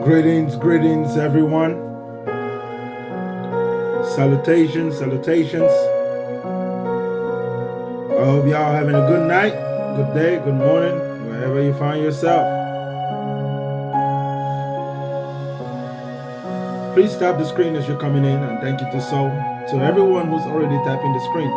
Greetings, everyone. Salutations. I hope y'all having a good night, good day, good morning, wherever you find yourself. Please tap the screen as you're coming in, and thank you to everyone who's already tapping the screen.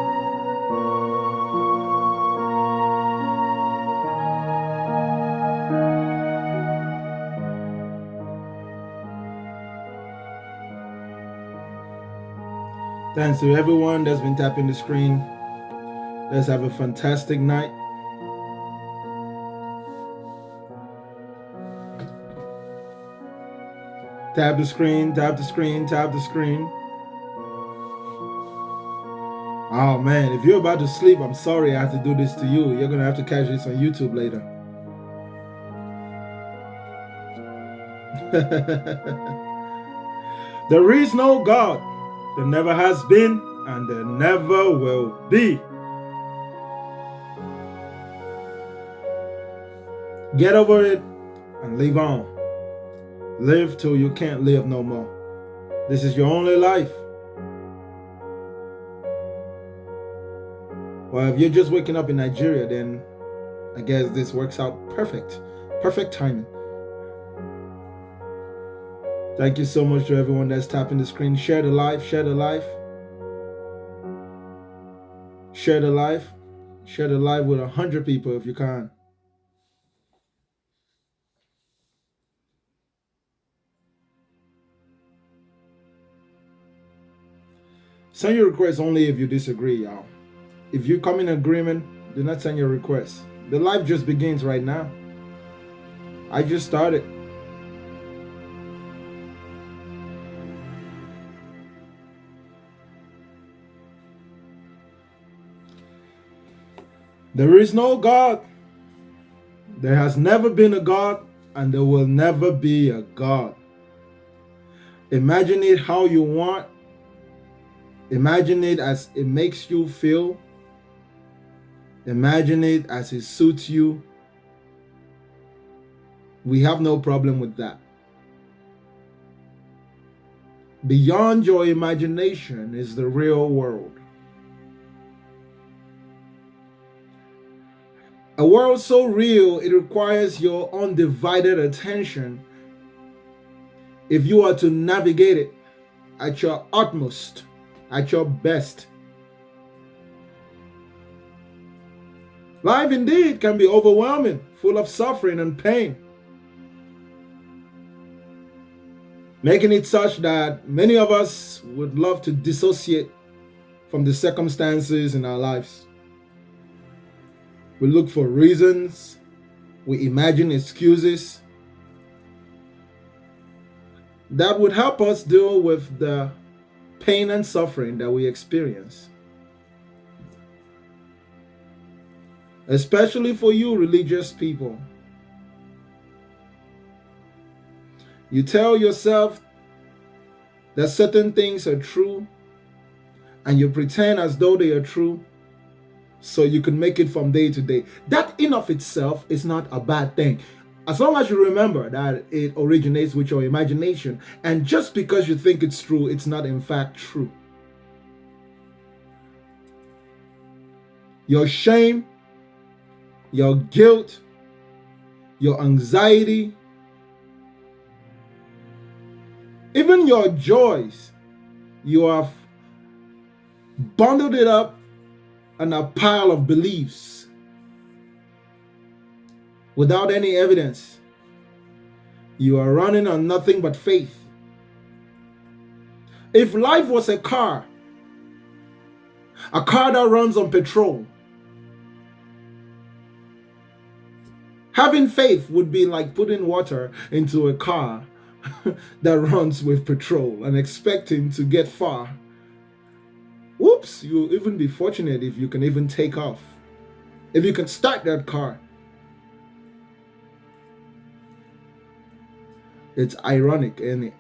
Thanks to everyone that's been tapping the screen. Let's have a fantastic night. Tap the screen. Oh man, if you're about to sleep, I'm sorry I have to do this to you. You're going to have to catch this on YouTube later. There is no God. There never has been and there never will be. Get over it and live on. Live till you can't live no more. This is your only life. Well, if you're just waking up in Nigeria, then I guess this works out perfect. Perfect timing. Thank you so much to everyone that's tapping the screen. Share the live. Share the live with 100 people if you can. Send your request only if you disagree, y'all. If you come in agreement, do not send your request. The live just begins right now. I just started. There is no God. There has never been a God, and there will never be a God. Imagine it how you want. Imagine it as it makes you feel. Imagine it as it suits you. We have no problem with that. Beyond your imagination is the real world. A world so real, it requires your undivided attention if you are to navigate it at your utmost, at your best. Life indeed can be overwhelming, full of suffering and pain, making it such that many of us would love to dissociate from the circumstances in our lives. We look for reasons, we imagine excuses that would help us deal with the pain and suffering that we experience. Especially for you religious people. You tell yourself that certain things are true and you pretend as though they are true so you can make it from day to day. That in of itself is not a bad thing. As long as you remember that it originates with your imagination, and just because you think it's true, it's not in fact true. Your shame, your guilt, your anxiety, even your joys, you have bundled it up in a pile of beliefs without any evidence. You are running on nothing but faith. If life was a car that runs on petrol, having faith would be like putting water into a car that runs with petrol and expecting to get far. Whoops, you'll even be fortunate if you can even take off. If you can start that car. It's ironic, isn't it?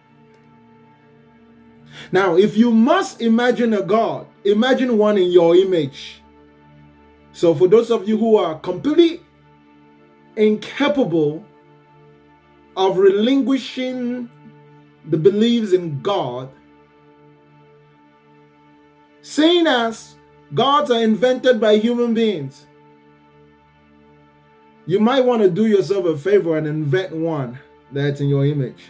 Now, if you must imagine a God, imagine one in your image. So for those of you who are completely incapable of relinquishing the beliefs in God, seeing as gods are invented by human beings, you might want to do yourself a favor and invent one that's in your image.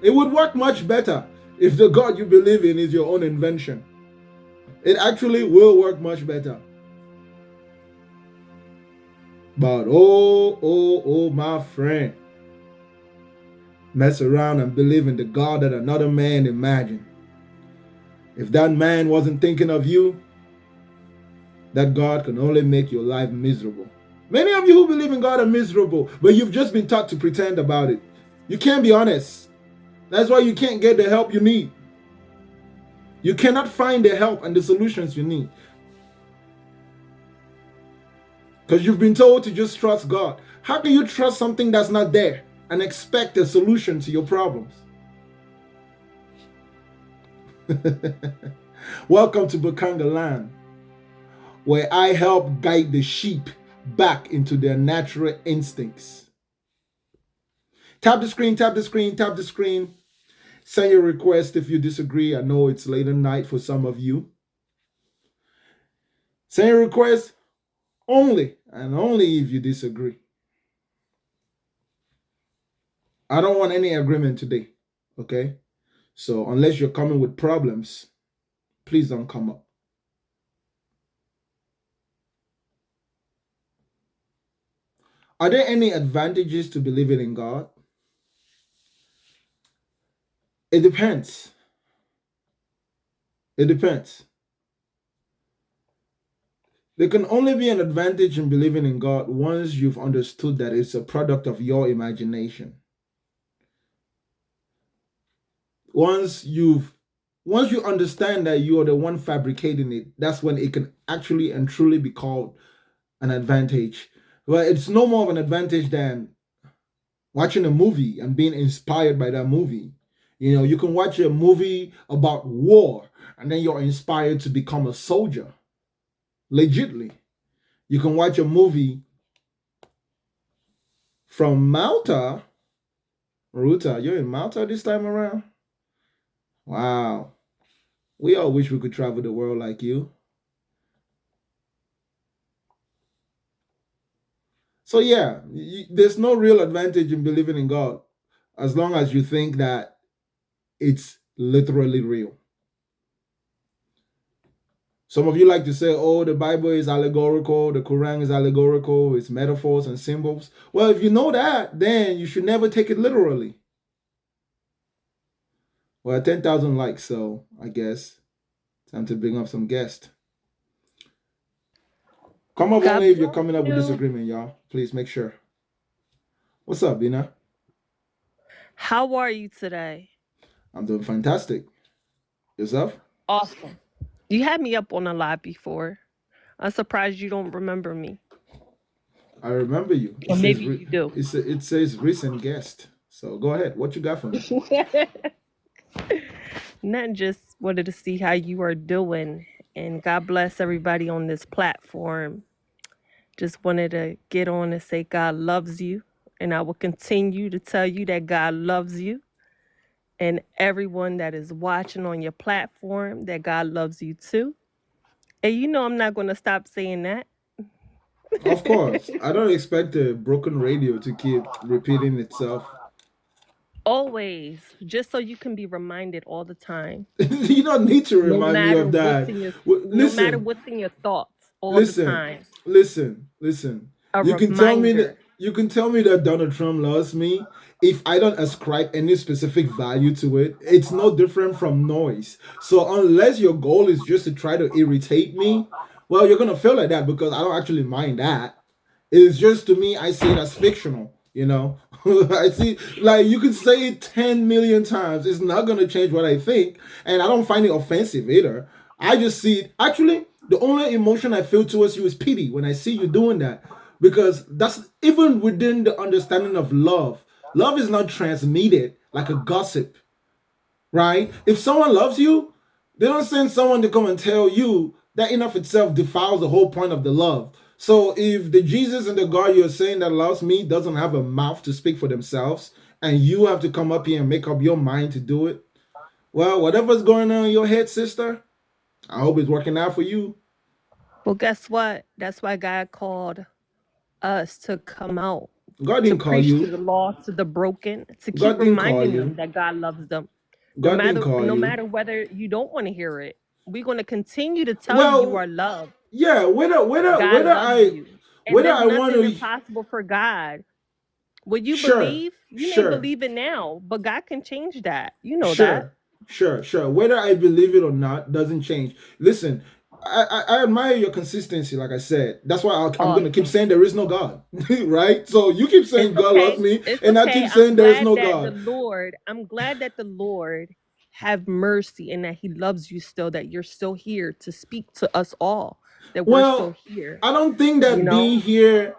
It would work much better if the God you believe in is your own invention. It actually will work much better. But oh, my friend, mess around and believe in the God that another man imagined. If that man wasn't thinking of you, that God can only make your life miserable. Many of you who believe in God are miserable, but you've just been taught to pretend about it. You can't be honest. That's why you can't get the help you need. You cannot find the help and the solutions you need. Because you've been told to just trust God. How can you trust something that's not there and expect a solution to your problems? Welcome to Bukanga land, where I help guide the sheep back into their natural instincts. Tap the screen, tap the screen, tap the screen. Send your request if you disagree. I know it's late at night for some of you. Send your request only and only if you disagree. I don't want any agreement today, okay? So unless you're coming with problems, please don't come up. Are there any advantages to believing in God? It depends. It depends. There can only be an advantage in believing in God once you've understood that it's a product of your imagination. Once you understand that you are the one fabricating it, that's when it can actually and truly be called an advantage. Well, it's no more of an advantage than watching a movie and being inspired by that movie. You know, you can watch a movie about war and then you're inspired to become a soldier. Legitly. You can watch a movie from Malta. Ruta, you're in Malta this time around? Wow. We all wish we could travel the world like you. So yeah, there's no real advantage in believing in God as long as you think that it's literally real. Some of you like to say, oh, the Bible is allegorical, the Quran is allegorical, it's metaphors and symbols. Well, if you know that, then you should never take it literally. Well, 10,000 likes, so I guess time to bring up some guests. Come up only if you're coming up with disagreement, y'all. Please make sure. What's up, Bina? How are you today? I'm doing fantastic. Yourself? Awesome. You had me up on a live before. I'm surprised you don't remember me. I remember you. Or maybe you do. It says recent guest. So go ahead. What you got for me? Nothing, just wanted to see how you are doing. And God bless everybody on this platform. Just wanted to get on and say God loves you. And I will continue to tell you that God loves you. And everyone that is watching on your platform, that God loves you too. And you know I'm not going to stop saying that. Of course. I don't expect a broken radio to keep repeating itself. Always, just so you can be reminded all the time. You don't need to remind me of that. No matter what's in your thoughts all the time. Listen. You can tell me that you can tell me that Donald Trump loves me. If I don't ascribe any specific value to it, it's no different from noise. So unless your goal is just to try to irritate me, well, you're gonna feel like that because I don't actually mind that. It's just, to me, I see it as fictional. You know, I see, like, you could say it 10 million times. It's not going to change what I think. And I don't find it offensive either. I just see it. Actually, the only emotion I feel towards you is pity when I see you doing that. Because that's even within the understanding of love. Love is not transmitted like a gossip, right? If someone loves you, they don't send someone to come and tell you. That in of itself defiles the whole point of the love. So if the Jesus and the God you're saying that loves me doesn't have a mouth to speak for themselves, and you have to come up here and make up your mind to do it. Well, whatever's going on in your head, sister, I hope it's working out for you. Well, guess what? That's why God called us to come out, God to didn't call preach to you. the lost, to the broken, to keep God didn't call reminding them you. that God loves them. No God didn't matter call no you. matter whether you don't want to hear it, we're going to continue to tell you you Well, are loved. yeah, God loves you. And whether there's I want nothing to, impossible for God. Will you sure, believe? You may sure, believe it now, but God can change that. You know that. sure, sure. Whether I believe it or not doesn't change. Listen, I admire your consistency. Like I said, that's why I'm going to keep Awesome. saying there is no God, right? So you keep saying It's God loves okay. me, It's and I okay. keep saying there is no God. I'm glad that the Lord have mercy and that he loves you still, that you're still here to speak to us all, that we're still Well, here, I don't think you that know? being here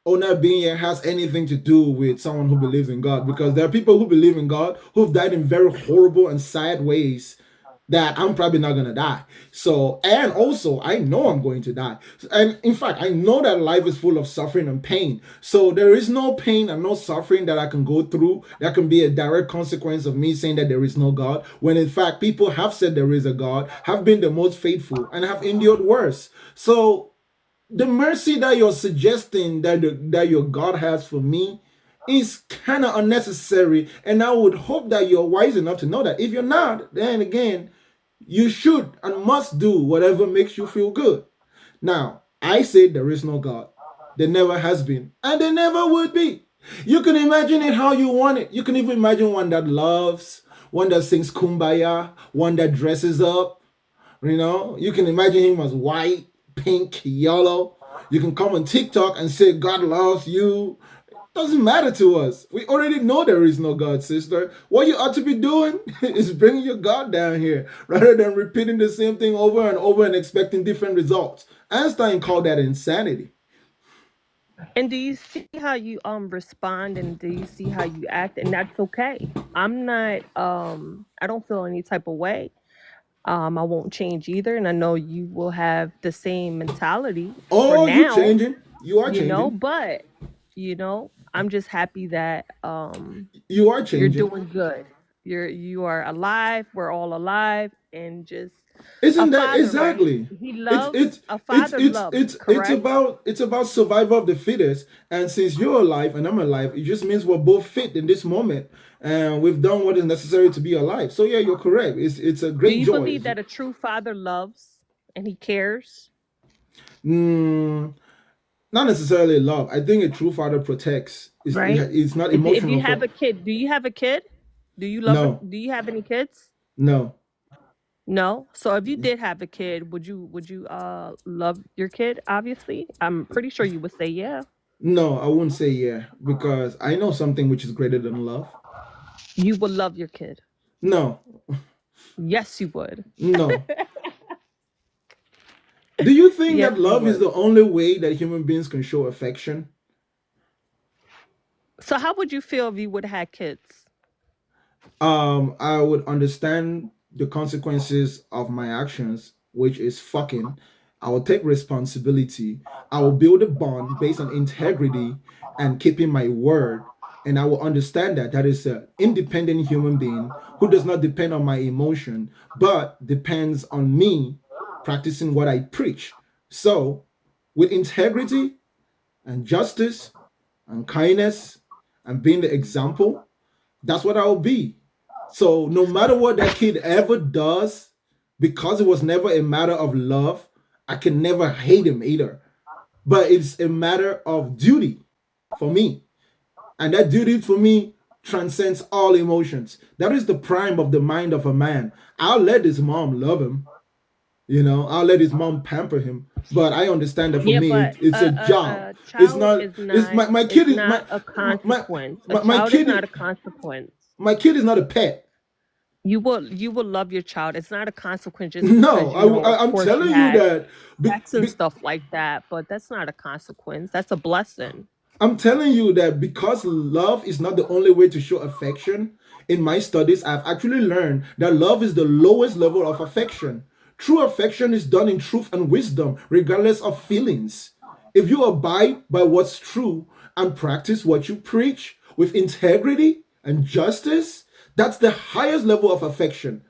or not being here has anything to do with someone who believes in God, because there are people who believe in God who've died in very horrible and sad ways that I'm probably not going to die. So, and also, I know I'm going to die. And in fact, I know that life is full of suffering and pain. So, there is no pain and no suffering that I can go through that can be a direct consequence of me saying that there is no God, when in fact, people have said there is a God, have been the most faithful, and have endured worse. So, the mercy that you're suggesting that your God has for me is kind of unnecessary, and I would hope that you're wise enough to know that. If you're not, then again, you should and must do whatever makes you feel good. Now, I say there is no God. There never has been, and there never would be. You can imagine it how you want it. You can even imagine one that loves, one that sings kumbaya, one that dresses up. You can imagine him as white, pink, yellow. You can come on TikTok and say God loves you. Doesn't matter to us. We already know there is no God, sister. What you ought to be doing is bringing your God down here rather than repeating the same thing over and over and expecting different results. Einstein called that insanity. And do you see how you respond, and do you see how you act? And that's okay. I'm not I don't feel any type of way. I won't change either, and I know you will have the same mentality for Oh, you now, changing. You are changing. but I'm just happy that You are you're changing. doing good. You are alive. We're all alive, and just a Isn't that father, right? exactly? He It's loves, it's a it's father it's loves, it's it's correct? about it's about survival of the fittest. And since you're alive and I'm alive, it just means we're both fit in this moment, and we've done what is necessary to be alive. So yeah, you're correct. It's a Do great you joy. believe that a true father loves and he cares? Mm, Not necessarily love. I think a true father protects. Right? It's not If you emotional have for. a kid, do you have a kid? Do you love it? No, Do you have any kids? no, No. So if you did have a kid, would you love your kid? Obviously, I'm pretty sure you would say yeah. no. I wouldn't say yeah, because I know something which is greater than love. You would love your kid. No, Yes, you would. no. Do you think Yes, that you love is would. the only way that human beings can show affection? So how would you feel if you would have had kids? I would understand the consequences of my actions, which is fucking. I will take responsibility. I will build a bond based on integrity and keeping my word. And I will understand that that is an independent human being who does not depend on my emotion, but depends on me practicing what I preach. So, with integrity and justice and kindness and being the example, that's what I will be. So no matter what that kid ever does, because it was never a matter of love, I can never hate him either. But it's a matter of duty for me. And that duty for me transcends all emotions. That is the prime of the mind of a man. I'll let his mom love him. I'll let his mom pamper him. But I understand that for Yeah, me, but it's a job. a It's child not. is It's not my is kid is not a my consequence. A my child is kid is not a consequence. my kid is not a pet. You will love your child. It's not a consequence just No, because of I'm course you telling you had that. Be, sex and be, stuff like that, but that's not a consequence. That's a blessing. I'm telling you that because love is not the only way to show affection. In my studies, I've actually learned that love is the lowest level of affection. True affection is done in truth and wisdom, regardless of feelings. If you abide by what's true and practice what you preach with integrity, And justice, that's the highest level of affection.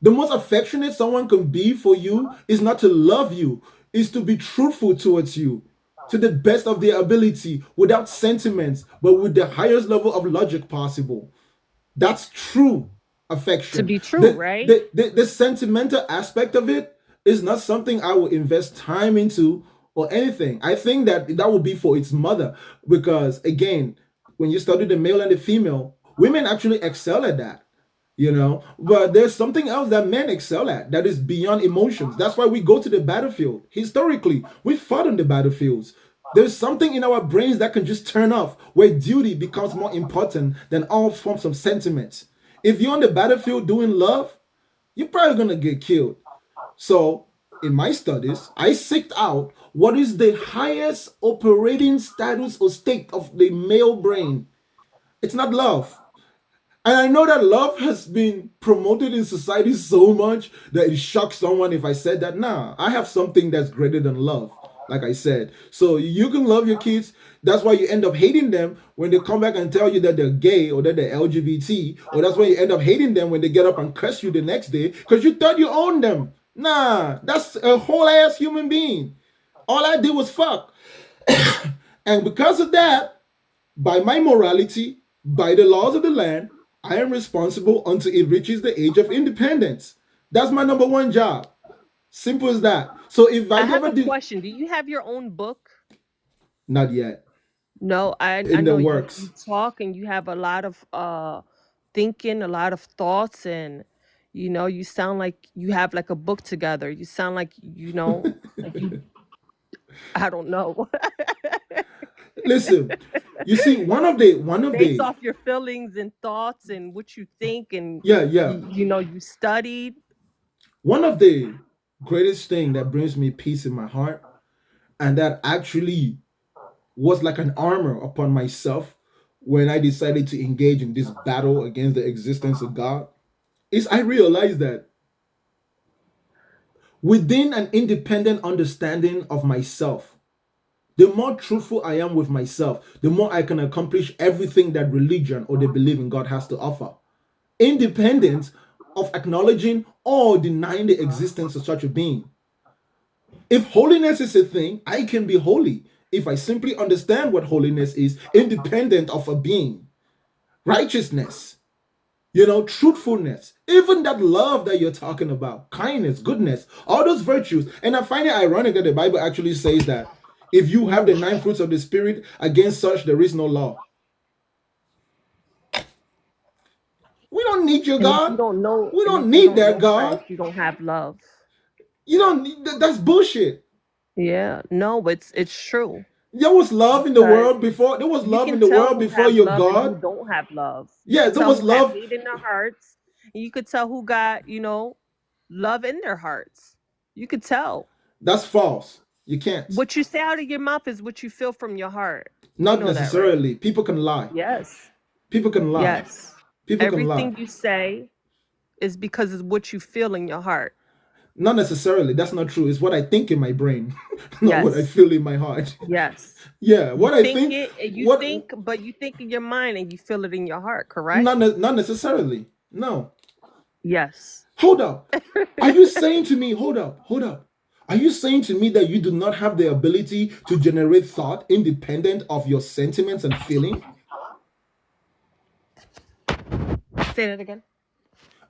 The most affectionate someone can be for you is not to love you, is to be truthful towards you to the best of their ability without sentiments, but with the highest level of logic possible. That's true To affection. be true, right? The sentimental aspect of it is not something I will invest time into or anything. I think that that would be for its mother because, again, when you study the male and the female, women actually excel at that. But there's something else that men excel at that is beyond emotions. That's why we go to the battlefield. Historically, we fought on the battlefields. There's something in our brains that can just turn off where duty becomes more important than all forms of sentiments. If you're on the battlefield doing love, you're probably going to get killed. So, in my studies, I seeked out what is the highest operating status or state of the male brain. It's not love. And I know that love has been promoted in society so much that it shocks someone if I said that. Nah, I have something that's greater than love, like I said. So you can love your kids. That's why you end up hating them when they come back and tell you that they're gay or that they're LGBT. Or that's why you end up hating them when they get up and curse you the next day because you thought you owned them. Nah, that's a whole ass human being. All I did was fuck. And because of that, by my morality, by the laws of the land, I am responsible until it reaches the age of independence. That's my number one job. Simple as that. So if I I have ever a do, question. Do you have your own book? not yet, No, I in the know you works. talk and you have a lot of thinking, a lot of thoughts, and you sound like you have like a book together. You sound like like you I don't know. Listen, you see, Based off your feelings and thoughts and what you think and yeah, yeah, you studied. one of the greatest thing that brings me peace in my heart, and that actually was like an armor upon myself when I decided to engage in this battle against the existence of God, is I realized that within an independent understanding of myself, the more truthful I am with myself, the more I can accomplish everything that religion or the belief in God has to offer, independent of acknowledging or denying the existence of such a being. If holiness is a thing, I can be holy if I simply understand what holiness is, independent of a being. Righteousness, truthfulness, even that love that you're talking about, kindness, goodness, all those virtues. And I find it ironic that the Bible actually says that if you have the 9 fruits of the Spirit, against such there is no law. We don't need your And if God. you don't know, We and don't if you need don't that know God. Christ, you don't have love. You don't need that. That's bullshit. Yeah, no, it's true. There was love in the Because world before. There was you love can in the tell world who before have your love and God. who don't have love. You Yeah, could there tell was who have love. hate in their hearts, and you could tell who got, love in their hearts. You could tell. That's false. You can't. What you say out of your mouth is what you feel from your heart. You Not know that, right? necessarily. People can lie. Yes. People can lie. Yes. People can lie. Everything you say is because it's what you feel in your heart. Not necessarily. That's not true. It's what I think in my brain, not what I Yes. feel in my heart. Yes. Yeah, You what I think think. it and you What? think, but you think in your mind and you feel it in your heart, correct? Not necessarily. No. Yes. Hold up. Are you saying to me? Hold up. Hold up. Are you saying to me that you do not have the ability to generate thought independent of your sentiments and feeling? Say that again.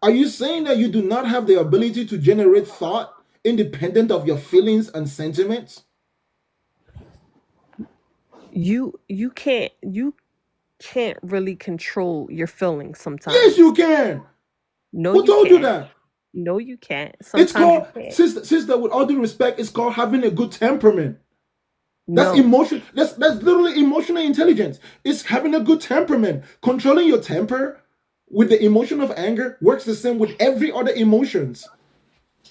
Are you saying that you do not have the ability to generate thought independent of your feelings and sentiments? You can't really control your feelings Yes, sometimes. you can. No, Who you told you can't. that? No, you can't. It's Sometimes you called, can't. sister, with all due respect, it's called having a good temperament. That's No. emotion. That's literally emotional intelligence. It's having a good temperament. Controlling your temper with the emotion of anger works the same with every other emotions.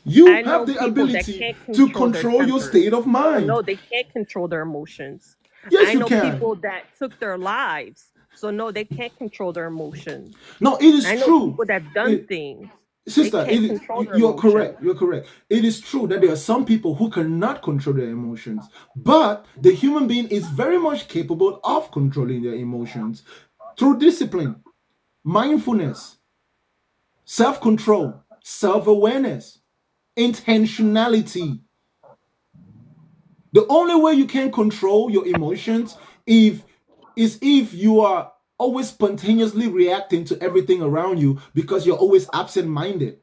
You I have know the people that ability can't to control their control your tempers. state of So mind. no, they can't control their emotions. Yes, I you know can. people that took their lives. So no, they can't control their emotions. No, it is I know true. people that done It, things. They sister, can't control their you're emotions. correct. You're correct. It is true that there are some people who cannot control their emotions, but the human being is very much capable of controlling their emotions through discipline. mindfulness, self-control, self-awareness, intentionality. The only way you can control your emotions if you are always spontaneously reacting to everything around you because you're always absent-minded.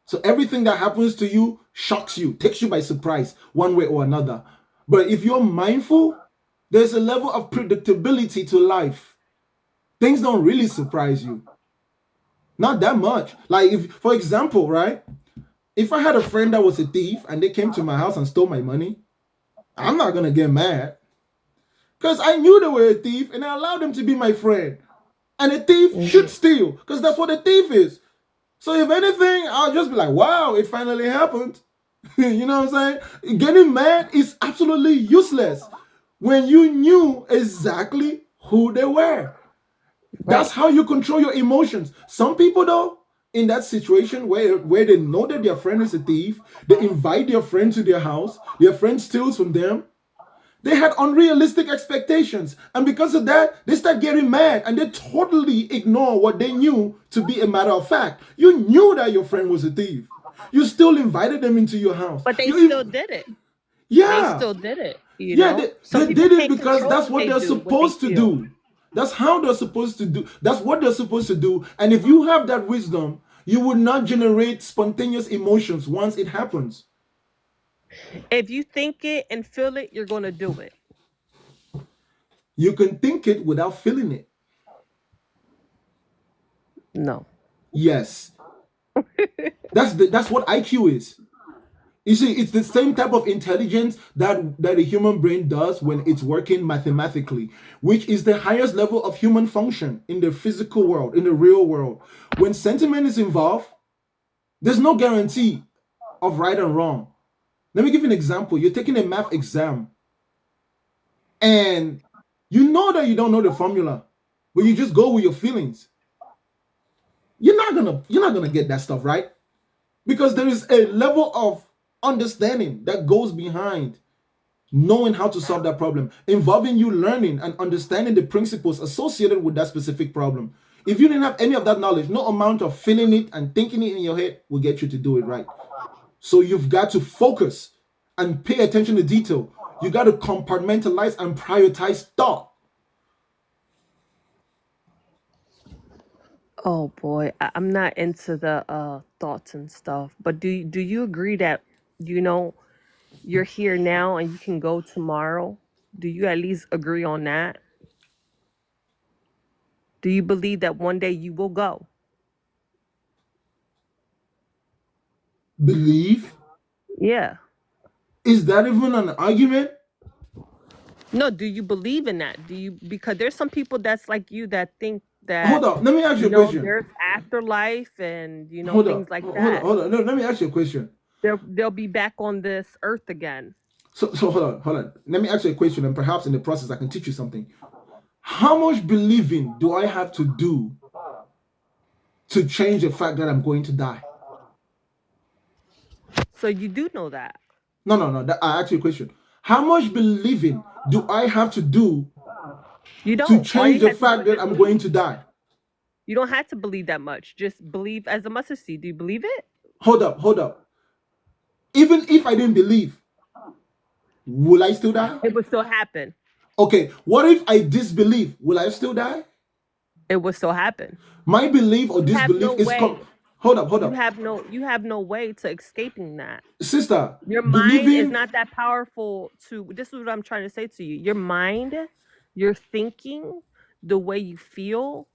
So everything that happens to you shocks you, takes you by surprise, one way or another. But if you're mindful, there's a level of predictability to life. Things don't really surprise you. Not that much. Like, if, for example, right? If I had a friend that was a thief and they came to my house and stole my money, I'm not gonna get mad because I knew they were a thief and I allowed them to be my friend. And a thief should steal because that's what a thief is. So if anything, I'll just be like, wow, it finally happened. You know what I'm saying? Getting mad is absolutely useless when you knew exactly who they were. That's how you control your emotions. Some people, though, in that situation where they know that their friend is a thief, they invite their friend to their house, their friend steals from them. They had unrealistic expectations, and because of that, they start getting mad and they totally ignore what they knew to be a matter of fact. You knew that your friend was a thief. You still invited them into your house. But they You still did it. They yeah. still did it. You Yeah, know, some they people did it can't because control that's what what they they're do, what they supposed to feel. do. That's how they're supposed to do. That's what they're supposed to do. And if you have that wisdom, you would not generate spontaneous emotions once it happens. If you think it and feel it, you're gonna do it. You can think it without feeling it. No. Yes. That's what IQ is. You see, it's the same type of intelligence that a human brain does when it's working mathematically, which is the highest level of human function in the physical world, in the real world. When sentiment is involved, there's no guarantee of right and wrong. Let me give you an example. You're taking a math exam and you know that you don't know the formula, but you just go with your feelings. You're not gonna get that stuff right because there is a level of understanding that goes behind knowing how to solve that problem, involving you learning and understanding the principles associated with that specific problem. If you didn't have any of that knowledge, no amount of feeling it and thinking it in your head will get you to do it right. So you've got to focus and pay attention to detail. You got to compartmentalize and prioritize thought. Oh boy, I'm not into the thoughts and stuff. But do you agree that you know you're here now and you can go tomorrow? Do you at least agree on that? Do you believe that one day you will go? Believe? Yeah. Is that even an argument? No, do you believe in that? Do you, because there's some people that's like you that think that, Hold up. Let me ask you you a know, question. there's afterlife and, you know, Hold things up. like Hold up. that. Hold up. No, let me ask you a question. They'll be back on this earth again. So hold on. Hold on. Let me ask you a question, and perhaps in the process I can teach you something. How much believing do I have to do to change the fact that I'm going to die? So you do know that. No. I asked you a question. How much believing do I have to do You to don't. All change you the have to do fact is that just I'm going believe. to die? You don't have to believe that much. Just believe as a mustard seed. Do you believe it? Hold up. Hold up. Even if I didn't believe, will I still die? It would still happen. Okay. What if I disbelieve? Will I still die? It would still happen. My belief or You have no disbelief is way. hold up. Hold You up. have no. You have no way to escaping that. Sister, Your mind is believing. not that powerful to, this is what I'm trying to say to you. Your mind, your thinking, the way you feel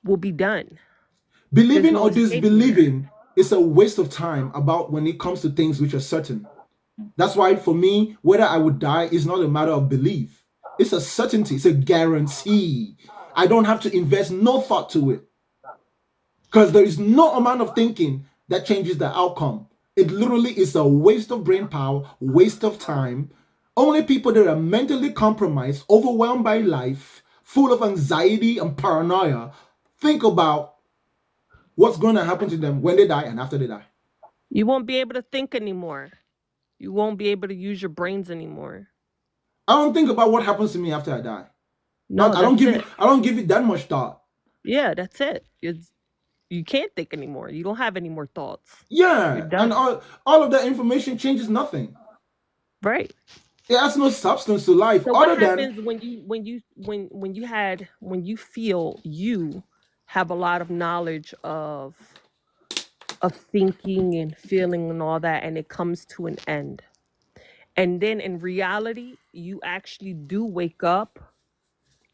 will be done. There's Believing no or escaping that. disbelieving is a waste of time about when it comes to things which are certain. That's why for me, whether I would die is not a matter of belief. It's a certainty, it's a guarantee. I don't have to invest no thought to it because there is no amount of thinking that changes the outcome. It literally is a waste of brain power, waste of time. Only people that are mentally compromised, overwhelmed by life, full of anxiety and paranoia, think about what's going to happen to them when they die and after they die. You won't be able to think anymore. You won't be able to use your brains anymore. I don't think about what happens to me after I die. No, I don't that's give it. it. I don't give it that much thought. Yeah, that's it. You can't think anymore. You don't have any more thoughts. You're Yeah, and done. all of that information changes nothing. Right. It has no substance to life So what other than happens when you feel you have a lot of knowledge of thinking and feeling and all that, and it comes to an end? And then in reality, you actually do wake up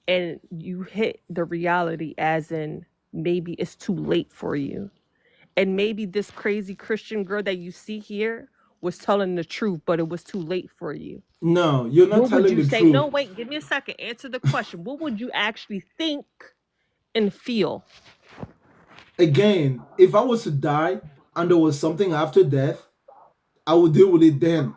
and you hit the reality, as in maybe it's too late for you. And maybe this crazy Christian girl that you see here was telling the truth, but it was too late for you. no, you're not What would telling you the say? No, truth. wait, give me a second. Answer the question. What would you actually think and feel? Again, if I was to die and there was something after death, I would deal with it then.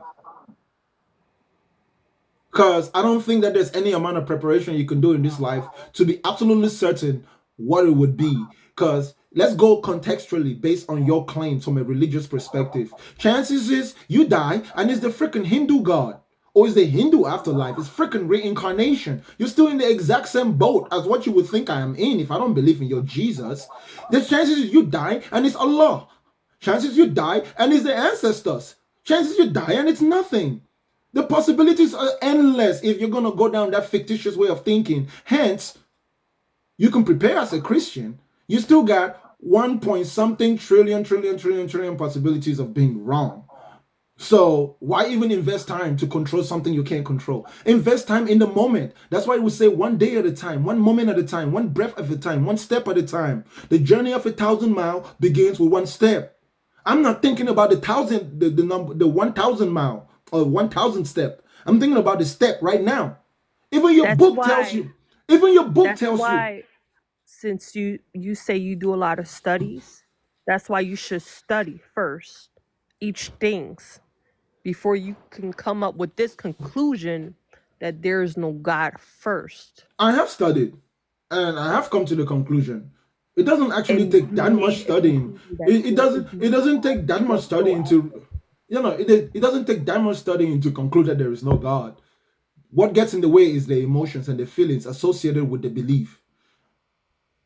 Because I don't think that there's any amount of preparation you can do in this life to be absolutely certain what it would be. Because let's go contextually based on your claims from a religious perspective. Chances is you die and it's the freaking Hindu god. Or is the Hindu afterlife? It's freaking reincarnation. You're still in the exact same boat as what you would think I am in if I don't believe in your Jesus. The chances is you die and it's Allah. Chances you die and it's the ancestors. Chances you die and it's nothing. The possibilities are endless if you're going to go down that fictitious way of thinking. Hence, you can prepare as a Christian. You still got 1 point something trillion possibilities of being wrong. So why even invest time to control something you can't control? Invest time in the moment. That's why we say 1 day at a time, 1 moment at a time, 1 breath at a time, 1 step at a time. The journey of 1,000 miles begins with 1 step. I'm not thinking about the 1,000 mile or 1,000 step. I'm thinking about the step right now. Even your That's book tells why you. Even your book that's tells you. why since you say you do a lot of studies, that's why you should study first each things before you can come up with this conclusion that there is no God first. I have studied, and I have come to the conclusion. It doesn't actually And take you that much made a studying. conclusion that It there is doesn't. It no doesn't God. take that much So go studying on. to. It doesn't take that much studying to conclude that there is no God. What gets in the way is the emotions and the feelings associated with the belief.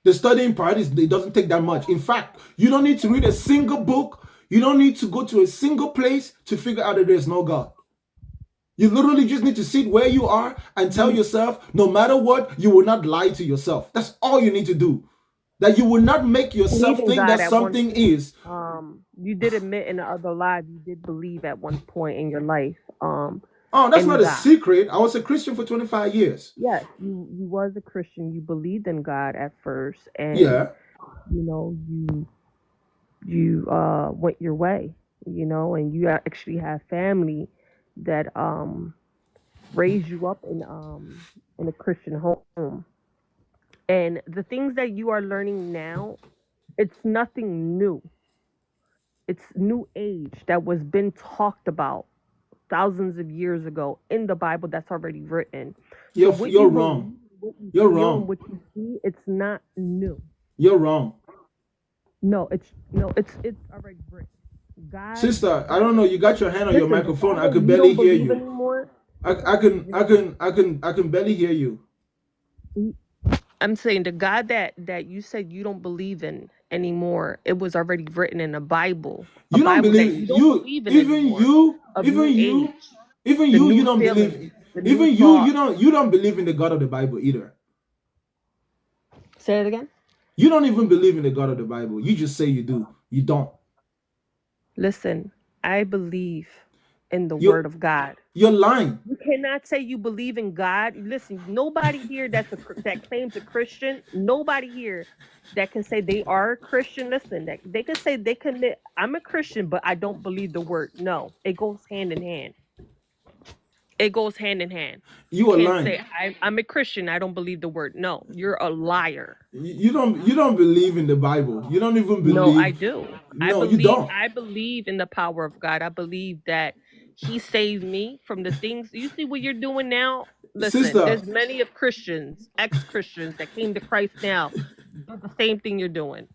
The studying part is it doesn't take that much. In fact, you don't need to read a single book. You don't need to go to a single place to figure out that there is no God. You literally just need to sit where you are and tell yourself, no matter what, you will not lie to yourself. That's all you need to do. That you will not make Believe yourself in think God that at one something point. is. You did admit in the other live you did believe at one point in your life Oh, that's in not a God. secret. I was a Christian for 25 years. Yes, you was a Christian. You believed in God at first, and Yeah. you went your way, and you actually have family that raised you up in a Christian home. And the things that you are learning now, it's nothing new. It's new age that was been talked about thousands of years ago in the Bible that's already written. So what You're you believe, wrong. what you You're feel, and wrong. what you see, it's not new. You're wrong. No, it's already written. God, Sister, I don't know. You got your hand on your listen, the microphone. God I that could you barely don't hear believe you. anymore. I can barely hear you. I'm saying the God that you said you don't believe in anymore. It was already written in the Bible, a You don't Bible that believe you don't you believe in even anymore, you of even new you age, even the you you new don't feelings, believe the new even thoughts. you don't believe in the God of the Bible either. Say it again. You don't even believe in the God of the Bible. You just say you do. You don't. Listen, I believe in the You Word of God. you're lying. You cannot say you believe in God. Listen, nobody here that claims a Christian. Nobody here that can say they are a Christian. Listen, that they can say they commit. I'm a Christian, but I don't believe the word. No, it goes hand in hand. It goes hand in hand. You You are can't lying. say I'm a Christian. I don't believe the word. No, you're a liar. You don't believe in the Bible. You don't even No, I believe. do. I No, you believe don't. I believe in the power of God. I believe that he saved me from the things. You see what you're doing now? Listen, Sister, there's many of Christians, ex-Christians that came to Christ now do the same thing you're doing.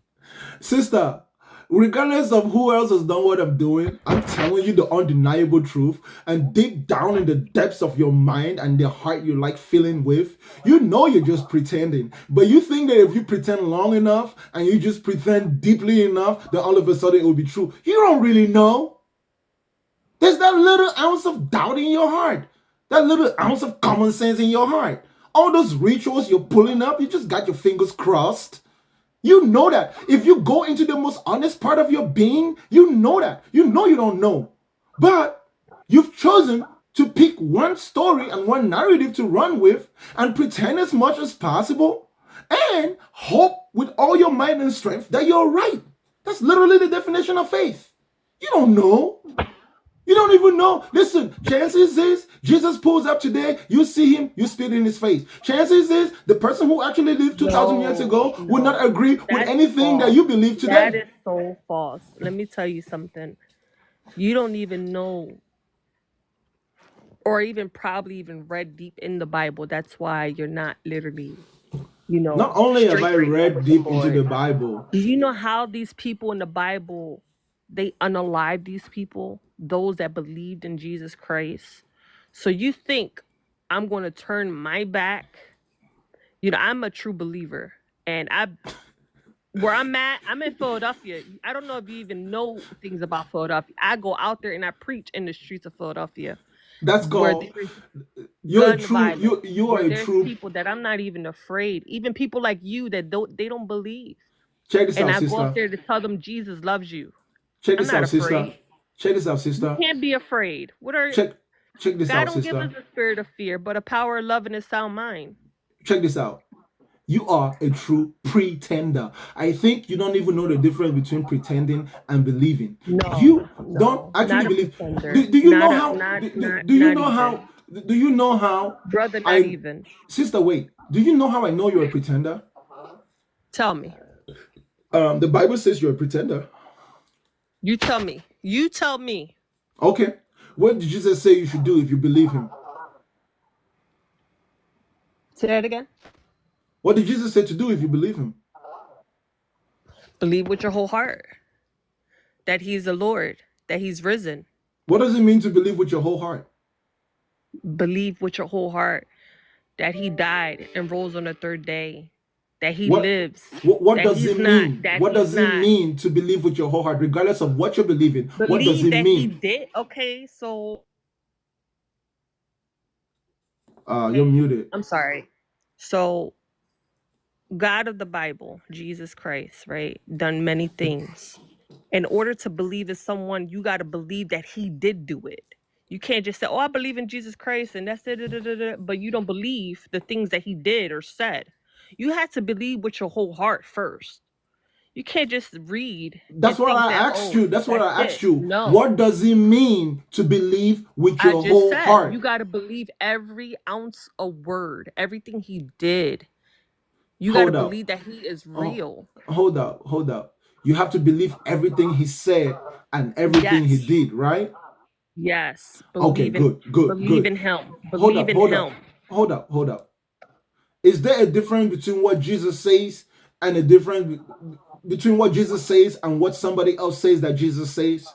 sister, regardless of who else has done what I'm doing, I'm telling you the undeniable truth. And deep down in the depths of your mind and the heart you like feeling with, you know you're just pretending. But you think that if you pretend long enough and you just pretend deeply enough, then all of a sudden it will be true. You don't really know. There's that little ounce of doubt in your heart, that little ounce of common sense in your heart. All those rituals you're pulling up, you just got your fingers crossed. You know that. If you go into the most honest part of your being, you know that. You know you don't know. But you've chosen to pick one story and one narrative to run with and pretend as much as possible and hope with all your might and strength that you're right. That's literally the definition of faith. You don't know. You don't even know. Listen, chances is Jesus pulls up today, you see him, you spit in his face. Chances is the person who actually lived 2,000 years ago would not agree with anything that you believe today. That is so false. Let me tell you something. You don't even know, or even probably even read deep in the Bible. That's why you're not literally, Not only have I read deep into the Bible. Do you know how these people in the Bible, they unalive these people, those that believed in Jesus Christ? So you think I'm going to turn my back? I'm a true believer, and where I'm at, I'm in Philadelphia. I don't know if you even know things about Philadelphia. I go out there and I preach in the streets of Philadelphia. That's called you're a true. You are a true people that I'm not even afraid. Even people like you that don't believe. Check this out, sister. And I go up there to tell them Jesus loves you. Check this out, sister. Check this out, sister. You can't be afraid. Check this out, sister. God don't give us a spirit of fear, but a power of love and a sound mind. Check this out. You are a true pretender. I think you don't even know the difference between pretending and believing. No, you don't actually believe. Do you know how? Do you know how? Do you know how? Brother, not even. Sister, wait. Do you know how I know you're a pretender? Tell me. The Bible says you're a pretender. You tell me. You tell me. Okay. What did Jesus say you should do if you believe him? Say that again. What did Jesus say to do if you believe him? Believe with your whole heart that he's the Lord, that he's risen. What does it mean to believe with your whole heart? Believe with your whole heart that he died and rose on the third day, that he lives. What does it mean? What does it mean to believe with your whole heart, regardless of what you're believing? What does it mean? He did? Okay, so you're muted. I'm sorry. So God of the Bible, Jesus Christ, right, done many things. In order to believe in someone, you got to believe that he did do it. You can't just say, oh, I believe in Jesus Christ and that's it, but you don't believe the things that he did or said. You have to believe with your whole heart first. You can't just read. That's what I asked you. That's what I asked you. No. What does it mean to believe with your whole heart? You got to believe every ounce of word, everything he did. You got to believe that he is real. Hold up. You have to believe everything he said and everything he did, right? Yes. Okay, good. Believe in him. Believe in him. Hold up. Is there a difference between what Jesus says and a difference between what Jesus says and what somebody else says that Jesus says?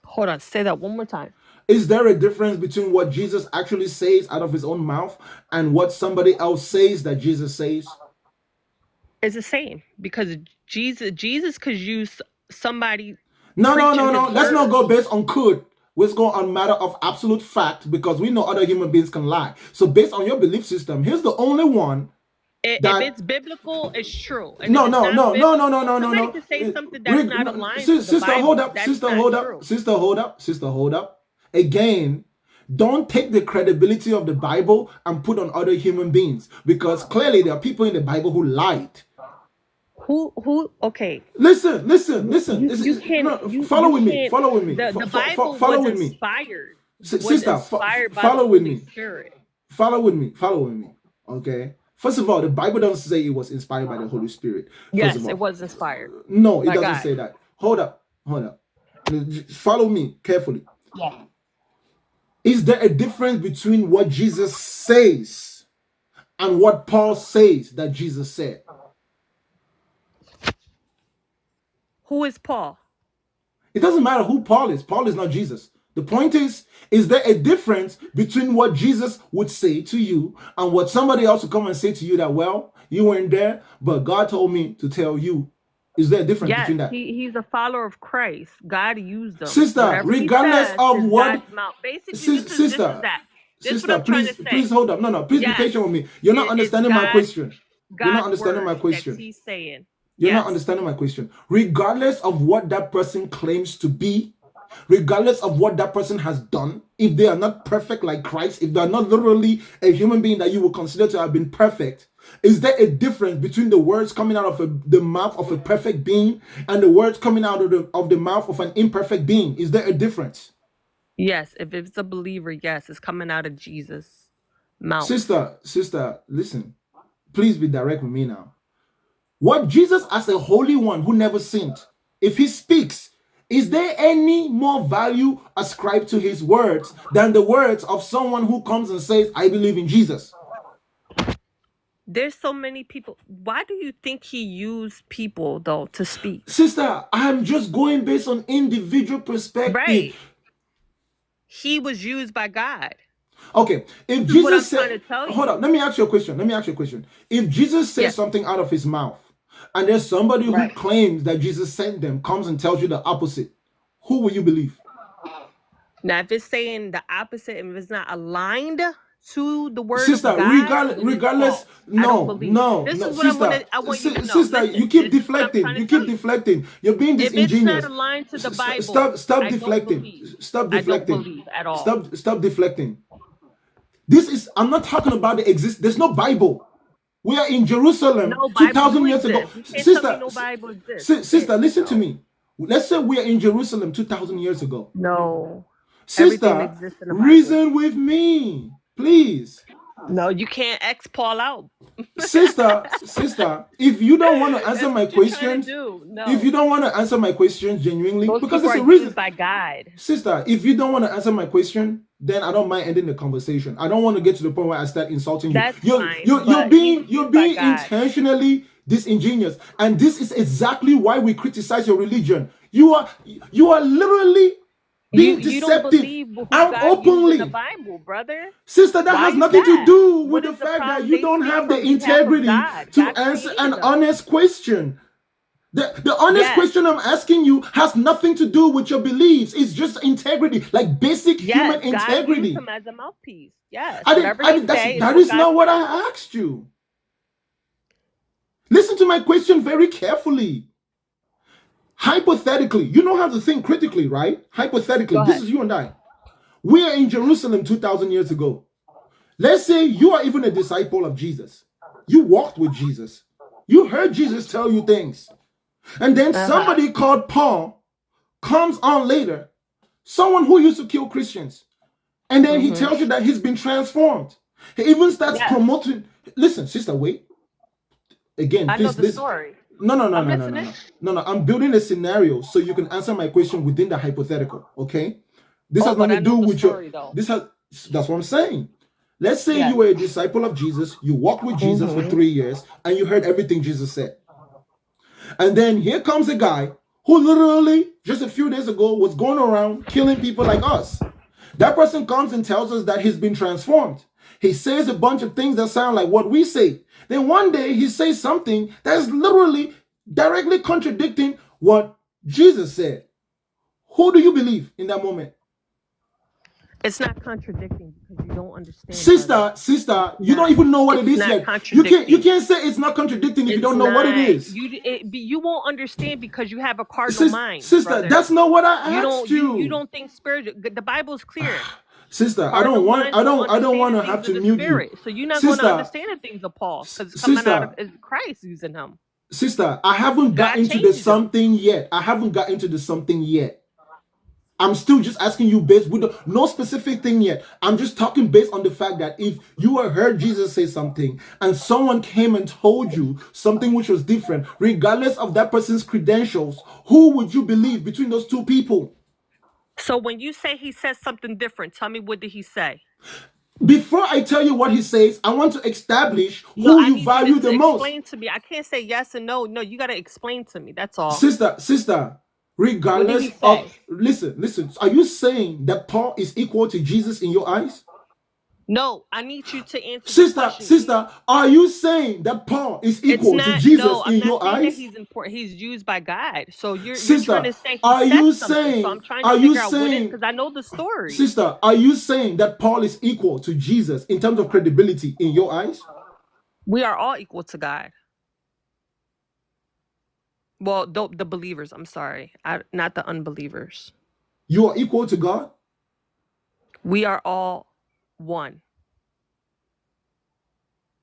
Hold on. Say that one more time. Is there a difference between what Jesus actually says out of his own mouth and what somebody else says that Jesus says? It's the same, because Jesus could use somebody. No. Let's not go based on could. Let's go on matter of absolute fact, because we know other human beings can lie. So based on your belief system, here's the only one. If it's biblical, it's true. And no. Somebody can say something that's not aligned to the Bible. Sister, hold up. Again, don't take the credibility of the Bible and put on other human beings, because clearly there are people in the Bible who lied. Who? Okay. Listen. Follow with me. The Bible was inspired. Sister, follow with me. Follow with me. Okay. First of all, the Bible doesn't say it was inspired by the Holy Spirit. Yes, it was inspired. No, it doesn't say that. Hold up. Follow me carefully. Yeah. Is there a difference between what Jesus says and what Paul says that Jesus said? Who is Paul? It doesn't matter who Paul is. Paul is not Jesus. The point is there a difference between what Jesus would say to you and what somebody else would come and say to you that, well, you weren't there, but God told me to tell you? Is there a difference between that? He's a follower of Christ. God used them. Sister, Whatever regardless says of is what... God's mouth. Basically, this is that. This is Sister, what I'm trying to say. please hold up. No, please be patient with me. You're not understanding my question. You're not understanding my question. He's saying. You're not understanding my question. Regardless of what that person claims to be, regardless of what that person has done, if they are not perfect like Christ, if they are not literally a human being that you would consider to have been perfect, is there a difference between the words coming out of the mouth of a perfect being and the words coming out of the mouth of an imperfect being? Is there a difference? Yes, if it's a believer, yes, it's coming out of Jesus' mouth. Sister, listen. Please be direct with me now. What Jesus, as a holy one who never sinned, if he speaks, is there any more value ascribed to his words than the words of someone who comes and says, I believe in Jesus? There's so many people. Why do you think he used people, though, to speak? Sister, I'm just going based on individual perspective. Right. He was used by God. Okay, if Jesus said, hold up, let me ask you a question. If Jesus says something out of his mouth, and there's somebody who claims that Jesus sent them, comes and tells you the opposite, who will you believe? Now, if it's saying the opposite, and if it's not aligned to the word sister, of God, regardless, no. This is what sister, I want you to know. Sister, you keep deflecting. You're being disingenuous. If it's not aligned to the Bible, stop deflecting. Stop deflecting. I don't believe at all. Stop deflecting. I'm not talking about there's no Bible. We are in Jerusalem 2,000 years ago. Sister, listen to me. Let's say we are in Jerusalem 2,000 years ago. No. Sister, reason with me, please. No, you can't X Paul out. Sister, if you don't want to answer my questions, if you don't want to answer my questions genuinely, because there's a reason. By God. Sister, if you don't want to answer my question, then I don't mind ending the conversation. I don't want to get to the point where I start insulting you. That's fine, you're being intentionally disingenuous, and this is exactly why we criticize your religion. You are literally being deceptive and openly. The Bible, brother. Sister, that has nothing to do with the fact that you don't have the integrity to answer an honest question. The honest question I'm asking you has nothing to do with your beliefs. It's just integrity, like basic human integrity. God used him as a mouthpiece. Yes. That is not what I asked you. Listen to my question very carefully. Hypothetically, you know how to think critically, right? Hypothetically, this is you and I. We are in Jerusalem 2,000 years ago. Let's say you are even a disciple of Jesus. You walked with Jesus. You heard Jesus tell you things. And then somebody called Paul comes on later, someone who used to kill Christians. And then he tells you that he's been transformed. He even starts promoting. Listen, sister, wait. Again, please listen. Story. No. I'm building a scenario so you can answer my question within the hypothetical, okay? This has nothing to do with that's what I'm saying. Let's say you were a disciple of Jesus, you walked with Jesus for 3 years, and you heard everything Jesus said. And then here comes a guy who literally just a few days ago was going around killing people like us. That person comes and tells us that he's been transformed. He says a bunch of things that sound like what we say. Then one day he says something that's literally directly contradicting what Jesus said. Who do you believe in that moment? It's not contradicting because you don't understand. Sister, you don't even know what it is yet. You can't say it's not contradicting if you don't know what it is. You won't understand because you have a cardinal mind. Sister, brother. That's not what I asked you. You don't think spiritual. The Bible's clear. Sister, I don't want to have to mute you. So you're not going to understand the things of Paul because it's coming out of Christ using him. Sister, I haven't got into the something yet. I'm still just asking you based with no specific thing yet. I'm just talking based on the fact that if you heard Jesus say something and someone came and told you something which was different, regardless of that person's credentials, who would you believe between those two people? So when you say he says something different, tell me, what did he say? Before I tell you what he says, I want to establish No, who I you need you value to the most. explain to me. I can't say yes and no. No, you got to explain to me. That's all. Sister, What did he regardless of, say? listen, are you saying that Paul is equal to Jesus in your eyes? No, I need you to answer the question. Sister, are you saying that Paul is It's equal to not. Jesus No, I'm in not your saying that eyes? he's important. He's used by God. So you're trying Sister, to say he are said you something. So I'm saying, trying to are you figure out what it, saying, because I know the story. sister, are you saying that Paul is equal to Jesus in terms of credibility in your eyes? We are all equal to God. Well, the believers. I'm sorry, not the unbelievers. You are equal to God? We are all one.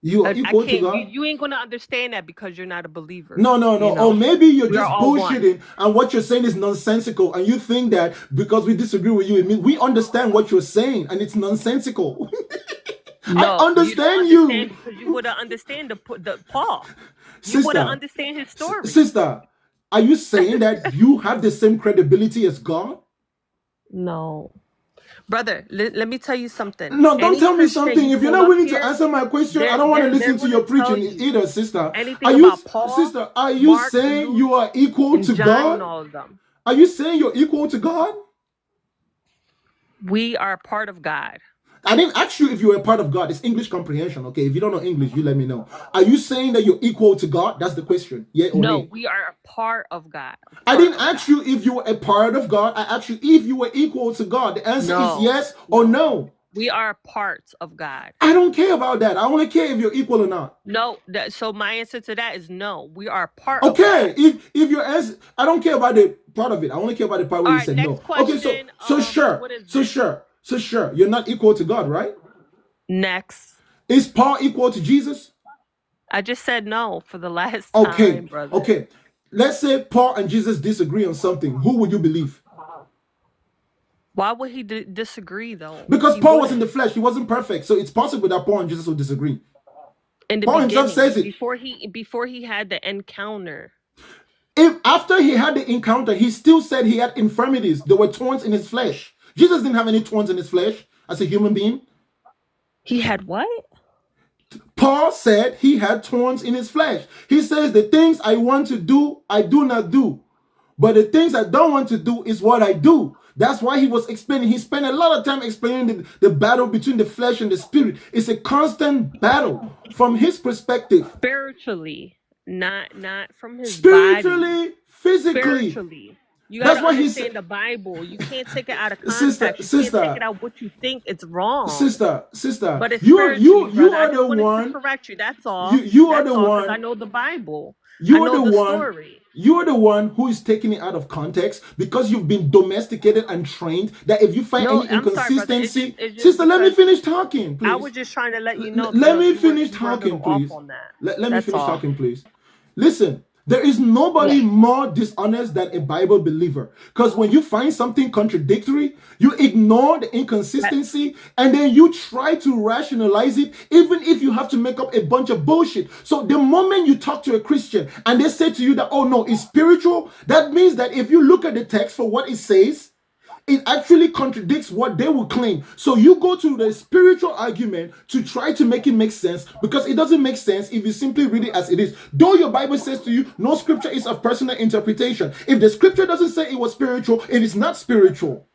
You are I equal to can't. God? You ain't gonna understand that because you're not a believer. No. You know? Or maybe you're We are just all one. bullshitting and what you're saying is nonsensical. And you think that because we disagree with you, it means we understand what you're saying and it's nonsensical. I No, understand you don't you. understand because you would understand the Paul. You would Sister, understand his story. sister, are you saying that you have the same credibility as God? No. Brother, let me tell you something. No, don't Any tell me Christian something. you If you're pull not up willing to here, answer my question, I don't want to they're listen to gonna your tell preaching you either, sister. anything about Paul, Sister, are you Mark, saying Luke, you are equal and to John, God? and all of them. Are you saying you're equal to God? We are part of God. I didn't ask you if you were a part of God. It's English comprehension, okay? If you don't know English, you let me know. Are you saying that you're equal to God? That's the question. Yeah or No, nay? we are a part of God. I didn't ask you if you were a part of God. I asked you if you were equal to God. The answer is yes or no. We are parts of God. I don't care about that. I only care if you're equal or not. No, so my answer to that is no. We are part Okay, of God. if your answer, I don't care about the part of it. I only care about the part where you said no. Question, Okay, so sure, you're not equal to God, right? Next. Is Paul equal to Jesus? I just said no for the last time, brother. Okay. Let's say Paul and Jesus disagree on something. Who would you believe? Why would he disagree though? Because Paul was in the flesh. He wasn't perfect. So it's possible that Paul and Jesus would disagree. In the Paul himself says it. Before he had the encounter. If after he had the encounter, he still said he had infirmities. There were thorns in his flesh. Jesus didn't have any thorns in his flesh as a human being. He had what? Paul said he had thorns in his flesh. He says, the things I want to do, I do not do. But the things I don't want to do is what I do. That's why he was explaining. He spent a lot of time explaining the battle between the flesh and the spirit. It's a constant battle from his perspective. Spiritually, not from his spiritually, body. Physically. Spiritually. You gotta understand the Bible. You can't take it out of context. You can't take it out what you think it's wrong. Sister. But it's you are the one. To correct you. That's all. You are the one. I know the Bible. You are the one. Story. You are the one who is taking it out of context because you've been domesticated and trained that if you find any inconsistency, sister, let me finish talking, please. I was just trying to let you know. Let me finish talking, please. Let me finish talking, please. Listen. There is nobody more dishonest than a Bible believer. Because when you find something contradictory, you ignore the inconsistency and then you try to rationalize it, even if you have to make up a bunch of bullshit. So the moment you talk to a Christian and they say to you that, oh no, it's spiritual, that means that if you look at the text for what it says, it actually contradicts what they will claim. So you go to the spiritual argument to try to make it make sense because it doesn't make sense if you simply read it as it is. Though your Bible says to you, no scripture is of personal interpretation. If the scripture doesn't say it was spiritual, it is not spiritual.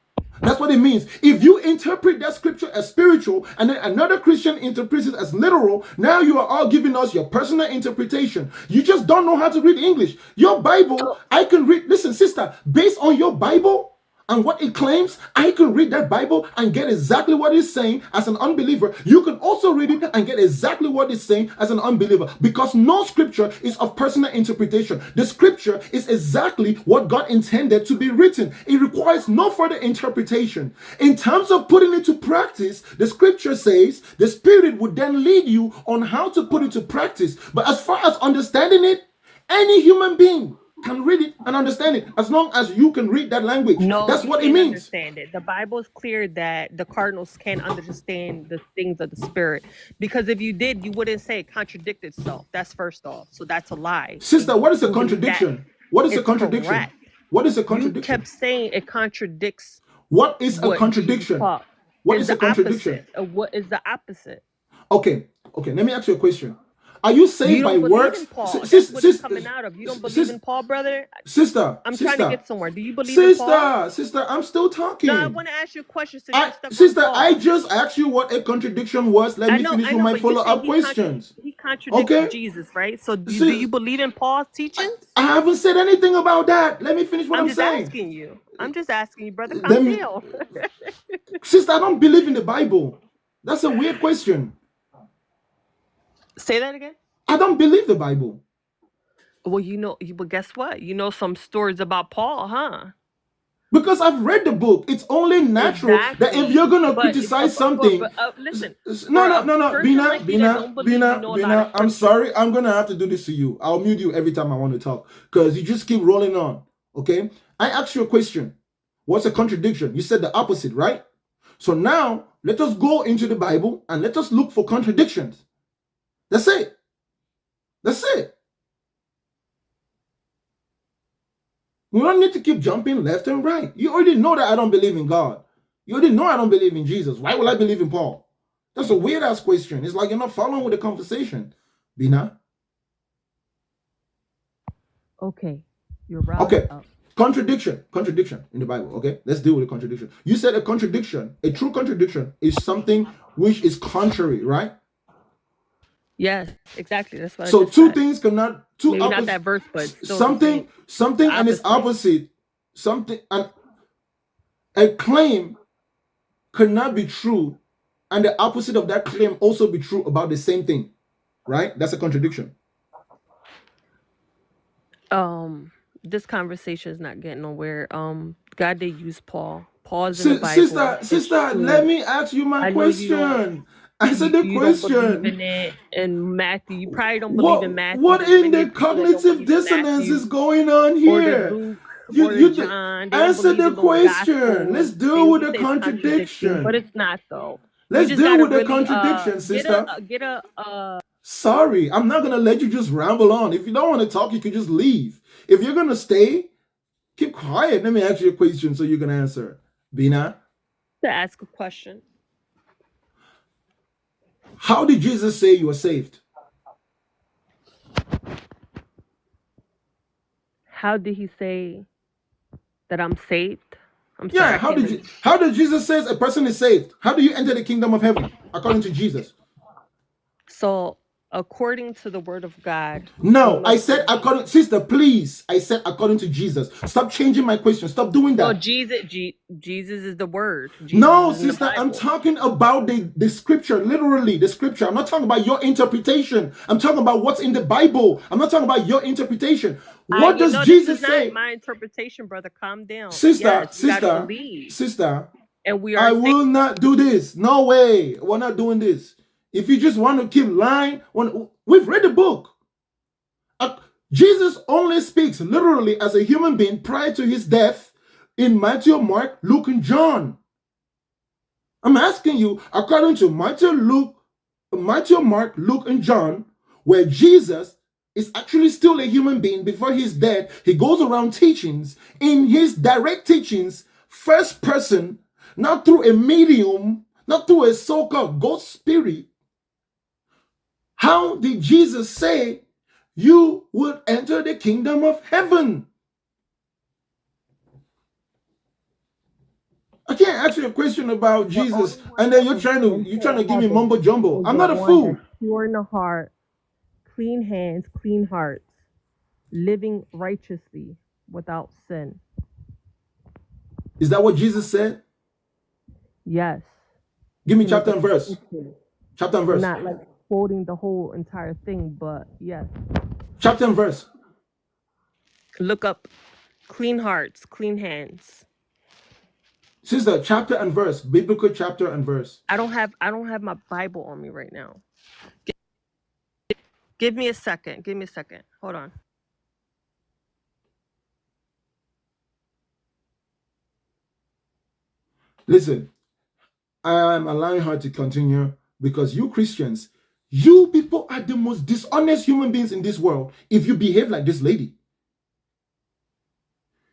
That's what it means. If you interpret that scripture as spiritual and then another Christian interprets it as literal, now you are all giving us your personal interpretation. You just don't know how to read English. Your Bible, I can read. Listen, sister, based on your Bible and what it claims, I can read that Bible and get exactly what it's saying as an unbeliever. You can also read it and get exactly what it's saying as an unbeliever because no scripture is of personal interpretation. The scripture is exactly what God intended to be written. It requires no further interpretation. In terms of putting it to practice, the scripture says the Spirit would then lead you on how to put it to practice. But as far as understanding it, any human being can read it and understand it as long as you can read that language. No, that's what it means. Understand it. The Bible is clear that the cardinals can't understand the things of the spirit because if you did, you wouldn't say it contradicts itself. That's first off. So that's a lie. Sister, what is a contradiction? What is a contradiction? Correct. What is a contradiction? You kept saying it contradicts. What is a contradiction? What is is a the contradiction? opposite of what is the opposite. Okay, let me ask you a question. Are you saved You by don't believe in works? Paul. That's what it's coming out of. You don't believe in Paul, brother. Sister, I'm trying to get somewhere. Do you believe in Paul? sister, I'm still talking. No, I want to ask you a question since you're stuck on Paul. I just asked you what a contradiction was. Let me finish with my follow-up questions. He contradicted Jesus, right? So do you believe in Paul's teachings? I haven't said anything about that. Let me finish what I'm saying. I'm just asking you, brother. Calm down. Sister, I don't believe in the Bible. That's a weird question. Say that again. I don't believe the Bible. Well, but guess what? You know some stories about Paul, huh? Because I've read the book. It's only natural that if you're gonna criticize something, listen. No, Bina, I'm sorry. I'm gonna have to do this to you. I'll mute you every time I want to talk because you just keep rolling on. Okay? I asked you a question. What's a contradiction? You said the opposite, right? So now let us go into the Bible and let us look for contradictions. That's it. That's it. We don't need to keep jumping left and right. You already know that I don't believe in God. You already know I don't believe in Jesus. Why will I believe in Paul? That's a weird ass question. It's like you're not following with the conversation. Bina? Okay. You're right. Okay. Contradiction in the Bible. Okay. Let's deal with the contradiction. You said a contradiction, a true contradiction is something which is contrary, right? Yes, exactly. That's what. So two things cannot. Maybe not that verse, but something and its opposite. Something and a claim cannot be true, and the opposite of that claim also be true about the same thing, right? That's a contradiction. This conversation is not getting nowhere. God did use Paul. Paul's in the Bible. Sister, let me ask you my question. Answer the question. Don't believe in it. And Matthew, you probably don't believe in Matthew. What in the cognitive dissonance is going on here? You answer the question. Let's deal with the contradiction. But it's not though. Let's deal with the contradiction, sister. Sorry, I'm not gonna let you just ramble on. If you don't want to talk, you can just leave. If you're gonna stay, keep quiet. Let me ask you a question so you can answer. Bina? To ask a question. How did Jesus say you are saved? How did he say that I'm saved? Yeah, how did Jesus say a person is saved? How do you enter the kingdom of heaven according to Jesus? So according to the word of God. No, I said according, sister, please. I said according to Jesus. Stop changing my question. Stop doing that. No, Jesus is the word. No, sister, I'm talking about the scripture, literally the scripture. I'm not talking about your interpretation. I'm talking about what's in the Bible. I'm not talking about your interpretation. What does Jesus say? Not my interpretation, brother. Calm down. Sister. And we are. I will not do this. No way. We're not doing this. If you just want to keep lying, we've read the book. Jesus only speaks literally as a human being prior to his death in Matthew, Mark, Luke, and John. I'm asking you, according to Matthew, Mark, Luke, and John, where Jesus is actually still a human being before his death, he goes around teachings. In his direct teachings, first person, not through a medium, not through a so-called ghost spirit. How did Jesus say you would enter the kingdom of heaven? I can't ask you a question about Jesus and then you're trying to give me mumbo jumbo. I'm not a fool. Pure in the heart, clean hands, clean hearts, living righteously without sin. Is that what Jesus said? Yes. Give me chapter and verse. Chapter and verse. Not like quoting the whole entire thing, but yes. Chapter and verse. Look up clean hearts, clean hands. Sister, chapter and verse, biblical chapter and verse. I don't have my Bible on me right now. Give me a second. Hold on. Listen, I am allowing her to continue because you Christians, you people are the most dishonest human beings in this world if you behave like this lady.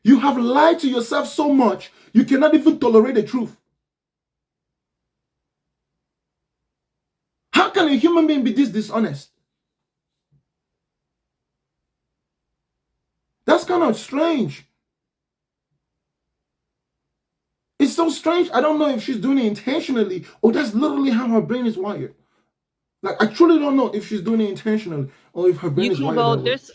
You have lied to yourself so much, you cannot even tolerate the truth. How can a human being be this dishonest? That's kind of strange. It's so strange. I don't know if she's doing it intentionally or that's literally how her brain is wired. Like, I truly don't know if she's doing it intentionally or if her brain You is can wired go. that way. There's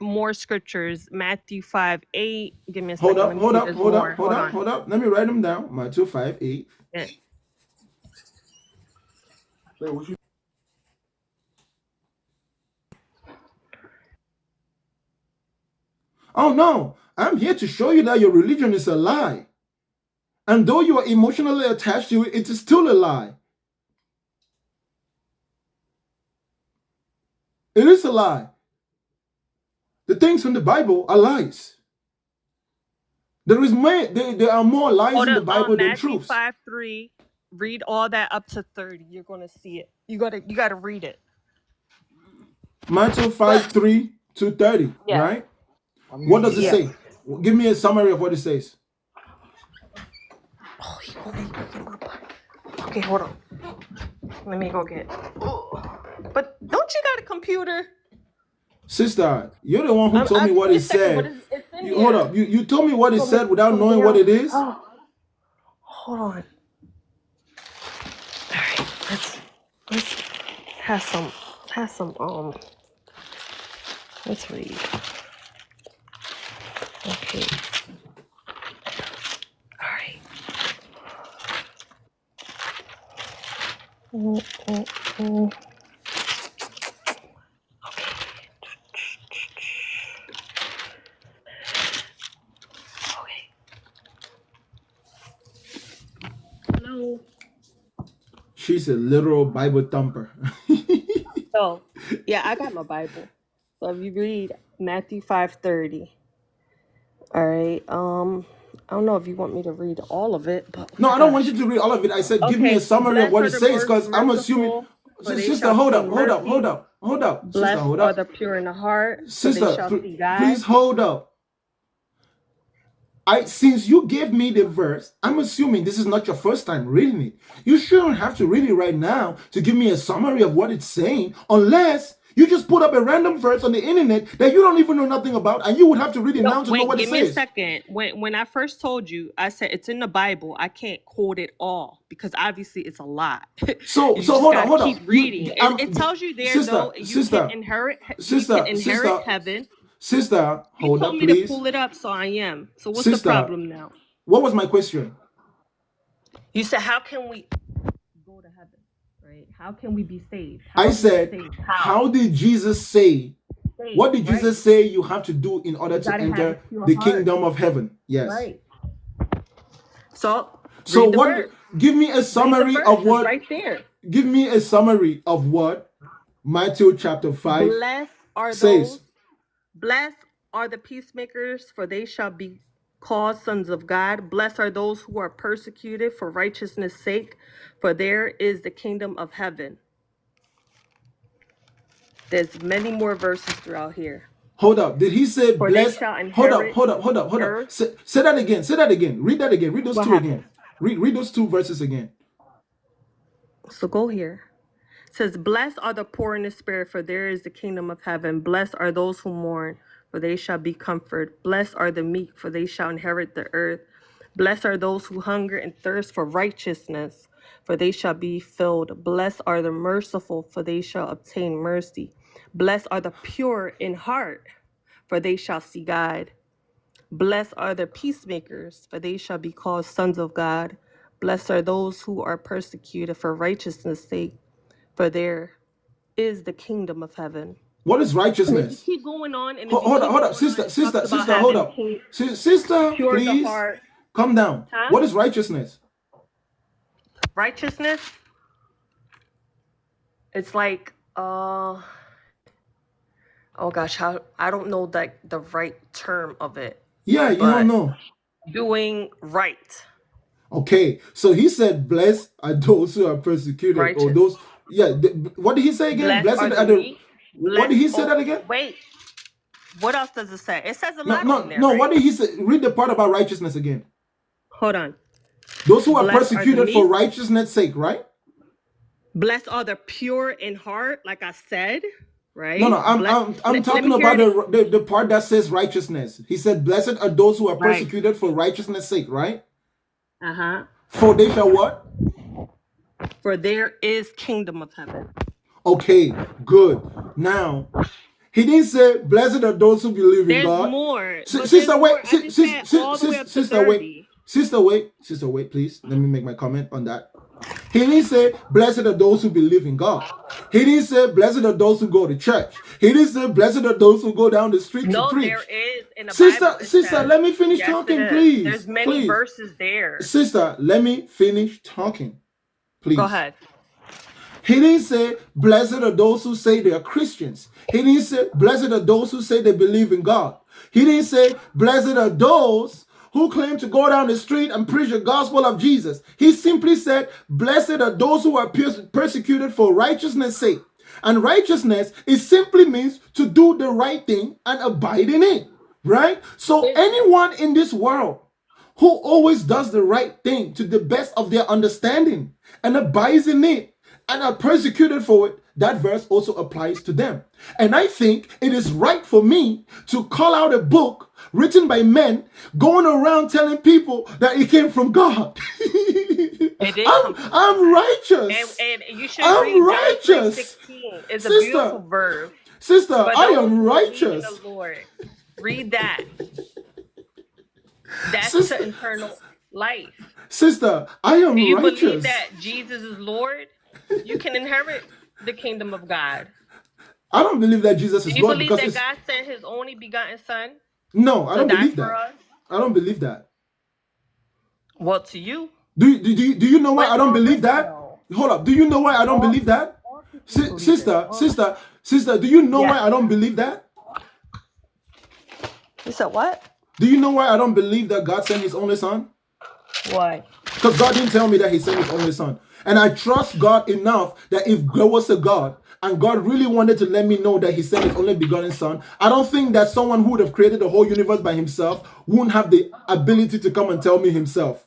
more scriptures. Matthew 5:8. Give me a Hold second. up, Let me hold see. up, There's hold more. up, hold Hold up, on. hold up. Let me write them down. Matthew 5:8. Yeah. Wait, what you? Oh no, I'm here to show you that your religion is a lie. And though you are emotionally attached to it, it is still a lie. It is a lie. The things in the Bible are lies. There are more lies Hold in the up. Bible than Matthew truths. 5:3. Read all that up to 30. You're gonna see it. You gotta read it. Matthew 5:3 to 30, Yeah. right? What does it Yeah. say? Give me a summary of what it says. Oh, he gonna be breaking my butt. Okay, hold on. Let me go get. But don't you got a computer? Sister, you're the one who told me Give what me a it second. What said. is it's in Hold here? up. You told me what it Want me said to without put knowing something what else? it is. Oh, hold on. All right, let's have some let's read. Okay. All right. Okay. Okay. Hello. She's a literal Bible thumper. So, yeah, I got my Bible. So if you read Matthew 5:30. All right. I don't know if you want me to read all of it, but oh No, my I don't want gosh. you to read all of it. I said, give me a Okay, so summary of blessed what are it the says, because I'm assuming. merciful, for they Sister, shall hold obtain up, hold up, mercy. hold up, hold up. Sister, Blessed hold are up. the pure in the heart, for they Sister, shall see God. please hold up. Since you gave me the verse, I'm assuming this is not your first time reading it. You shouldn't have to read it right now to give me a summary of what it's saying, unless you just put up a random verse on the internet that you don't even know nothing about, and you would have to read it now No, to know wait, what it give me a says. second. When I first told you, I said it's in the Bible. I can't quote it all because obviously it's a lot. So You just hold up, gotta hold keep up. reading. It tells you there though you can inherit heaven. Sister, You hold told up, me to please. pull it up, so I am. So what's the Sister, problem now? what was my question? You said how can we go to heaven? Right? How can we be saved? I How do we said, be saved? how did Jesus say? What did Right? Jesus say you have to do in order You to gotta have a enter pure the heart. kingdom of heaven? Yes. Right. So So read the what? verse. Give me a Read the summary verse. of It's what. right there. Give me a summary of what Matthew chapter 5 Blessed are says. blessed are the peacemakers, for they shall be called sons of God. Blessed are those who are persecuted for righteousness' sake, for there is the kingdom of heaven. There's many more verses throughout here. Hold up. Did he say For they blessed? shall Hold up, inherit hold up, hold up, hold up. earth. Say that again. Say that again. Read that again. Read those What two happened? again. Read those two verses again. So go here. It says, blessed are the poor in the spirit, for there is the kingdom of heaven. Blessed are those who mourn, for they shall be comforted. Blessed are the meek, for they shall inherit the earth. Blessed are those who hunger and thirst for righteousness, for they shall be filled. Blessed are the merciful, for they shall obtain mercy. Blessed are the pure in heart, for they shall see God. Blessed are the peacemakers, for they shall be called sons of God. Blessed are those who are persecuted for righteousness' sake, for there is the kingdom of heaven. What is And if you righteousness? keep going on, Hold up, sister, hold up. Sister, pure in the please heart. calm down. Huh? What is righteousness? Righteousness, it's like oh gosh, how I don't know the right term of it. Yeah, you don't know. Doing right. Okay, so he said, "Blessed are those who are persecuted," Righteous. or those. Yeah, what did he say again? Blessed Blessed are the meek. What did he say that again? Wait. What else does it say? It says a No, lot no, on there. no. Right? What did he say? Read the part about righteousness again. Hold on. Those who are Blessed are the persecuted for meek. righteousness' sake, right? Blessed are the pure in heart, like I said, right? No, I'm Let talking me about hear it. the part that says righteousness. He said, "Blessed are those who are Right. persecuted for righteousness' sake." Right? Uh-huh. For they shall what? For there is kingdom of heaven. Okay, good. Now, he didn't say, "Blessed are those who believe in There's God." more. But there's Sister, more. wait. I just said all the way up to Sister, wait. 30. Sister, wait, please. Let me make my comment on that. He didn't say, "Blessed are those who believe in God." He didn't say, "Blessed are those who go to church." He didn't say, "Blessed are those who go down the street to No, preach." there is in the Bible. It Sister, says, let me finish yes, talking, it is. please. There's many Please. verses there. Sister, let me finish talking, please. Go ahead. He didn't say, "Blessed are those who say they are Christians." He didn't say, "Blessed are those who say they believe in God." He didn't say, "Blessed are those who claim to go down the street and preach the gospel of Jesus." He simply said, "Blessed are those who are persecuted for righteousness' sake." And righteousness, it simply means to do the right thing and abide in it, right? So anyone in this world who always does the right thing to the best of their understanding and abides in it and are persecuted for it, that verse also applies to them. And I think it is right for me to call out a book written by men going around telling people that it came from God. I'm righteous. And you should I'm read righteous. John 3:16. It's a beautiful verse. Sister, But I those am who believe in righteous. the Lord, read that. That's Sister, the eternal life. Sister, I am Do you righteous. believe that Jesus is Lord? You can inherit the kingdom of God. I don't believe that Jesus is Do you Lord believe because that God sent his only begotten son no, I to don't die believe for that. us? I don't believe that. Well, to you. Do you know why I don't believe that? No. Hold up. Do you know why I don't believe that? Sister, do you know why I don't believe that? You said what? Do you know why I don't believe that God sent his only son? Why? Because God didn't tell me that he sent his only son. And I trust God enough that if there was a God and God really wanted to let me know that he sent his only begotten son, I don't think that someone who would have created the whole universe by himself wouldn't have the ability to come and tell me himself.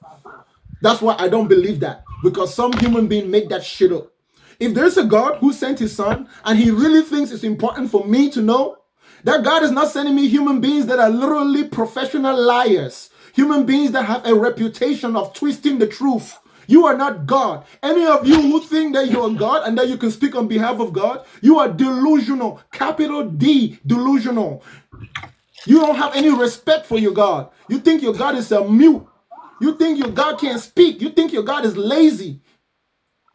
That's why I don't believe that, because some human being made that shit up. If there's a God who sent his son and he really thinks it's important for me to know, that God is not sending me human beings that are literally professional liars, human beings that have a reputation of twisting the truth. You are not God. Any of you who think that you are God and that you can speak on behalf of God, you are delusional. Capital D, delusional. You don't have any respect for your God. You think your God is a mute. You think your God can't speak. You think your God is lazy.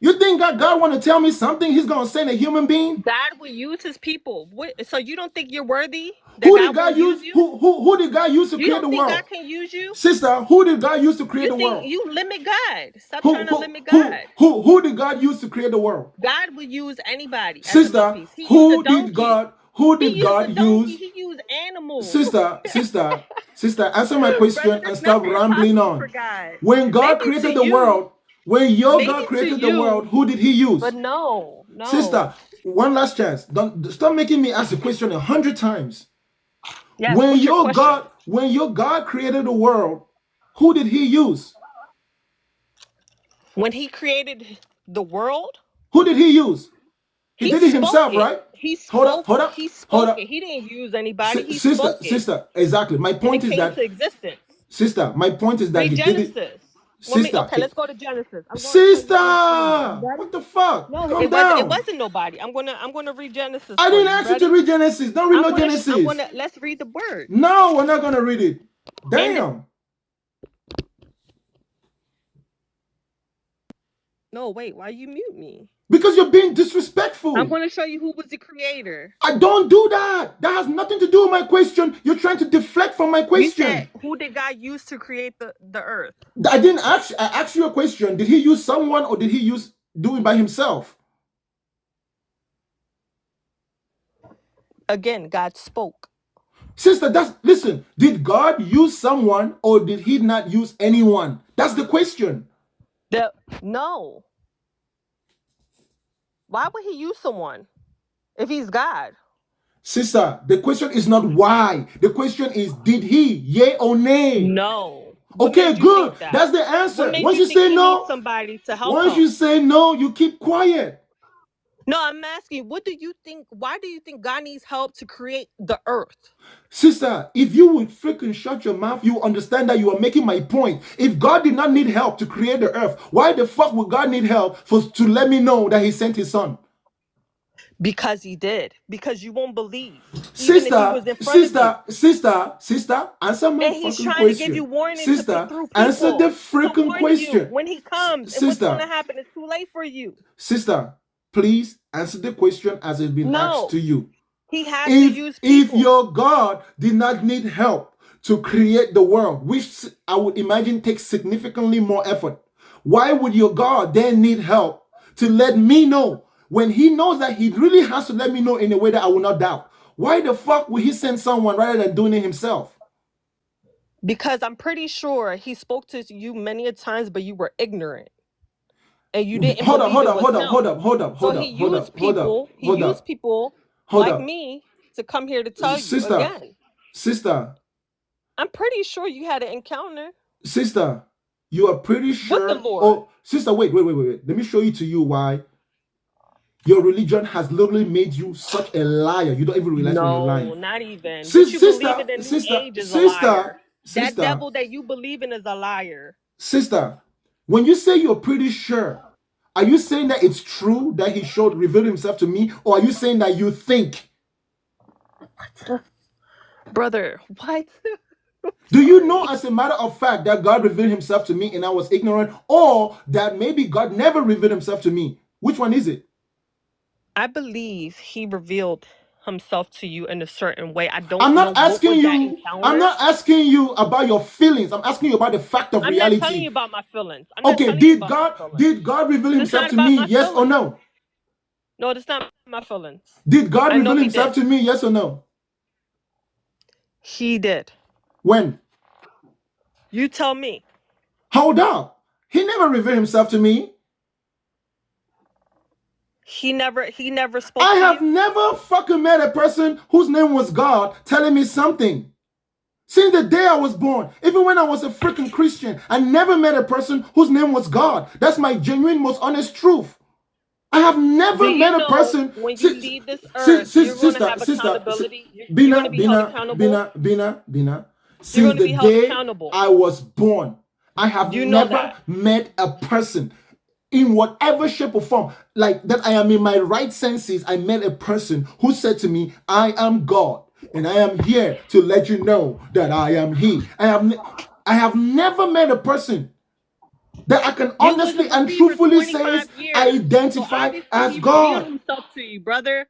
You think God want to tell me something? He's going to send a human being? God will use his people. So you don't think you're worthy? Who did God use? Who did God use to create the world? You don't think God can use you? Sister, who did God use to create the world? You limit God. Stop trying to limit God. Who did God use to create the world? God will use anybody. Sister, who did God use? He used animals. Sister, answer my question and stop rambling on. When God created the world, when your God created the world, who did he use? But no. Sister, one last chance. Don't stop making me ask the question 100 times. Yes, when your God created the world, who did he use? When he created the world? Who did he use? He did it himself, right? He spoke. Hold up. He didn't use anybody. Sister, exactly. My point is that to existence. Sister, my point is that he Genesis. did it. Sister, okay, let's go to Genesis. Sister, what the fuck? No, Calm down. It wasn't nobody. I'm gonna read Genesis. I didn't ask you to read Genesis. Don't read no Genesis. Let's read the word. No, we're not gonna read it. Damn. No, wait. Why you mute me? Because you're being disrespectful. I'm going to show you who was the creator. I don't do that. That has nothing to do with my question. You're trying to deflect from my question. You said, who did God use to create the earth? I didn't ask. I asked you a question. Did he use someone or did he do it by himself? Again, God spoke. Sister, listen. Did God use someone or did he not use anyone? That's the question. No. Why would he use someone if he's God? Sister, the question is not why. The question is, did he? Yay or nay? No. What Okay, made you good. think that? That's the What answer. made Once you you think say he no, needs somebody to help once him? you say no, you keep quiet. No, I'm asking, what do you think? Why do you think God needs help to create the earth? Sister, if you would freaking shut your mouth, you understand that you are making my point. If God did not need help to create the earth, why the fuck would God need help to let me know that he sent his son? Because he did. Because you won't believe. Even if he Sister, was in front of you. sister, answer my And he's fucking trying to give you question. warning to put Sister, through answer the people to freaking warn you question. when he comes and what's going to Sister, happen. It's too late for you. sister, please answer the question as it's been asked No, to you. he has to If use if people. your God did not need help to create the world, which I would imagine takes significantly more effort, why would your God then need help to let me know when he knows that he really has to let me know in a way that I will not doubt? Why the fuck would he send someone rather than doing it himself? Because I'm pretty sure he spoke to you many a times, but you were ignorant. And you didn't Hold up, believe hold it up, was hold up, him. hold up, hold up, So hold he up, hold used up, hold up, people, hold up, hold like up. me to come here to tell you Sister, again. sister, I'm pretty sure you had an encounter sister, you are pretty with the sure. Lord. Oh, sister, wait. Let me show you to you why your religion has literally made you such a liar. You don't even realize when you're No, lying. not even. What you believe in the new age is a liar. That Sister, devil that you believe in is a liar. sister, when you say you're pretty sure, are you saying that it's true that he revealed himself to me, or are you saying that you think? Brother, what? Do you know, as a matter of fact, that God revealed himself to me and I was ignorant, or that maybe God never revealed himself to me? Which one is it? I believe he revealed himself to you in a certain way. I don't I'm know not what was asking that you. I'm encounter. not asking you about your feelings. I'm asking you about the fact of I'm not telling reality. you about my feelings. I'm not Okay, telling you about my feelings. did God reveal It's himself not to about me? my Yes or feelings. no? No, it's not my feelings. Did God I know reveal he himself did. to me? Yes or no? He did. When? You tell me. Hold up. He never revealed himself to me. He never spoke I to have you. never fucking met a person whose name was God telling me something. Since the day I was born, even when I was a freaking Christian, I never met a person whose name was God. That's my genuine, most honest truth. I have Do never you met a know person. when you leave this earth, you're going to have accountability? You're going to be held accountable. Bina. You're Since going to the be held day accountable. I was born, I have You know never that. met a person in whatever shape or form, like that I am in my right senses. I met a person who said to me, I am God, and I am here to let you know that I am He. I have never met a person that I can You was a honestly and believer truthfully say 25 is years. So identify obviously as he revealed God. himself to you, brother.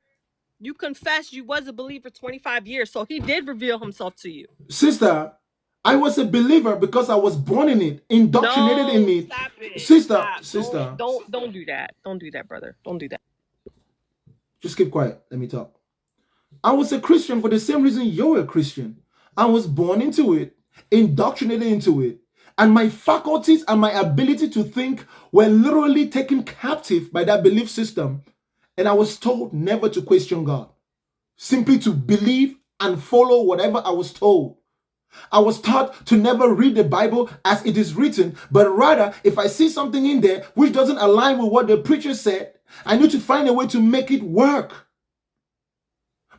You confessed you was a believer 25 years. So he did reveal himself to you. Sister, I was a believer because I was born in it, indoctrinated in No, it. stop it. Sister, Stop. Don't do that. Don't do that, brother. Don't do that. just keep quiet. Let me talk. I was a Christian for the same reason you're a Christian. I was born into it, indoctrinated into it, and my faculties and my ability to think were literally taken captive by that belief system. And I was told never to question God, simply to believe and follow whatever I was told. I was taught to never read the Bible as it is written, but rather, if I see something in there which doesn't align with what the preacher said, I need to find a way to make it work.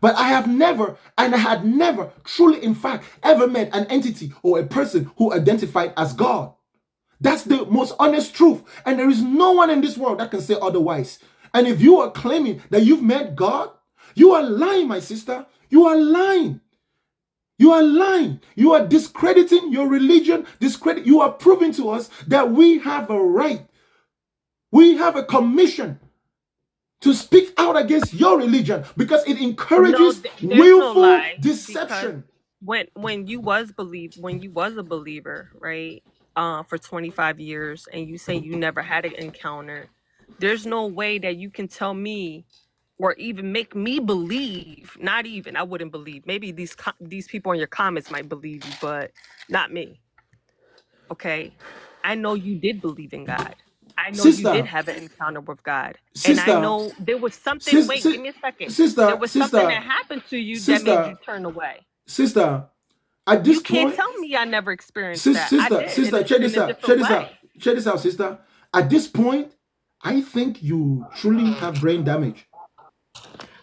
But I have never, and I had never, truly, in fact, ever met an entity or a person who identified as God. That's the most honest truth. And there is no one in this world that can say otherwise. And if you are claiming that you've met God, you are lying, my sister. You are lying. You are lying. You are discrediting your religion. You are proving to us that we have a right. We have a commission to speak out against your religion because it encourages There's no willful lie because deception. when you was a believer, right? For 25 years and you say you never had an encounter, there's no way that you can tell me or even make me believe. Not even I wouldn't believe. Maybe these people in your comments might believe you, but not me. Okay, I know you did believe in God. I know you did Sister, have an encounter with God. And I sister, know there was something, sis, wait, give me a second. There sister, was something that happened to you that made you sister, turn away. sister, At this You can't point, tell me I never experienced that. I did sister, check in this a out. Check different this out. way. Check this out, sister. At this point, I think you truly have brain damage.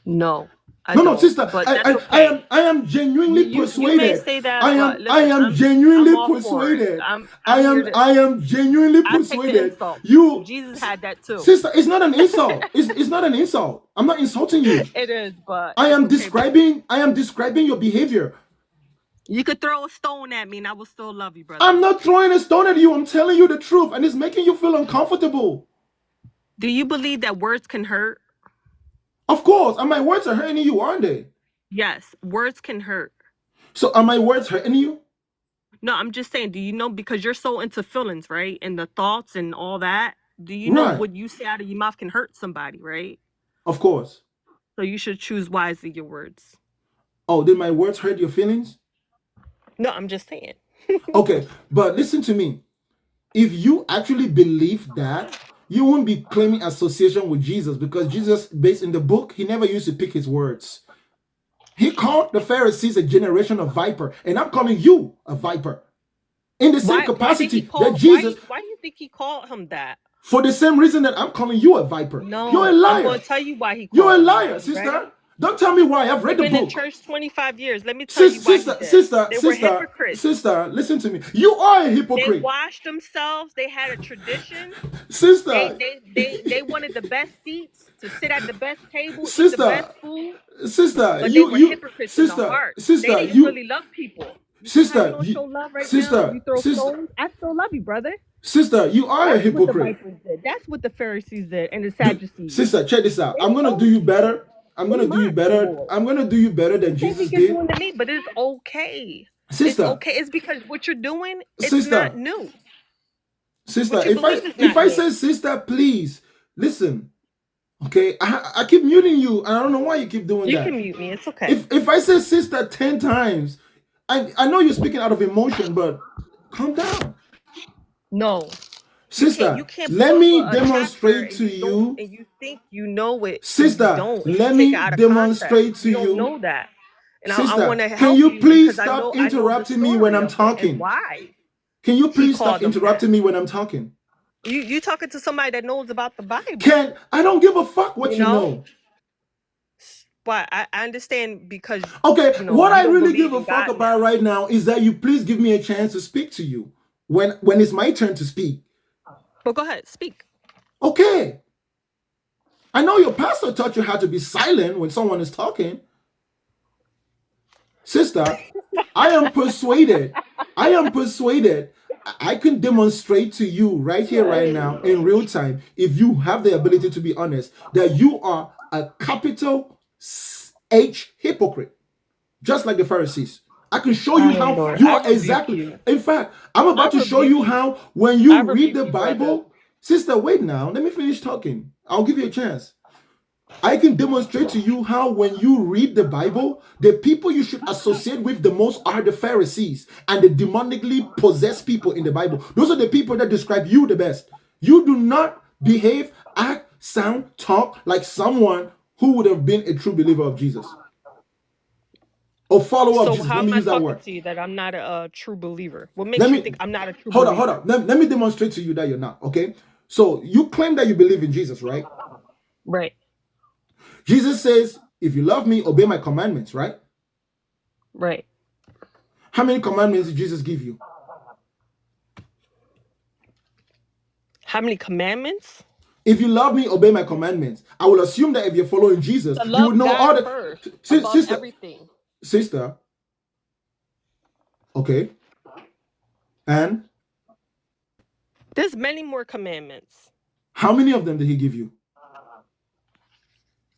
No, I No, don't. sister. But that's okay. I am genuinely You may persuaded. say that, I but am listen, genuinely I'm all for it. persuaded. I'm here to. I am genuinely I take the persuaded. insult. You, Jesus had that too. sister, it's not an insult. It's not an insult. I'm not insulting you. It is, but I it's am okay. describing your behavior. You could throw a stone at me and I will still love you, brother. I'm not throwing a stone at you. I'm telling you the truth, and it's making you feel uncomfortable. Do you believe that words can hurt? Of course. And my words are hurting you, aren't they? Yes, words can hurt. So are my words hurting you? No, I'm just saying, do you know, because you're so into feelings, right? And the thoughts and all that. Do you know what you say out of your mouth can hurt somebody, right? Of course. So you should choose wisely your words. Oh, did my words hurt your feelings? No, I'm just saying. Okay, but listen to me. If you actually believe that, you won't be claiming association with Jesus, because Jesus, based in the book, he never used to pick his words. He called the Pharisees a generation of viper, and I'm calling you a viper. In the same capacity that Jesus... Why do you think he called him that? For the same reason that I'm calling you a viper. No, you're a liar. I'm going to tell you why he called You're a him liar, that, sister. Right? Don't tell me why. I've read the book. You've been in church 25 years. Let me tell you why he did. They were hypocrites. Sister, listen to me. You are a hypocrite. They washed themselves. They had a tradition. Sister. They wanted the best seats to sit at the best table, eat the best food. Sister, but they were hypocrites in the heart. They didn't really love people. Sister, you show love right now. You throw stones. I still love you, brother. Sister, you are a hypocrite. That's what the Pharisees did and the Sadducees. Sister, check this out. I'm gonna do you better. I'm gonna do you better. I'm gonna do you better than Jesus did. Doing to me, but it's okay. Sister, it's okay. It's because what you're doing is not new. Sister, if I say sister, please listen. Okay, I keep muting you, and I don't know why you keep doing that. You can mute me. It's okay. If I say sister 10 times, I know you're speaking out of emotion, but calm down. No. Sister, you can't let me demonstrate to you. And you think you know it. Sister, let me demonstrate to you. You don't know that. And sister, I want to help can you please stop stop interrupting me when I'm talking? Why? Can you please stop interrupting me when I'm talking? You talking to somebody that knows about the Bible. I don't give a fuck what you know. But I understand because... Okay, what I really give a fuck about right now is that you please give me a chance to speak to you when it's my turn to speak. But go ahead, speak. Okay. I know your pastor taught you how to be silent when someone is talking. Sister, I am persuaded. I can demonstrate to you right here, right now, in real time, if you have the ability to be honest, that you are a capital H hypocrite, just like the Pharisees. I can show you how you are exactly. In fact, I'm about to show you how when you read the Bible, sister, wait now, let me finish talking. I'll give you a chance. I can demonstrate to you how when you read the Bible, the people you should associate with the most are the Pharisees and the demonically possessed people in the Bible. Those are the people that describe you the best. You do not behave, act, sound, talk like someone who would have been a true believer of Jesus. Or follower of Jesus. Let me use that word. To you that I'm not a true believer. What makes you think I'm not a true believer? Hold on. Let me demonstrate to you that you're not, okay? So you claim that you believe in Jesus, right? Right. Jesus says, if you love me, obey my commandments, right? Right. How many commandments did Jesus give you? How many commandments? If you love me, obey my commandments. I will assume that if you're following Jesus, you would know all the... Sister, everything. Sister. Okay. And? There's many more commandments. How many of them did he give you?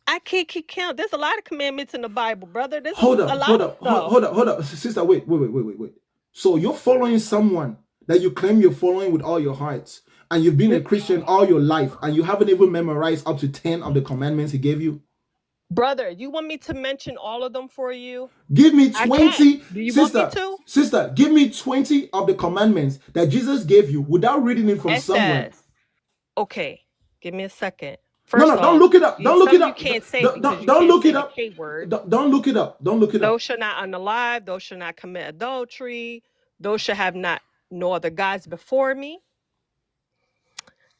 I can't keep count. There's a lot of commandments in the Bible, brother. There's hold up. Sister, wait. So you're following someone that you claim you're following with all your hearts, and you've been a Christian all your life, and you haven't even memorized up to 10 of the commandments he gave you? Brother, you want me to mention all of them for you? Give me 20. Do you want me to? Sister, give me 20 of the commandments that Jesus gave you without reading it from somewhere. Okay, give me a second. No, First no, don't off, look it up. Don't look it some you up. can't say Don't, because you don't can't look say it the up. K word. Don't look it up. Don't look it up. Those shall not unalive, those shall not commit adultery, those shall have not no other gods before me.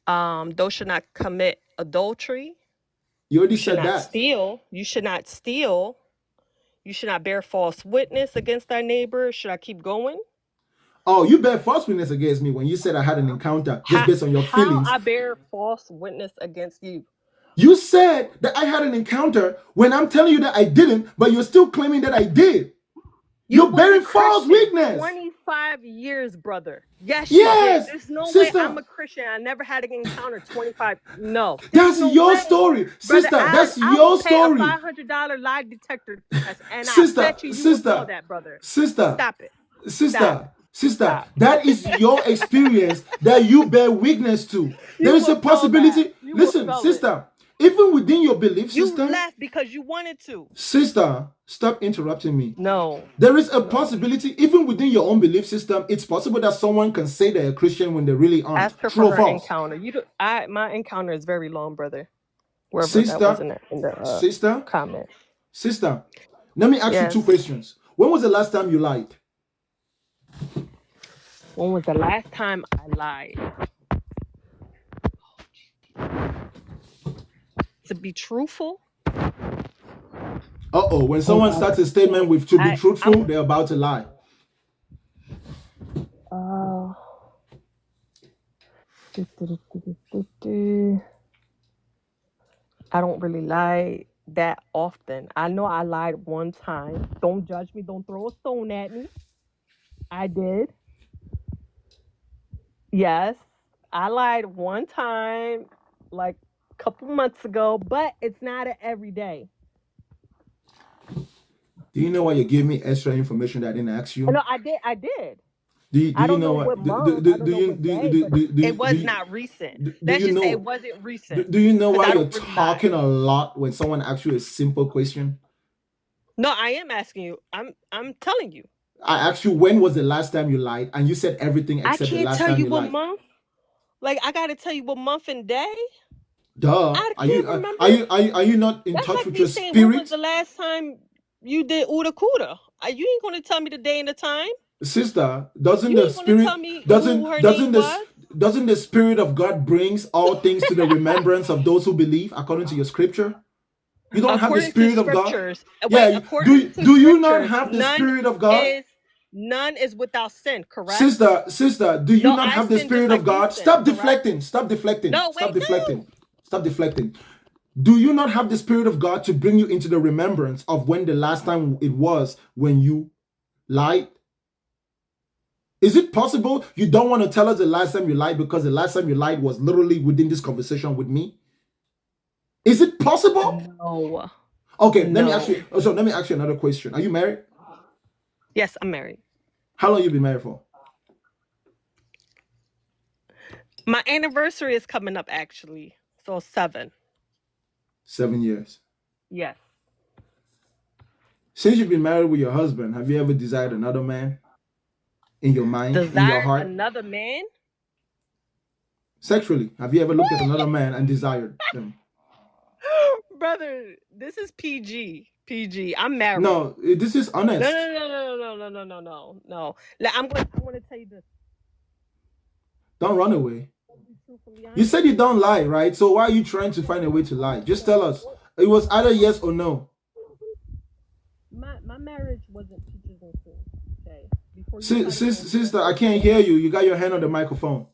Those should not commit adultery. You already You should said not that. steal. You should not steal. You should not bear false witness against thy neighbor. Should I keep going? Oh, you bear false witness against me when you said I had an encounter just based on your How feelings. I bear false witness against you? You said that I had an encounter when I'm telling you that I didn't, but you're still claiming that I did. You're bearing false witness. 25 years, brother. Yes, Yes, you did. There's no sister. way I'm a Christian. I never had an encounter 25. No. That's no your way. story. Brother, Sister, that's I your will pay story. a $500 lie detector test, and Sister, I bet you sister, will know that, brother. Sister, Stop it. sister, Stop. sister, Stop. that is your experience that you bear witness to. There is a possibility. Listen, sister, even within your belief system. You left because you wanted to. Sister, stop interrupting me. No. There is a possibility, even within your own belief system, it's possible that someone can say they're a Christian when they really aren't. Ask her True for or her false? encounter. My encounter is very long, brother. Wherever Sister, that was in the comment. Sister, let me ask you two questions. When was the last time you lied? When was the last time I lied? To be truthful? Uh-oh, when someone starts a statement with to be truthful, they're about to lie. I don't really lie that often. I know I lied one time. Don't judge me. Don't throw a stone at me. I did. Yes, I lied one time, like a couple months ago, but it's not an everyday. Do you know why you give me extra information that I didn't ask you? No, I did. I don't know what month. It was not recent. Let's just say it wasn't recent. Do you know why you're talking a lot when someone asks you a simple question? No, I am asking you. I'm telling you. I asked you when was the last time you lied, and you said everything except the last time you lied. I can't tell you what month. Like I gotta tell you what month and day. Duh. Are you not in touch with your spirit? When was the last time you did Uda Kuda? You ain't gonna tell me the day and the time. Sister, doesn't the spirit of God brings all things to the remembrance of those who believe, according to your scripture? You don't have the spirit of God. Yeah. Do you not have the spirit of God? None is without sin, correct? Sister, do you not have the spirit of God? Stop deflecting. Stop deflecting. No, Stop deflecting. Stop deflecting. Do you not have the spirit of God to bring you into the remembrance of when the last time it was when you lied? Is it possible you don't want to tell us the last time you lied because the last time you lied was literally within this conversation with me? Is it possible? No. Okay, let me ask you another question. Are you married? Yes, I'm married. How long have you been married for? My anniversary is coming up, actually. So 7. 7 years. Yes. Since you've been married with your husband, have you ever desired another man in your mind, in your heart? Another man? Sexually, have you ever looked at another man and desired them? Brother, this is PG. I'm married. No, this is honest. No. I'm going to tell you this. Don't run away. You said you don't lie, right? So why are you trying to find a way to lie? Just tell us. It was either yes or no. My marriage wasn't peaches and cream. Okay. Sister, I can't hear you. You got your hand on the microphone.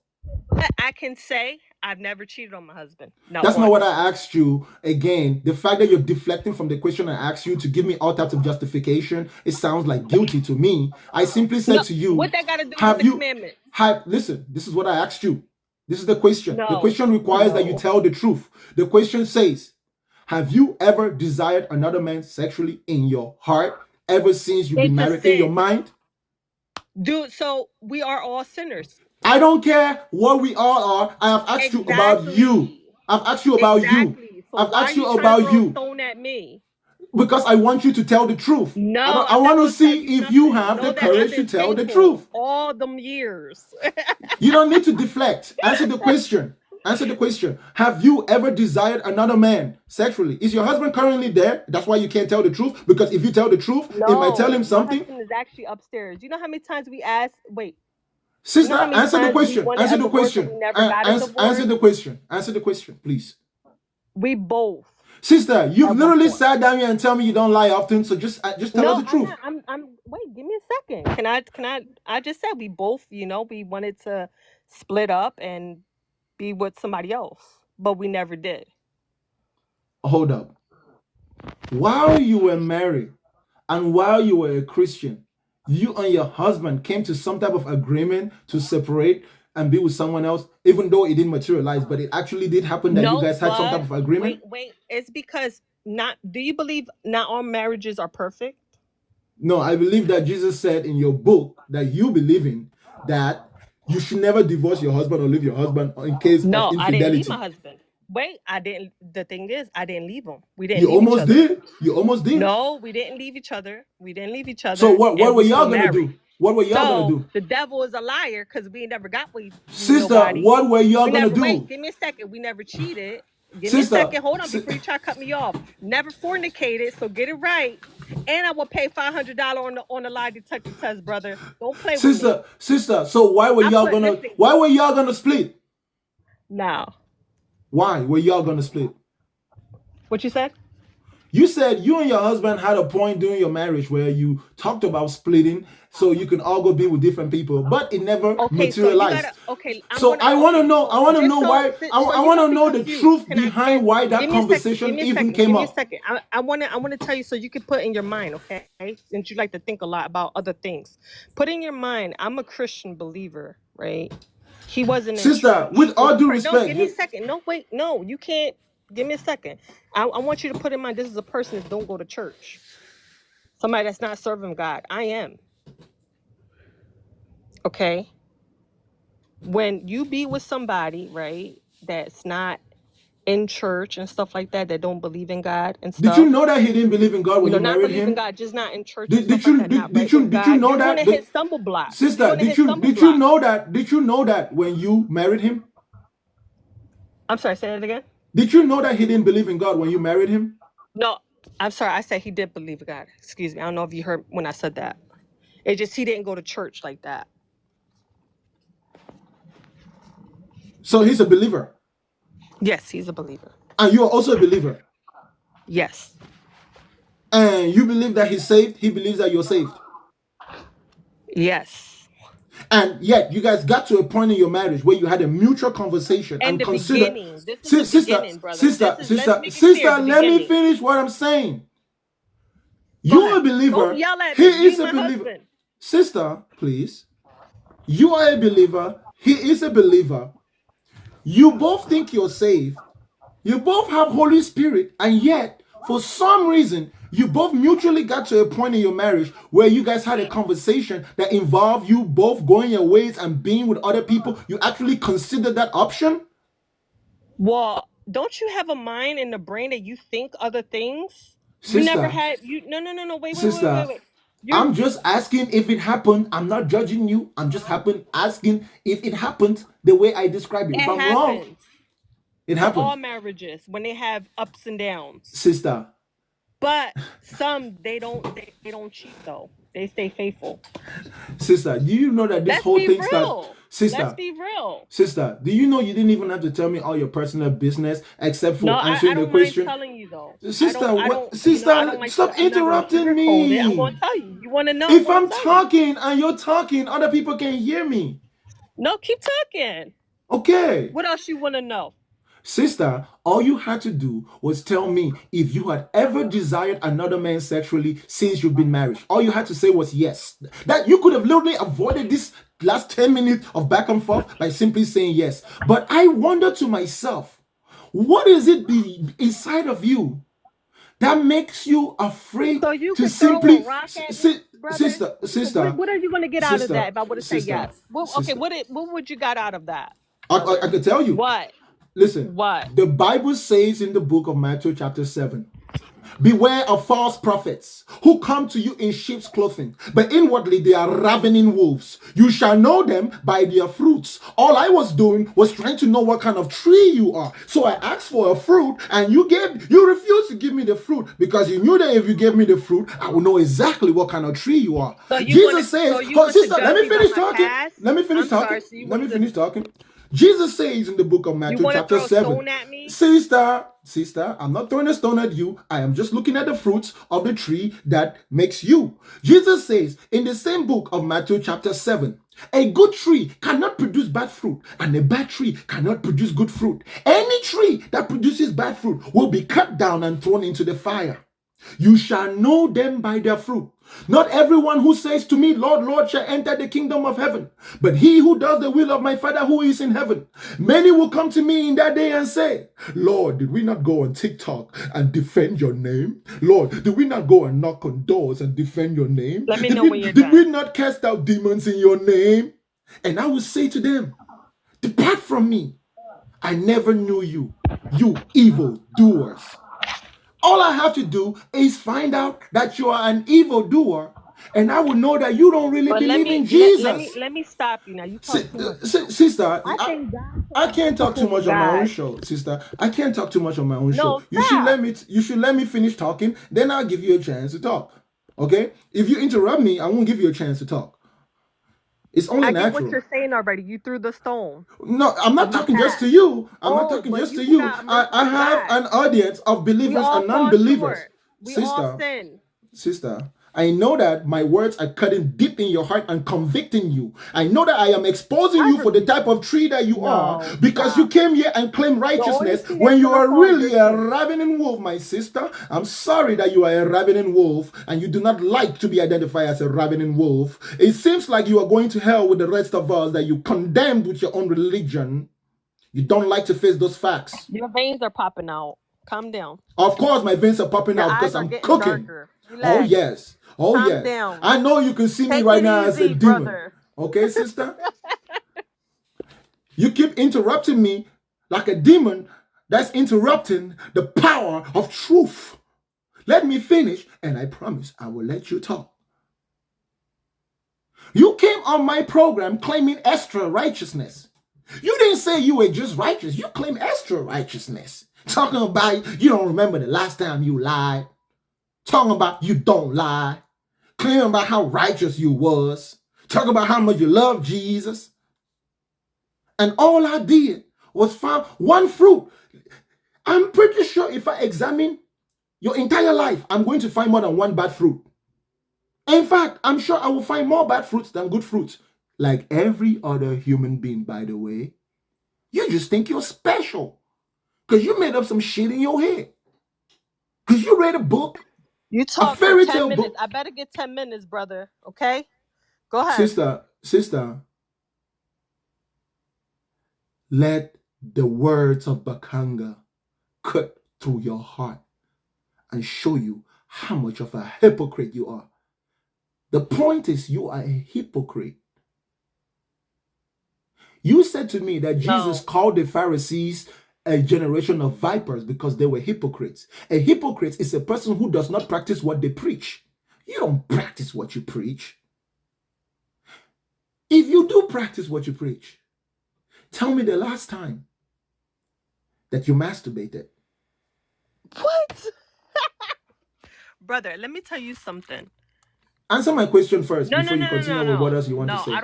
I can say I've never cheated on my husband. That's not what I asked you. Again, the fact that you're deflecting from the question I asked you to give me all types of justification, it sounds like guilty to me. I simply said to you, what that got to do with the commandment? Listen, this is what I asked you. This is the question. The question requires that you tell the truth. The question says, have you ever desired another man sexually in your heart ever since you've been married in your mind? Dude, so we are all sinners. I don't care what we all are. I have asked you about you. I've asked you about you. So I've asked you about you. Stone at me? Because I want you to tell the truth. No, I want to see if you have the courage to tell the truth. All them years. You don't need to deflect. Answer the question. Answer the question. Have you ever desired another man sexually? Is your husband currently there? That's why you can't tell the truth. Because if you tell the truth, it might tell No, him my something. husband is actually upstairs. You know how many times we asked? Wait, you Sister, know how many answer the times we question. wanted Answer a the divorce and question. we never got a Answer divorce? the question. Answer the question, please. We both. Sister, you've At one literally point. sat down here and tell me you don't lie often. So just tell us No, the I'm truth. not. I'm. Wait, give me a second. I just said we both. We wanted to split up and be with somebody else, but we never did. Hold up. While you were married and while you were a Christian, you and your husband came to some type of agreement to separate and be with someone else, even though it didn't materialize, but it actually did happen that you No, guys had some type but of agreement. wait. It's because not. Do you believe not all marriages are perfect? No, I believe that Jesus said in your book that you believe in that you should never divorce your husband or leave your husband in case of No, I didn't leave my infidelity. husband. Wait, I didn't. The thing is, I didn't leave him. We didn't You leave each almost other. did. You almost did. No, we didn't leave each other. We didn't leave each other. So what and were we y'all still gonna married. do? What were y'all gonna So do? the devil is a liar because we never got with Sister, nobody. what were y'all We gonna never. do? Wait, give me a second. We never cheated. Give Sister, me a second. Hold on before you try to cut me off. Never fornicated. So get it right. And I will pay $500 on the lie detector test, brother. Don't play with me. Sister. So why were y'all gonna split? No. Why were y'all gonna split? What you said? You said you and your husband had a point during your marriage where you talked about splitting so you can all go be with different people, but it never materialized. So I want to know. I want to know why. I want to know the truth behind why that conversation even came up. Give me a second. I want to tell you so you can put in your mind, okay? Since you like to think a lot about other things, put in your mind. I'm a Christian believer, right? He wasn't. Sister, with all due respect. No, give me a second. No, wait. No, you can't. Give me a second. I want you to put in mind this is a person that don't go to church. Somebody that's not serving God. I am. Okay? When you be with somebody, right, that's not in church and stuff like that don't believe in God and stuff. Did you know that he didn't believe in God when you married him? Not believe in God, just not in church. Did you know that? You're gonna hit stumble blocks. Sister, did you know that? Did you know that when you married him? I'm sorry, say that again. Did you know that he didn't believe in God when you married him? No, I'm sorry. I said he did believe in God. Excuse me. I don't know if you heard when I said that. It just he didn't go to church like that. So he's a believer. Yes, he's a believer. And you are also a believer. Yes. And you believe that he's saved. He believes that you're saved. Yes. And yet you guys got to a point in your marriage where you had a mutual conversation and consider. Sister, let me finish what I'm saying. You're a believer. He is a believer. Sister, please. You are a believer. He is a believer. You both think you're saved. You both have Holy Spirit, and yet, for some reason, you both mutually got to a point in your marriage where you guys had a conversation that involved you both going your ways and being with other people. You actually considered that option? Well, don't you have a mind and a brain that you think other things? Sister, you never had no wait. I'm just asking if it happened. I'm not judging you. I'm just asking if it happened the way I described it. If I'm wrong, it happens. All marriages when they have ups and downs. Sister. But some they don't cheat though. They stay faithful. Sister, do you know that this whole thing started? Sister, let's be real. Sister, do you know you didn't even have to tell me all your personal business except for answering the question? I don't mind telling you though. Sister, stop interrupting me. I'm gonna tell you. You want to know? If I'm talking and you're talking, other people can hear me. No, keep talking. Okay. What else you want to know? Sister, all you had to do was tell me if you had ever desired another man sexually since you've been married. All you had to say was yes. That you could have literally avoided this last 10 minutes of back and forth by simply saying yes. But I wonder to myself, what is it inside of you that makes you afraid to simply... Sister, what are you going to get out of that if I would have said yes? Well, okay, what would you got out of that? I could tell you. What? Listen, what? The Bible says in the book of Matthew chapter 7 Beware of false prophets who come to you in sheep's clothing, but inwardly they are ravening wolves. You shall know them by their fruits. All I was doing was trying to know what kind of tree you are. So I asked for a fruit, and you refused to give me the fruit because you knew that if you gave me the fruit, I would know exactly what kind of tree you are. So you Jesus wanna, says, so you want to sister, judge let me me by finish my talking. past? Let me finish I'm talking. sorry. So you Let want me to, finish talking. Jesus says in the book of you Matthew, want to chapter throw a 7, stone at me? Sister, I'm not throwing a stone at you. I am just looking at the fruits of the tree that makes you. Jesus says in the same book of Matthew, chapter 7, a good tree cannot produce bad fruit, and a bad tree cannot produce good fruit. Any tree that produces bad fruit will be cut down and thrown into the fire. You shall know them by their fruit. Not everyone who says to me, Lord, Lord, shall enter the kingdom of heaven, but he who does the will of my Father who is in heaven. Many will come to me in that day and say, Lord, did we not go on TikTok and defend your name? Lord, did we not go and knock on doors and defend your name? Let me know when you're Did we done. not cast out demons in your name? And I will say to them, depart from me. I never knew you, you evil doers. All I have to do is find out that you are an evildoer, and I will know that you don't really But let believe me in Jesus. let me stop you now. You talk too much. Sister, I thank God for I my can't talk too people much of on my own God. show, sister. I can't talk too much on my own show. No, stop. You should let me finish talking, then I'll give you a chance to talk. Okay? If you interrupt me, I won't give you a chance to talk. It's only I get what natural. you're saying already. You threw the stone. No, I'm not in my talking just to past. you. I'm not Oh, talking but just you to you. got a I merciful have God. an audience of We believers all and fall non-believers. short. We all sin. Sister, I know that my words are cutting deep in your heart and convicting you. I know that I am exposing you for the type of tree that you are No, because stop. you came here and claimed The only righteousness tree when that's you gonna are fall is really this a tree. ravening wolf, my sister. I'm sorry that you are a ravening wolf and you do not like to be identified as a ravening wolf. It seems like you are going to hell with the rest of us that you condemned with your own religion. You don't like to face those facts. Your veins are popping out. Calm down. Of course, my veins are popping Your out eyes because are I'm getting cooking. darker. Oh, Relax. yes. Oh, Calm yes. down. I know you can see me Take right it now as a easy, demon. brother. Okay, sister? You keep interrupting me like a demon that's interrupting the power of truth. Let me finish, and I promise I will let you talk. You came on my program claiming extra righteousness. You didn't say you were just righteous. You claim extra righteousness. Talking about you don't remember the last time you lied. Talking about you don't lie. Claiming about how righteous you was. Talking about how much you love Jesus. And all I did was find one fruit. I'm pretty sure if I examine your entire life, I'm going to find more than one bad fruit. In fact, I'm sure I will find more bad fruits than good fruits. Like every other human being, by the way. You just think you're special. Because you made up some shit in your head. Because you read a book, You a talk for fairy 10 tale minutes. book. I better get 10 minutes, brother. Okay? Go ahead. Sister, let the words of Bakanga cut through your heart and show you how much of a hypocrite you are. The point is, you are a hypocrite. You said to me that Jesus called the Pharisees a generation of vipers because they were hypocrites. A hypocrite is a person who does not practice what they preach. You don't practice what you preach. If you do practice what you preach, tell me the last time that you masturbated. What? Brother, let me tell you something. Answer my question first No, before you continue with what else you want to no. say. I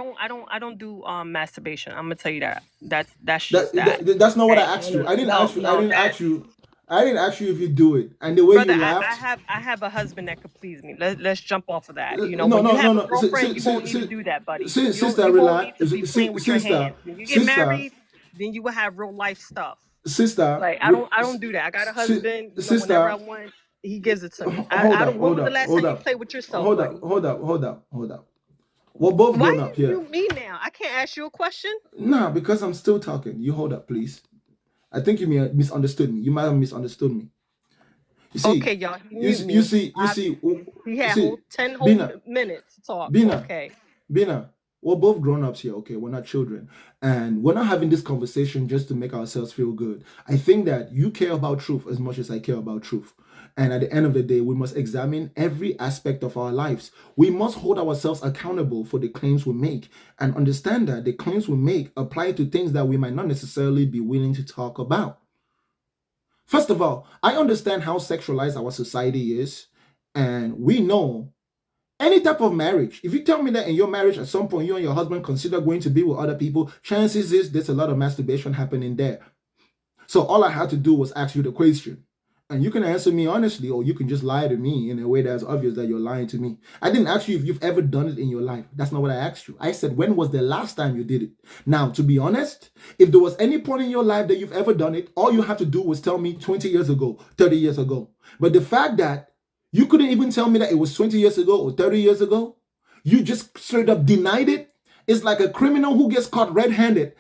don't do masturbation. I'm gonna tell you that. That's just that. That's not what I asked you. I didn't ask you if you do it. And the way Brother, you laughed. I have a husband that could please me. Let's jump off of that. You know, No, when you no, no, have a no. girlfriend, you won't need to do that, buddy. Sister, You won't relax. need to be playing with your hands. When you get married, then you will have real life stuff. Sister, Like I don't do that. I got a husband. You know, whenever I want, he gives it to me. I don't. When was the last time you played with yourself, buddy? Hold up. We're both Why grown up you here. mute me now? I can't ask you a question. Nah, because I'm still talking. You hold up, please. I think you misunderstood me. You might have misunderstood me. You see, okay, y'all. you see. He had 10 whole Bina, minutes to talk. Bina, Okay. Bina, we're both grown-ups here, okay? We're not children. And we're not having this conversation just to make ourselves feel good. I think that you care about truth as much as I care about truth. And at the end of the day, we must examine every aspect of our lives. We must hold ourselves accountable for the claims we make and understand that the claims we make apply to things that we might not necessarily be willing to talk about. First of all, I understand how sexualized our society is, and we know any type of marriage. If you tell me that in your marriage at some point you and your husband consider going to be with other people, chances is there's a lot of masturbation happening there. So all I had to do was ask you the question. And you can answer me honestly, or you can just lie to me in a way that's obvious that you're lying to me. I didn't ask you if you've ever done it in your life. That's not what I asked you. I said, when was the last time you did it? Now, to be honest, if there was any point in your life that you've ever done it, all you have to do was tell me 20 years ago, 30 years ago. But the fact that you couldn't even tell me that it was 20 years ago or 30 years ago, you just straight up denied it. It's like a criminal who gets caught red-handed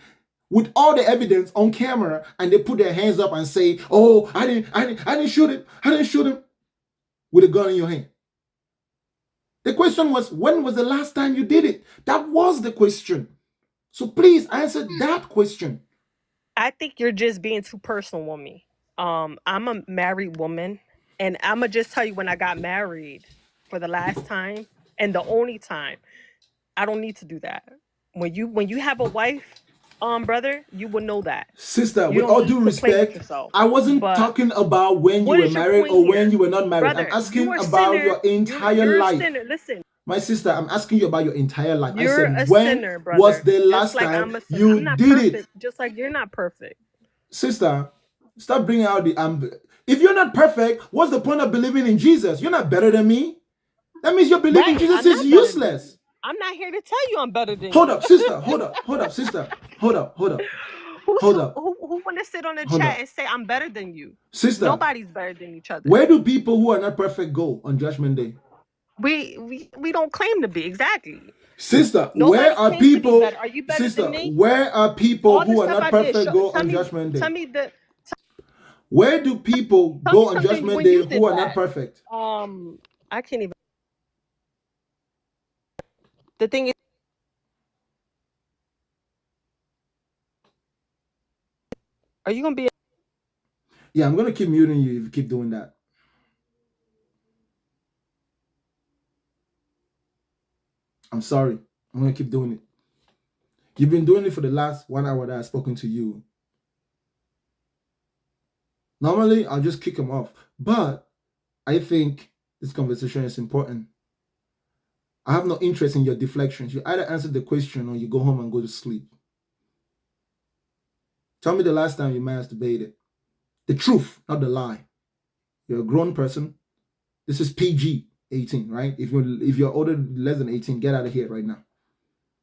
with all the evidence on camera, and they put their hands up and say, "Oh, I didn't shoot him. I didn't shoot him," with a gun in your hand. The question was, when was the last time you did it? That was the question. So please answer that question. I think you're just being too personal with me. I'm a married woman, and I'm gonna just tell you, when I got married for the last time and the only time, I don't need to do that. When you have a wife, brother, you will know that. Sister, You with don't all need due to play with respect, yourself. I wasn't But talking about when you what were is your married point or when here? you were not married. Brother, I'm asking you a about sinner. your entire You're a life. sinner. Listen, My sister, I'm asking you about your entire life. I you're a said, when sinner, was brother. the Just last like time I'm a sinner. I'm you not did perfect, it? just like you're not perfect. Sister, stop bringing out the if you're not perfect, what's the point of believing in Jesus? You're not better than me. That means your belief in Right. Jesus I'm is not better than useless. you. I'm not here to tell you I'm better than Hold you. up, sister. Hold up, sister. Hold up. Who want to sit on the Hold chat up. and say I'm better than you? Sister, Nobody's better than each other. where do people who are not perfect go on Judgment Day? We don't claim to be, exactly. Sister, Nobody where are claims to be people? better. Are you better Sister, than me? where are people All the who are stuff not I did. perfect go Tell on me. Judgment Tell Day? me the. Where do people Tell me go on something Judgment when Day you who did are not that. perfect? I can't even. The thing is, are you gonna be? Yeah, I'm gonna keep muting you if you keep doing that. I'm sorry. I'm gonna keep doing it. You've been doing it for the last 1 hour that I've spoken to you. Normally, I'll just kick him off, but I think this conversation is important. I have no interest in your deflections. You either answer the question or you go home and go to sleep. Tell me the last time you masturbated. The truth, not the lie. You're a grown person. This is PG 18, right? If you're older, less than 18, get out of here right now.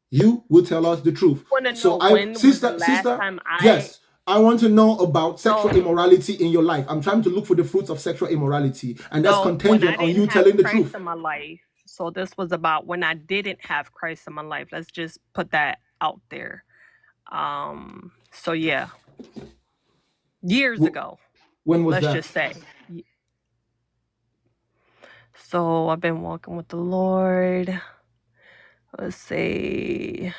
You will tell us the truth. Want to So know when was the last sister, time yes, I want to know about sexual No. immorality in your life. I'm trying to look for the fruits of sexual immorality, and that's So when I contingent on you didn't have telling the Christ truth. in my life. So this was about when I didn't have Christ in my life. Let's just put that out there. So yeah, years ago. When was Let's that? just say. So I've been walking with the Lord. Let's say.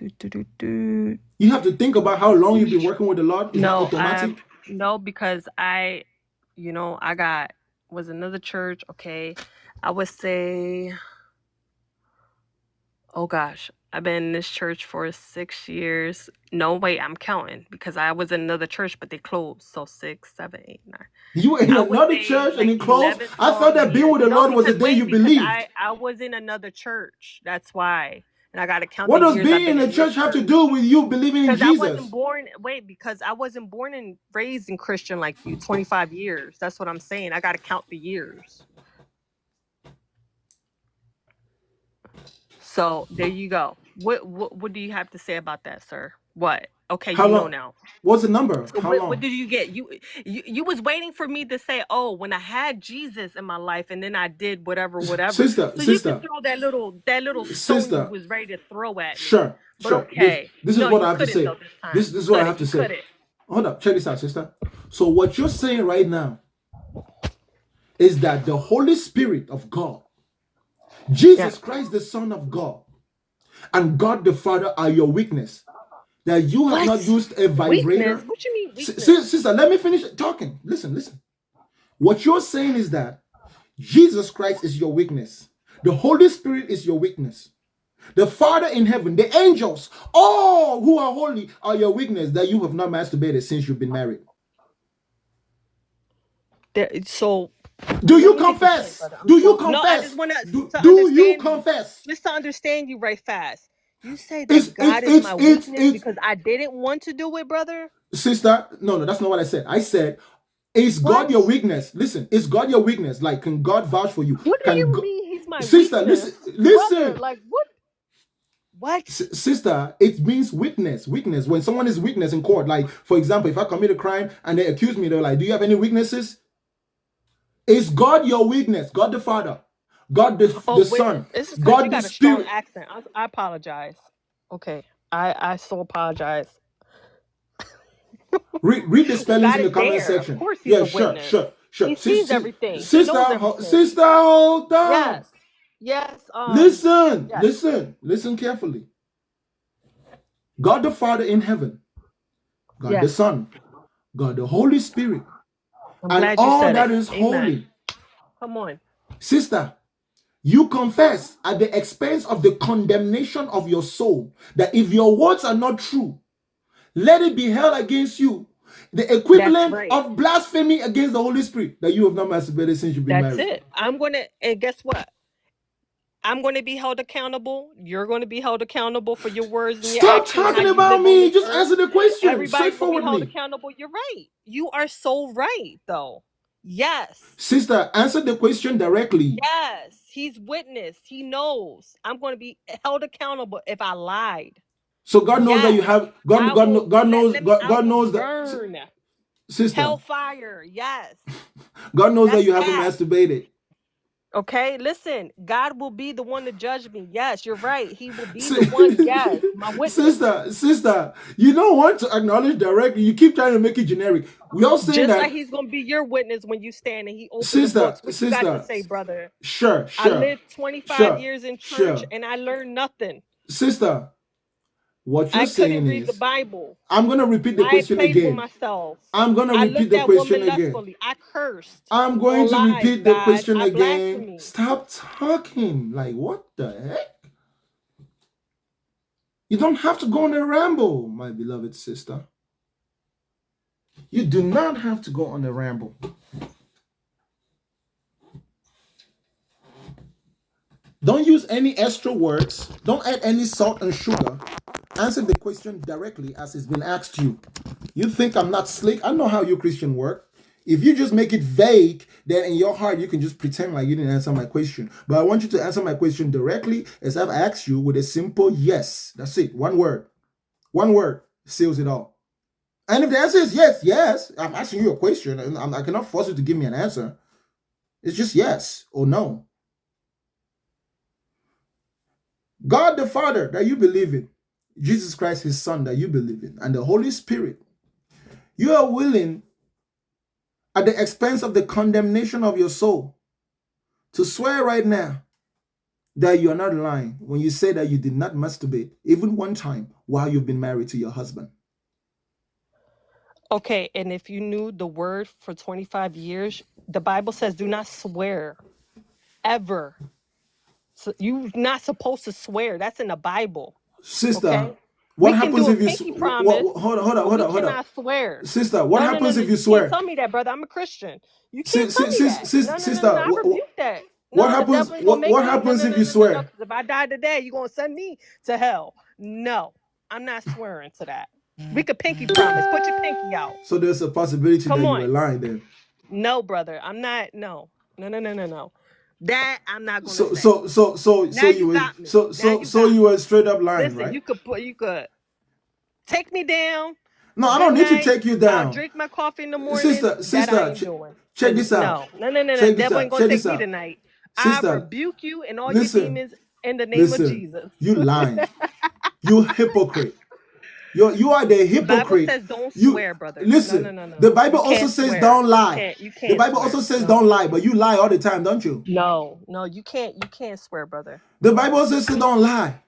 You have to think about how long you've been working with the Lord. It's not automatic. No, because I was another church. Okay, I would say, oh gosh, I've been in this church for 6 years. No, wait, I'm counting because I was in another church, but they closed. So 6, 7, 8, 9. You were in another church and it closed. I thought that being with the Lord was the day you believed. I was in another church. That's why. And I got to count. What does being in a church have to do with you believing in Jesus? Because I wasn't born and raised in Christian like you, 25 years. That's what I'm saying. I got to count the years. So there you go. What do you have to say about that, sir? What? Okay, How long? know now. What's the number? So How long? What did you get? You was waiting for me to say, oh, when I had Jesus in my life, and then I did whatever. Sister, you can throw that little stone you was ready to throw at me. Sure. Okay. This is what I have to say. This is what I have to say. Hold up, check this out, sister. So what you're saying right now is that the Holy Spirit of God, Jesus Christ, the Son of God, and God the Father are your weakness. That you have not What? used a vibrator. Weakness? What you mean weakness? Sister, let me finish talking. Listen. What you're saying is that Jesus Christ is your weakness. The Holy Spirit is your weakness. The Father in heaven, the angels, all who are holy are your weakness, that you have not masturbated since you've been married. So do you let me get this straight, confess? brother. Do you No, I confess? just want Do to you understand you. confess? Just to understand you right fast. You say It's that God is my weakness because I didn't want to do it, brother? sister. No, that's not what I said. I said, is God What? your weakness? Listen, is God your weakness? Like, can God vouch for you? What do Can you go- mean he's my sister, weakness? listen. Brother, like what? What? Sister, it means weakness. Weakness. When someone is weakness in court, like for example, if I commit a crime and they accuse me, they're like, "Do you have any weaknesses?" Is God your weakness? God the Father, God the Son, It's because you God the got a strong Spirit. accent. I apologize. Okay, I so apologize. Read the spellings God in the is comment there. Of section. course, he's Yeah, a sure. witness. He sees everything. He knows everything. Sister, hold on. Yes. Listen carefully. God the Father in heaven, God the Son, God the Holy Spirit, I'm and glad you all said that it. is Amen. holy. Come on. Sister, you confess at the expense of the condemnation of your soul that if your words are not true, let it be held against you. The equivalent of blasphemy against the Holy Spirit, that you have not masturbated since you've been married. That's it. And guess what? I'm going to be held accountable. You're going to be held accountable for your words and your actions. Stop talking about me. Just answer the question. Everybody's going to be held accountable. You're right. You are so right, though. Yes. Sister, answer the question directly. Yes. He's witness. He knows. I'm going to be held accountable if I lied. So God knows that you have God knows burn. That. Sister, hellfire. Yes. God knows that you haven't masturbated. Okay, listen, God will be the one to judge me. Yes, you're right. He will be the one. Yes, my witness. Sister, you don't want to acknowledge directly. You keep trying to make it generic. We all saying just that. Like he's gonna be your witness when you stand and he opens the books. What you got to say, brother? Sure. I lived 25 years in church and I learned nothing. Sister, what you're saying is, I couldn't read the Bible. I'm going to repeat the question again. Myself. I'm going to repeat the question again. I cursed. I'm going to repeat the question again. Stop talking. Like, what the heck? You don't have to go on a ramble, my beloved sister. You do not have to go on a ramble. Don't use any extra words. Don't add any salt and sugar. Answer the question directly as it's been asked you. You think I'm not slick? I know how you Christian work. If you just make it vague, then in your heart you can just pretend like you didn't answer my question. But I want you to answer my question directly as I've asked you with a simple yes. That's it. One word. One word seals it all. And if the answer is yes, I'm asking you a question. And I cannot force you to give me an answer. It's just yes or no. God the Father that you believe in, Jesus Christ, his Son that you believe in, and the Holy Spirit, you are willing, at the expense of the condemnation of your soul, to swear right now that you are not lying when you say that you did not masturbate even one time while you've been married to your husband. Okay, and if you knew the word for 25 years, the Bible says do not swear ever. So you're not supposed to swear. That's in the Bible. Sister, okay? What happens if you hold on. cannot swear. Sister, what happens if you swear? You can't tell me that, brother. I'm a Christian. You can't tell me that. No, I rebuke that. What happens? What happens if you swear? No, if I die today, you're gonna send me to hell. No, I'm not swearing to that. We could pinky promise. Put your pinky out. So there's a possibility that you were lying then. No, brother, I'm not. No. That I'm not gonna say. So you were straight up lying, Listen, right? You could take me down. No, I don't need to take you down. I'll drink my coffee in the morning. Sister, check this out. No. That ain't gonna take me tonight. Sister, I rebuke you and all your demons in the name of Jesus. You lying. You hypocrite. You are the hypocrite. The Bible says don't swear, brother. Listen, No. The Bible also says don't lie. The Bible also says don't lie, but you lie all the time, don't you? No, you can't swear, brother. The Bible also says don't lie.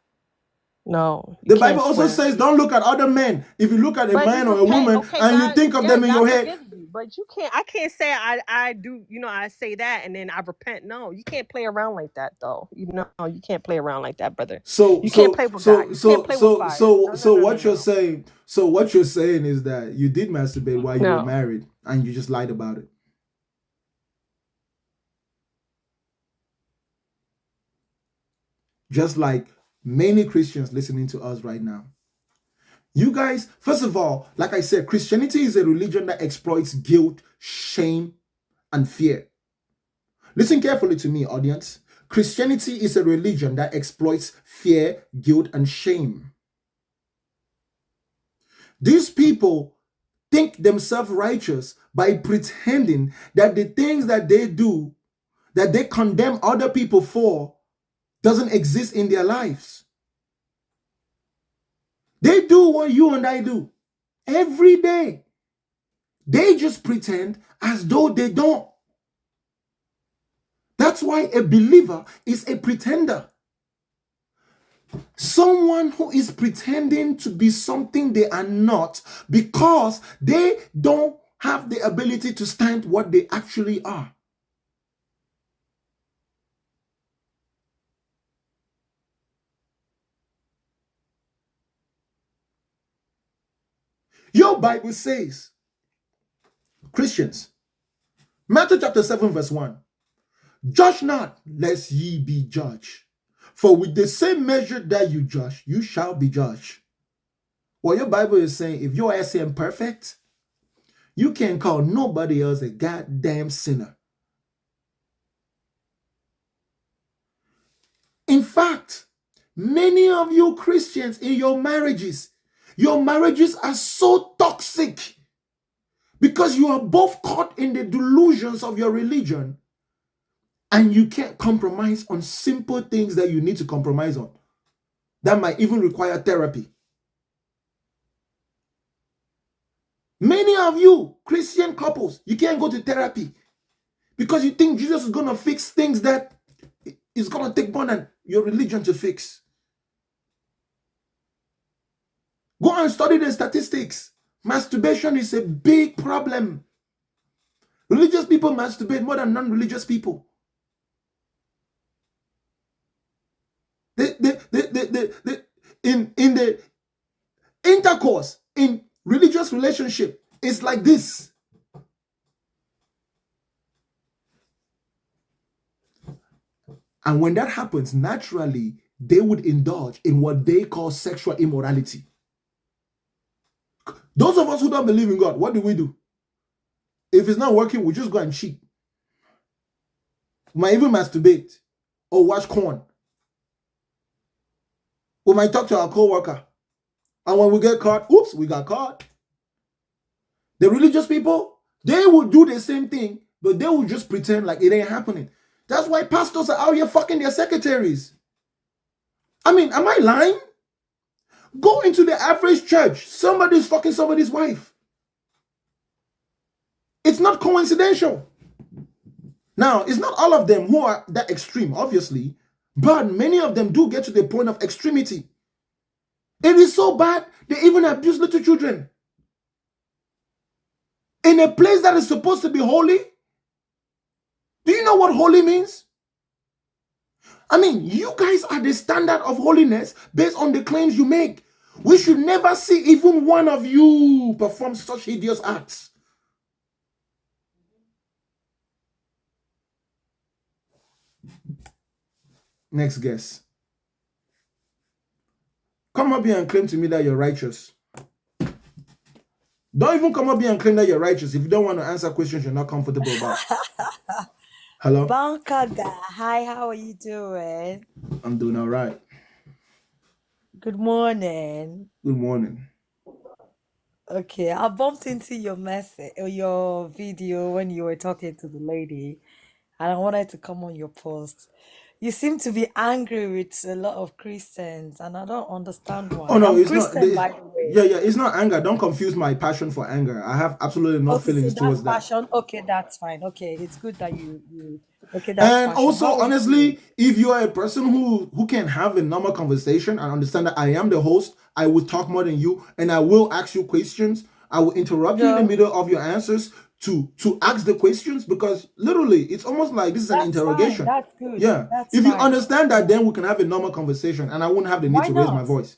No, you The can't Bible also swear. says, don't look at other men. If you look at a But man or a okay, woman okay, and you God, think of yeah, them in God your head, forgives you. But you can't. I can't say I do. You know, I say that and then I repent. No, you can't play around like that, though. You know, you can't play around like that, brother. so You can't so play with God. so You can't so play with so fire. so No, no, so no, no, what you're no. saying, is that you did masturbate while you were No. married and you just lied about it. Just like many Christians listening to us right now. You guys, first of all, like I said, Christianity is a religion that exploits guilt, shame, and fear. Listen carefully to me, audience. Christianity is a religion that exploits fear, guilt, and shame. These people think themselves righteous by pretending that the things that they do, that they condemn other people for, doesn't exist in their lives. They do what you and I do every day. They just pretend as though they don't. That's why a believer is a pretender. Someone who is pretending to be something they are not because they don't have the ability to stand what they actually are. Your Bible says, Christians, Matthew chapter 7 verse 1, judge not lest ye be judged. For with the same measure that you judge, you shall be judged. Well, your Bible is saying if your ass ain't perfect, you can't call nobody else a goddamn sinner. In fact, many of you Christians in your marriages are so toxic because you are both caught in the delusions of your religion and you can't compromise on simple things that you need to compromise on. That might even require therapy. Many of you Christian couples, you can't go to therapy because you think Jesus is going to fix things that is going to take more than your religion to fix. Go and study the statistics. Masturbation is a big problem. Religious people masturbate more than non-religious people. In the intercourse, in religious relationship, it's like this. And when that happens, naturally, they would indulge in what they call sexual immorality. Those of us who don't believe in God, what do? If it's not working, we just go and cheat. We might even masturbate or watch porn. We might talk to our co-worker. And when we get caught, oops, we got caught. The religious people, they would do the same thing, but they would just pretend like it ain't happening. That's why pastors are out here fucking their secretaries. I mean, am I lying? Go into the average church. Somebody's fucking somebody's wife. It's not coincidental. Now, it's not all of them who are that extreme, obviously, but many of them do get to the point of extremity. It is so bad, they even abuse little children. In a place that is supposed to be holy. Do you know what holy means? I mean, you guys are the standard of holiness based on the claims you make. We should never see even one of you perform such hideous acts. Next guess. Come up here and claim to me that you're righteous. Don't even come up here and claim that you're righteous if you don't want to answer questions you're not comfortable about. Hello? Banka guy. Hi, how are you doing? I'm doing all right. Good morning. Good morning. Okay, I bumped into your message or your video when you were talking to the lady, and I wanted to come on your post. You seem to be angry with a lot of Christians, and I don't understand Oh why. no, I'm it's not. Christian, by the way. Yeah, it's not anger. Don't confuse my passion for anger. I have absolutely no Okay, so feelings that's towards that. passion. Okay, that's fine. Okay, it's good that you. Okay, that's And passion. also, How are you? honestly, if you are a person who can have a normal conversation and understand that I am the host, I will talk more than you, and I will ask you questions. I will interrupt you in the Yeah, middle of your answers to ask the questions, because literally, it's almost like this is an that's fine. interrogation. That's good. Yeah. That's If you fine. understand that, Yeah. then we can have a normal conversation, and I wouldn't have the need Why to raise my not? voice.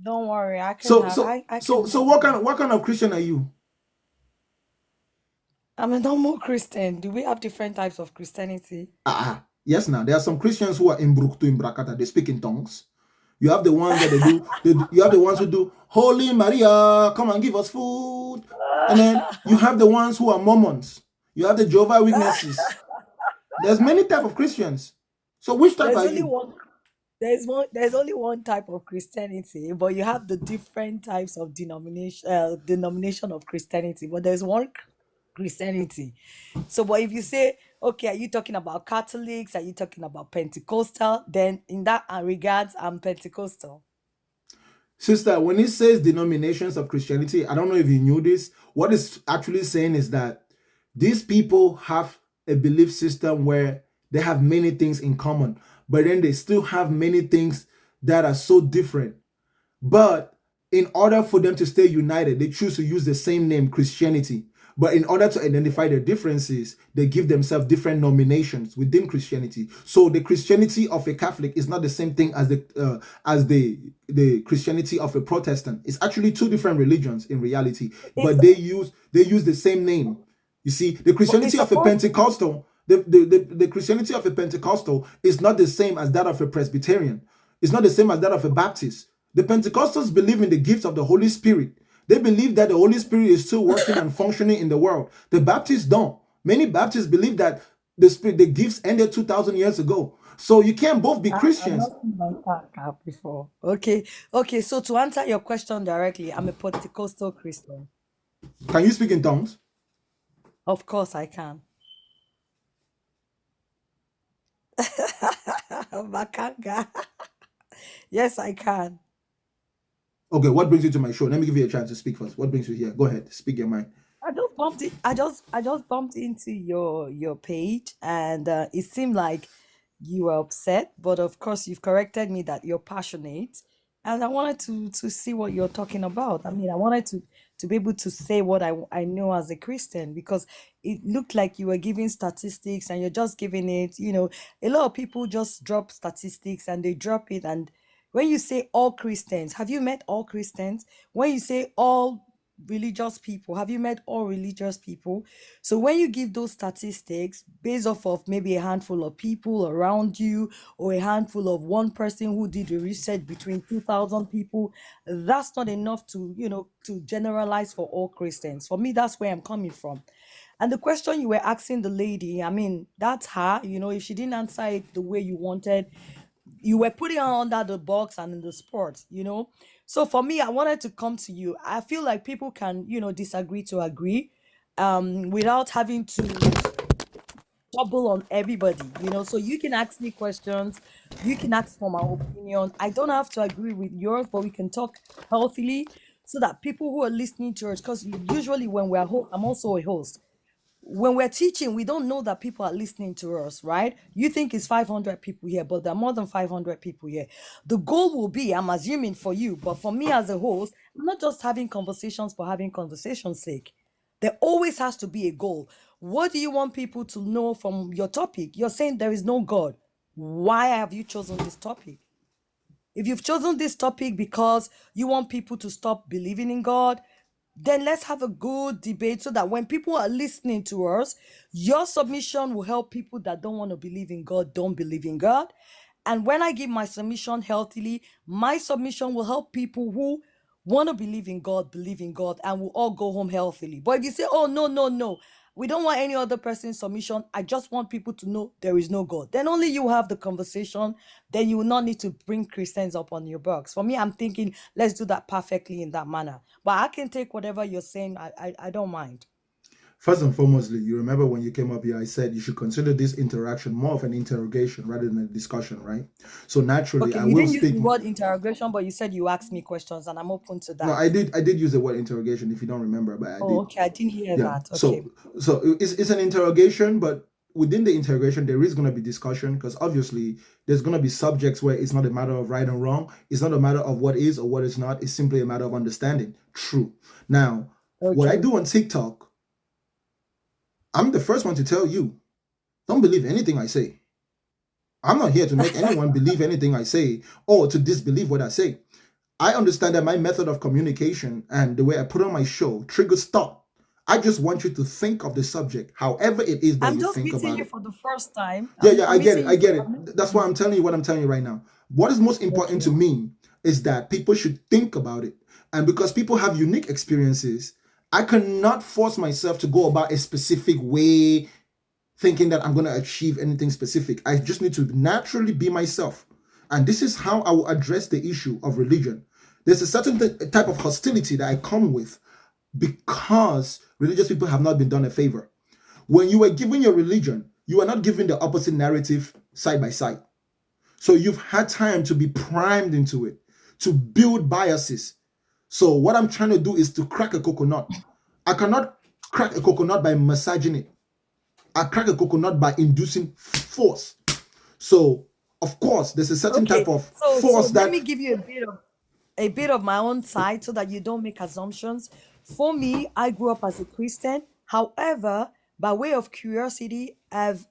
Don't worry. I can So have. so I can so so have what that. kind of Christian are you? I'm a normal Christian. Do we have different types of Christianity? Yes, now there are some Christians who are in Bruktu in Brakata, they speak in tongues. You have the ones that you have the ones who do Holy Maria, come and give us food. And then you have the ones who are Mormons. You have the Jehovah Witnesses. There's many type of Christians. So which type There's are only you? one. There's only one type of Christianity, but you have the different types of denomination of Christianity. But there's one Christianity. So, but if you say, okay, are you talking about Catholics? Are you talking about Pentecostal? Then in that regards, I'm Pentecostal. Sister, when it says denominations of Christianity, I don't know if you knew this. What it's actually saying is that these people have a belief system where they have many things in common, but then they still have many things that are so different. But in order for them to stay united, they choose to use the same name, Christianity. But in order to identify their differences, they give themselves different nominations within Christianity. So the Christianity of a Catholic is not the same thing as the Christianity of a Protestant. It's actually two different religions in reality, It's but they use the same name. You see, the but it's Christianity of a supposed to be. Pentecostal, the Christianity of a Pentecostal is not the same as that of a Presbyterian. It's not the same as that of a Baptist. The Pentecostals believe in the gift of the Holy Spirit. They believe that the Holy Spirit is still working and functioning in the world. The Baptists don't. Many Baptists believe that the gifts ended 2,000 years ago. So you can't both be I've Christians. not seen my car before. Okay, okay. So to answer your question directly, I'm a Pentecostal Christian. Can you speak in tongues? Of course, I can. Makanga. Yes, I can. Okay, what brings you to my show? Let me give you a chance to speak first. What brings you here? Go ahead, speak your mind. I just bumped into your page, and it seemed like you were upset, but of course you've corrected me that you're passionate, and I wanted to see what you're talking about. I mean, I wanted to be able to say what I know as a Christian, because it looked like you were giving statistics and you're just giving it, a lot of people just drop statistics and they drop it. And when you say all Christians, have you met all Christians? When you say all religious people, have you met all religious people? So when you give those statistics based off of maybe a handful of people around you, or a handful of one person who did the research between 2,000 people, that's not enough to generalize for all Christians. For me, that's where I'm coming from. And the question you were asking the lady, I mean, that's her. If she didn't answer it the way you wanted, you were putting her under the box and in the sport. So for me, I wanted to come to you. I feel like people can, disagree to agree, without having to double on everybody. So you can ask me questions, you can ask for my opinion. I don't have to agree with yours, but we can talk healthily, so that people who are listening to us, because usually when we're I'm also a host, when we're teaching, we don't know that people are listening to us, right? You think it's 500 people here, but there are more than 500 people here. The goal will be, I'm assuming for you, but for me as a host, I'm not just having conversations for having conversation's sake. There always has to be a goal. What do you want people to know from your topic? You're saying there is no God. Why have you chosen this topic? If you've chosen this topic because you want people to stop believing in God, then let's have a good debate, so that when people are listening to us, your submission will help people that don't want to believe in God don't believe in God. And when I give my submission healthily, my submission will help people who want to believe in God, and we'll all go home healthily. But if you say, oh, no, no, no, we don't want any other person's submission, I just want people to know there is no God, then only you have the conversation. Then you will not need to bring Christians up on your box. For me, I'm thinking, let's do that perfectly in that manner. But I can take whatever you're saying. I don't mind. First and foremostly, you remember when you came up here, I said you should consider this interaction more of an interrogation rather than a discussion, right? So naturally, Okay, I you will didn't use speak. the word interrogation, but you said you asked me questions, and I'm open to No, that. I did use the word interrogation. If you don't remember, but I Oh, did. okay, I didn't hear Yeah. that. Okay. So it's an interrogation, but within the interrogation, there is going to be discussion because obviously there's going to be subjects where it's not a matter of right and wrong. It's not a matter of what is or what is not. It's simply a matter of understanding. True. Now, what I Okay. do on TikTok, I'm the first one to tell you, don't believe anything I say. I'm not here to make anyone believe anything I say or to disbelieve what I say. I understand that my method of communication and the way I put on my show triggers thought. I just want you to think of the subject, however it is that I'm you just think meeting about you it. for the first time. Yeah, I'm I get it. meeting I you for get it. That's why I'm telling you what I'm telling you right now. What is most important to okay. me is that people should think about it. And because people have unique experiences, I cannot force myself to go about a specific way thinking that I'm going to achieve anything specific. I just need to naturally be myself. And this is how I will address the issue of religion. There's a certain type of hostility that I come with because religious people have not been done a favor. When you were given your religion, you are not given the opposite narrative side by side. So you've had time to be primed into it, to build biases. So what I'm trying to do is to crack a coconut. I cannot crack a coconut by massaging it. I crack a coconut by inducing force. So, of course, there's a certain Okay. type of So force let me that. give you a bit of my own side so that you don't make assumptions. For me, I grew up as a Christian. However, by way of curiosity, I've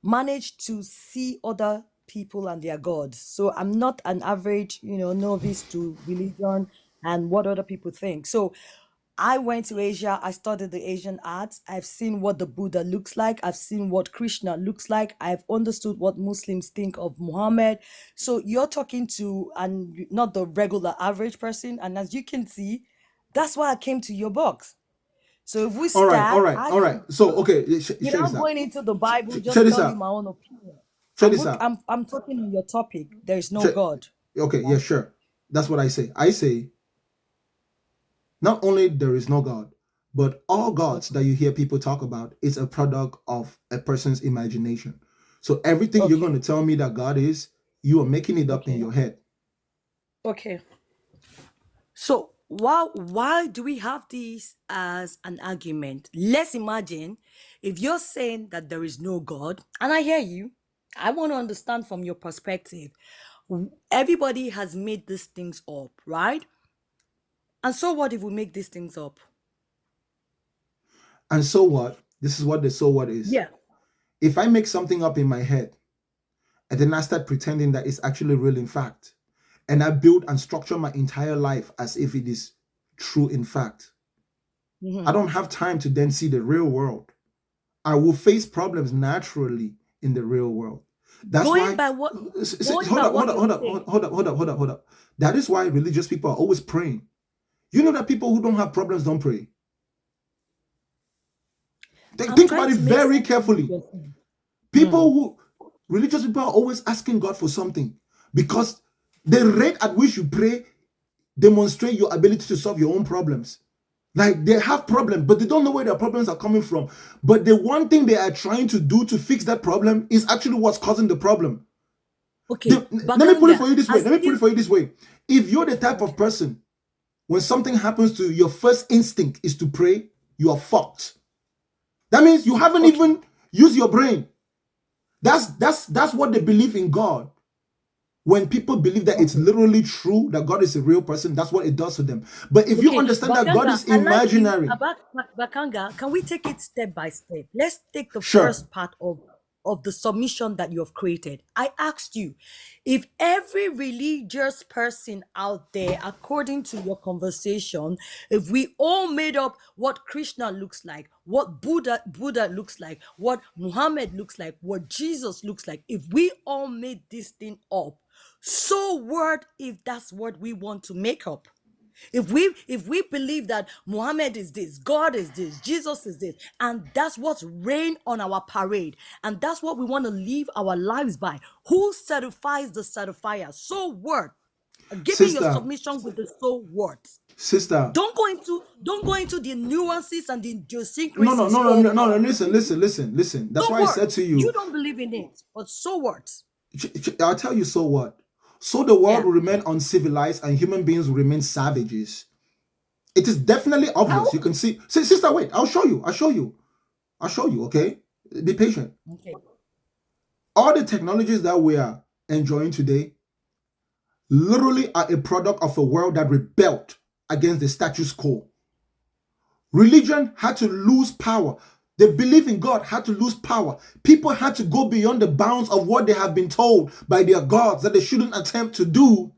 managed to see other people and their gods. So I'm not an average, novice to religion and what other people think. So I went to Asia. I studied the Asian arts. I've seen what the Buddha looks like. I've seen what Krishna looks like. I've understood what Muslims think of Muhammad. So you're talking to and not the regular average person. And as you can see, that's why I came to your box. So if we All right, all start, right, I all right. can, So, okay, share this without out. going into the Bible, Share just this tell you out. my own opinion. Share this out. I'm talking on your topic. There is no Share, God. okay, yeah, sure. That's what I say. I say not only there is no God, but all gods that you hear people talk about is a product of a person's imagination. So everything you're going Okay. to tell me that God is, you are making it up in Okay. your head. Okay. So why do we have this as an argument? Let's imagine if you're saying that there is no God, and I hear you, I want to understand from your perspective. Everybody has made these things up, right? And so what if we make these things up? And so what? This is what the so what is. Yeah. If I make something up in my head and then I start pretending that it's actually real in fact, and I build and structure my entire life as if it is true in fact, I don't have time to then see the real world. I will face problems naturally in the real world. That's Going why. by what going Hold by up, hold what up, you're hold up, saying. hold up, hold up, hold up, hold up. That is why religious people are always praying. You know that people who don't have problems don't pray. I'm Think about trying it to make very sense of what carefully. you're saying. People who religious people are always asking God for something because the rate at which you pray demonstrate your ability to solve your own problems. Like they have problems, but they don't know where their problems are coming from. But the one thing they are trying to do to fix that problem is actually what's causing the problem. Okay, Let me put it Bakanga, for you this way. as Let me put it you for you this way. If you're the type of okay. person, when something happens to you, your first instinct is to pray, you are fucked. That means you haven't Okay. even used your brain. That's what they believe in God. When people believe that it's literally true, that God is a real person, that's what it does to them. But if you Okay, understand that God Bakanga, is I like you. imaginary, Bakanga, can we take it step by step? Let's take the sure. first part of the submission that you have created. I asked you if every religious person out there, according to your conversation, if we all made up what Krishna looks like, what Buddha looks like, what Muhammad looks like, what Jesus looks like, if we all made this thing up, so what if that's what we want to make up? If we believe that Muhammad is this, God is this, Jesus is this, and that's what's reign on our parade, and that's what we want to live our lives by, who certifies the certifier? So what? Give me your Sister, submission with the so what. Sister. Don't go into the nuances and the No. idiosyncrasies of Listen. That's so why I said what? to You you, don't believe in it, but so what? I'll tell you, so what? So the world Yeah. will remain uncivilized and human beings will remain savages. It is definitely obvious. How? You can see. Sister, wait. I'll show you. Okay? Be patient. Okay. All the technologies that we are enjoying today literally are a product of a world that rebelled against the status quo. Religion had to lose power. The belief in God had to lose power. People had to go beyond the bounds of what they have been told by their gods that they shouldn't attempt to do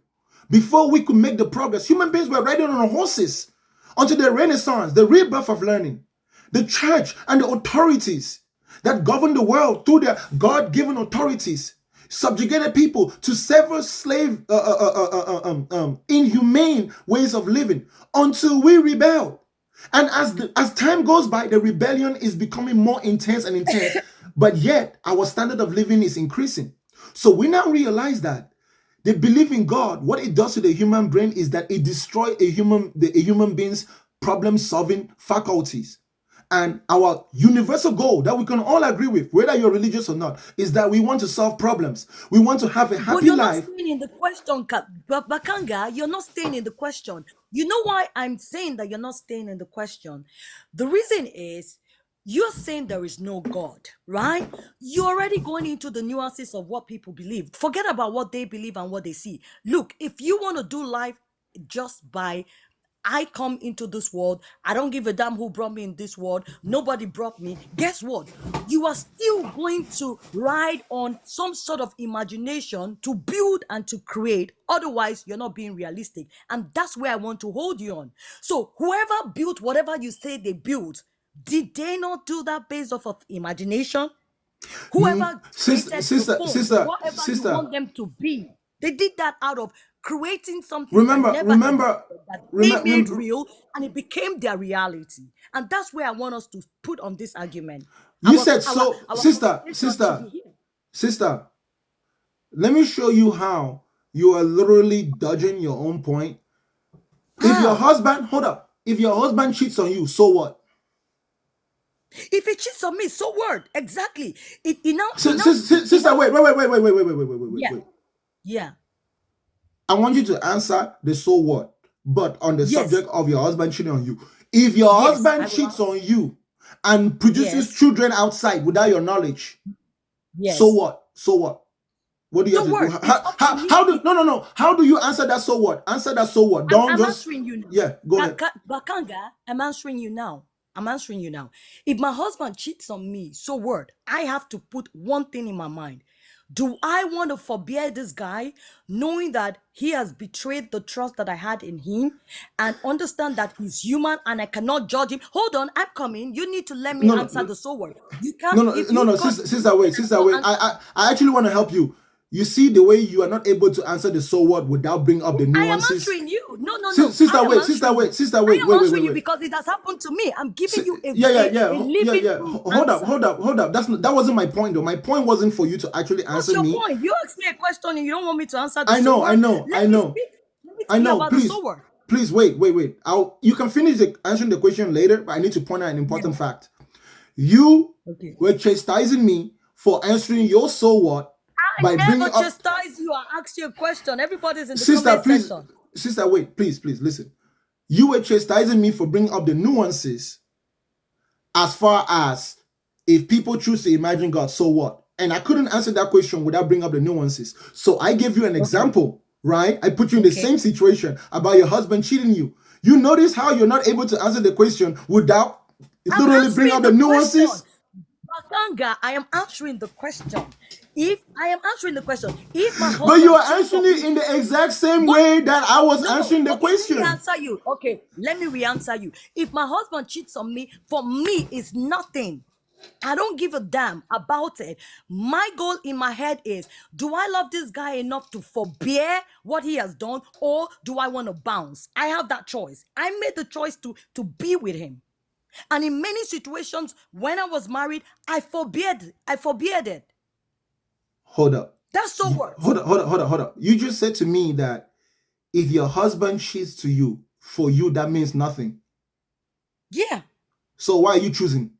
before we could make the progress. Human beings were riding on horses until the Renaissance, the rebirth of learning. The church and the authorities that govern the world through their God-given authorities subjugated people to several slave, inhumane ways of living until we rebelled. And as time goes by, the rebellion is becoming more intense and intense, but yet our standard of living is increasing. So we now realize that the belief in God, what it does to the human brain is that it destroys a human being's problem-solving faculties. And our universal goal that we can all agree with, whether you're religious or not, is that we want to solve problems. We want to have a But happy you're not life. staying in the question, Bakanga. You're not staying in the question. You know why I'm saying that you're not staying in the question? The reason is you're saying there is no God, right? You're already going into the nuances of what people believe. Forget about what they believe and what they see. Look, if you want to do life just by I come into this world, I don't give a damn who brought me in this world, nobody brought me. Guess what? You are still going to ride on some sort of imagination to build and to create. Otherwise, you're not being realistic. And that's where I want to hold you on. So, whoever built whatever you say they built, did they not do that based off of imagination? Whoever created the phone, whatever you want them to be, they did that out of creating something that never existed, that they made real, and it became their reality. And that's where I want us to put on this argument. You said so, sister, let me show you how you are literally dodging your own point. If your husband, hold up, if your husband cheats on you, so what? If he cheats on me, so what? Exactly. Sister, wait. Yeah. I want you to answer the so what, but on the subject of your husband cheating on you. If your husband cheats on you and produces children outside without your knowledge, so what? So what? What do you have to do? How do you answer that so what? Answer that so what. Don't I'm answering you now. Yeah, go ahead. Bakanga, I'm answering you now. If my husband cheats on me, so what? I have to put one thing in my mind. Do I want to forbear this guy knowing that he has betrayed the trust that I had in him and understand that he's human and I cannot judge him? Hold on, I'm coming. You need to let me answer the so what. You can't. Sister, wait. I actually want to help you. You see the way you are not able to answer the so what without bringing up the nuances. I am answering you. No. Sister, wait. I am answering you because it has happened to me. I'm giving you a Hold up. That wasn't my point though. My point wasn't for you to actually answer me. What's your point? You asked me a question and you don't want me to answer the I know. Please wait. You can finish answering the question later, but I need to point out an important fact. You were chastising me for answering your so what. I never chastise you. I asked you a question. Everybody's in the comment section. Sister, wait, please listen. You were chastising me for bringing up the nuances as far as if people choose to imagine God, so what? And I couldn't answer that question without bringing up the nuances. So I gave you an example, right? I put you in the same situation about your husband cheating you. You notice how you're not able to answer the question without literally bringing up the nuances? Bakanga, I am answering the question. If my husband, but you are answering it in the exact same way that I was answering the question. Let me answer you. Okay, let me re-answer you. If my husband cheats on me, for me, it's nothing. I don't give a damn about it. My goal in my head is, do I love this guy enough to forbear what he has done, or do I want to bounce? I have that choice. I made the choice to be with him. And in many situations, when I was married, I forbade it. Hold up. That's so what? Hold up. You just said to me that if your husband cheats to you, for you, that means nothing. Yeah. So why are you choosing?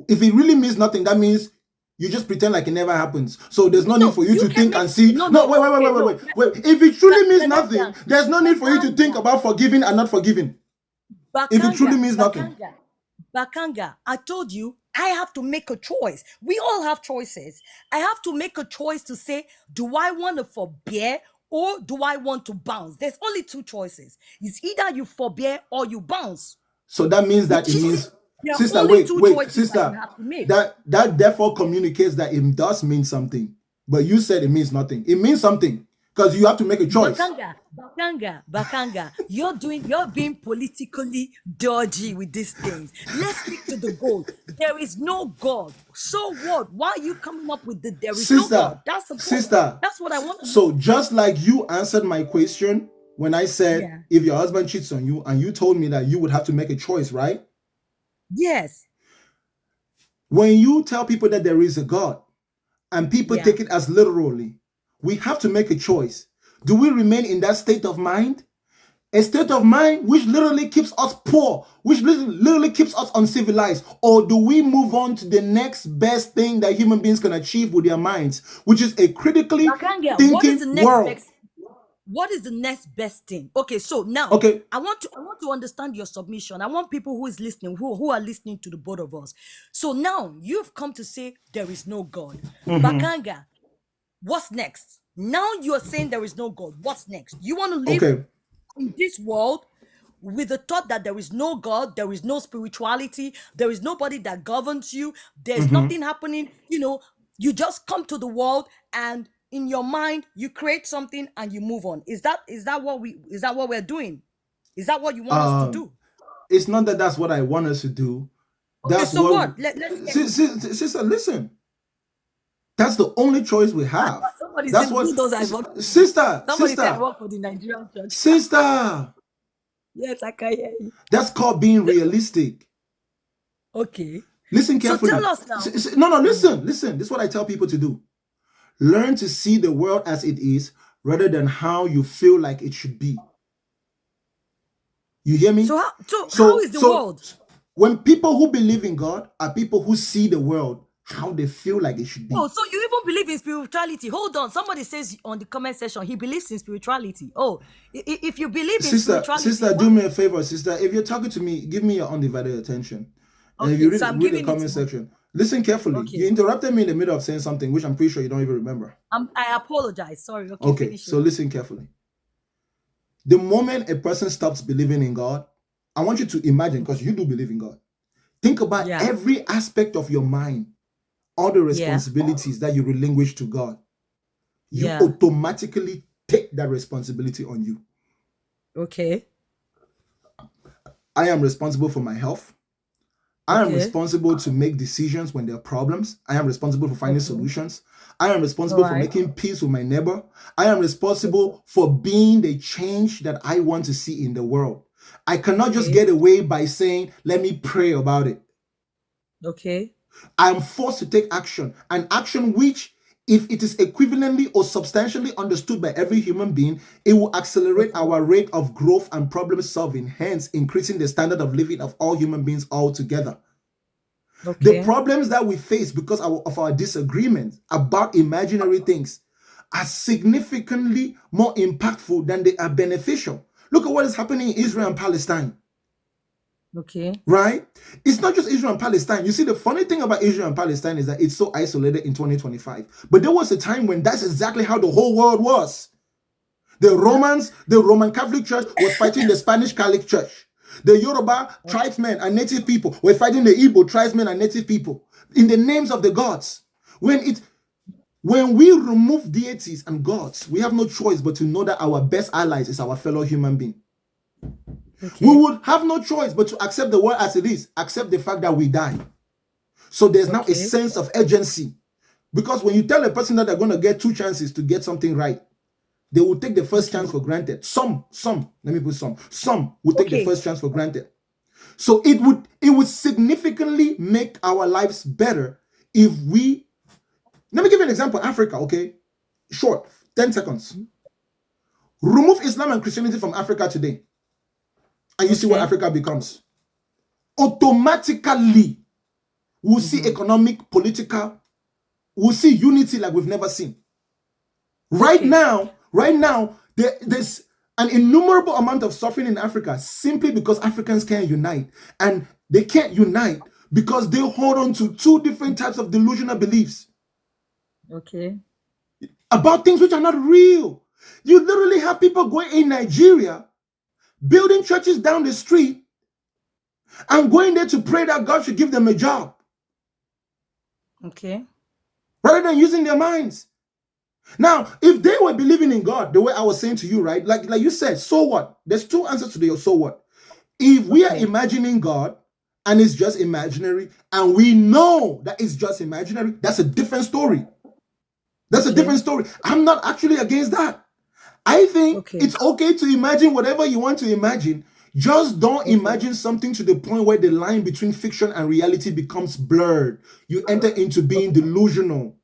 If it really means nothing, that means you just pretend like it never happens. So there's no need for you to can think make and see. no No, no okay, wait. If it truly means Bakanga, nothing, there's no need for you to think about forgiving and not forgiving. If it truly means nothing. Bakanga, I told you I have to make a choice. We all have choices. I have to make a choice to say, do I want to forbear or do I want to bounce? There's only two choices. It's either you forbear or you bounce. So that means that Which it is means, it? There are sister, only wait, two wait, choices that you sister, have to make. that therefore communicates that it does mean something. But you said it means nothing. It means something because you have to make a choice. Bakanga, you're being politically dodgy with these things. Let's stick to the goal. There is no God. So what? Why are you coming up with there is no God? That's the point. Sister, That's what I want to know. So just like you answered my question when I said if your husband cheats on you, and you told me that you would have to make a choice, right? Yes. When you tell people that there is a God and people take it as literally, we have to make a choice. Do we remain in that state of mind? A state of mind which literally keeps us poor, which literally keeps us uncivilized? Or do we move on to the next best thing that human beings can achieve with their minds, which is a critically thinking world? What is the next best thing? Okay, so now I want to understand your submission. I want people who is listening, who are listening to the both of us. So now you've come to say there is no God. Bakanga, what's next? Now you are saying there is no God. What's next? You want to live in this world with the thought that there is no God, there is no spirituality, there is nobody that governs you, there's nothing happening. You just come to the world and in your mind you create something and you move on. Is that what we're doing? Is that what you want us to do? It's not that that's what I want us to do. That's so what? Sister, listen. That's the only choice we have. That's what. Sister. Somebody said I work for the Nigerian church. Sister. Yes, I can hear you. That's called being realistic. Okay. Listen carefully. So tell us now. No, listen. This is what I tell people to do. Learn to see the world as it is rather than how you feel like it should be. You hear me? So how is the world? When people who believe in God are people who see the world how they feel like it should be. Oh, so you even believe in spirituality? Hold on. Somebody says on the comment section he believes in spirituality. Oh, if you believe in spirituality... Sister, do me a favor, sister. If you're talking to me, give me your undivided attention. And if you read the comment section, listen carefully. Okay. You interrupted me in the middle of saying something, which I'm pretty sure you don't even remember. I apologize. Sorry. Okay, so listen carefully. The moment a person stops believing in God, I want you to imagine, because you do believe in God, think about every aspect of your mind, all the responsibilities that you relinquish to God. You automatically take that responsibility on you. Okay. I am responsible for my health. I am responsible to make decisions when there are problems. I am responsible for finding solutions. I am responsible for making peace with my neighbor. I am responsible for being the change that I want to see in the world. I cannot just get away by saying, let me pray about it. Okay. I am forced to take action, an action which, if it is equivalently or substantially understood by every human being, it will accelerate our rate of growth and problem solving, hence increasing the standard of living of all human beings altogether. The problems that we face because of our disagreements about imaginary things are significantly more impactful than they are beneficial. Look at what is happening in Israel and Palestine. Okay. Right? It's not just Israel and Palestine. You see, the funny thing about Israel and Palestine is that it's so isolated in 2025. But there was a time when that's exactly how the whole world was. The Roman Catholic Church was fighting the Spanish Catholic Church. The Yoruba tribesmen and native people were fighting the Igbo tribesmen and native people in the names of the gods. When we remove deities and gods, we have no choice but to know that our best allies is our fellow human being. Okay. We would have no choice but to accept the world as it is, accept the fact that we die. So there's now a sense of urgency. Because when you tell a person that they're going to get 2 chances to get something right, they will take the first chance for granted. Some will take the first chance for granted. So it would significantly make our lives better if we... Let me give you an example. Africa, okay? Short, 10 seconds. Remove Islam and Christianity from Africa today. And you see what Okay. Africa becomes. Automatically, we'll see economic, political, we'll see unity like we've never seen. Right Okay. now, there's an innumerable amount of suffering in Africa simply because Africans can't unite. And they can't unite because they hold on to two different types of delusional beliefs Okay. about things which are not real. You literally have people going in Nigeria, building churches down the street, and going there to pray that God should give them a job Okay. rather than using their minds. Now, if they were believing in God, the way I was saying to you, right? Like you said, so what? There's two answers to the so what. If we are Okay. imagining God and it's just imaginary, and we know that it's just imaginary, that's a different story. That's a Okay. different story. I'm not actually against that. I think Okay. it's okay to imagine whatever you want to imagine. Just don't Okay. imagine something to the point where the line between fiction and reality becomes blurred. You enter into being delusional.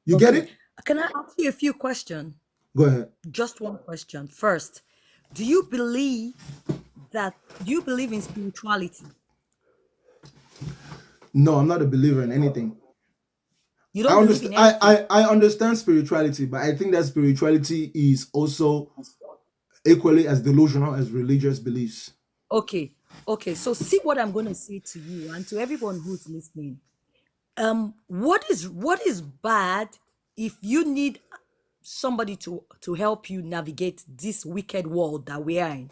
You get Okay. it? Can I ask you a few questions? Go ahead. Just one question. First, do you believe in spirituality? No, I'm not a believer in anything. You I don't believe in understand. anything. I understand spirituality, but I think that spirituality is also equally as delusional as religious beliefs. Okay. Okay. So see what I'm going to say to you and to everyone who's listening. What is bad if you need somebody to help you navigate this wicked world that we are in?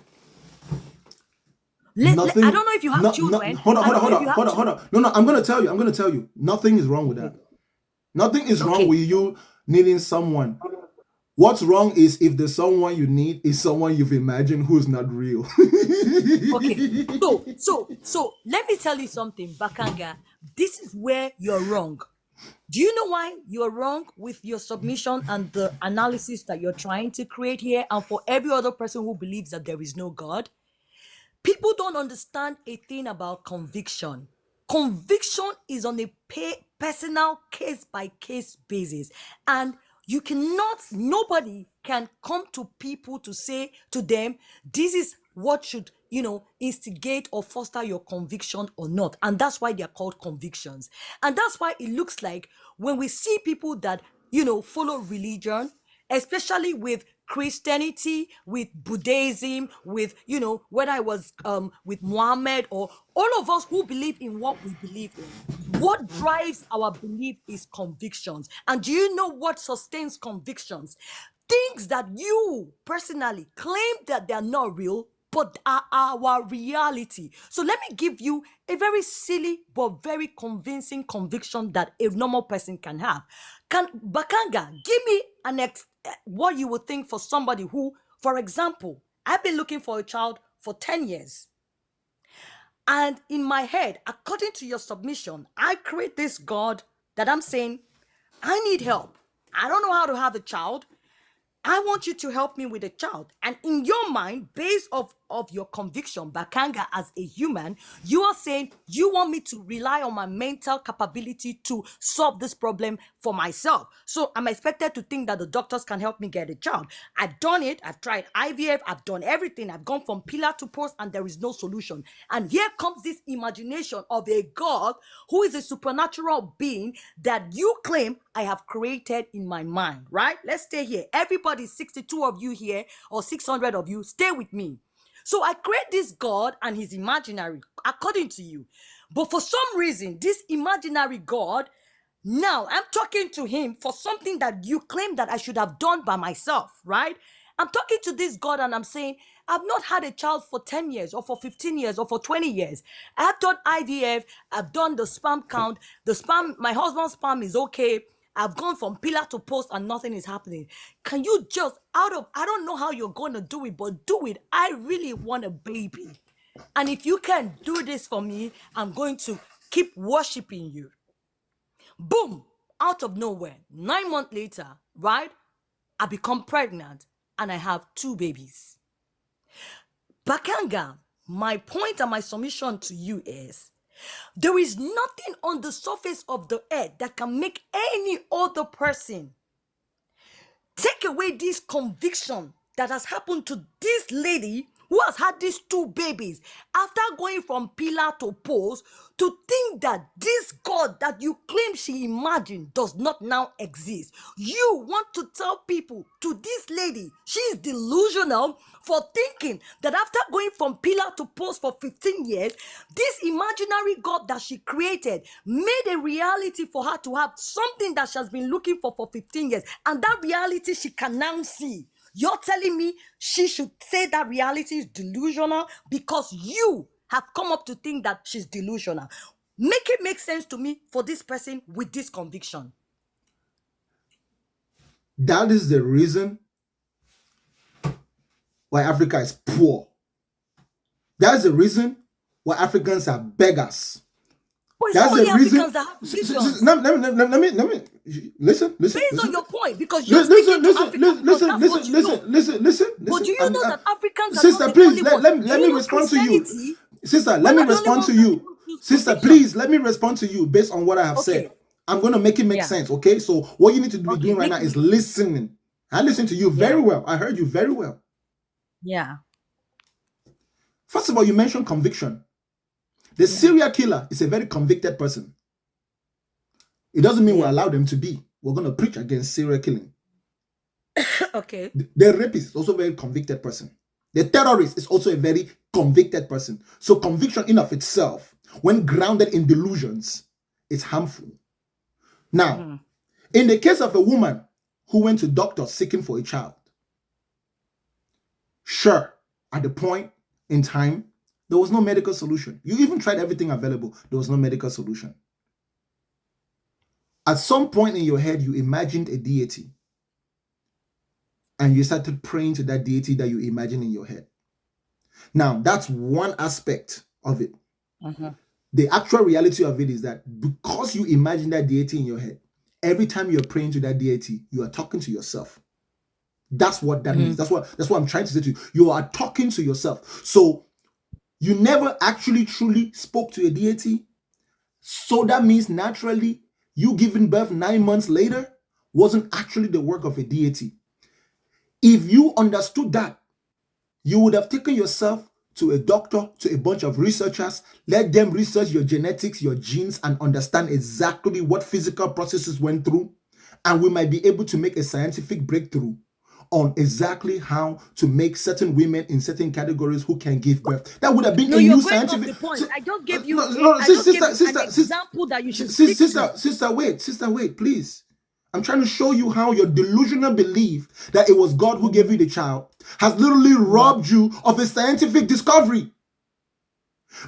I Nothing. don't know if you have No. children. Hold on. I Hold on. don't know Hold if on. you have Hold on. Hold on. No. I'm gonna tell you. I'm gonna tell you. Nothing is wrong with that. Nothing is wrong Okay. with you needing someone. What's wrong is if the someone you need is someone you've imagined who's not real. Okay. So let me tell you something, Bakanga. This is where you're wrong. Do you know why you're wrong with your submission and the analysis that you're trying to create here? And for every other person who believes that there is no God, people don't understand a thing about conviction. Conviction is on a personal case by case basis. And nobody can come to people to say to them, this is what should, instigate or foster your conviction or not. And that's why they're called convictions. And that's why it looks like when we see people that, follow religion, especially with Christianity, with Buddhism, with whether I was with Muhammad or all of us who believe in what we believe in. What drives our belief is convictions. And do you know what sustains convictions? Things that you personally claim that they're not real, but are our reality. So let me give you a very silly but very convincing conviction that a normal person can have. Bakanga, give me what you would think for somebody who, for example, I've been looking for a child for 10 years. And in my head, according to your submission, I create this God that I'm saying, I need help. I don't know how to have a child. I want you to help me with a child. And in your mind, based of your conviction, Bakanga, as a human, you are saying you want me to rely on my mental capability to solve this problem for myself. So I'm expected to think that the doctors can help me get a child. I've done it. I've tried IVF. I've done everything. I've gone from pillar to post and there is no solution. And here comes this imagination of a God who is a supernatural being that you claim I have created in my mind, right? Let's stay here. Everybody, 62 of you here or 600 of you, stay with me. So I create this God and he's imaginary, according to you. But for some reason, this imaginary God, now I'm talking to him for something that you claim that I should have done by myself, right? I'm talking to this God and I'm saying, I've not had a child for 10 years or for 15 years or for 20 years. I've done IVF, I've done the sperm count, my husband's sperm is okay. I've gone from pillar to post and nothing is happening. Can you just, I don't know how you're going to do it, but do it. I really want a baby. And if you can do this for me, I'm going to keep worshiping you. Boom, out of nowhere, 9 months later, right? I become pregnant and I have 2 babies. Bakanga, my point and my submission to you is, there is nothing on the surface of the earth that can make any other person take away this conviction that has happened to this lady who has had these 2 babies, after going from pillar to post, to think that this God that you claim she imagined does not now exist. You want to tell people, to this lady, she is delusional for thinking that after going from pillar to post for 15 years, this imaginary God that she created made a reality for her to have something that she has been looking for 15 years. And that reality she can now see. You're telling me she should say that reality is delusional because you have come up to think that she's delusional. Make it make sense to me for this person with this conviction. That is the reason why Africa is poor. That's the reason why Africans are beggars. But it's That's only the reason. Africans that have convictions. Let me listen. Based on your point, because you're speaking to Africans, Listen. But do you know that Africans are Sister, not the please only ones? let Do me know respond to you. Christianity? Sister, We're let me not the only respond ones to that you. choose Sister, conviction. please let me respond to you based on what I have said. Okay. I'm going to make it make Yeah. sense, okay? So what you need to be Okay, doing right make now it is make listening. I listened to you very well. I heard you very well. Yeah. First of all, you mentioned conviction. The serial killer is a very convicted person. It doesn't mean we allow them to be. We're going to preach against serial killing. Okay. The rapist is also a very convicted person. The terrorist is also a very convicted person. So conviction in of itself, when grounded in delusions, is harmful. Now, in the case of a woman who went to doctors seeking for a child, sure, at the point in time, there was no medical solution. You even tried everything available. There was no medical solution. At some point in your head, you imagined a deity. And you started praying to that deity that you imagine in your head. Now, that's one aspect of it. The actual reality of it is that because you imagine that deity in your head, every time you're praying to that deity, you are talking to yourself. That's what that means. That's what I'm trying to say to you. You are talking to yourself. So you never actually truly spoke to a deity. So that means naturally you giving birth 9 months later wasn't actually the work of a deity. If you understood that, you would have taken yourself to a doctor, to a bunch of researchers, let them research your genetics, your genes, and understand exactly what physical processes went through. And we might be able to make a scientific breakthrough on exactly how to make certain women in certain categories who can give birth. That would have been a new scientific. Off the point. I just gave you an example that you should stick to. Sister, wait, please. I'm trying to show you how your delusional belief that it was God who gave you the child has literally robbed you of a scientific discovery.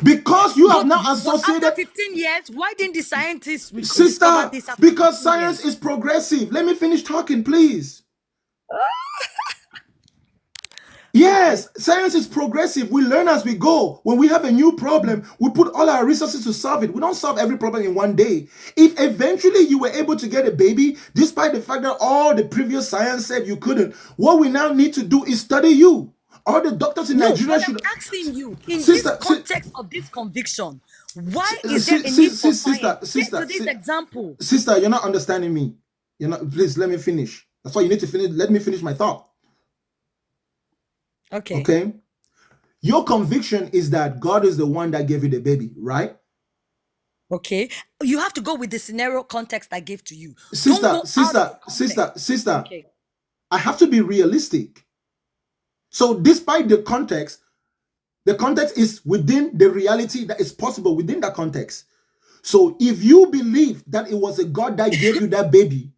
Because you have now associated. After 15 years, why didn't the scientists Sister, discover this? Because science is progressive. Let me finish talking, please. Yes, science is progressive. We learn as we go. When we have a new problem, we put all our resources to solve it. We don't solve every problem in one day. If eventually you were able to get a baby, despite the fact that all the previous science said you couldn't, what we now need to do is study you. All the doctors in Nigeria should. I'm asking you, in this context of this conviction, why is there a need for science? Take to this example. Sister, you're not understanding me. You're not. Please let me finish. That's why you need to finish. Let me finish my thought. Okay. Your conviction is that God is the one that gave you the baby, right? Okay. You have to go with the scenario context I gave to you. Sister. Okay. I have to be realistic. So despite the context is within the reality that is possible within that context. So if you believe that it was a God that gave you that baby,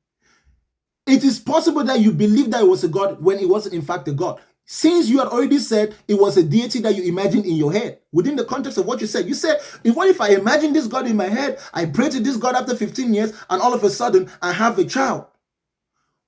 it is possible that you believe that it was a God when it wasn't in fact a God. Since you had already said it was a deity that you imagined in your head, within the context of what you said, what if I imagine this God in my head, I pray to this God after 15 years, and all of a sudden I have a child?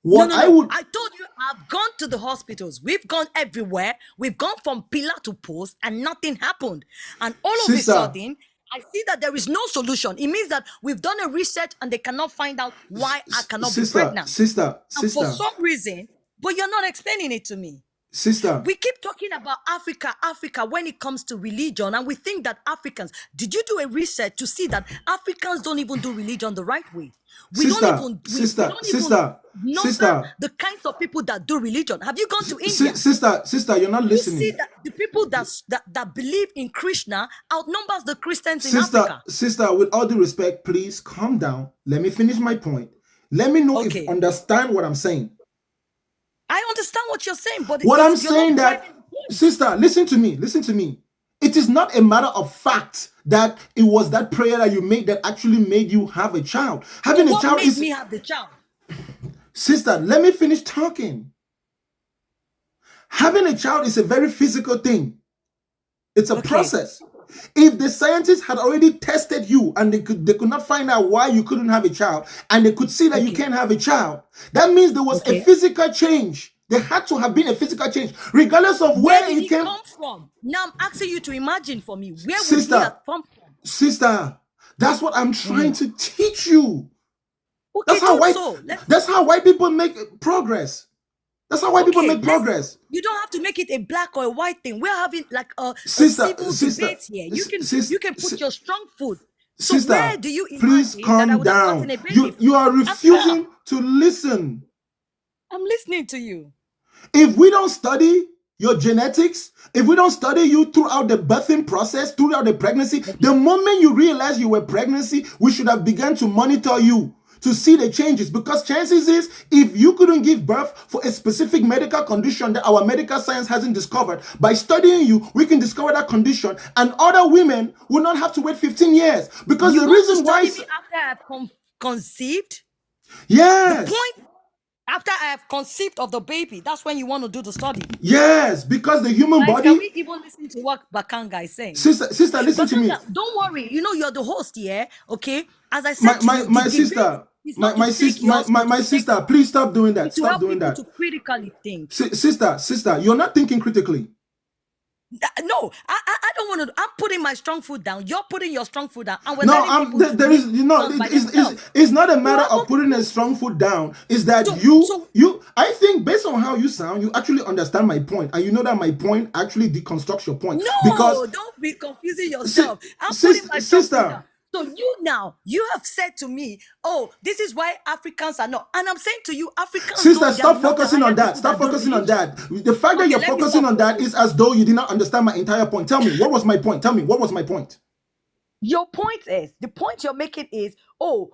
No. I told you I've gone to the hospitals. We've gone everywhere. We've gone from pillar to post and nothing happened. And all of a sudden, I see that there is no solution. It means that we've done a research and they cannot find out why I cannot be pregnant. Sister. And for some reason, but you're not explaining it to me. Sister, We keep talking about Africa when it comes to religion, and we think that Africans, did you do a research to see that Africans don't even do religion the right way? We don't sister, even we sister, don't even sister, number sister, the kinds of people that do religion. Have you gone to India? sister, you're not You see listening. that the people that believe in Krishna outnumbers the Christians in Africa. Sister, with all due respect, please calm down. Let me finish my point. Let me know if you Okay. understand what I'm saying. I understand what you're saying, but What I'm you're saying not that, driving the point. sister, listen to me. It is not a matter of fact that it was that prayer that you made that actually made you have a child. Having a What child made is, me have the child? sister, let me finish talking. Having a child is a very physical thing. It's a Okay. process. If the scientists had already tested you and they could not find out why you couldn't have a child, and they could see that you Okay. can't have a child, that means there was a Okay. physical change. There had to have been a physical change, regardless of Where where did it he came. come from? Now I'm asking you to imagine for me. Where would he Sister, have come from? sister, that's what I'm trying to teach you. Okay, That's how do white. so. Let's That's how white people make progress. That's how white people okay. make progress. You don't have to make it a black or a white thing. We're having like a Sister, civil sister, debate here. You can put sister, your strong foot. So where sister, do you please imagine that I calm would have down. gotten a baby You are from? refusing to listen. I'm listening to you. If we don't study your genetics, if we don't study you throughout the birthing process, throughout the pregnancy, the moment you realize you were pregnancy, we should have begun to monitor you to see the changes, because chances is if you couldn't give birth for a specific medical condition that our medical science hasn't discovered, by studying you, we can discover that condition, and other women will not have to wait 15 years. Because You the want to reason why, study me after I have conceived? yes, The point after I have conceived of the baby, that's when you want to do the study. yes, because the human Guys, can body, we even listen to what Bakanga is saying? sister, listen to me. Bakanga, don't worry. You know you're the host here, okay? As I said to you, My the sister, debate is not to take yours, my but to take sister, ours. please stop doing that. It's to Stop help doing people that. to critically think. Sister, you're not thinking critically. No, I don't want to. I'm putting my strong foot down. You're putting your strong foot down, and we're No, letting people there is, make decisions by themselves. it's not a matter haven't of putting a strong foot down. It's that So- I think based on how you sound, you actually understand my point, and you know that my point actually deconstructs your point. No, Because don't be confusing yourself. I'm sis- putting my strong foot sister. down. So you have said to me, oh, this is why Africans are not. And I'm saying to you, Africans Sister, don't. stop They are not the focusing on highest that. people Stop that do focusing on religion. that. The fact that Okay, you're let me focusing stop on that focusing. is as though you did not understand my entire point. Tell me, what was my point? Tell me, what was my point? Your point is, the point you're making is, oh,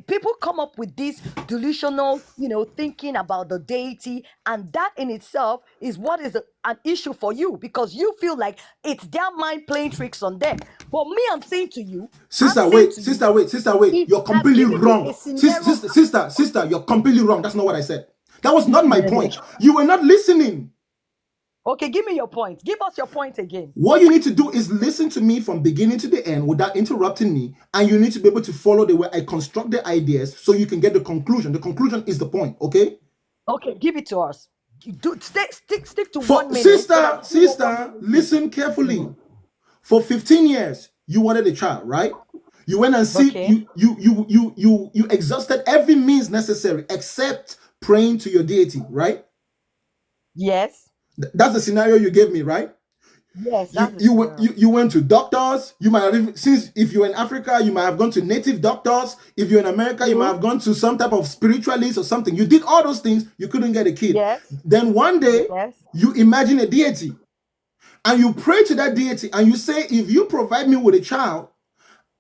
people come up with this delusional, thinking about the deity, and that in itself is what is an issue for you, because you feel like it's their mind playing tricks on them. But me, I'm saying to you, Sister, wait. You're completely wrong. Sister, you're completely wrong. That's not what I said. That was not my point. You were not listening. Okay, give me your point. Give us your point again. What you need to do is listen to me from beginning to the end without interrupting me, and you need to be able to follow the way I construct the ideas so you can get the conclusion. The conclusion is the point, okay? Okay, give it to us. Stick to 1 minute. Sister, listen carefully. For 15 years, you wanted a child, right? You went and you exhausted every means necessary except praying to your deity, right? Yes. That's the scenario you gave me, right? Yes. You went to doctors. You might have even, since if you're in Africa, you might have gone to native doctors. If you're in America, you might have gone to some type of spiritualist or something. You did all those things. You couldn't get a kid. Yes. Then one day, you imagine a deity. And you pray to that deity and you say, if you provide me with a child,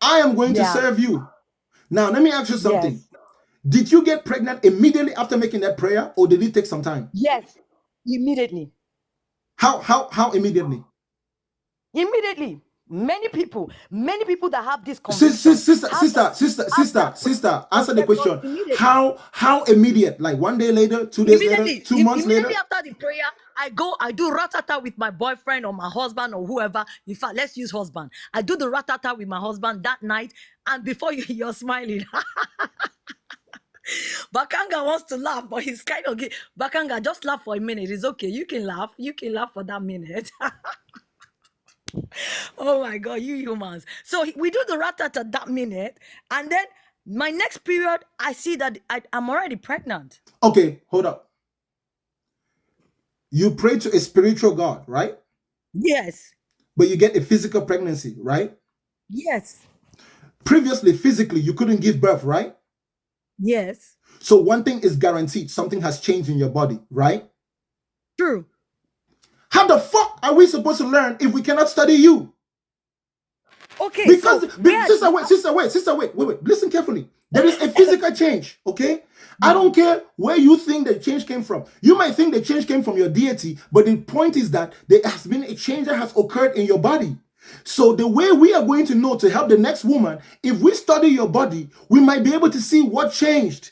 I am going to serve you. Now, let me ask you something. Yes. Did you get pregnant immediately after making that prayer, or did it take some time? Yes, immediately. How immediately? Immediately. Many people that have this conviction. Sister, answer the question. How immediate? Like 1 day later, 2 days later, 2 months later? Immediately after the prayer, I do ratata with my boyfriend or my husband or whoever. In fact, let's use husband. I do the ratata with my husband that night, and before you're smiling. Bakanga wants to laugh, but he's kind of Bakanga, just laugh for a minute. It's okay. You can laugh. You can laugh for that minute. Oh my God, you humans. So we do the ratata that minute, and then my next period, I see that I'm already pregnant. Okay, hold up. You pray to a spiritual God, right? Yes. But you get a physical pregnancy, right? Yes. Previously, physically, you couldn't give birth, right? Yes. So one thing is guaranteed, something has changed in your body, right? True. How the fuck are we supposed to learn if we cannot study you? Okay, Because so where sister, wait. Listen carefully. There is a physical change, okay? I don't care where you think the change came from. You might think the change came from your deity, but the point is that there has been a change that has occurred in your body. So the way we are going to know to help the next woman, if we study your body, we might be able to see what changed.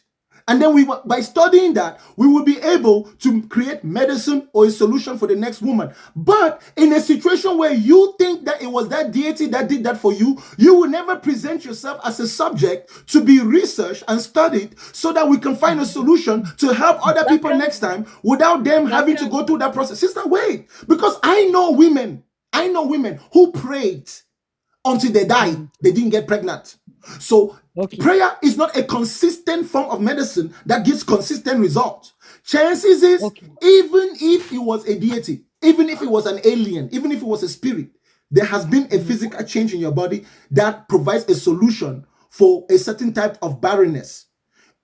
And then by studying that, we will be able to create medicine or a solution for the next woman. But in a situation where you think that it was that deity that did that for you, you will never present yourself as a subject to be researched and studied so that we can find a solution to help other people next time without them having to go through that process. Sister, wait, because I know women who prayed until they died, they didn't get pregnant. So prayer is not a consistent form of medicine that gives consistent results. Chances is, even if it was a deity, even if it was an alien, even if it was a spirit, there has been a physical change in your body that provides a solution for a certain type of barrenness.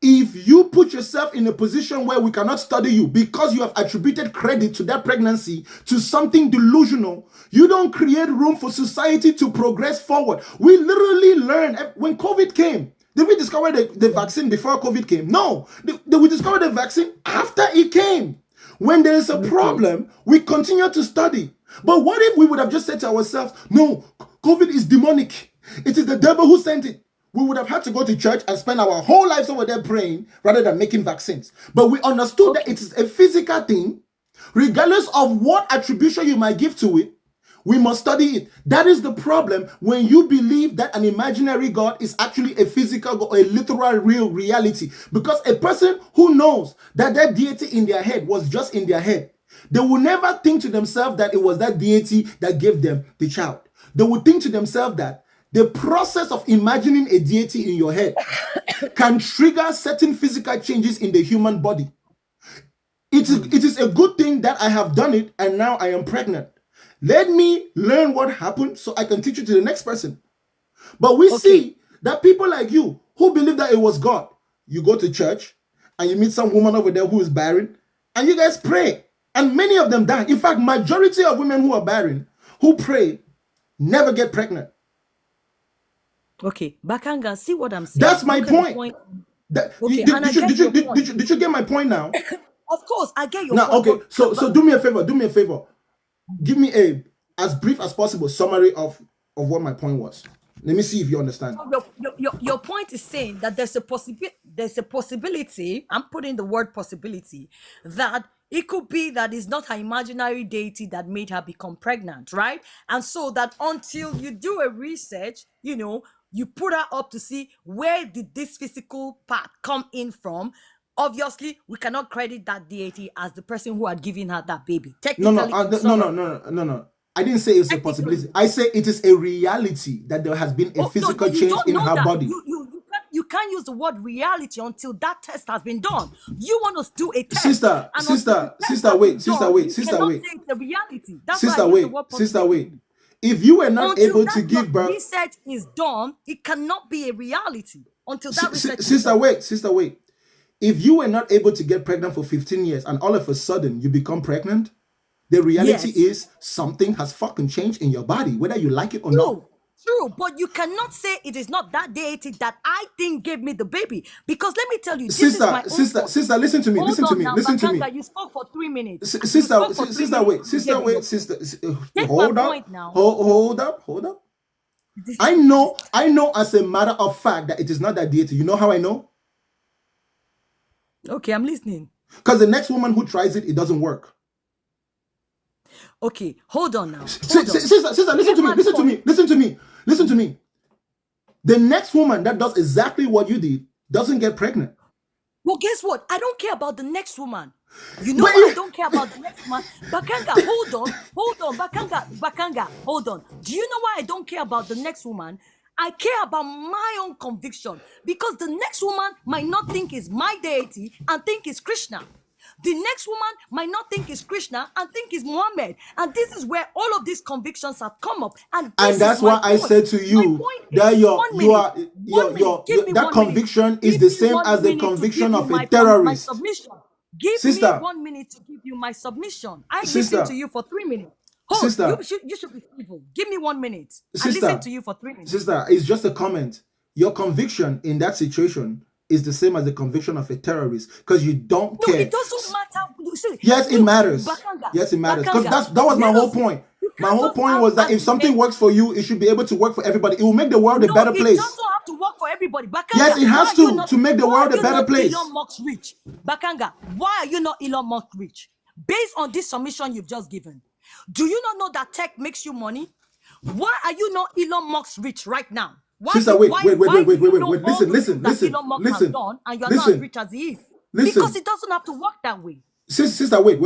If you put yourself in a position where we cannot study you because you have attributed credit to that pregnancy to something delusional, you don't create room for society to progress forward. We literally learned when COVID came. Did we discover the vaccine before COVID came? No. Did we discover the vaccine after it came? When there is a problem, we continue to study. But what if we would have just said to ourselves, no, COVID is demonic. It is the devil who sent it. We would have had to go to church and spend our whole lives over there praying rather than making vaccines. But we understood that it is a physical thing. Regardless of what attribution you might give to it, we must study it. That is the problem when you believe that an imaginary God is actually a physical or a literal real reality. Because a person who knows that that deity in their head was just in their head, they will never think to themselves that it was that deity that gave them the child. They will think to themselves that the process of imagining a deity in your head can trigger certain physical changes in the human body. It is a good thing that I have done it and now I am pregnant. Let me learn what happened so I can teach it to the next person. But we see that people like you who believe that it was God, you go to church and you meet some woman over there who is barren and you guys pray and many of them die. In fact, majority of women who are barren, who pray, never get pregnant. Okay, Bakanga, see what I'm saying? That's my point. Did you get my point now? Of course, I get your now, point. Okay, so do me a favor. Give me a as brief as possible summary of what my point was. Let me see if you understand. Your point is saying that there's a possibility, I'm putting the word possibility, that it could be that it's not her imaginary deity that made her become pregnant, right? And so that until you do a research, you put her up to see where did this physical part come in from. Obviously, we cannot credit that deity as the person who had given her that baby. Technically, no. I didn't say it's a possibility. I say it is a reality that there has been a physical change in her body. You can't use the word reality until that test has been done. You want us to do a test. Sister, wait. Say it's a reality. That's why I use the word possibility. Sister, wait. If you were not able to give birth, research is done, it cannot be a reality until that research is done. Sister, wait. If you were not able to get pregnant for 15 years and all of a sudden you become pregnant, the reality is something has fucking changed in your body, whether you like it or not. True, but you cannot say it is not that deity that I think gave me the baby. Because let me tell you, sister, listen to me. Listen to me. You spoke for 3 minutes. Sister, hold up. I know as a matter of fact that it is not that deity. You know how I know? Okay, I'm listening. Because the next woman who tries it, it doesn't work. Okay, hold on now. Sister, listen to me. The next woman that does exactly what you did doesn't get pregnant. Well, guess what? I don't care about the next woman. You know why I don't care about the next woman? Bakanga, hold on. Bakanga, hold on. Do you know why I don't care about the next woman? I care about my own conviction because the next woman might not think is my deity and think is Krishna. The next woman might not think it's Krishna and think it's Muhammad. And this is where all of these convictions have come up. And And this that's is my why I point. said to My you point that is, your 1 you minute, are 1 minute, give me that 1 minute. conviction is Give the me same 1 as the minute to give conviction you of a my terrorist. submission. Give me Sister, 1 minute to give you my submission. I listened sister, to you for 3 minutes. Hold, sister, you should be civil. Give me 1 minute. I listened sister, to you for 3 minutes. sister, it's just a comment. Your conviction in that situation is the same as the conviction of a terrorist because you don't No, care. it doesn't matter. See, Yes, it look, matters. Bakanga, Yes, it matters. Because Bakanga, that was my let whole us. point. You My can't whole just point have was that if something arguments. works for you, it should be able to work for everybody. It will make the world a No, better it place. doesn't have to work for everybody. Bakanga, Yes, it why has are you to not make the why world are a you better not place. Elon Musk rich? Bakanga, why are you not Elon Musk rich? Based on this submission you've just given, do you not know that tech makes you money? Why are you not Elon Musk rich right now? Why Sister, do wait. why do you know all Listen, the things that Elon Musk has done and you're not as rich as he is? Because listen. it doesn't have to work that way. Sister, wait.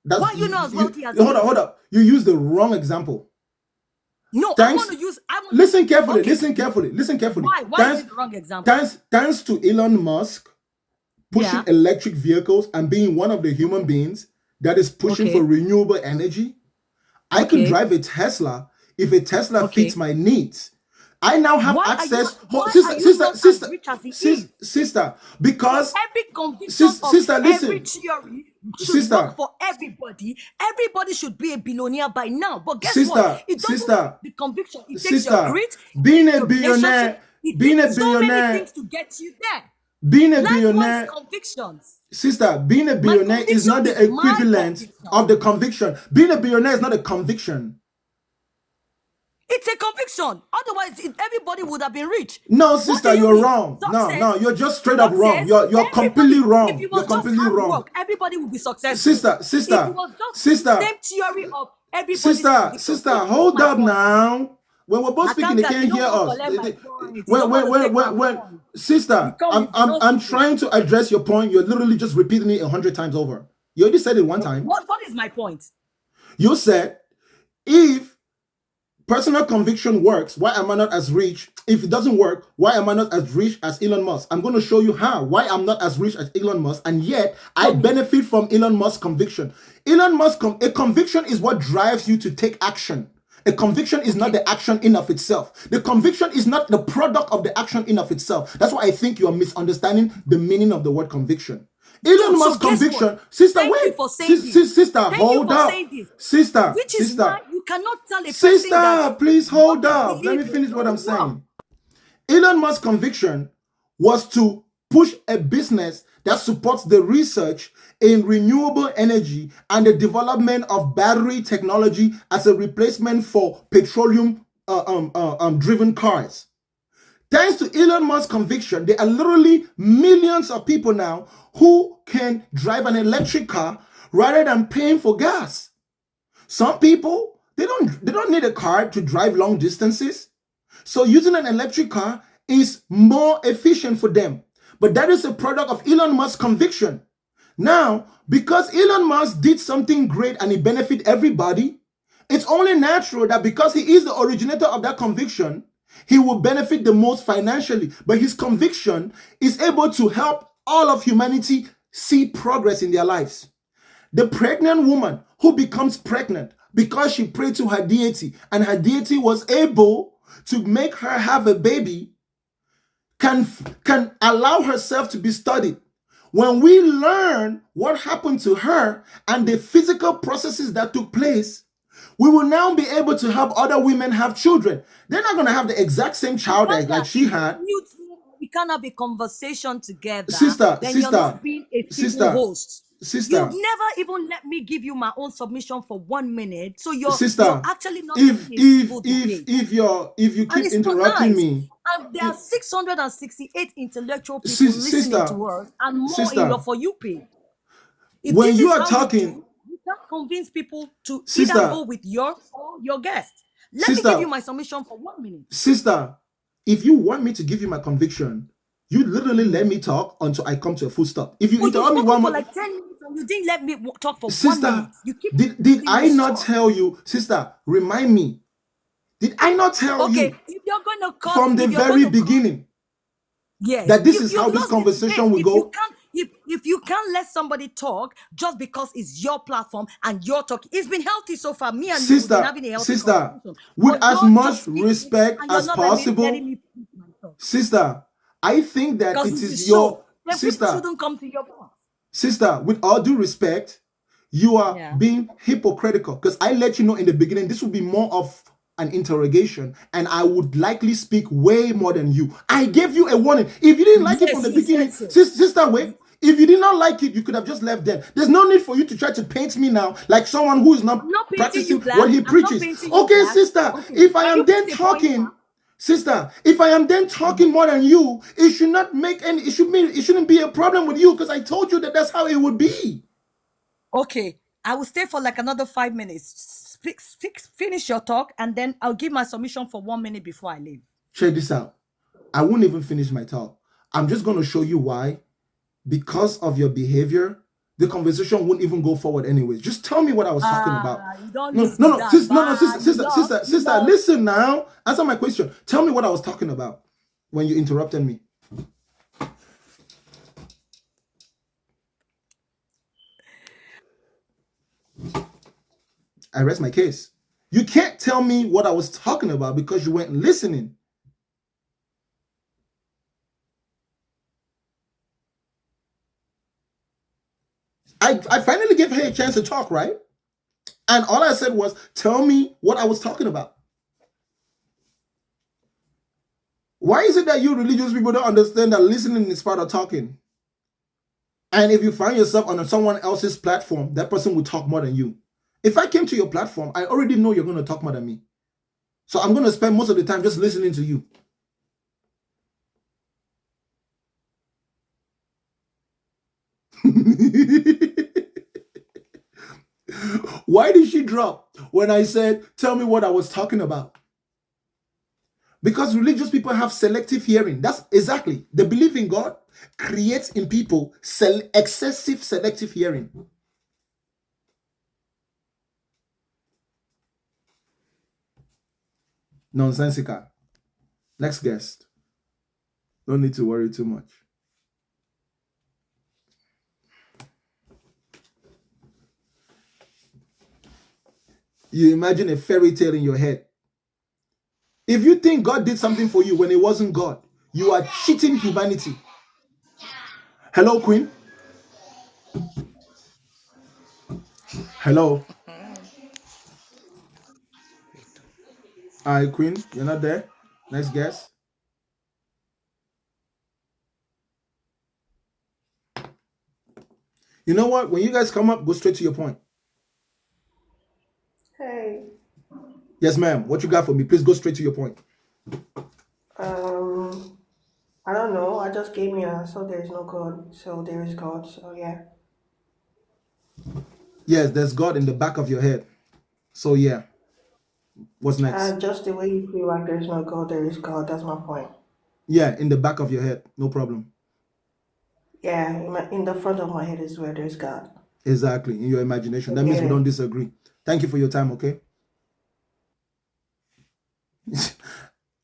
That's, Why are you not as wealthy as hold he is? up. You used the wrong example. No, Thanks. Listen carefully. Okay. Listen carefully. Why is it the wrong example? Thanks to Elon Musk pushing electric vehicles and being one of the human beings that is pushing for renewable energy, I can drive a Tesla if a Tesla fits my needs. I now have access. Sister, because every conviction sister, listen. Every theory should work for everybody. Everybody should be a billionaire by now. But guess what? It doesn't the conviction. It takes your grit. Being a billionaire, so many things to get you there. Being a Likewise, billionaire, convictions. Sister, being a billionaire is not the equivalent of the conviction. Being a billionaire is not a conviction. It's a conviction. Otherwise, everybody would have been rich. No, sister, you're wrong. No, you're just straight up wrong. You're completely wrong. If it was You're completely wrong. Work, everybody would be successful. Sister, if it was just the same theory of everybody. Sister, hold up now. When we're both speaking, they can't hear us. Sister, I'm trying to address your point. You're literally just repeating it 100 times over. You already said it one time. What is my point? You said, if personal conviction works, why am I not as rich? If it doesn't work, why am I not as rich as Elon Musk? I'm going to show you why I'm not as rich as Elon Musk, and yet I benefit from Elon Musk's conviction. Elon Musk, a conviction is what drives you to take action. A conviction is not the action in of itself. The conviction is not the product of the action in of itself. That's why I think you are misunderstanding the meaning of the word conviction. Elon Musk's conviction, sister, wait, sister, hold up, sister, which is why you cannot tell a person sister, please hold up. Let me finish what I'm saying. Elon Musk's conviction was to push a business that supports the research in renewable energy and the development of battery technology as a replacement for petroleum driven cars. Thanks to Elon Musk's conviction, there are literally millions of people now who can drive an electric car rather than paying for gas. Some people, they don't need a car to drive long distances. So using an electric car is more efficient for them. But that is a product of Elon Musk's conviction. Now, because Elon Musk did something great and it benefit everybody, it's only natural that because he is the originator of that conviction, he will benefit the most financially. But his conviction is able to help all of humanity see progress in their lives. The pregnant woman who becomes pregnant because she prayed to her deity and her deity was able to make her have a baby can allow herself to be studied. When we learn what happened to her and the physical processes that took place, we will now be able to help other women have children. They're not going to have the exact same child like she had. We can't have a conversation together. Sister, you're not being a civil host. Sister, you've never even let me give you my own submission for 1 minute. So you're actually not if you keep interrupting me. And there are 668 intellectual people listening to us, and more in your For You page. When you are talking, you can't convince people to either go with your or your guest. Let me give you my submission for 1 minute. Sister, if you want me to give you my conviction, you literally let me talk until I come to a full stop. If you interrupt me one more, like 10 minutes and you didn't let me talk for 1 minute. You keep did I not tell you, sister? Remind me. Did I not tell you? Okay, if you're going to from the very beginning, that this is how this conversation will go? if you can't let somebody talk just because it's your platform and you're talking, it's been healthy so far. Me and you, we've been having a healthy conversation. with But as you're much just speaking respect and you're as not possible, letting me finish my thought. sister, I think that Because it it's a is show. your Then people sister, shouldn't come to your class. sister, with all due respect, you are Yeah. being hypocritical, because I let you know in the beginning this would be more of an interrogation and I would likely speak way more than you. I gave you a warning. If you didn't like it from the Yes, you beginning, said so. sister, wait. If you did not like it, you could have just left then. There's no need for you to try to paint me now like someone who is not I'm not painting practicing you black. what he I'm not preaches. painting you Okay, black. sister, Okay. if I Can am you then put a pointer? talking, sister, if I am then talking more than you, it should not make any, it shouldn't be a problem with you, because I told you that that's how it would be. Okay, I will stay for like another 5 minutes. Finish your talk, and then I'll give my submission for 1 minute before I leave. Check this out. I won't even finish my talk. I'm just going to show you why. Because of your behavior, the conversation won't even go forward anyways. Just tell me what I was talking about. You don't No, listen no, to no, that. sister, listen now. Answer my question. Tell me what I was talking about when you interrupted me. I rest my case. You can't tell me what I was talking about because you weren't listening. I finally gave her a chance to talk, right? And all I said was, tell me what I was talking about. Why is it that you religious people don't understand that listening is part of talking? And if you find yourself on someone else's platform, that person will talk more than you. If I came to your platform, I already know you're going to talk more than me. So I'm going to spend most of the time just listening to you. Why did she drop when I said, tell me what I was talking about? Because religious people have selective hearing. That's exactly. The belief in God creates in people excessive selective hearing. Nonsensical. Next guest. Don't need to worry too much. You imagine a fairy tale in your head. If you think God did something for you when it wasn't God, you are cheating humanity. Hello, Queen. Hello. Hi, Queen. You're not there? Next guest. You know what? When you guys come up, go straight to your point. Hey, Yes, ma'am. What you got for me? Please go straight to your point. I don't know. I just gave me an answer. There is no God, so there is God. So yeah. Yes, there's God in the back of your head. So yeah. What's next? Just the way you feel like there is no God, there is God. That's my point. Yeah, in the back of your head. No problem. Yeah, in the front of my head is where there's God. Exactly. In your imagination. That means we Forget don't it. disagree. Thank you for your time, okay?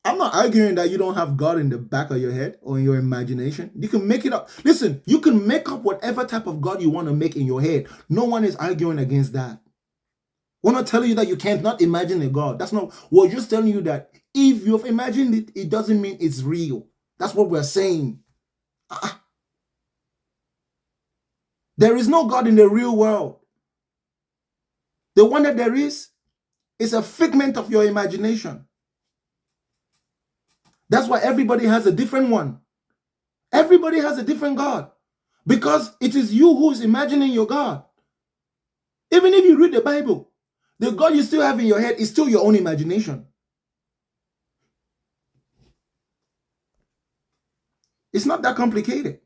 I'm not arguing that you don't have God in the back of your head or in your imagination. You can make it up. Listen, you can make up whatever type of God you want to make in your head. No one is arguing against that. We're not telling you that you can't not imagine a God. That's not. We're just telling you that if you've imagined it, it doesn't mean it's real. That's what we're saying. There is no God in the real world. The one that there is a figment of your imagination. That's why everybody has a different one. Everybody has a different God. Because it is you who is imagining your God. Even if you read the Bible, the God you still have in your head is still your own imagination. It's not that complicated.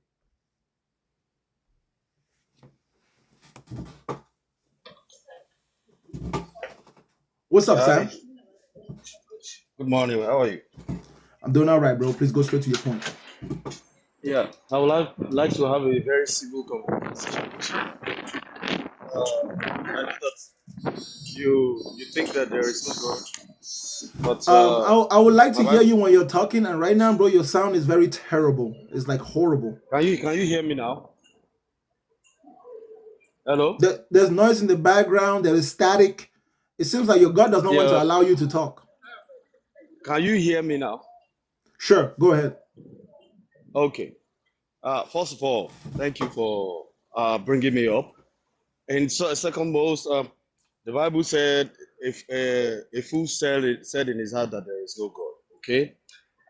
What's up, Sam? Good morning. How are you? I'm doing all right, bro. Please go straight to your point. Yeah, I would like to have a very civil conversation with you. I know that you think that there is no God, but I would like to my hear Bible, you when you're talking, and right now, bro, your sound is very terrible. It's like horrible. can you hear me now? Hello? There's noise in the background. There is static. It seems like your God does not want to Yeah. allow you to talk. Can you hear me now? Sure, go ahead. Okay. First of all, thank you for bringing me up. And so, second most, the Bible said, if a fool said in his heart that there is no God. Okay.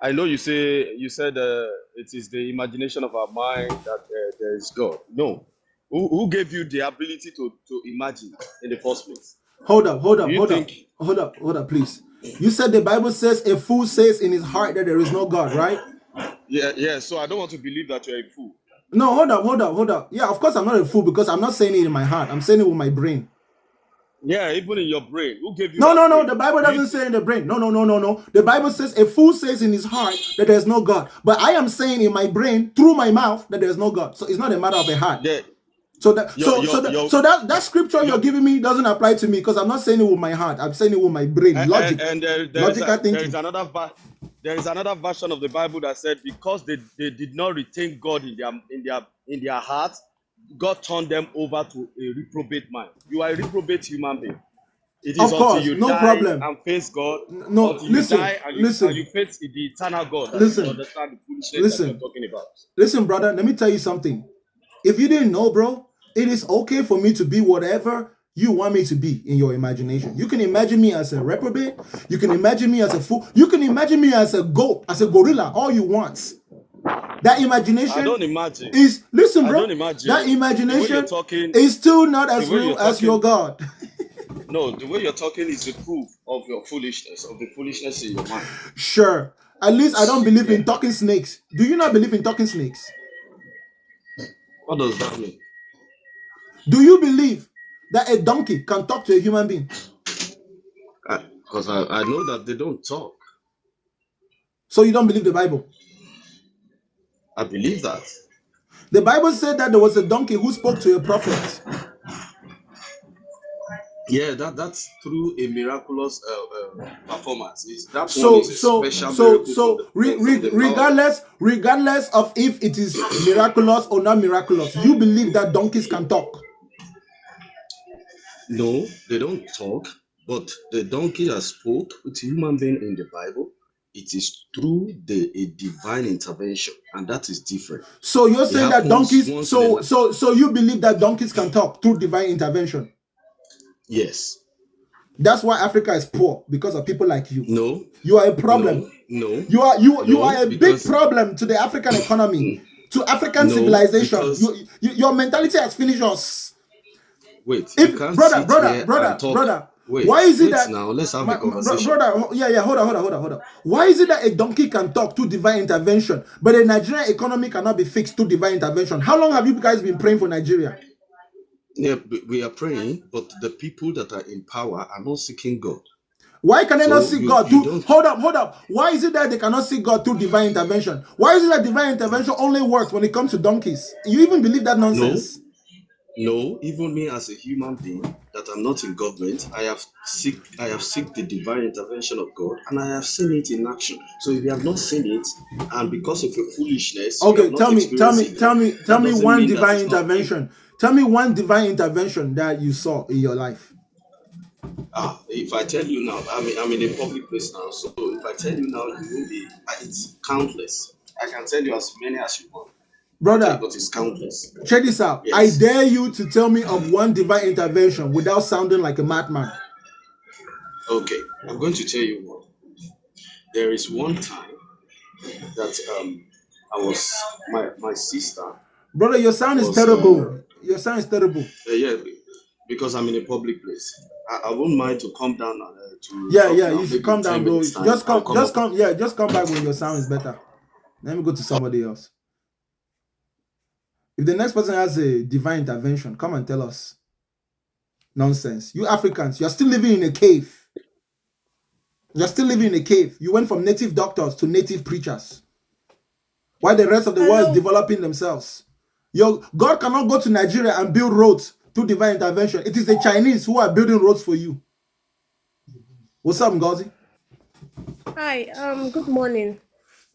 I know you said it is the imagination of our mind that there is God. No. Who gave you the ability to imagine in the first place? Hold up, Do you think? hold up, please. You said the Bible says a fool says in his heart that there is no God, right? Yeah. So I don't want to believe that you're a fool. No, hold up. Yeah, of course I'm not a fool because I'm not saying it in my heart. I'm saying it with my brain. Yeah, even in your brain. Who gave you No. brain? The Bible doesn't say in the brain. No. The Bible says a fool says in his heart that there's no God. But I am saying in my brain through my mouth that there's no God. So it's not a matter of a heart. So that scripture you're giving me doesn't apply to me because I'm not saying it with my heart. I'm saying it with my brain. Logic. And Logical thinking. There is another version of the Bible that said because they did not retain God in their heart, God turned them over to a reprobate mind. You are a reprobate human being. It is Of course, until you no die problem. and face God. No, until listen, you die and listen. and you face the eternal God. That Listen, you understand the foolishness that you're talking about. Listen, brother, let me tell you something. If you didn't know, bro, it is okay for me to be whatever you want me to be in your imagination. You can imagine me as a reprobate. You can imagine me as a fool. You can imagine me as a goat, as a gorilla, all you want. That imagination I don't imagine. is, listen, I bro, don't imagine. that The way imagination you're talking, is still not as the way real you're as your talking, God. no, the way you're talking is the proof of your foolishness, of the foolishness in your mind. Sure. At least I don't believe in Yeah. talking snakes. Do you not believe in talking snakes? What does that mean? Do you believe that a donkey can talk to a human being? Because I know that they don't talk. So you don't believe the Bible? I believe that. The Bible said that there was a donkey who spoke to a prophet. Yeah, that's through a miraculous performance. That So, one is a special miracle from the power. regardless of if it is miraculous or not miraculous, you believe that donkeys can talk. No, they don't talk, but the donkey that spoke with human being in the Bible, it is through a divine intervention, and that is different. So you're saying that donkeys, once in a life. so you believe that donkeys can talk through divine intervention? Yes. That's why Africa is poor, because of people like you. No. You are a problem. No. You are a big problem to the African economy, to African civilization. Your mentality has finished us. Wait, If, you can't brother, wait, why is it that now let's have a conversation. Hold on. Why is it that a donkey can talk to divine intervention, but the Nigerian economy cannot be fixed to divine intervention? How long have you guys been praying for Nigeria? Yeah, we are praying, but the people that are in power are not seeking God. Why can they not seek God? Hold up. Why is it that they cannot seek God through divine intervention? Why is it that divine intervention only works when it comes to donkeys? You even believe that nonsense? No, even me as a human being that I'm not in government, I have seek the divine intervention of God, and I have seen it in action. So if you have not seen it, and because of your foolishness, okay, tell me one divine intervention. Tell me one divine intervention that you saw in your life. If I tell you now, I'm in a public place now, so if I tell you now, you will be, it's countless. I can tell you as many as you want. Brother, but it's countless. Check this out. Yes. I dare you to tell me of one divine intervention without sounding like a madman. Okay, I'm going to tell you one. There is one time that I was my sister. Brother, your sound is terrible. Your sound is terrible. Yeah, because I'm in a public place. I won't mind to come down to. Yeah, you should come down, bro. Just come back when your sound is better. Let me go to somebody else. If the next person has a divine intervention, come and tell us. Nonsense. You Africans, you're still living in a cave. You're still living in a cave. You went from native doctors to native preachers. While the rest of the world is developing themselves. God cannot go to Nigeria and build roads through divine intervention. It is the Chinese who are building roads for you. What's up, Ngozi? Hi, good morning.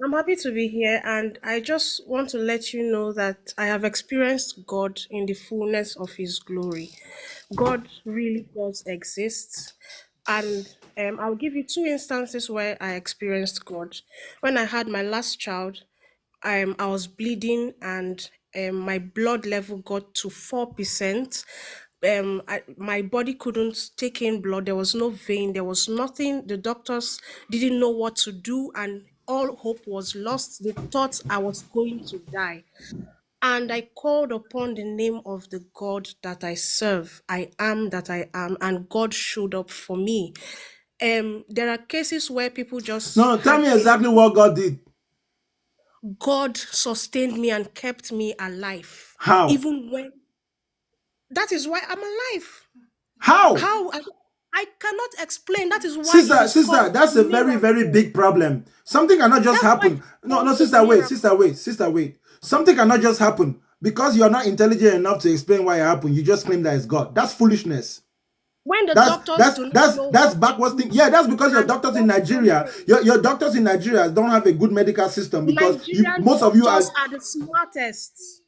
I'm happy to be here, and I just want to let you know that I have experienced God in the fullness of His glory. God really does exist, and I'll give you two instances where I experienced God. When I had my last child, I was bleeding, and my blood level got to 4%. My body couldn't take in blood. There was no vein. There was nothing. The doctors didn't know what to do, and all hope was lost. They thought I was going to die. And I called upon the name of the God that I serve. I am that I am, and God showed up for me. There are cases where people just No, tell had me pain. exactly what God did. God sustained me and kept me alive, How? even when. That is why I'm alive. How? How I cannot explain. That is why it Sister, is called sister, that's a very, very miracle. big problem. Something cannot just That's why happen. it's No, called no, a sister, wait, miracle. sister, wait, sister, wait. Something cannot just happen because you are not intelligent enough to explain why it happened. You just claim that it's God. That's foolishness. When the That's doctors that's do not that's know that's what to backwards thing. do, Yeah, that's because your and doctors in God comes Nigeria, in. your doctors in Nigeria don't have a good medical system because you Nigerian most of you doctors are. are the smartest.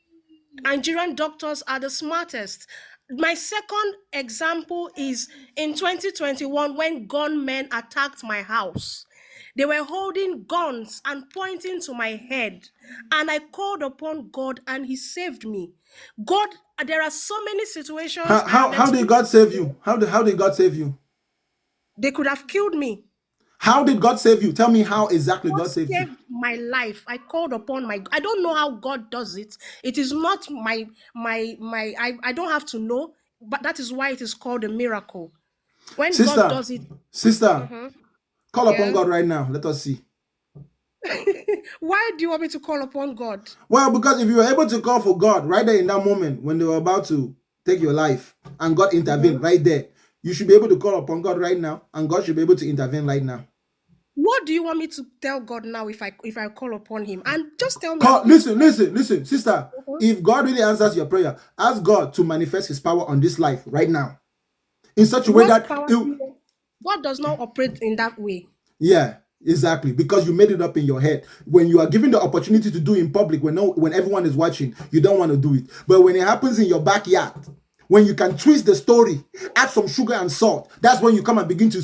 Nigerian doctors are the smartest. My second example is in 2021 when gunmen attacked my house. They were holding guns and pointing to my head. And I called upon God and He saved me. God, there are so many situations How I how, have how did experienced. God save you? How did God save you? They could have killed me. How did God save you? Tell me how exactly God God saved you. saved my life. I called upon my. I don't know how God does it. It is not my. I don't have to know, but that is why it is called a miracle. When God Sister, does it, sister, mhm, call upon yeah. God right now. Let us see. Why do you want me to call upon God? Well, because if you were able to call for God right there in that moment when they were about to take your life and God intervened Mhm. right there, you should be able to call upon God right now and God should be able to intervene right now. What do you want me to tell God now if I call upon Him? And just tell me, I'm Call, going to listen, call. listen, listen, sister. Mhm. If God really answers your prayer, ask God to manifest His power on this life right now in such a way What that power do it, you want? God does not operate in that way. yeah, exactly. Because you made it up in your head. When you are given the opportunity to do in public, when everyone is watching, you don't want to do it. But when it happens in your backyard, when you can twist the story, add some sugar and salt, that's when you come and begin to.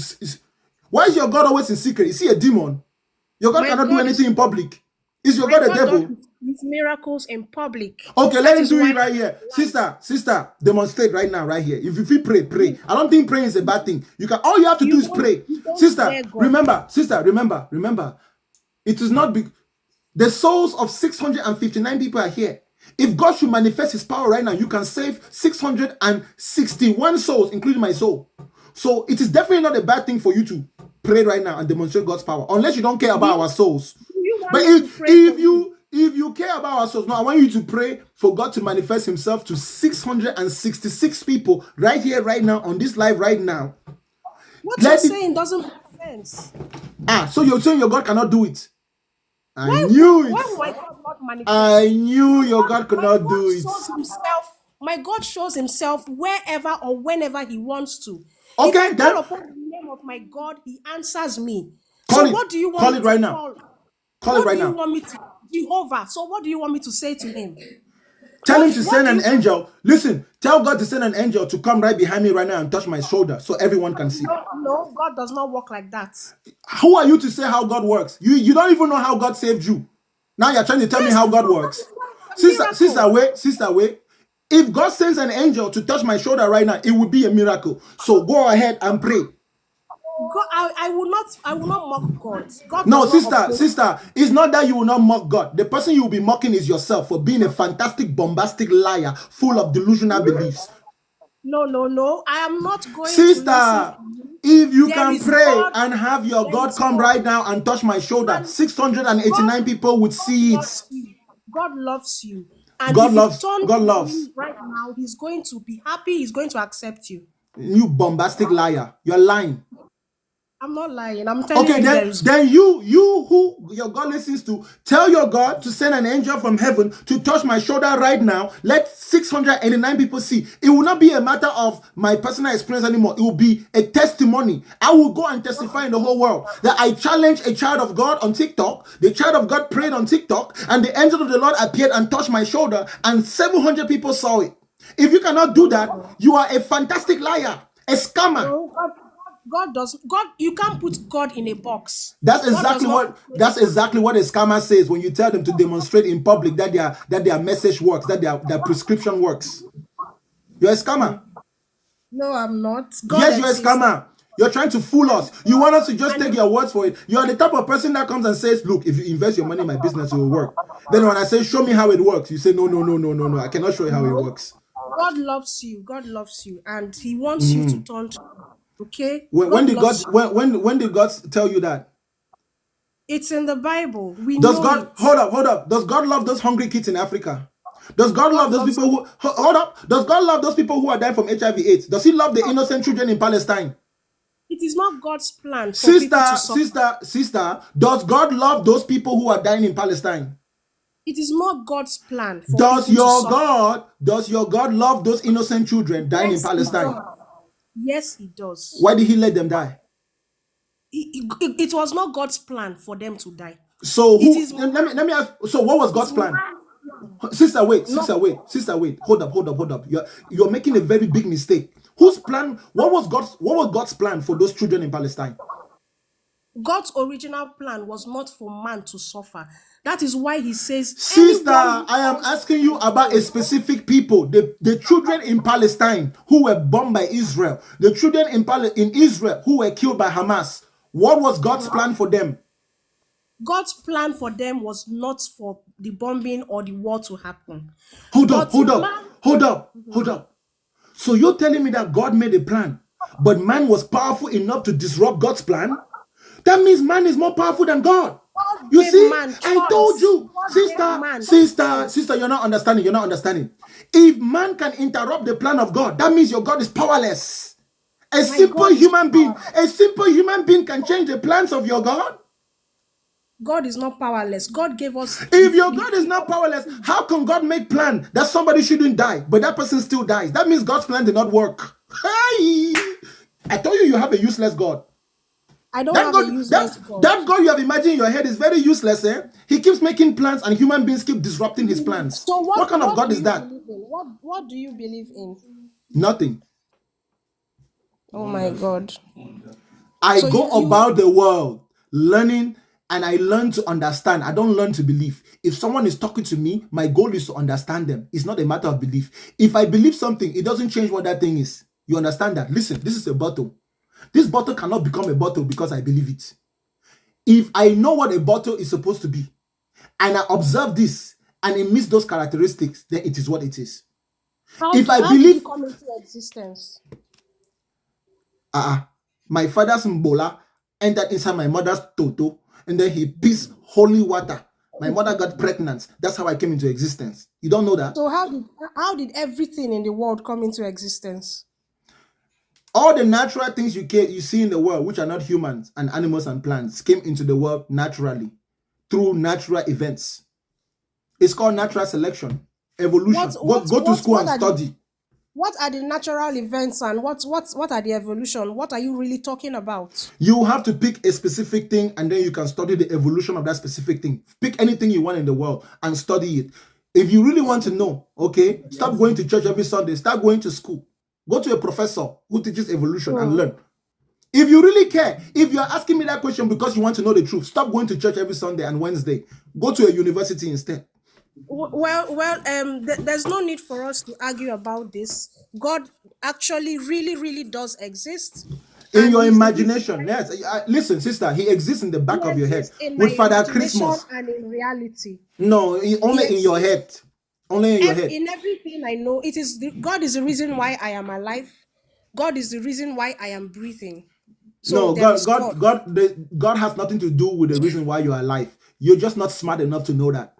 Why is your God always in secret? Is he a demon? Your God My cannot do God is anything in public. Is your my God a God does devil? His miracles in public. Okay, let That him is do why it right I'm here. alive. Sister, demonstrate right now, right here. If you feel pray, pray. I don't think praying is a bad thing. You can all you have to do is pray. You don't Sister, hear God. remember, remember. It is not big. The souls of 659 people are here. If God should manifest his power right now, you can save 661 souls, including my soul. So it is definitely not a bad thing for you to pray right now and demonstrate God's power, unless you don't care Do about you, our souls. do you want But me to pray for you? if you care about our souls, now I want you to pray for God to manifest himself to 666 people right here, right now, on this live right now. What you're Let it saying doesn't make sense. so you're saying your God cannot do it. I Why knew it. why will my God not I manifest? knew your God could My not God do it. shows himself. My God shows himself wherever or whenever he wants to. If I Okay, call then upon the name of my God, he answers me. call So it. what do you want Call me it to right now. call? Call it What right do you now. want me to Jehovah? So what do you want me to say to him? Tell him to What send do an you want? angel. Listen, tell God to send an angel to come right behind me right now and touch my shoulder so everyone can see. No, no, God does not work like that. Who are you to say how God works? You don't even know how God saved you. Now you're trying to tell me Yes, how God because that works. is why it's a Sister, miracle. wait, sister, wait. If God sends an angel to touch my shoulder right now, it would be a miracle. So go ahead and pray. God, I will not mock God. God No, does not sister, operate. it's not that you will not mock God. The person you will be mocking is yourself for being a fantastic, bombastic liar full of delusional beliefs. No, no, no. I am not going to listen Sister, to you. if you There can is pray God. and have your There God is come God. right now and touch my shoulder, And God, 689 people would see God it. loves you. God loves you. And if you turn God to loves. him right now, he's going to be happy. He's going to accept you. You bombastic liar. You're lying. I'm not lying. I'm telling Okay, you there is then you who your God listens to, tell your God to send an angel from heaven to touch my shoulder right now. Let 689 people see. It will not be a matter of my personal experience anymore. It will be a testimony. I will go and testify in the whole world that I challenged a child of God on TikTok. The child of God prayed on TikTok, and the angel of the Lord appeared and touched my shoulder, and 700 people saw it. If you cannot do that, you are a fantastic liar, a scammer. no God does God. You can't put God in a box. That's God does exactly not what a scammer says when you tell them to demonstrate in public that their message works, that their prescription works. You're a scammer. No, I'm not. God Yes, you're a exists. scammer. You're trying to fool us. You want us to just And take your words for it. You are the type of person that comes and says, look, if you invest your money in my business, it will work. Then when I say, show me how it works, you say, no, I cannot show you how it works. God loves you. God loves you, and He wants you to turn to Him. Okay? When God did God loves you. when did God tell you that? It's in the Bible. We Does know God it. hold up? Does God love those hungry kids in Africa? Does God God love those loves people who hold up? Does God love those people who are dying from HIV/AIDS? Does He love the innocent children in Palestine? It is not God's plan for people to suffer. Sister, does God love those people who are dying in Palestine? It is not God's plan for Does people to suffer. your God love those innocent children dying in Yes, He Palestine? does. Yes, He does. Why did He let them die? It was not God's plan for them to die. So It is let me ask. So what was God's plan? Sister, wait. Hold up. You're making a very big mistake. Whose plan? What was God's plan for those children in Palestine? God's original plan was not for man to suffer. That is why He says, Sister, anyone I am asking you about a specific people, the children in Palestine who were bombed by Israel, the children in Israel who were killed by Hamas. What was God's plan for them? God's plan for them was not for the bombing or the war to happen. Hold up. So you're telling me that God made a plan, but man was powerful enough to disrupt God's plan? That means man is more powerful than God. You gave see, man I told choice. you, God gave man sister, you're not understanding. If man can interrupt the plan of God, that means your God is powerless. A simple God is human being can change the plans of your God. God is not powerless. God gave us. If your God is not powerless, how can God make plan that somebody shouldn't die, but that person still dies? That means God's plan did not work. Hey, I told you have a useless God. I don't have a useless God. That God you have imagined in your head is very useless. He keeps making plans and human beings keep disrupting his plans. So what kind of God is that? What do you believe in? Nothing. Oh my God. I go about the world learning, and I learn to understand. I don't learn to believe. If someone is talking to me, my goal is to understand them. It's not a matter of belief. If I believe something, it doesn't change what that thing is. You understand that? Listen, this is a bottle. This bottle cannot become a bottle because I believe it. If I know what a bottle is supposed to be, and I observe this, and it meets those characteristics, then it is what it is. How did it come into existence? My father's Mbola entered inside my mother's Toto, and then he pissed holy water. My mother got pregnant. That's how I came into existence. You don't know that? So how did everything in the world come into existence? All the natural things you see in the world, which are not humans and animals and plants, came into the world naturally through natural events. It's called natural selection, evolution. Go to school and study. What are the natural events and what are the evolution? What are you really talking about? You have to pick a specific thing and then you can study the evolution of that specific thing. Pick anything you want in the world and study it. If you really want to know, okay, stop going to church every Sunday. Start going to school. Go to a professor who teaches evolution and learn. If you really care, if you're asking me that question because you want to know the truth, stop going to church every Sunday and Wednesday. Go to a university instead. There's no need for us to argue about this. God actually really does exist. In your imagination, yes. Listen, sister, he exists in the back of your head with Father Christmas. And in reality. No, only in your head. Only in your head. In everything I know, God is the reason why I am alive. God is the reason why I am breathing. So no, God has nothing to do with the reason why you're alive. You're just not smart enough to know that.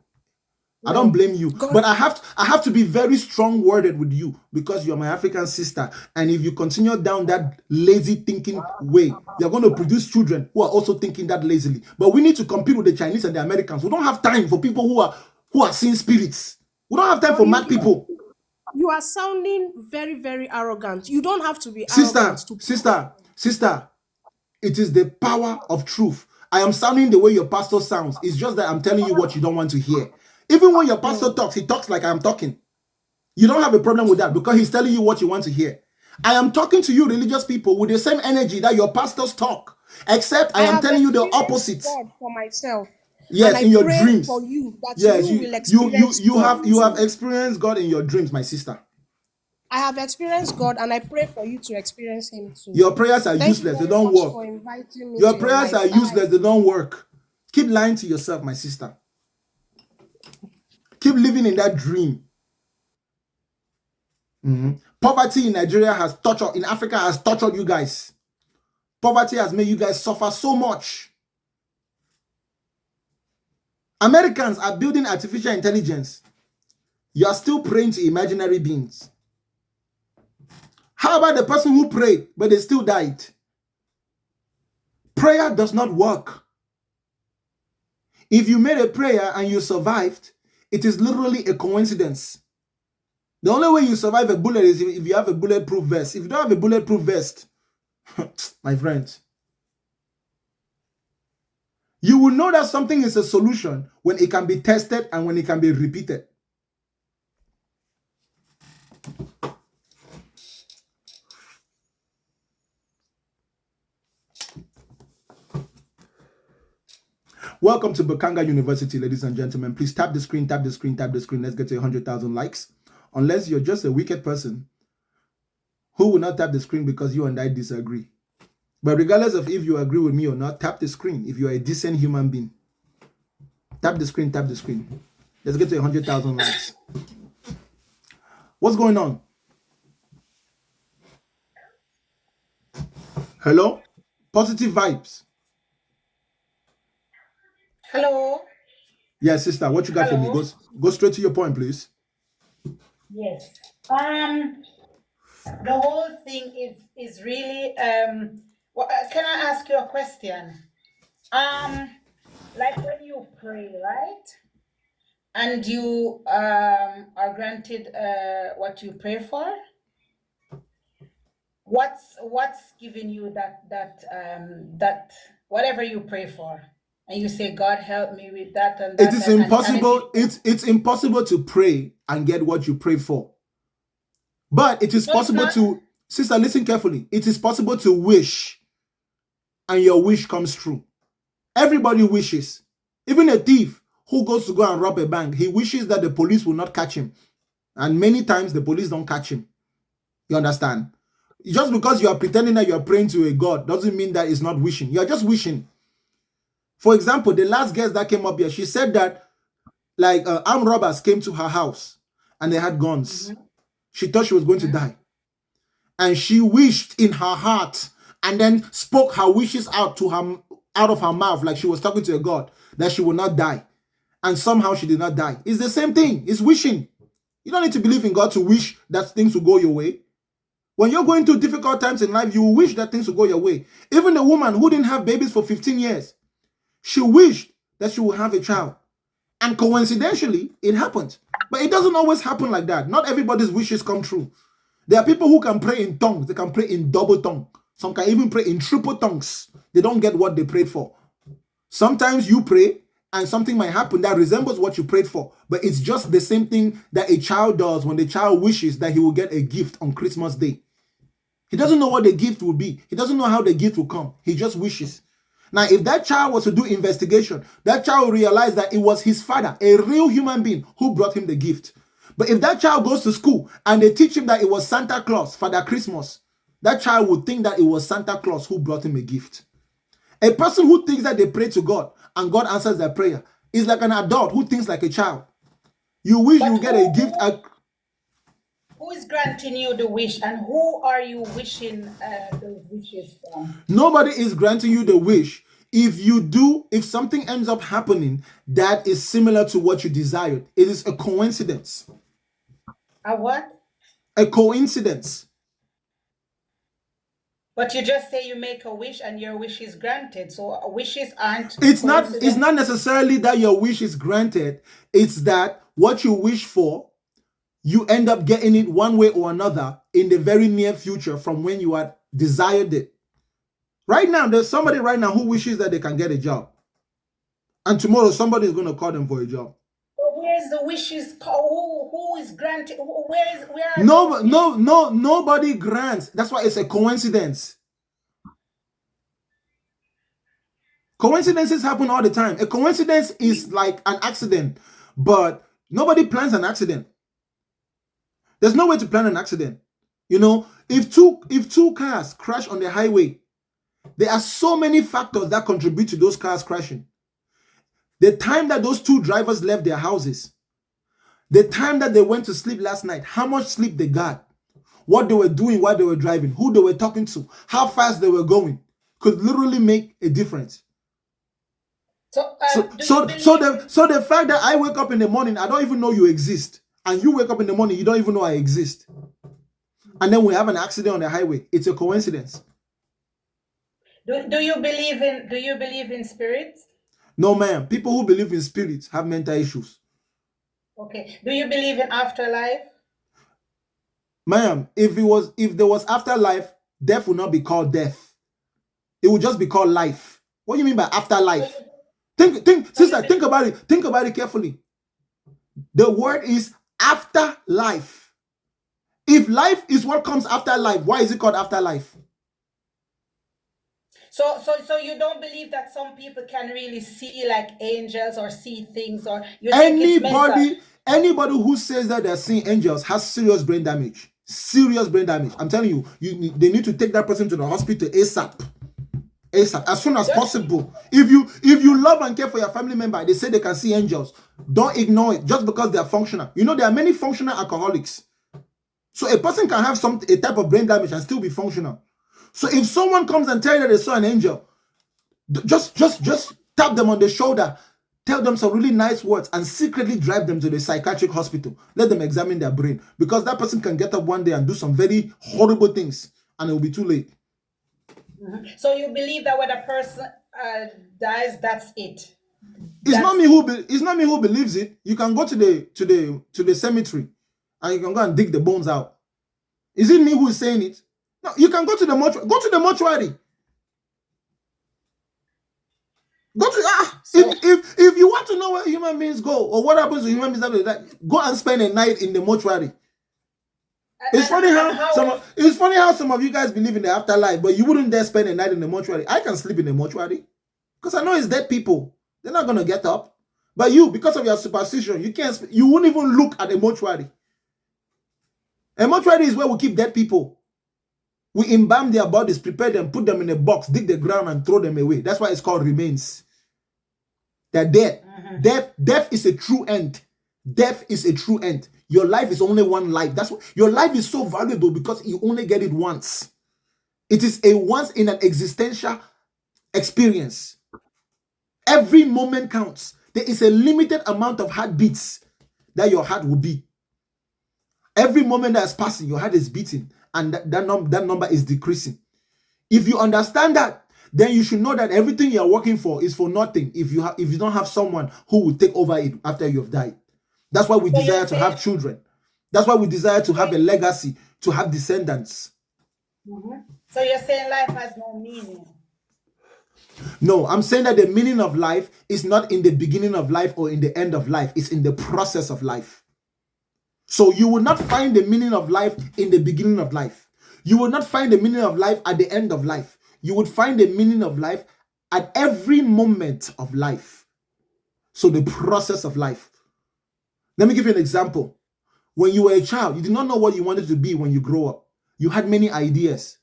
I don't No. blame you, God, but I have to be very strong worded with you because you're my African sister. And if you continue down that lazy thinking way, you're going to produce children who are also thinking that lazily. But we need to compete with the Chinese and the Americans. We don't have time for people who are seeing spirits. We don't have time but for mad people. you are sounding very, very arrogant. You don't have to be arrogant to Sister, it is the power of truth. I am sounding the way your pastor sounds. It's just that I'm telling you what you don't want to hear. Even when your pastor talks, he talks like I am talking. You don't have a problem with that because he's telling you what you want to hear. I am talking to you religious people with the same energy that your pastors talk, except I am telling you the opposite. God for myself. Yes, And in I your pray dreams. for you that Yes, you will experience God. you have experienced God in your dreams, my sister. I have experienced God, and I pray for you to experience Him too. Your prayers are Thank useless. you They very don't much work. for inviting me Your to your prayers are life. useless. They don't work. Keep lying to yourself, my sister. Keep living in that dream. Poverty in Nigeria has tortured, in Africa has tortured you guys. Poverty has made you guys suffer so much. Americans are building artificial intelligence. You are still praying to imaginary beings. How about the person who prayed, but they still died? Prayer does not work. If you made a prayer and you survived, it is literally a coincidence. The only way you survive a bullet is if you have a bulletproof vest. If you don't have a bulletproof vest, my friends, you will know that something is a solution when it can be tested and when it can be repeated. Welcome to Bukanga University, ladies and gentlemen. Please tap the screen, tap the screen, tap the screen. Let's get to 100,000 likes. Unless you're just a wicked person who will not tap the screen because you and I disagree. But regardless of if you agree with me or not, tap the screen if you're a decent human being. Tap the screen, tap the screen. Let's get to 100,000 likes. What's going on? Hello? Positive vibes. Hello. Yes, sister, what you got for me? Hello. Go straight to your point, please. Yes. The whole thing is really can I ask you a question? Like when you pray, right? And you are granted what you pray for. What's giving you that whatever you pray for, and you say, God help me with that and that. It is and impossible. It's impossible to pray and get what you pray for. But it is possible to, sister, listen carefully. It is possible to wish and your wish comes true. Everybody wishes. Even a thief who goes to go and rob a bank, he wishes that the police will not catch him. And many times the police don't catch him. You understand? Just because you are pretending that you are praying to a God doesn't mean that it's not wishing. You are just wishing. For example, the last guest that came up here, she said that like armed robbers came to her house and they had guns. She thought she was going to die. And she wished in her heart and then spoke her wishes out of her mouth like she was talking to a God that she would not die. And somehow she did not die. It's the same thing. It's wishing. You don't need to believe in God to wish that things will go your way. When you're going through difficult times in life, you wish that things will go your way. Even the woman who didn't have babies for 15 years, she wished that she would have a child. And coincidentally, it happened. But it doesn't always happen like that. Not everybody's wishes come true. There are people who can pray in tongues. They can pray in double tongue. Some can even pray in triple tongues. They don't get what they prayed for. Sometimes you pray and something might happen that resembles what you prayed for. But it's just the same thing that a child does when the child wishes that he will get a gift on Christmas Day. He doesn't know what the gift will be. He doesn't know how the gift will come. He just wishes. Now, if that child was to do investigation, that child will realize that it was his father, a real human being, who brought him the gift. But if that child goes to school and they teach him that it was Santa Claus, Father Christmas, that child would think that it was Santa Claus who brought him a gift. A person who thinks that they pray to God and God answers their prayer is like an adult who thinks like a child. You wish you get a gift. Who is granting you the wish, and who are you wishing those wishes from? Nobody is granting you the wish. if something ends up happening that is similar to what you desired, it is a coincidence. A what? A coincidence. But you just say you make a wish and your wish is granted. So wishes aren't It's coincidence. not necessarily that your wish is granted. It's that what you wish for, you end up getting it one way or another in the very near future from when you had desired it. Right now, there's somebody right now who wishes that they can get a job. And tomorrow somebody is going to call them for a job. But where's the wishes? Who is granted? Where are those wishes? Nobody grants. That's why it's a coincidence. Coincidences happen all the time. A coincidence is like an accident, but nobody plans an accident. There's no way to plan an accident. You know, if two cars crash on the highway, there are so many factors that contribute to those cars crashing. The time that those two drivers left their houses, the time that they went to sleep last night, how much sleep they got, what they were doing while they were driving, who they were talking to, how fast they were going, could literally make a difference. So, So the fact that I wake up in the morning, I don't even know you exist, and you wake up in the morning, you don't even know I exist, and then we have an accident on the highway, it's a coincidence. do you believe in spirits? No, ma'am. People who believe in spirits have mental issues. Okay. Do you believe in afterlife? Ma'am, if there was afterlife, death would not be called death. It would just be called life. What do you mean by afterlife? Sister, think about it. Think about it carefully. The word is afterlife. If life is what comes after life, why is it called afterlife? So you don't believe that some people can really see like angels or see things, or you think it's mental? Anybody who says that they're seeing angels has serious brain damage. Serious brain damage. I'm telling you, they need to take that person to the hospital ASAP. ASAP, as soon as possible. If you love and care for your family member, they say they can see angels. Don't ignore it just because they are functional. You know, there are many functional alcoholics. So a person can have a type of brain damage and still be functional. So if someone comes and tells you that they saw an angel, just tap them on the shoulder, tell them some really nice words, and secretly drive them to the psychiatric hospital. Let them examine their brain, because that person can get up one day and do some very horrible things, and it will be too late. So you believe that when a person dies, that's it? It's not me who believes it. You can go to the cemetery, and you can go and dig the bones out. Is it me who is saying it? No, you can go to the mortuary. Go to the mortuary. Go to if you want to know where human beings go or what happens to human beings after that, go and spend a night in the mortuary. It's funny how some of you guys believe in the afterlife, but you wouldn't dare spend a night in the mortuary. I can sleep in the mortuary because I know it's dead people. They're not gonna get up. But you, because of your superstition, you wouldn't even look at a mortuary. A mortuary is where we keep dead people. We embalm their bodies, prepare them, put them in a box, dig the ground, and throw them away. That's why it's called remains. They're dead. Death is a true end. Death is a true end. Your life is only one life. That's what your life is so valuable, because you only get it once. It is a once in an existential experience. Every moment counts. There is a limited amount of heartbeats that your heart will beat. Every moment that's passing, your heart is beating, and that number is decreasing. If you understand that, then you should know that everything you are working for is for nothing if you don't have someone who will take over it after you have died. That's why we desire to have children. That's why we desire to have a legacy, to have descendants. So you're saying life has no meaning? No, I'm saying that the meaning of life is not in the beginning of life or in the end of life. It's in the process of life. So you will not find the meaning of life in the beginning of life. You will not find the meaning of life at the end of life. You would find the meaning of life at every moment of life. So the process of life. Let me give you an example. When you were a child, you did not know what you wanted to be when you grow up. You had many ideas.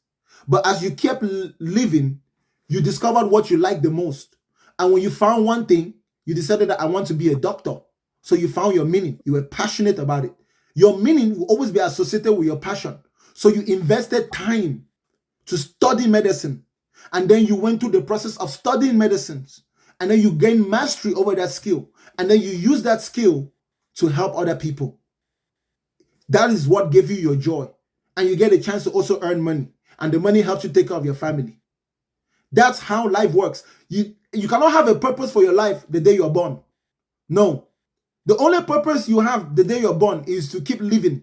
But as you kept living, you discovered what you liked the most. And when you found one thing, you decided that I want to be a doctor. So you found your meaning. You were passionate about it. Your meaning will always be associated with your passion. So you invested time to study medicine. and then you went through the process of studying medicines, and then you gain mastery over that skill, and then you use that skill to help other people. That is what gave you your joy, and you get a chance to also earn money, and the money helps you take care of your family. That's how life works. You cannot have a purpose for your life the day you're born. No. The only purpose you have the day you're born is to keep living,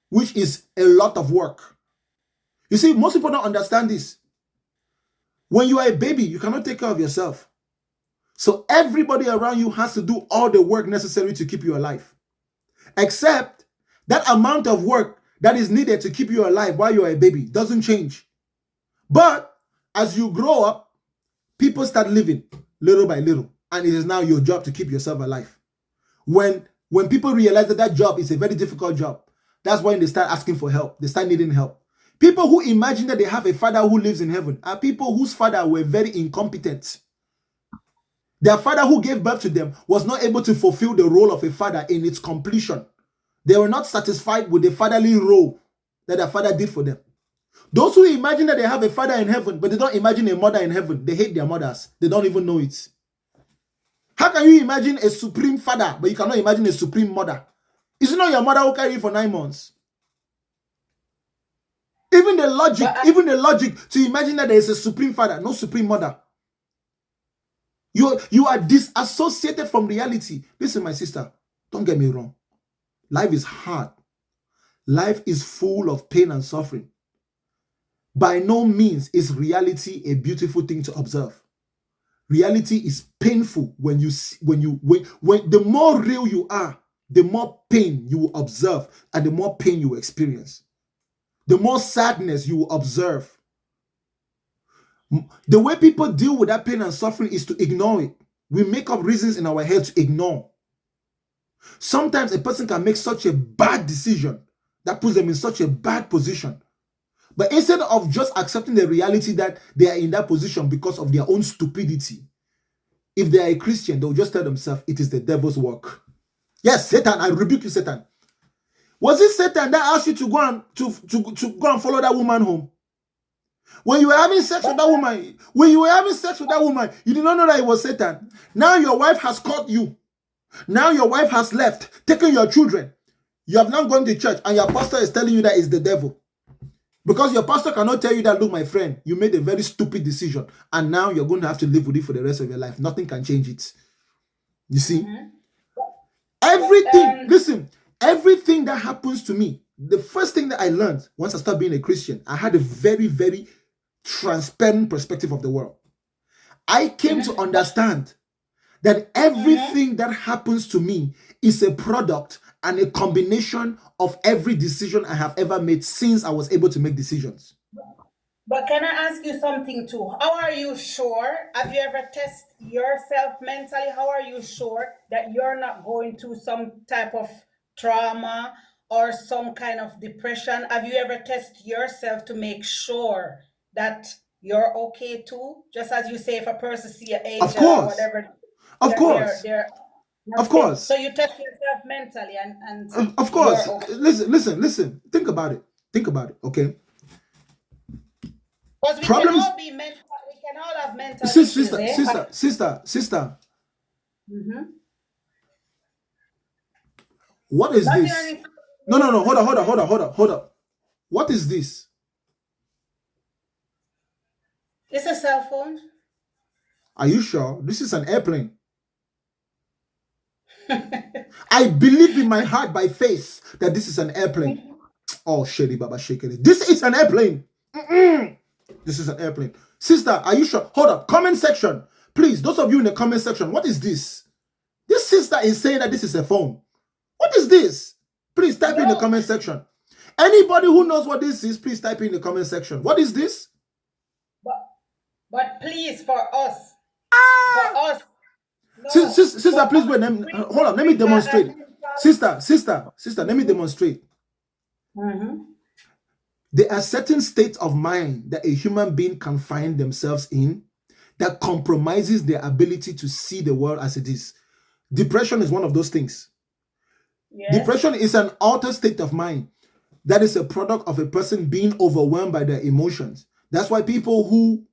which is a lot of work. You see, most people don't understand this. When you are a baby, you cannot take care of yourself. So everybody around you has to do all the work necessary to keep you alive. Except that amount of work that is needed to keep you alive while you are a baby doesn't change. But as you grow up, people start living little by little, and it is now your job to keep yourself alive. When people realize that job is a very difficult job, that's when they start asking for help. They start needing help. People who imagine that they have a father who lives in heaven are people whose father were very incompetent. Their father who gave birth to them was not able to fulfill the role of a father in its completion. They were not satisfied with the fatherly role that their father did for them. Those who imagine that they have a father in heaven, but they don't imagine a mother in heaven, they hate their mothers. They don't even know it. How can you imagine a supreme father, but you cannot imagine a supreme mother? Is it not your mother who carried you for 9 months? Even the logic to imagine that there is a supreme father, no supreme mother. You are disassociated from reality. Listen, my sister, don't get me wrong. Life is hard. Life is full of pain and suffering. By no means is reality a beautiful thing to observe. Reality is painful when the more real you are, the more pain you will observe and the more pain you will experience. The more sadness you will observe. The way people deal with that pain and suffering is to ignore it. We make up reasons in our head to ignore. Sometimes a person can make such a bad decision that puts them in such a bad position. But instead of just accepting the reality that they are in that position because of their own stupidity, if they are a Christian, they'll just tell themselves it is the devil's work. Yes, Satan, I rebuke you, Satan. Was it Satan that asked you to go and follow that woman home? When you were having sex with that woman, you did not know that it was Satan. Now your wife has caught you. Now your wife has left, taken your children. You have now gone to church and your pastor is telling you that it's the devil. Because your pastor cannot tell you that, look, my friend, you made a very stupid decision and now you're going to have to live with it for the rest of your life. Nothing can change it. You see? Everything that happens to me, the first thing that I learned once I started being a Christian, I had a very, very transparent perspective of the world. I came to understand that everything that happens to me is a product and a combination of every decision I have ever made since I was able to make decisions. But can I ask you something too? How are you sure? Have you ever tested yourself mentally? How are you sure that you're not going through some type of trauma or some kind of depression? Have you ever tested yourself to make sure that you're okay too? Just as you say, if a person see an angel or whatever, of course. So you test yourself mentally and of course. Okay. Listen. Think about it. Okay. Because we can all be mental. We can all have mental issues. Sister. What is this? No. Hold on. What is this? It's a cell phone. Are you sure? This is an airplane. I believe in my heart by faith that this is an airplane. Oh, Shady Baba Shekeli. This is an airplane. This is an airplane. Sister, are you sure? Hold up. Comment section. Please, those of you in the comment section, what is this? This sister is saying that this is a phone. What is this? Please type in the comment section. Anybody who knows what this is, please type in the comment section. What is this? But please, for us. No. Sister, please wait. Hold on. Let me demonstrate. Sister, let me demonstrate. There are certain states of mind that a human being can find themselves in that compromises their ability to see the world as it is. Depression is one of those things. Yes. Depression is an altered state of mind that is a product of a person being overwhelmed by their emotions. That's why people who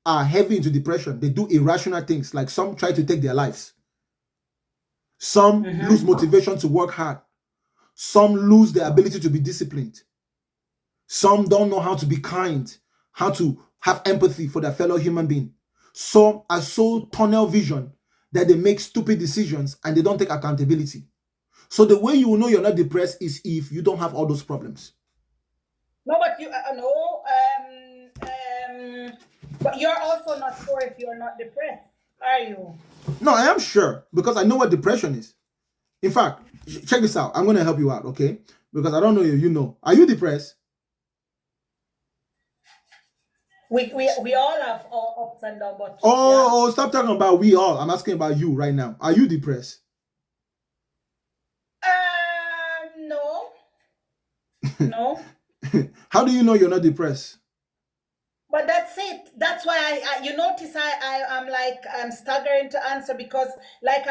are heavy into depression, they do irrational things, like some try to take their lives. Some lose motivation to work hard. Some lose the ability to be disciplined. Some don't know how to be kind, how to have empathy for their fellow human being. Some are so tunnel vision that they make stupid decisions and they don't take accountability. So the way you will know you're not depressed is if you don't have all those problems. No, but but you're also not sure if you're not depressed, are you? No, I am sure because I know what depression is. In fact, check this out. I'm going to help you out, okay? Because I don't know you know. Are you depressed? We all have our ups and downs, but Oh, stop talking about we all. I'm asking about you right now. Are you depressed? No. No. How do you know you're not depressed? But that's it. That's why you notice I'm staggering to answer because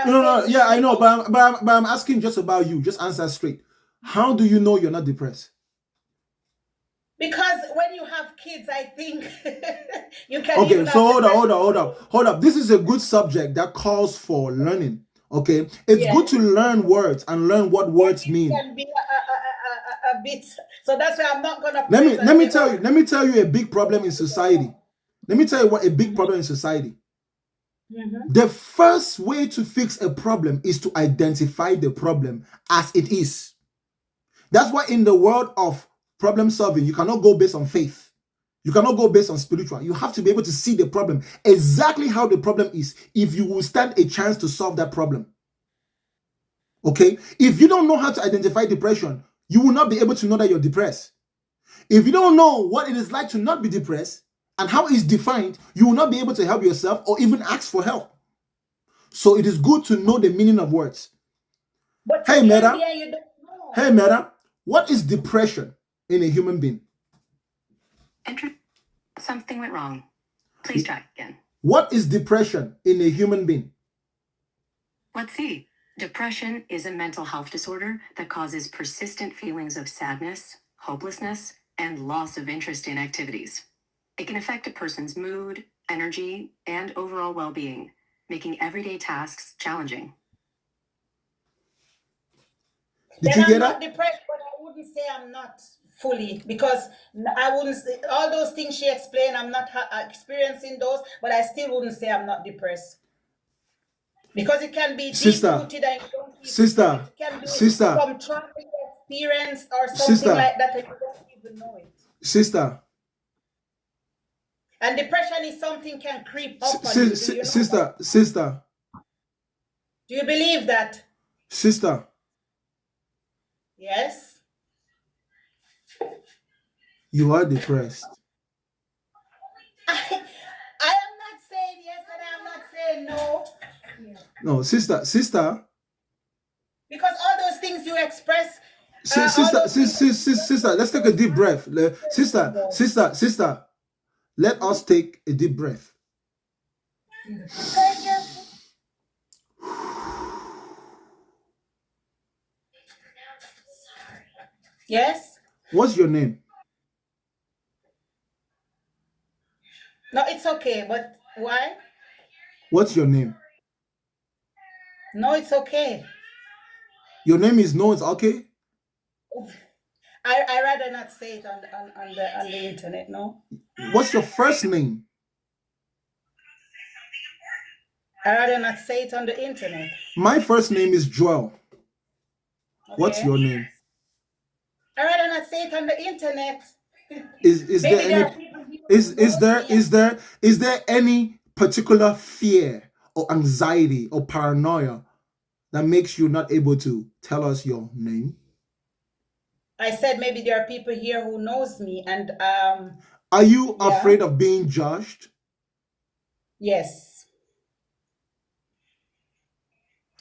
No, yeah, I know, but I'm asking just about you. Just answer straight. How do you know you're not depressed? Because when you have kids, I think you can. Okay, so hold up. This is a good subject that calls for learning. Okay, it's good to learn words and learn what words mean. Can be a bit. So that's why I'm not gonna. Let me tell you a big problem in society. Let me tell you what a big problem in society. The first way to fix a problem is to identify the problem as it is. That's why in the world of problem solving, you cannot go based on faith. You cannot go based on spiritual. You have to be able to see the problem exactly how the problem is if you will stand a chance to solve that problem. Okay? If you don't know how to identify depression, you will not be able to know that you're depressed. If you don't know what it is like to not be depressed and how it's defined, you will not be able to help yourself or even ask for help. So it is good to know the meaning of words. But hey, Mera. You don't know. Hey, Mera. What is depression in a human being? Something went wrong. Please try again. What is depression in a human being? Let's see. Depression is a mental health disorder that causes persistent feelings of sadness, hopelessness, and loss of interest in activities. It can affect a person's mood, energy, and overall well-being, making everyday tasks challenging. Did you get that? I'm not depressed, but I wouldn't say I'm not fully, because I wouldn't say all those things she explained. I'm not experiencing those, but I still wouldn't say I'm not depressed. Because it can be deep-rooted and you don't it can be from traumatic experience or something like that and you don't even know it. Sister. And depression is something can creep up on you. Do you know Sister. Do you believe that? Sister. Yes. You are depressed. I am not saying yes and I'm not saying no. No, sister. Because all those things you express. Sister, let's take a deep breath. Sister, let us take a deep breath. Yes. What's your name? No, it's okay, but why? What's your name? No, it's okay. Your name is no, it's okay? I rather not say it on the internet, no? What's your first name? I rather not say it on the internet. My first name is Joel. Okay. What's your name? I rather not say it on the internet. Is there any particular fear or anxiety or paranoia that makes you not able to tell us your name? I said maybe there are people here who knows me and Are you afraid of being judged? Yes.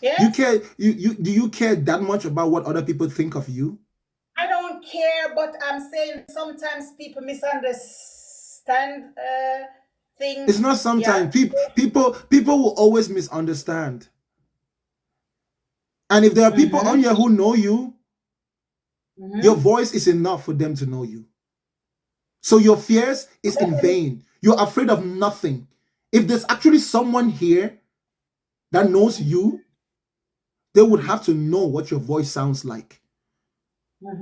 Yes. Do you care that much about what other people think of you? I don't care, but I'm saying sometimes people misunderstand things. It's not sometimes. People will always misunderstand. And if there are people on here who know you, your voice is enough for them to know you. So your fears is in vain. You're afraid of nothing. If there's actually someone here that knows you, they would have to know what your voice sounds like.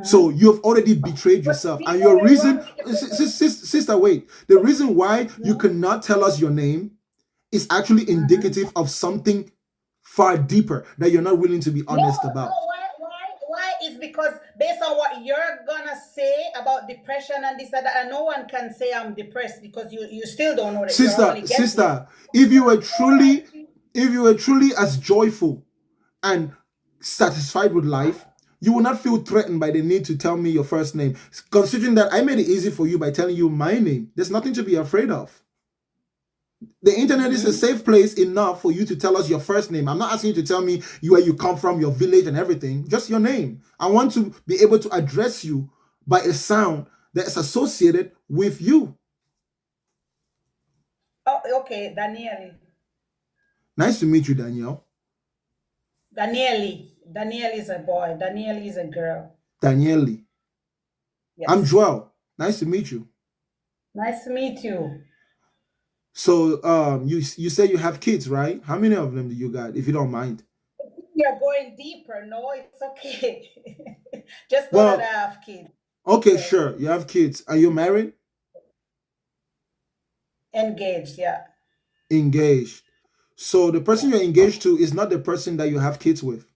So you have already betrayed yourself. And your reason, sister, wait. The reason why you cannot tell us your name is actually indicative of something far deeper that you're not willing to be honest about. Why is because based on what you're gonna say about depression and this and that, and no one can say I'm depressed because you still don't know that. Sister, if you were truly as joyful and satisfied with life, you will not feel threatened by the need to tell me your first name. Considering that I made it easy for you by telling you my name, there's nothing to be afraid of. The internet is a safe place enough for you to tell us your first name. I'm not asking you to tell me where you come from, your village and everything, just your name. I want to be able to address you by a sound that is associated with you. Oh, okay, Danielle. Nice to meet you, Danielle. Danielle is a boy. Danielle is a girl. Danielle. Yes. I'm Joel. Nice to meet you. Nice to meet you. So you say you have kids, right? How many of them do you got, if you don't mind? You're going deeper. No, it's okay. Just know that I have kids. Okay, yes. Sure. You have kids. Are you married? Engaged, yeah. Engaged. So the person you're engaged to is not the person that you have kids with?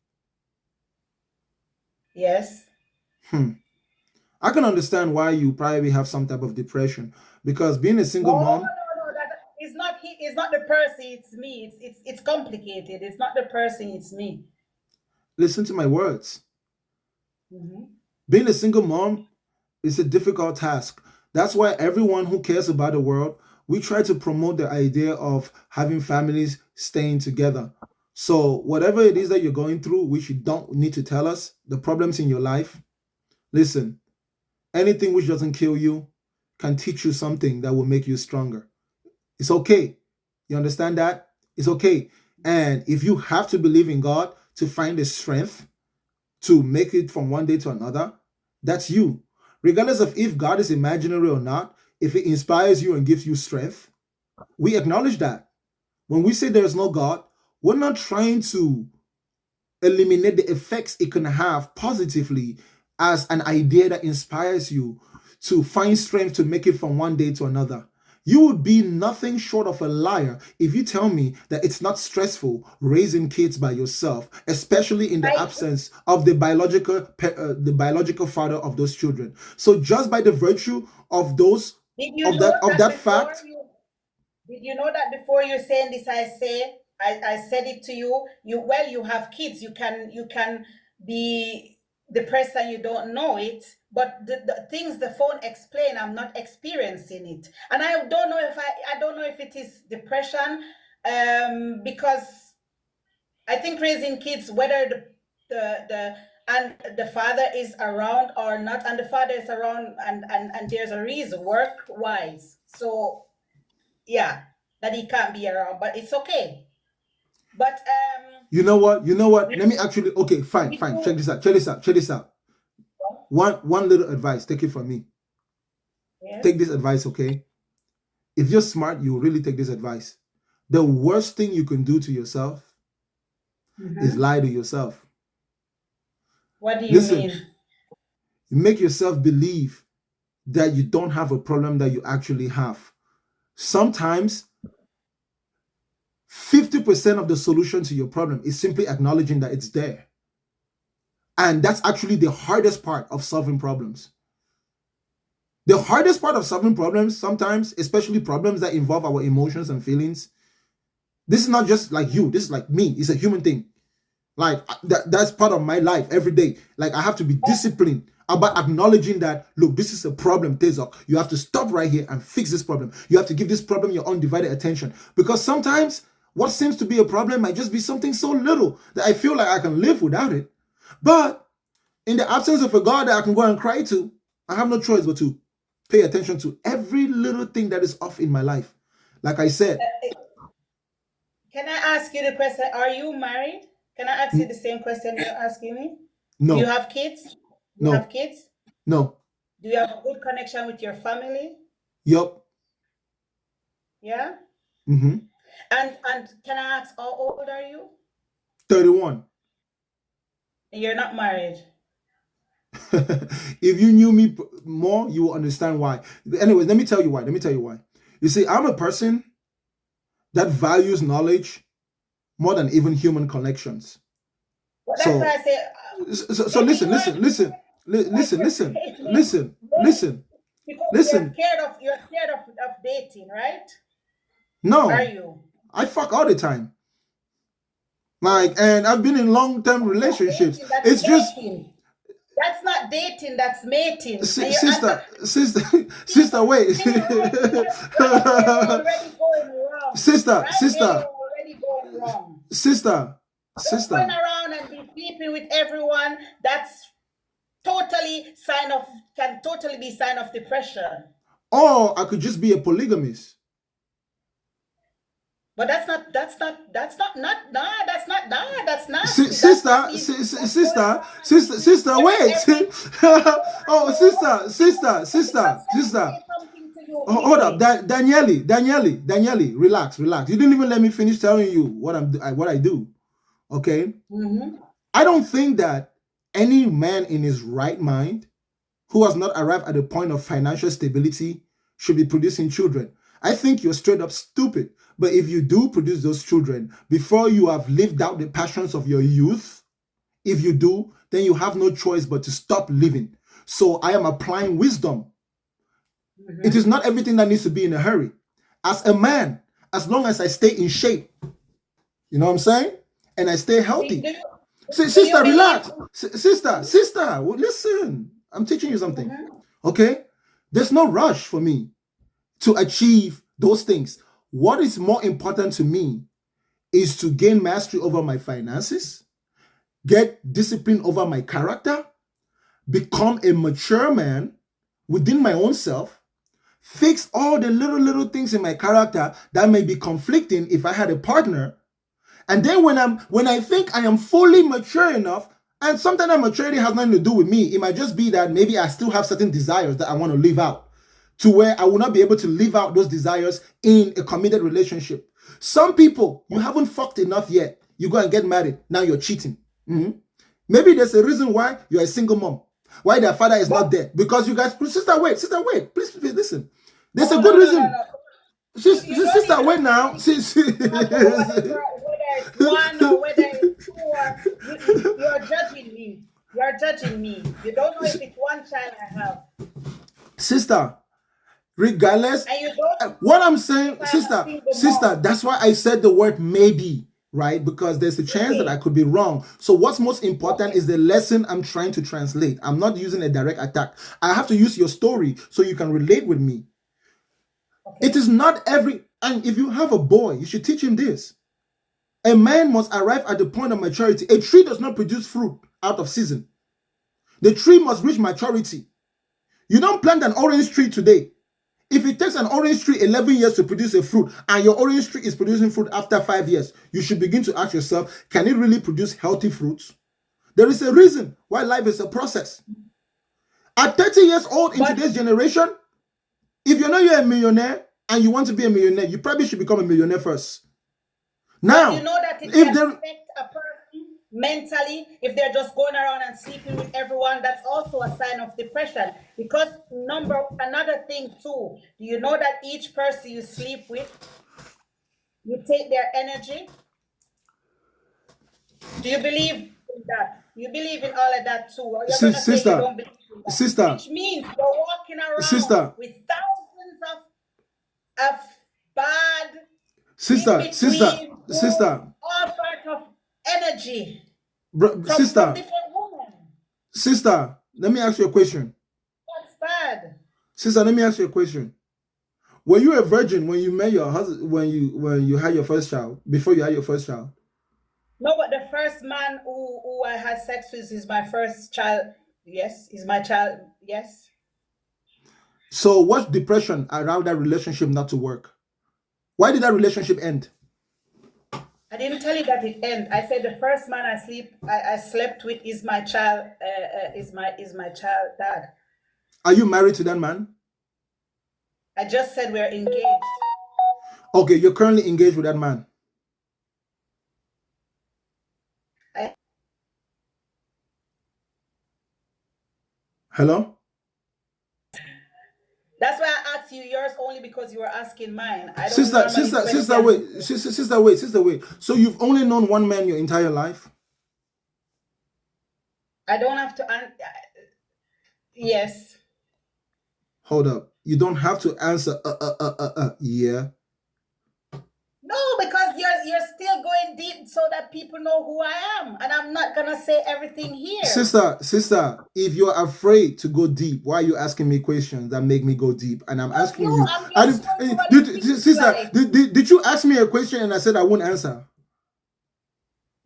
Yes. I can understand why you probably have some type of depression, because being a single mom. No, it's not the person, it's me. It's complicated. It's not the person, it's me. Listen to my words. Being a single mom is a difficult task. That's why everyone who cares about the world, we try to promote the idea of having families staying together. So whatever it is that you're going through, which you don't need to tell us, the problems in your life, listen, anything which doesn't kill you can teach you something that will make you stronger. It's okay. You understand that? It's okay. And if you have to believe in God to find the strength to make it from one day to another, that's you. Regardless of if God is imaginary or not, if it inspires you and gives you strength, we acknowledge that. When we say there is no God, we're not trying to eliminate the effects it can have positively as an idea that inspires you to find strength to make it from one day to another. You would be nothing short of a liar if you tell me that it's not stressful raising kids by yourself, especially in the absence of the biological father of those children. So just by the virtue of those that fact. Did you know that before you saying this, I said it to you. You have kids. You can be depressed and you don't know it. But the things the phone explain, I'm not experiencing it, and I don't know if it is depression, because I think raising kids, whether the father is around or not, and the father is around, and there's a reason work wise. So yeah, that he can't be around, but it's okay. But you know what? Let me actually. Okay, fine. Check this out. One little advice. Take it from me. Yes. Take this advice, okay? If you're smart, you will really take this advice. The worst thing you can do to yourself is lie to yourself. What do you mean? You make yourself believe that you don't have a problem that you actually have. Sometimes 50% of the solution to your problem is simply acknowledging that it's there. And that's actually the hardest part of solving problems. The hardest part of solving problems sometimes, especially problems that involve our emotions and feelings, this is not just like you, this is like me. It's a human thing. Like that's part of my life every day. Like I have to be disciplined about acknowledging that, look, this is a problem, Tezok. You have to stop right here and fix this problem. You have to give this problem your undivided attention. Because sometimes what seems to be a problem might just be something so little that I feel like I can live without it. But in the absence of a God that I can go and cry to, I have no choice but to pay attention to every little thing that is off in my life. Like I said. Can I ask you the question? Are you married? Can I ask you the same question you're asking me? No. Do you have kids? No. You have kids? No. Do you have a good connection with your family? Yup. Yeah. Mm-hmm. And can I ask, how old are you? 31. And you're not married. If you knew me more, you will understand why. Anyways, let me tell you why. You see, I'm a person that values knowledge more than even human connections. Well, that's why I say. So maybe listen, you are listen, like you're listen, dating, because listen. you're scared of dating, right? Are No, you? I fuck all the time. Like, and I've been in long-term relationships. Dating, that's It's just, mating. That's not dating, that's mating. And you're sister, wait. right there, you're already going wrong. Sister, Right there, you're already going wrong. sister, Just going around and be sleeping with everyone, that's can totally be sign of depression. or I could just be a polygamist. But that's not, Sister, wait. Oh, sister. Hold up, Daniele, relax. You didn't even let me finish telling you what I do. Okay. Mm-hmm. I don't think that any man in his right mind who has not arrived at a point of financial stability should be producing children. I think you're straight up stupid. But if you do produce those children before you have lived out the passions of your youth, if you do, then you have no choice but to stop living. So I am applying wisdom. Mm-hmm. It is not everything that needs to be in a hurry. As a man, as long as I stay in shape, you know what I'm saying? And I stay healthy. Sister, relax. Sister, listen. I'm teaching you something. Mm-hmm. Okay? There's no rush for me to achieve those things. What is more important to me is to gain mastery over my finances, get discipline over my character, become a mature man within my own self, fix all the little things in my character that may be conflicting if I had a partner. And then when I think I am fully mature enough, and sometimes that maturity has nothing to do with me, it might just be that maybe I still have certain desires that I want to live out, to where I will not be able to live out those desires in a committed relationship. Some people, you haven't fucked enough yet. You go and get married. Now you're cheating. Mm-hmm. Maybe there's a reason why you're a single mom, why their father is not there. Because you guys, sister, wait. Please listen. There's a good reason. Sister, wait now. Whether it's one or whether it's two, you're judging me. You're judging me. You don't know if it's one child I have. Sister, regardless, what I'm saying, sister, that's why I said the word maybe, right? Because there's a chance that I could be wrong. So what's most important is the lesson I'm trying to translate. I'm not using a direct attack. I have to use your story so you can relate with me. Okay. It is not and if you have a boy, you should teach him this. A man must arrive at the point of maturity. A tree does not produce fruit out of season. The tree must reach maturity. You don't plant an orange tree today. If it takes an orange tree 11 years to produce a fruit, and your orange tree is producing fruit after 5 years, you should begin to ask yourself, can it really produce healthy fruits? There is a reason why life is a process. At 30 years old in today's generation, if you know you're a millionaire and you want to be a millionaire, you probably should become a millionaire first. Now, you know that it can affect a person mentally if they're just going around and sleeping with everyone. That's also a sign of depression. Because another thing too, do you know that each person you sleep with, you take their energy? Do you believe in that? You believe in all of that too? Or you're going to say you don't believe in that? Sister, which means you're walking around with thousands of bad, all sorts of energy from different women. Sister, let me ask you a question. That's bad. Sister, let me ask you a question. Were you a virgin when you met your husband, when you had your first child, before you had your first child? No, but the first man who I had sex with is my first child. Yes, is my child. Yes. So what's depression around that relationship not to work? Why did that relationship end? I didn't tell you that it ended. I said the first man I slept with is my child. Is my child dad. Are you married to that man? I just said we're engaged. Okay, you're currently engaged with that man. Hello? That's why I asked you yours only because you were asking mine. I don't Sister, normally sister, question. sister, wait. Sister, wait, sister, wait. So you've only known one man your entire life? I don't have to. Yes. Hold up. You don't have to answer yeah. No, because you're still going deep so that people know who I am, and I'm not gonna say everything here. Sister, if you're afraid to go deep, why are you asking me questions that make me go deep? And I'm asking you. Did you ask me a question and I said I wouldn't answer?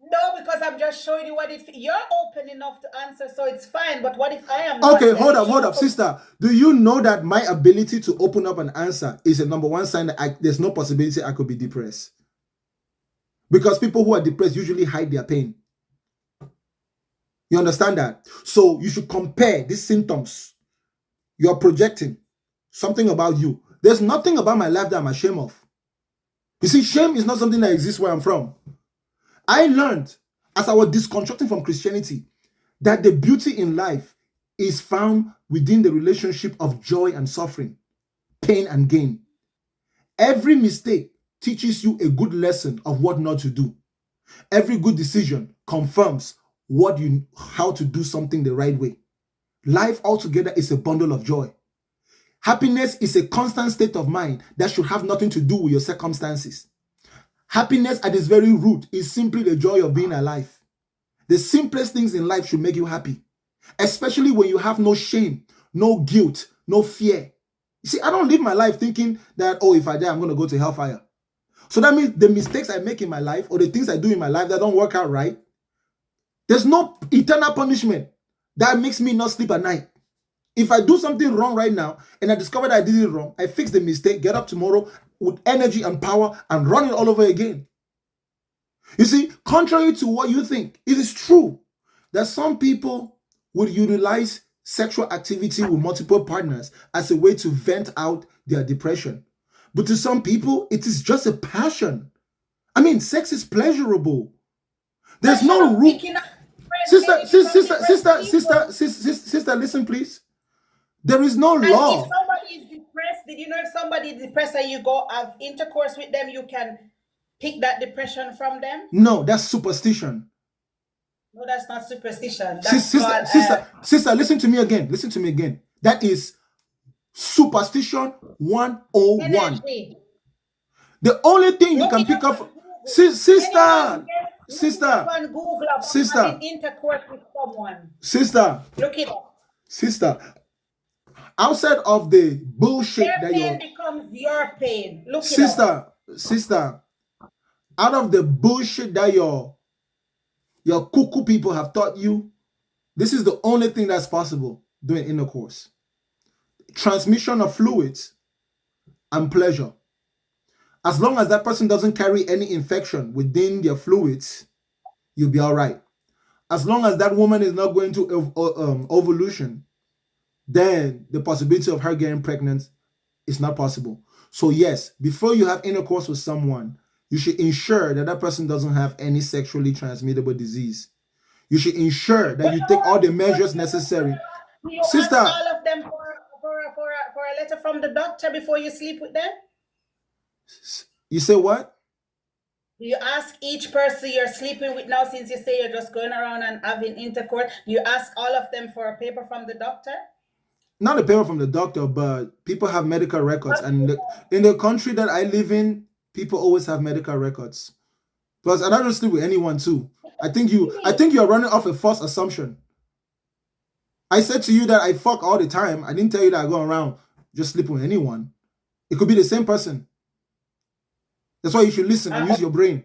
No, because I'm just showing you what if you're open enough to answer, so it's fine. But what if I am? Okay, hold up, sister. Do you know that my ability to open up and answer is a number one sign that there's no possibility I could be depressed? Because people who are depressed usually hide their pain. You understand that? So you should compare these symptoms. You're projecting something about you. There's nothing about my life that I'm ashamed of. You see, shame is not something that exists where I'm from. I learned as I was disconstructing from Christianity that the beauty in life is found within the relationship of joy and suffering, pain and gain. Every mistake teaches you a good lesson of what not to do. Every good decision confirms how to do something the right way. Life altogether is a bundle of joy. Happiness is a constant state of mind that should have nothing to do with your circumstances. Happiness at its very root is simply the joy of being alive. The simplest things in life should make you happy, especially when you have no shame, no guilt, no fear. You see, I don't live my life thinking that, oh, if I die, I'm going to go to hellfire. So that means the mistakes I make in my life or the things I do in my life that don't work out right, there's no eternal punishment that makes me not sleep at night. If I do something wrong right now and I discover that I did it wrong, I fix the mistake, get up tomorrow with energy and power and run it all over again. You see, contrary to what you think, it is true that some people would utilize sexual activity with multiple partners as a way to vent out their depression. But to some people, it is just a passion. I mean, sex is pleasurable. There's no rule. Sister, listen, please. There is no law. If somebody is depressed, did you know if somebody is depressed and you go have intercourse with them, you can pick that depression from them? No, that's superstition. No, that's not superstition. Sister, listen to me again. Listen to me again. That is superstition 101. Energy. The only thing you can pick up, sister, intercourse with someone. Sister, look it up. Sister, outside of the bullshit their pain becomes your pain. Look it up. Sister, out of the bullshit that your cuckoo people have taught you, this is the only thing that's possible during intercourse. Transmission of fluids and pleasure. As long as that person doesn't carry any infection within their fluids, you'll be all right. As long as that woman is not going to ovulation, then the possibility of her getting pregnant is not possible. So yes, before you have intercourse with someone, you should ensure that that person doesn't have any sexually transmittable disease. You should ensure that you take all the measures necessary. Sister, ask all of them for a letter from the doctor before you sleep with them? You say what? Do you ask each person you're sleeping with now, since you say you're just going around and having intercourse, do you ask all of them for a paper from the doctor? Not a paper from the doctor, but people have medical records. And in the country that I live in, people always have medical records. Plus, I don't sleep with anyone too. I think you're running off a false assumption. I said to you that I fuck all the time. I didn't tell you that I go around just sleeping with anyone. It could be the same person. That's why you should listen and use your brain.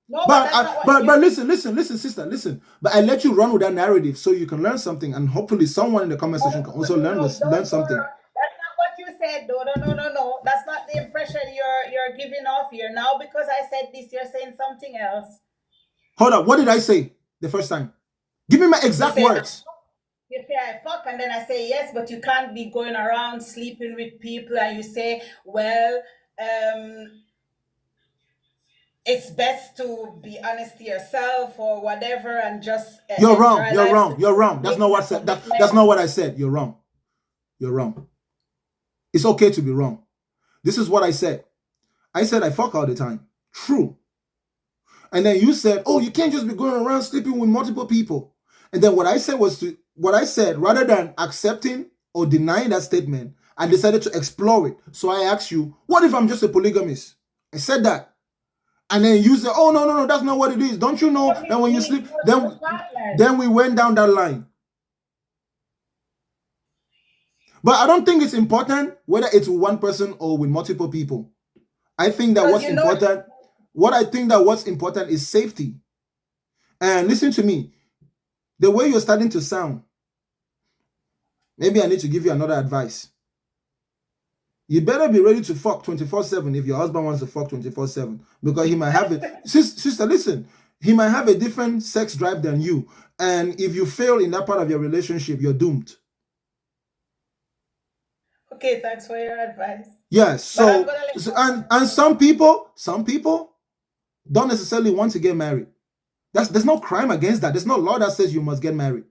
No, but listen, sister, listen. But I let you run with that narrative so you can learn something, and hopefully someone in the comment section can also learn something. That's not what you said, though. No. That's not the impression you're giving off here. Now, because I said this, you're saying something else. Hold up. What did I say the first time? Give me my exact words. You say I fuck, and then I say yes, but you can't be going around sleeping with people, and you say, well, it's best to be honest to yourself or whatever, and just You're wrong. enjoy You're life wrong. You're wrong. That's not making what a said. commitment. That's not what I said. You're wrong. You're wrong. It's okay to be wrong. This is what I said. I said I fuck all the time. True. And then you said, oh, you can't just be going around sleeping with multiple people. And then what I said, rather than accepting or denying that statement, I decided to explore it. So I asked you, what if I'm just a polygamist? I said that. And then you said, oh, no, that's not what it is. Don't you know that when you sleep, then we went down that line. But I don't think it's important whether it's with one person or with multiple people. I think that what's important is safety. And listen to me, the way you're starting to sound, maybe I need to give you another advice. You better be ready to fuck 24/7 if your husband wants to fuck 24/7, because he might have it. Sister, listen, he might have a different sex drive than you. And if you fail in that part of your relationship, you're doomed. Okay, thanks for your advice. Yes. And some people don't necessarily want to get married. There's no crime against that. There's no law that says you must get married.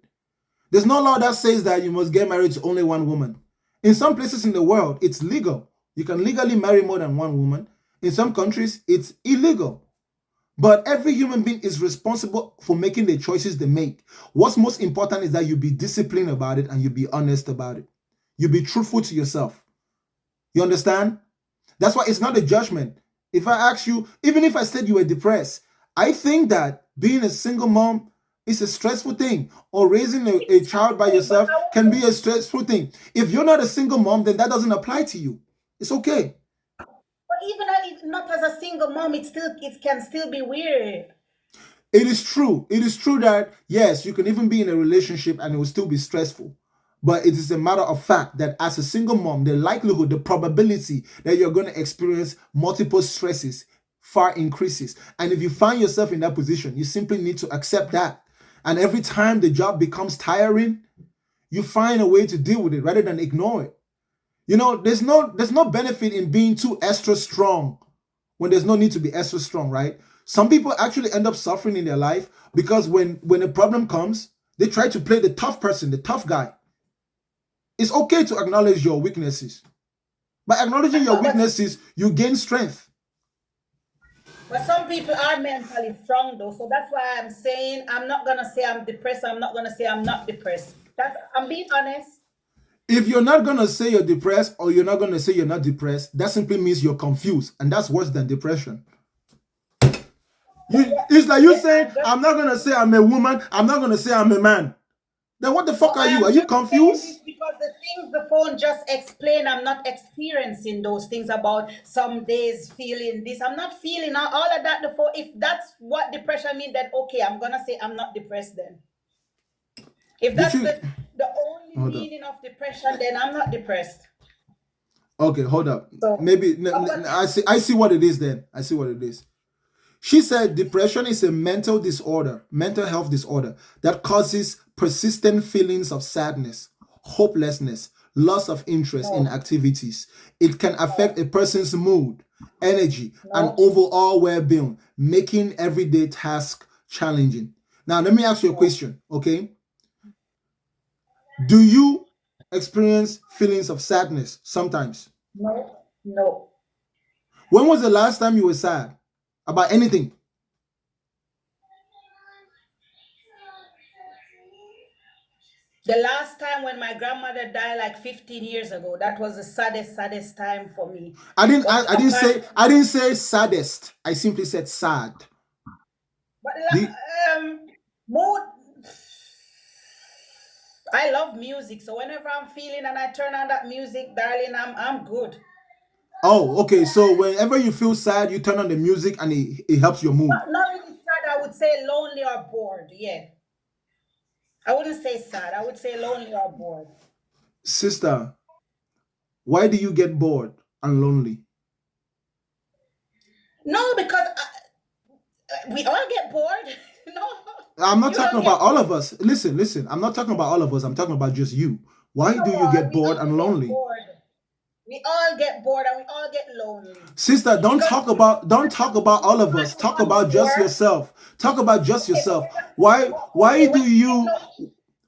There's no law that says that you must get married to only one woman. In some places in the world, it's legal. You can legally marry more than one woman. In some countries, it's illegal. But every human being is responsible for making the choices they make. What's most important is that you be disciplined about it and you be honest about it. You be truthful to yourself. You understand? That's why it's not a judgment. If I ask you, even if I said you were depressed, I think that being a single mom is a stressful thing, or raising a child by yourself can be a stressful thing. If you're not a single mom, then that doesn't apply to you. It's okay. But even if not as a single mom, it can still be weird. It is true. It is true that, yes, you can even be in a relationship and it will still be stressful. But it is a matter of fact that as a single mom, the likelihood, the probability that you're going to experience multiple stresses far increases. And if you find yourself in that position, you simply need to accept that. And every time the job becomes tiring, you find a way to deal with it rather than ignore it. You know, there's no benefit in being too extra strong when there's no need to be extra strong, right? Some people actually end up suffering in their life because when a problem comes, they try to play the tough person, the tough guy. It's okay to acknowledge your weaknesses. By acknowledging your weaknesses, you gain strength. But some people are mentally strong though, so that's why I'm saying I'm not gonna say I'm depressed. I'm not gonna say I'm not depressed. I'm being honest. If you're not gonna say you're depressed or you're not gonna say you're not depressed, that simply means you're confused, and that's worse than depression. It's like you saying, I'm not gonna say I'm a woman. I'm not gonna say I'm a man. Then what the fuck are you? Are you confused? Because the things the phone just explain, I'm not experiencing those things about some days feeling this. I'm not feeling all of that. If that's what depression means, then okay, I'm gonna say I'm not depressed then. If that's the only meaning of depression, then I'm not depressed. Okay, hold up. So, maybe I see what it is then. I see what it is. She said depression is a mental health disorder that causes persistent feelings of sadness, hopelessness, loss of interest in activities. It can affect a person's mood, energy, and overall well-being, making everyday tasks challenging. Now, let me ask you a question, okay? Do you experience feelings of sadness sometimes? No. When was the last time you were sad about anything? The last time when my grandmother died, like 15 years ago, that was the saddest time for me. I didn't say saddest. I simply said sad. But mood. I love music, so whenever I'm feeling and I turn on that music, darling, I'm good. Oh, okay. So whenever you feel sad, you turn on the music and it helps your mood. Not really sad. I would say lonely or bored. Yeah. I wouldn't say sad. I would say lonely or bored. Sister, why do you get bored and lonely? No, because we all get bored. No. I'm not You talking don't get about all bored. of us. Listen. I'm not talking about all of us. I'm talking about just you. Why Come do you on, get we bored all and get lonely? bored. We all get bored and we all get lonely. Sister, don't Because talk about all of us. everyone Talk wants about to just work. yourself. Talk about just Okay, but yourself. Why okay,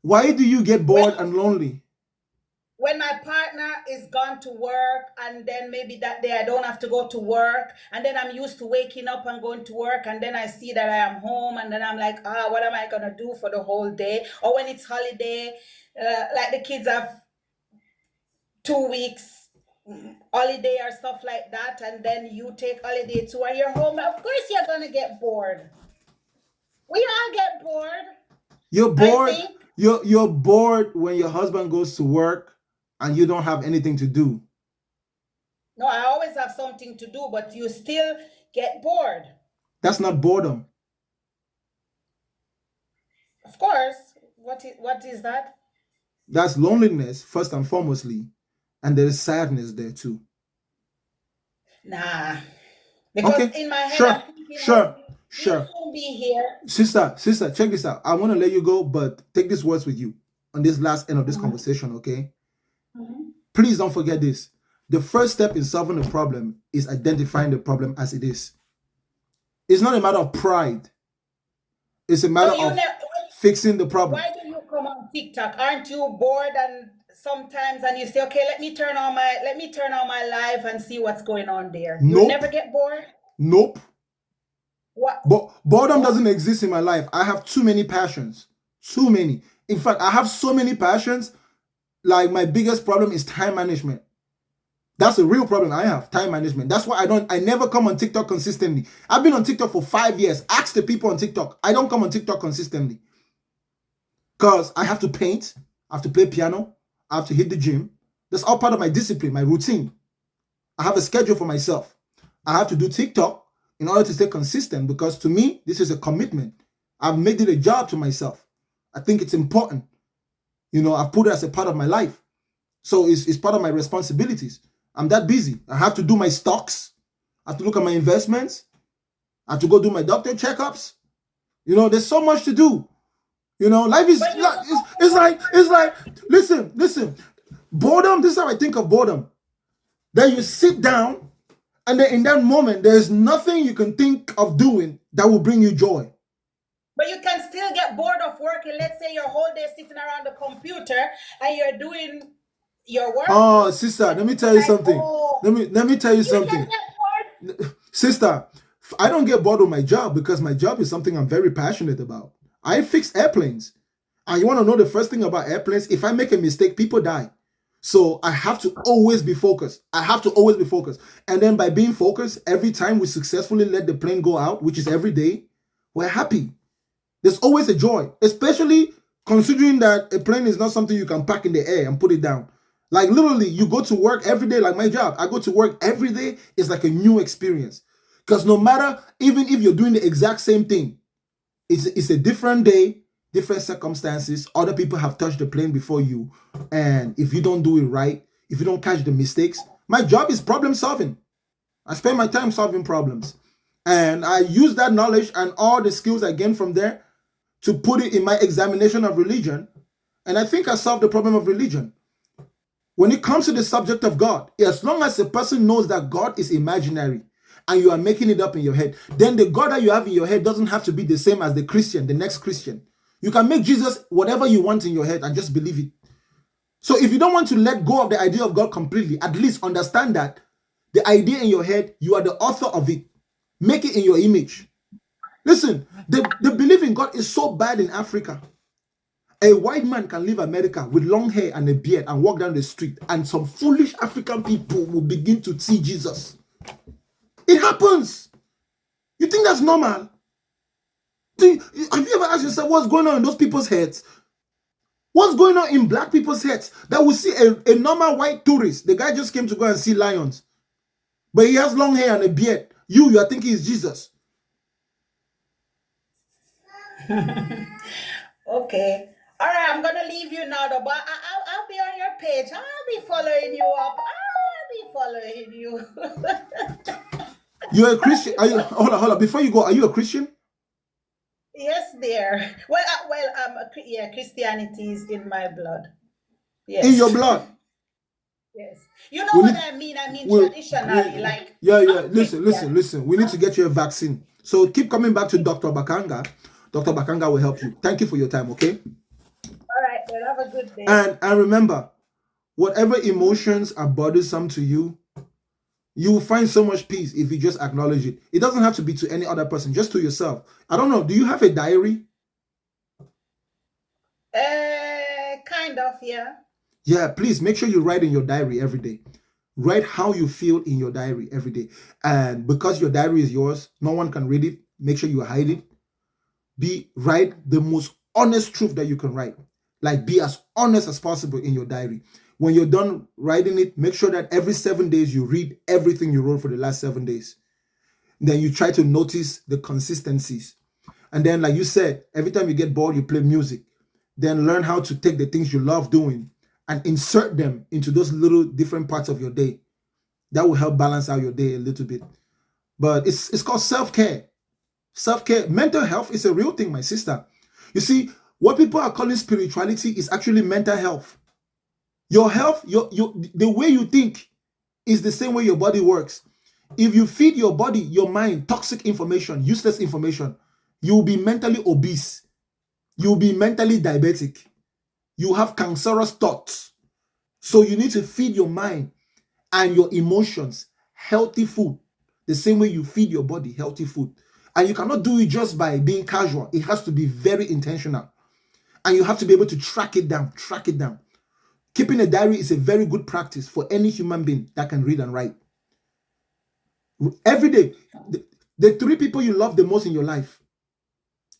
why do you get bored and lonely? when my partner is gone to work and then maybe that day I don't have to go to work and then I'm used to waking up and going to work and then I see that I am home and then I'm like, what am I gonna do for the whole day? Or when it's holiday, like the kids have 2 weeks holiday or stuff like that, and then you take holiday too and you're home, of course you're gonna get bored. We all get bored, You're I bored. think. You're bored when your husband goes to work and you don't have anything to do. No, I always have something to do, but you still get bored. That's not boredom. Of course. What is that? That's loneliness, first and foremostly. And there is sadness there too. Nah. Because Okay. in my head, Sure. I'm thinking, Sure. he'll soon be here. Sister, check this out. I want to let you go, but take these words with you on this last end of this conversation, okay? Please don't forget this. The first step in solving a problem is identifying the problem as it is. It's not a matter of pride. It's a matter of fixing the problem. Why do you come on TikTok? Aren't you bored and sometimes and you say, okay, let me turn on my live and see what's going on there? You Nope. never get bored? Nope. What? But boredom doesn't exist in my life. I have too many passions. Too many. In fact, I have so many passions. Like my biggest problem is time management. That's a real problem I have, time management. That's why I never come on TikTok consistently. I've been on TikTok for 5 years. Ask the people on TikTok. I don't come on TikTok consistently. Because I have to paint, I have to play piano, I have to hit the gym. That's all part of my discipline, my routine. I have a schedule for myself. I have to do TikTok in order to stay consistent because to me, this is a commitment. I've made it a job to myself. I think it's important. You know, I've put it as a part of my life. So it's part of my responsibilities. I'm that busy. I have to do my stocks. I have to look at my investments. I have to go do my doctor checkups. You know, there's so much to do. You know, life is it's like listen. Boredom, this is how I think of boredom. Then you sit down and then in that moment, there's nothing you can think of doing that will bring you joy. But you can still get bored of working. Let's say your whole day sitting around the computer and you're doing your work. Oh, sister, let me tell you something. Let me tell you something. Sister, I don't get bored with my job because my job is something I'm very passionate about. I fix airplanes. And you want to know the first thing about airplanes? If I make a mistake, people die. So I have to always be focused. And then by being focused, every time we successfully let the plane go out, which is every day, we're happy. There's always a joy, especially considering that a plane is not something you can pack in the air and put it down. Like literally, you go to work every day, like my job. I go to work every day. It's like a new experience. Because no matter, even if you're doing the exact same thing, it's a different day, different circumstances. Other people have touched the plane before you. And if you don't do it right, if you don't catch the mistakes, my job is problem solving. I spend my time solving problems. And I use that knowledge and all the skills I gain from there to put it in my examination of religion. And I think I solved the problem of religion. When it comes to the subject of God, as long as a person knows that God is imaginary and you are making it up in your head, then the God that you have in your head doesn't have to be the same as the Christian, the next Christian. You can make Jesus whatever you want in your head and just believe it. So if you don't want to let go of the idea of God completely, at least understand that the idea in your head, you are the author of it. Make it in your image. Listen, the belief in God is so bad in Africa. A white man can leave America with long hair and a beard and walk down the street, and some foolish African people will begin to see Jesus. It happens. You think that's normal? Have you ever asked yourself what's going on in those people's heads? What's going on in black people's heads that will see a normal white tourist? The guy just came to go and see lions, but he has long hair and a beard. You are thinking it's Jesus. Okay. All right, I'm gonna leave you now, though, but I'll be on your page. I'll be following you up. I'll be following you. You're a Christian. Are you? Hold on. Before you go, are you a Christian? Yes, dear. Yeah, Christianity is in my blood. In your Yes. blood. Yes. You know We what need I mean? I mean, we, traditionally, like, yeah. I'm Christian. Listen. We need to get you a vaccine. So keep coming back to Dr. Bakanga. Dr. Bakanga will help you. Thank you for your time, okay? All right, then have a good day. And remember, whatever emotions are bothersome to you, you will find so much peace if you just acknowledge it. It doesn't have to be to any other person, just to yourself. I don't know. Do you have a diary? Kind of, yeah. Yeah, please make sure you write in your diary every day. Write how you feel in your diary every day. And because your diary is yours, no one can read it. Make sure you hide it. Write the most honest truth that you can write. Like, be as honest as possible in your diary. When you're done writing it, make sure that every 7 days you read everything you wrote for the last 7 days. Then you try to notice the consistencies. And then, like you said, every time you get bored, you play music. Then learn how to take the things you love doing and insert them into those little different parts of your day. That will help balance out your day a little bit. But it's called self-care. Self-care. Mental health is a real thing, my sister. You see, what people are calling spirituality is actually mental health. Your health, the way you think is the same way your body works. If you feed your body, your mind, toxic information, useless information, you'll be mentally obese. You'll be mentally diabetic. You have cancerous thoughts. So you need to feed your mind and your emotions healthy food, the same way you feed your body healthy food. And you cannot do it just by being casual. It has to be very intentional. And you have to be able to track it down. Keeping a diary is a very good practice for any human being that can read and write. Every day, the 3 people you love the most in your life,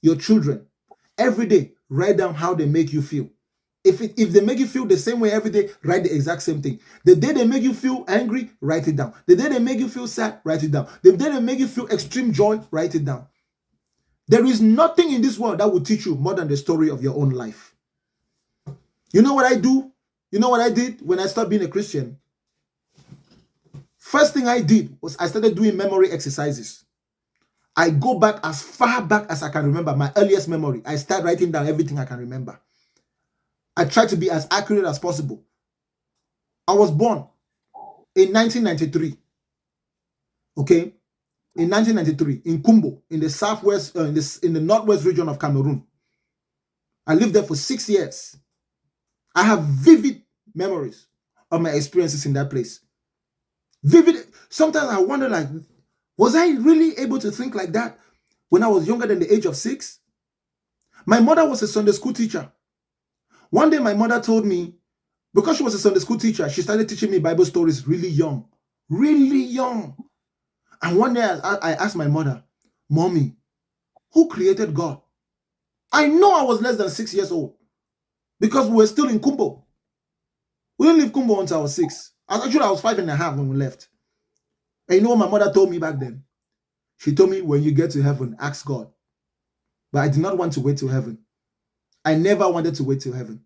your children, every day, write down how they make you feel. If they make you feel the same way every day, write the exact same thing. The day they make you feel angry, write it down. The day they make you feel sad, write it down. The day they make you feel extreme joy, write it down. There is nothing in this world that will teach you more than the story of your own life. You know what I do? You know what I did when I started being a Christian? First thing I did was I started doing memory exercises. I go back as far back as I can remember, my earliest memory. I start writing down everything I can remember. I try to be as accurate as possible. I was born in 1993. Okay? In 1993, in Kumbo, in the southwest, in the northwest region of Cameroon. I lived there for 6 years. I have vivid memories of my experiences in that place. Vivid. Sometimes I wonder, like, was I really able to think like that when I was younger than the age of 6? My mother was a Sunday school teacher. One day my mother told me, because she was a Sunday school teacher, she started teaching me Bible stories really young. Really young. And one day I asked my mother, Mommy, who created God? I know I was less than 6 years old because we were still in Kumbo. We didn't leave Kumbo until I was 6. Actually, I was 5.5 when we left. And you know what my mother told me back then? She told me, when you get to heaven, ask God. But I did not want to wait till heaven. I never wanted to wait till heaven.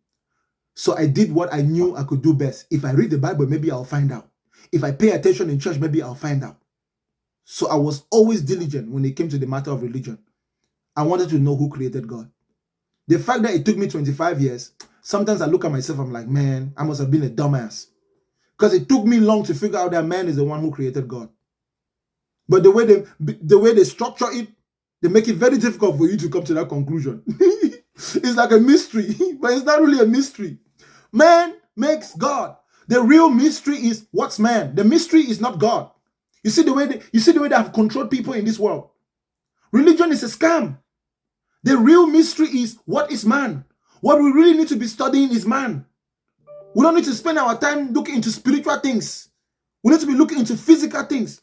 So I did what I knew I could do best. If I read the Bible, maybe I'll find out. If I pay attention in church, maybe I'll find out. So I was always diligent when it came to the matter of religion. I wanted to know who created God. The fact that it took me 25 years, sometimes I look at myself, I'm like, man, I must have been a dumbass. Because it took me long to figure out that man is the one who created God. But the way they structure it, they make it very difficult for you to come to that conclusion. It's like a mystery, but it's not really a mystery. Man makes God. The real mystery is what's man. The mystery is not God. You see the way they have controlled people in this world. Religion is a scam. The real mystery is what is man. What we really need to be studying is man. We don't need to spend our time looking into spiritual things. We need to be looking into physical things.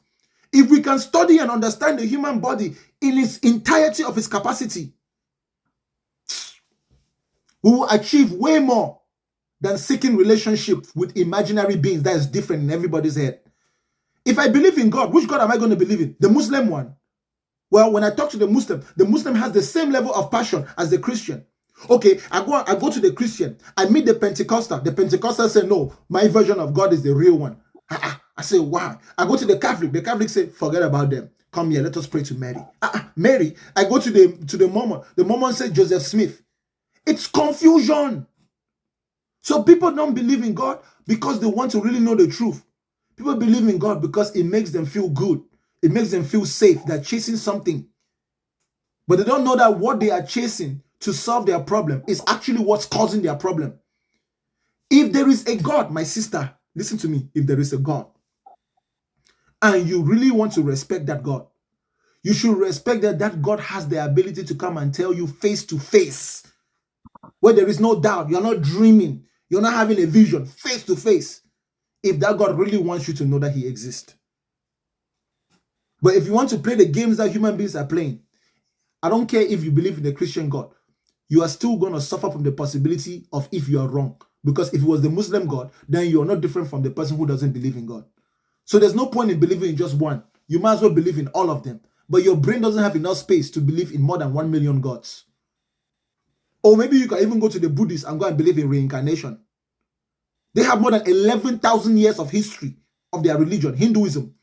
If we can study and understand the human body in its entirety of its capacity, we will achieve way more than seeking relationship with imaginary beings that is different in everybody's head. If I believe in God, which God am I going to believe in? The Muslim one. Well, when I talk to the Muslim has the same level of passion as the Christian. Okay, I go to the Christian. I meet the Pentecostal. The Pentecostal say, no, my version of God is the real one. I say, why? I go to the Catholic. The Catholic say, forget about them. Come here, let us pray to Mary. Mary. I go to the Mormon. The Mormon say Joseph Smith. It's confusion. So people don't believe in God because they want to really know the truth. People believe in God because it makes them feel good. It makes them feel safe. They're chasing something. But they don't know that what they are chasing to solve their problem is actually what's causing their problem. If there is a God, my sister, listen to me. If there is a God, and you really want to respect that God, you should respect that God has the ability to come and tell you face to face, where there is no doubt. You're not dreaming. You're not having a vision, face to face. If that God really wants you to know that he exists. But if you want to play the games that human beings are playing, I don't care if you believe in the Christian God, you are still going to suffer from the possibility of if you are wrong. Because if it was the Muslim God, then you are not different from the person who doesn't believe in God. So there's no point in believing in just one. You might as well believe in all of them. But your brain doesn't have enough space to believe in more than 1 million gods. Or maybe you can even go to the Buddhists and go and believe in reincarnation. They have more than 11,000 years of history of their religion, Hinduism,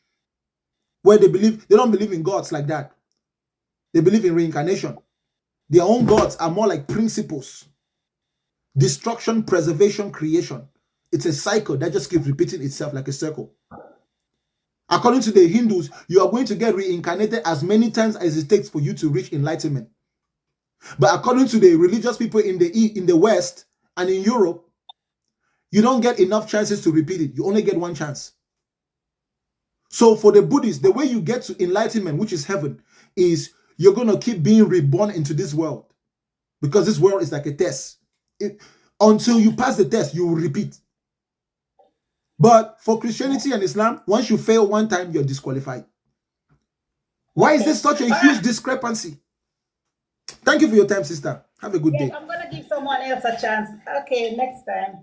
where they don't believe in gods like that. They believe in reincarnation. Their own gods are more like principles. Destruction, preservation, creation. It's a cycle that just keeps repeating itself like a circle. According to the Hindus, you are going to get reincarnated as many times as it takes for you to reach enlightenment. But according to the religious people in the West and in Europe, you don't get enough chances to repeat it. You only get one chance. So for the Buddhists, the way you get to enlightenment, which is heaven, is you're going to keep being reborn into this world. Because this world is like a test. Until you pass the test, you will repeat. But for Christianity and Islam, once you fail one time, you're disqualified. Why is there such a huge discrepancy? Thank you for your time, sister. Have a good day. I'm going to give someone else a chance. Okay, next time.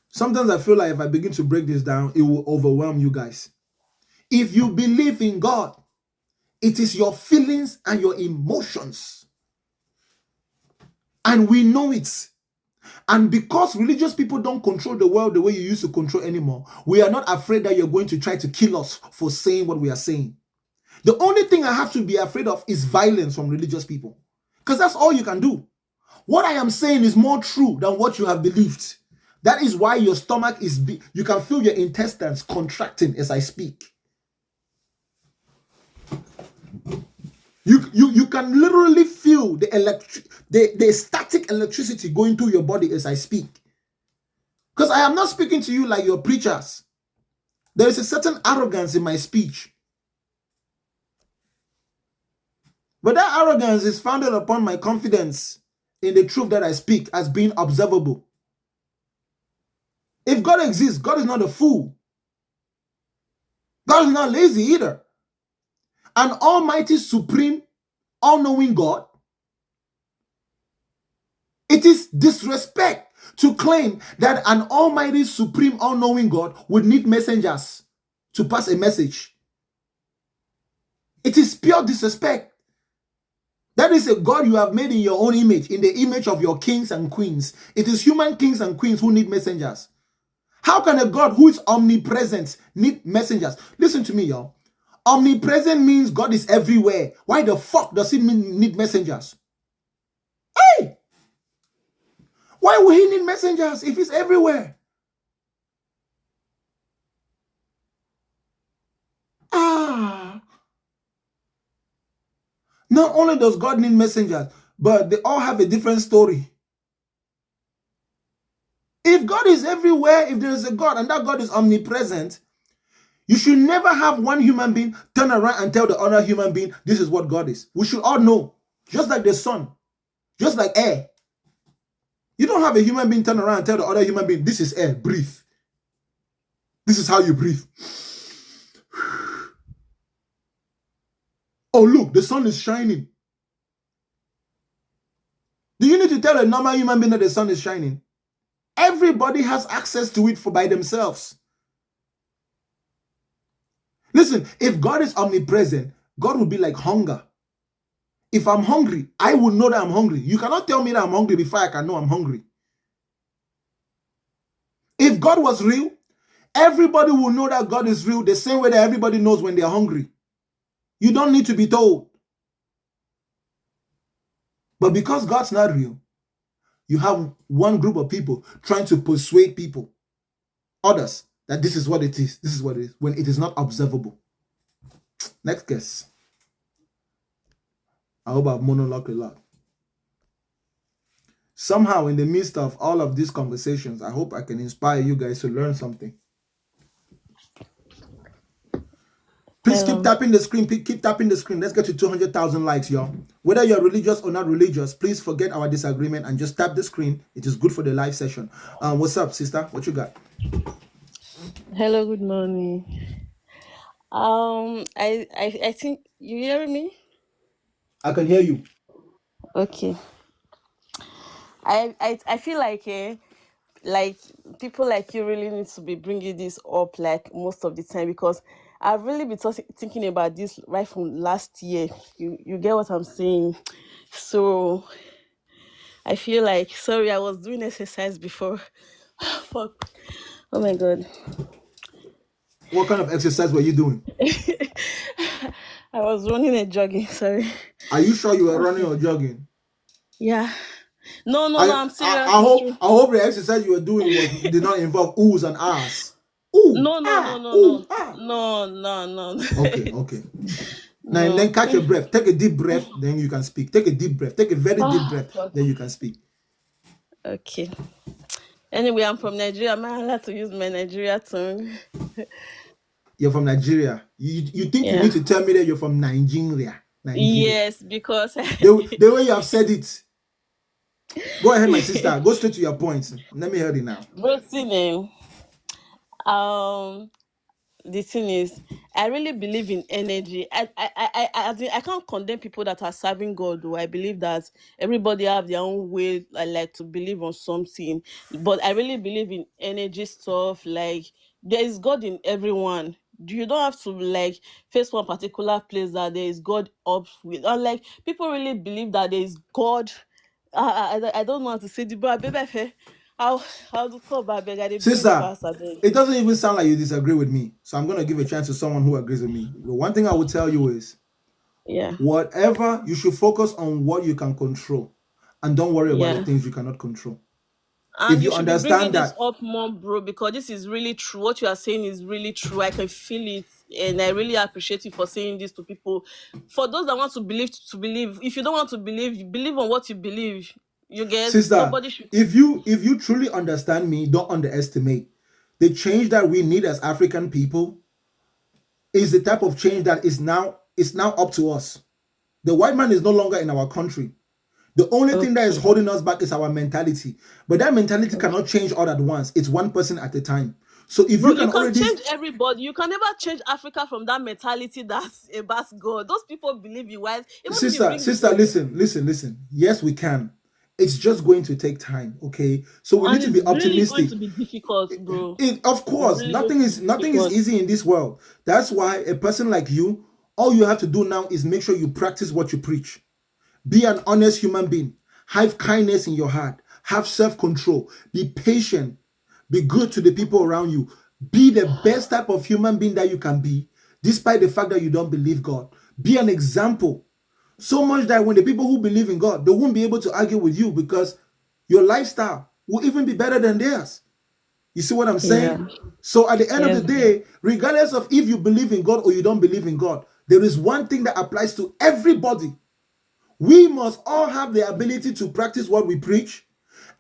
Sometimes I feel like if I begin to break this down, it will overwhelm you guys. If you believe in God, it is your feelings and your emotions. And we know it. And because religious people don't control the world the way you used to control anymore, we are not afraid that you're going to try to kill us for saying what we are saying. The only thing I have to be afraid of is violence from religious people. Because that's all you can do. What I am saying is more true than what you have believed. That is why your stomach is big. You can feel your intestines contracting as I speak. You can literally feel the static electricity going through your body as I speak. Because I am not speaking to you like your preachers. There is a certain arrogance in my speech. But that arrogance is founded upon my confidence in the truth that I speak as being observable. If God exists, God is not a fool. God is not lazy either. An almighty, supreme, all-knowing God. It is disrespect to claim that an almighty, supreme, all-knowing God would need messengers to pass a message. It is pure disrespect. That is a God you have made in your own image, in the image of your kings and queens. It is human kings and queens who need messengers. How can a God who is omnipresent need messengers? Listen to me, y'all. Omnipresent means God is everywhere. Why the fuck does he need messengers? Hey! Why would he need messengers if he's everywhere? Not only does God need messengers, but they all have a different story. If God is everywhere, if there is a God and that God is omnipresent, you should never have one human being turn around and tell the other human being, this is what God is. We should all know. Just like the sun, just like air. You don't have a human being turn around and tell the other human being, this is air, breathe. This is how you breathe. Oh, look, the sun is shining. Do you need to tell a normal human being that the sun is shining? Everybody has access to it by themselves. Listen, if God is omnipresent, God would be like hunger. If I'm hungry, I will know that I'm hungry. You cannot tell me that I'm hungry before I can know I'm hungry. If God was real, everybody will know that God is real the same way that everybody knows when they're hungry. You don't need to be told. But because God's not real, you have one group of people trying to persuade people, others, that this is what it is. This is what it is, when it is not observable. Next guess. I hope I've monologued a lot. Somehow, in the midst of all of these conversations, I hope I can inspire you guys to learn something. Please keep tapping the screen. Keep tapping the screen. Let's get to 200,000 likes, y'all. Whether you're religious or not religious, please forget our disagreement and just tap the screen. It is good for the live session. What's up, sister? What you got? Hello, good morning. I think you hear me? I can hear you. Okay. I feel like people like you really need to be bringing this up like most of the time, because I've really been thinking about this right from last year. You get what I'm saying? So I feel like, sorry, I was doing exercise before. Fuck. Oh my god. What kind of exercise were you doing? I was running and jogging. Sorry. Are you sure you were running or jogging? Yeah. No, I'm serious. I hope the exercise you were doing did not involve oohs and ahs. Ooh, No. Okay. Now, then catch your breath. Take a deep breath, then you can speak. Take a deep breath. Take a very deep breath, then you can speak. Okay. Anyway, I'm from Nigeria. Am I allowed to use my Nigeria tongue? You're from Nigeria. You think you need to tell me that you're from Nigeria? Yes, because the way you have said it. Go ahead, my sister. Go straight to your points. Let me hear it now. The thing is, I really believe in energy. I can't condemn people that are serving God, though. I believe that everybody have their own way, I like to believe on something. But I really believe in energy stuff. Like, there is God in everyone. You don't have to like face one particular place that there is God up with. Unlike people really believe that there is God. I don't know how to say the but baby. How to call back? Sister, it doesn't even sound like you disagree with me. So I'm going to give a chance to someone who agrees with me. The one thing I would tell you is, whatever, you should focus on what you can control, and don't worry about the things you cannot control. And if you understand that, this up more, bro, because this is really true. What you are saying is really true. I can feel it, and I really appreciate you for saying this to people. For those that want to believe. If you don't want to believe on what you believe. You get, sister, nobody should. If you truly understand me, don't underestimate the change that we need as African people. Is the type of change that is now up to us. The white man is no longer in our country. The only thing that is holding us back is our mentality. But that mentality cannot change all at once. It's one person at a time. So if you can change everybody, you can never change Africa from that mentality that's about God. Those people believe you, right? Sister, listen. Yes, we can. It's just going to take time, okay? So we need to be optimistic. It's going to be difficult, bro. Of course, nothing is easy in this world. That's why a person like you, all you have to do now is make sure you practice what you preach. Be an honest human being. Have kindness in your heart. Have self-control. Be patient. Be good to the people around you. Be the best type of human being that you can be, despite the fact that you don't believe God. Be an example. So much that when the people who believe in God, they won't be able to argue with you because your lifestyle will even be better than theirs. You see what I'm saying? Yeah. So at the end of the day, regardless of if you believe in God or you don't believe in God, there is one thing that applies to everybody. We must all have the ability to practice what we preach,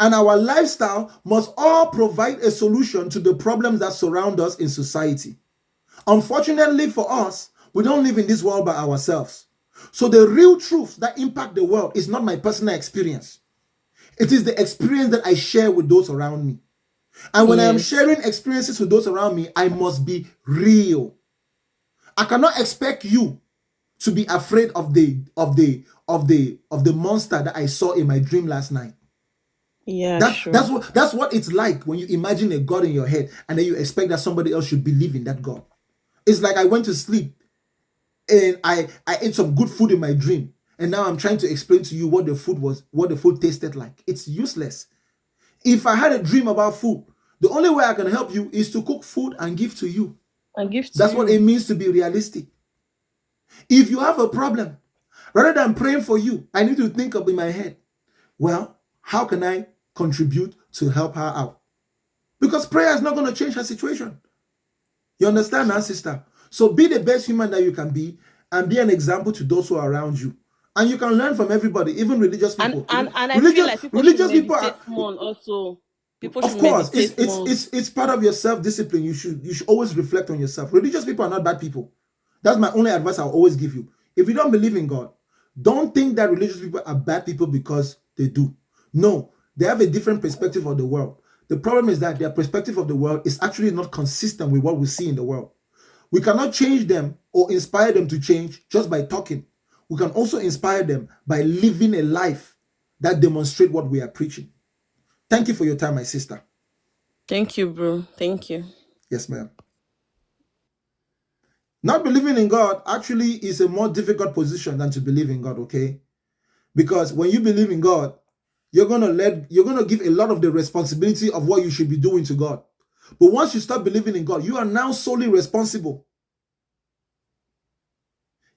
and our lifestyle must all provide a solution to the problems that surround us in society. Unfortunately for us, we don't live in this world by ourselves. So the real truth that impact the world is not my personal experience. It is the experience that I share with those around me. And when I am sharing experiences with those around me, I must be real. I cannot expect you to be afraid of the monster that I saw in my dream last night. Yeah, that's what it's like when you imagine a God in your head and then you expect that somebody else should believe in that God. It's like I went to sleep and I ate some good food in my dream. And now I'm trying to explain to you what the food tasted like. It's useless. If I had a dream about food, the only way I can help you is to cook food and give to you. And give to That's what it you. means to be realistic. If you have a problem, rather than praying for you, I need to think up in my head, well, how can I contribute to help her out? Because prayer is not going to change her situation. You understand now, sister? So be the best human that you can be and be an example to those who are around you. And you can learn from everybody, even religious people. And I feel like people should Religious people meditate are, more also. People of should course, meditate more. it's part of your self-discipline. You should always reflect on yourself. Religious people are not bad people. That's my only advice I'll always give you. If you don't believe in God, don't think that religious people are bad people because they do. No, they have a different perspective of the world. The problem is that their perspective of the world is actually not consistent with what we see in the world. We cannot change them or inspire them to change just by talking. We can also inspire them by living a life that demonstrates what we are preaching. Thank you for your time, my sister. Thank you, bro. Thank you. Yes, ma'am. Not believing in God actually is a more difficult position than to believe in God, okay? Because when you believe in God, you're gonna give a lot of the responsibility of what you should be doing to God. But once you start believing in God, you are now solely responsible.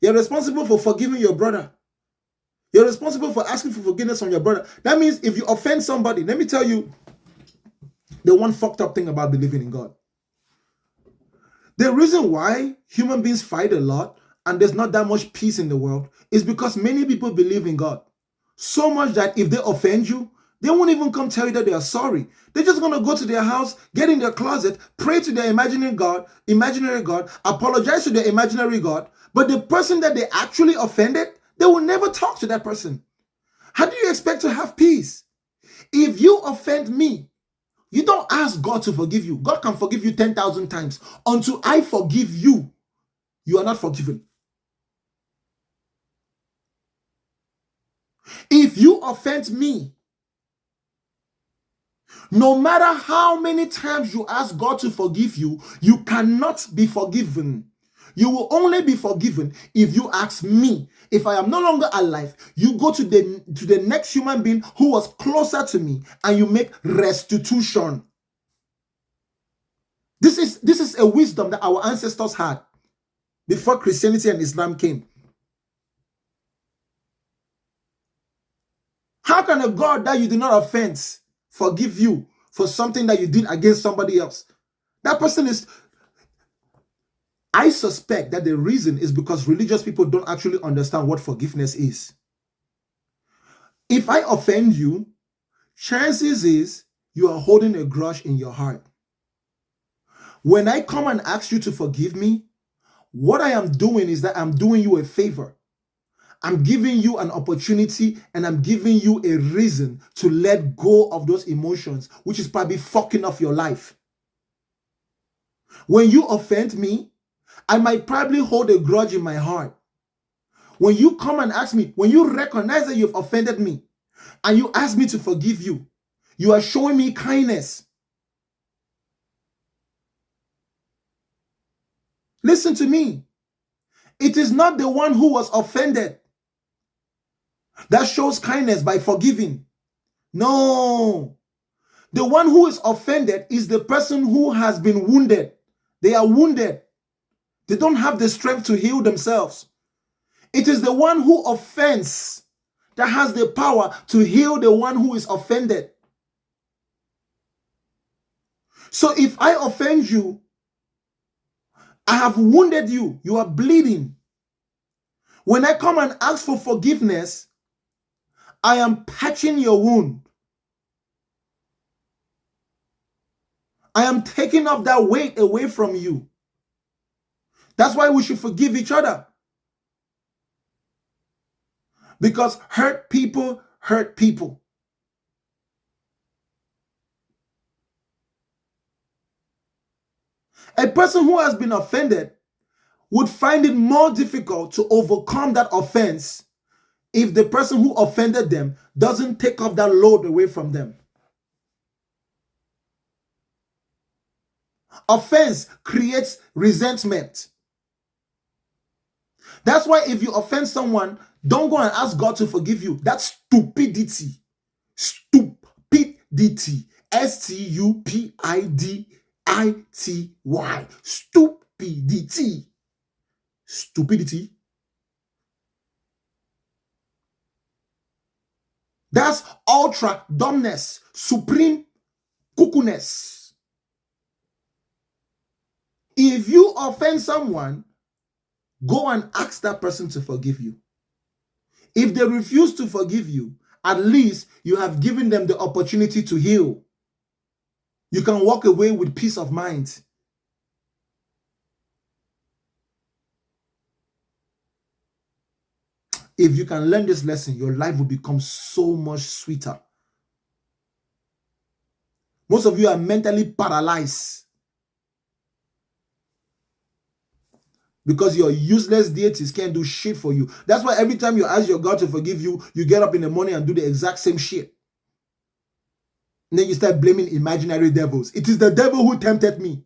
You're responsible for forgiving your brother. You're responsible for asking for forgiveness from your brother. That means if you offend somebody, let me tell you the one fucked up thing about believing in God. The reason why human beings fight a lot and there's not that much peace in the world is because many people believe in God. So much that if they offend you, they won't even come tell you that they are sorry. They're just going to go to their house, get in their closet, pray to their imaginary God, apologize to their imaginary God. But the person that they actually offended, they will never talk to that person. How do you expect to have peace? If you offend me, you don't ask God to forgive you. God can forgive you 10,000 times. Until I forgive you, you are not forgiven. If you offend me, no matter how many times you ask God to forgive you, you cannot be forgiven. You will only be forgiven if you ask me. If I am no longer alive, you go to the next human being who was closer to me and you make restitution. This is a wisdom that our ancestors had before Christianity and Islam came. How can a God that you did not offend forgive you for something that you did against somebody else? That person is... I suspect that the reason is because religious people don't actually understand what forgiveness is. If I offend you, chances is you are holding a grudge in your heart. When I come and ask you to forgive me, what I am doing is that I'm doing you a favor. I'm giving you an opportunity and I'm giving you a reason to let go of those emotions, which is probably fucking up your life. When you offend me, I might probably hold a grudge in my heart. When you come and ask me, when you recognize that you've offended me and you ask me to forgive you, you are showing me kindness. Listen to me. It is not the one who was offended that shows kindness by forgiving. No. The one who is offended is the person who has been wounded. They are wounded. They don't have the strength to heal themselves. It is the one who offends that has the power to heal the one who is offended. So if I offend you, I have wounded you. You are bleeding. When I come and ask for forgiveness, I am patching your wound. I am taking off that weight away from you. That's why we should forgive each other. Because hurt people hurt people. A person who has been offended would find it more difficult to overcome that offense if the person who offended them doesn't take off that load away from them. Offense creates resentment. That's why if you offend someone, Don't go and ask God to forgive you. That's stupidity. Stupidity. S-T-U-P-I-D-I-T-Y. Stupidity. Stupidity. That's ultra dumbness, supreme cuckoo-ness. If you offend someone, go and ask that person to forgive you. If they refuse to forgive you, at least you have given them the opportunity to heal. You can walk away with peace of mind. If you can learn this lesson, your life will become so much sweeter. Most of you are mentally paralyzed because your useless deities can't do shit for you. That's why every time you ask your God to forgive you, you get up in the morning and do the exact same shit. And then you start blaming imaginary devils. It is the devil who tempted me.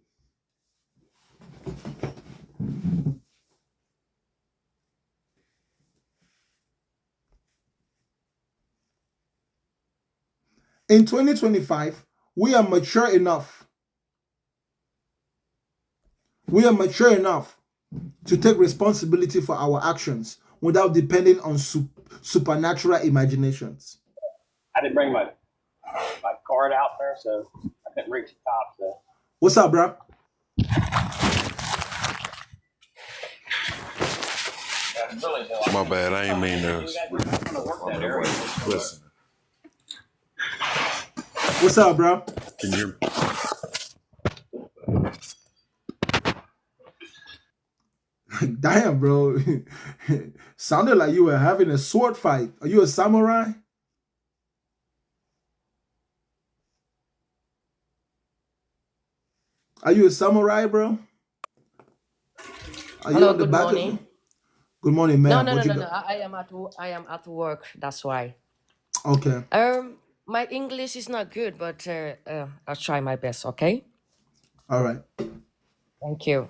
In 2025, we are mature enough. We are mature enough to take responsibility for our actions without depending on supernatural imaginations. I didn't bring my card out there, so I couldn't reach the top. So What's up, bro? My bad. I ain't mean to. Listen. What's up, bro? Can you? Damn, bro. Sounded like you were having a sword fight. Are you a samurai? Are you a samurai, bro? Are you Hello, on the good back morning. of? Good morning, No, ma'am. no, no, What you no, no. got? I am at work. That's why. Okay. My English is not good, but I'll try my best. Okay. All right. Thank you.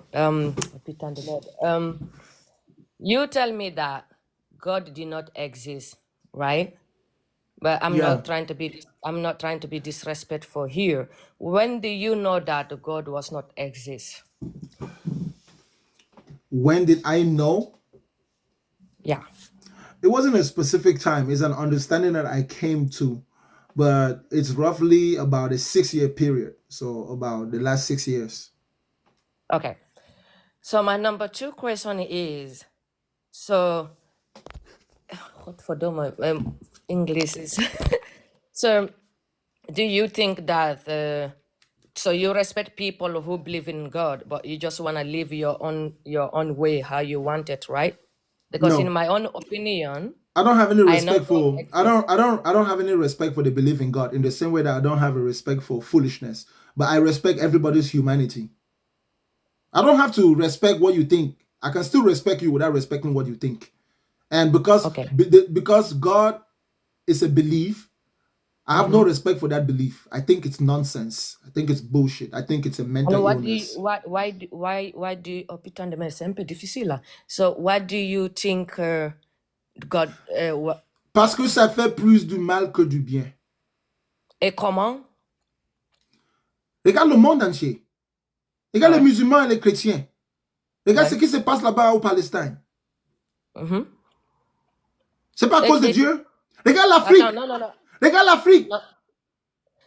Peter and the Lord. You tell me that God did not exist, right? But I'm Yeah. not trying to be disrespectful here. When do you know that God was not exist? When did I know? Yeah. It wasn't a specific time. It's an understanding that I came to, but it's roughly about a 6-year period. So about the last 6 years. Okay. So my number 2 question is, so what for my English is so do you think that so you respect people who believe in God, but you just want to live your own way how you want it, right? Because in No, my own opinion, I don't have any I know respect God for exists. I don't have any respect for the belief in God in the same way that I don't have a respect for foolishness. But I respect everybody's humanity. I don't have to respect what you think. I can still respect you without respecting what you think. And because Okay. because God is a belief, I have no respect for that belief. I think it's nonsense. I think it's bullshit. I think it's a mental And what do you, illness. why do you, oh putain de merde, c'est un peu difficile là. So what do you think God Parce que ça fait plus du mal que du bien. et comment? Regarde le monde entier. Regarde les Ouais. musulmans et les chrétiens. Regarde ce Ouais. qui se passe là-bas au Palestine. Mhm. C'est pas à cause de Et- Dieu. Regarde l'Afrique. Attends, non. Regarde l'Afrique.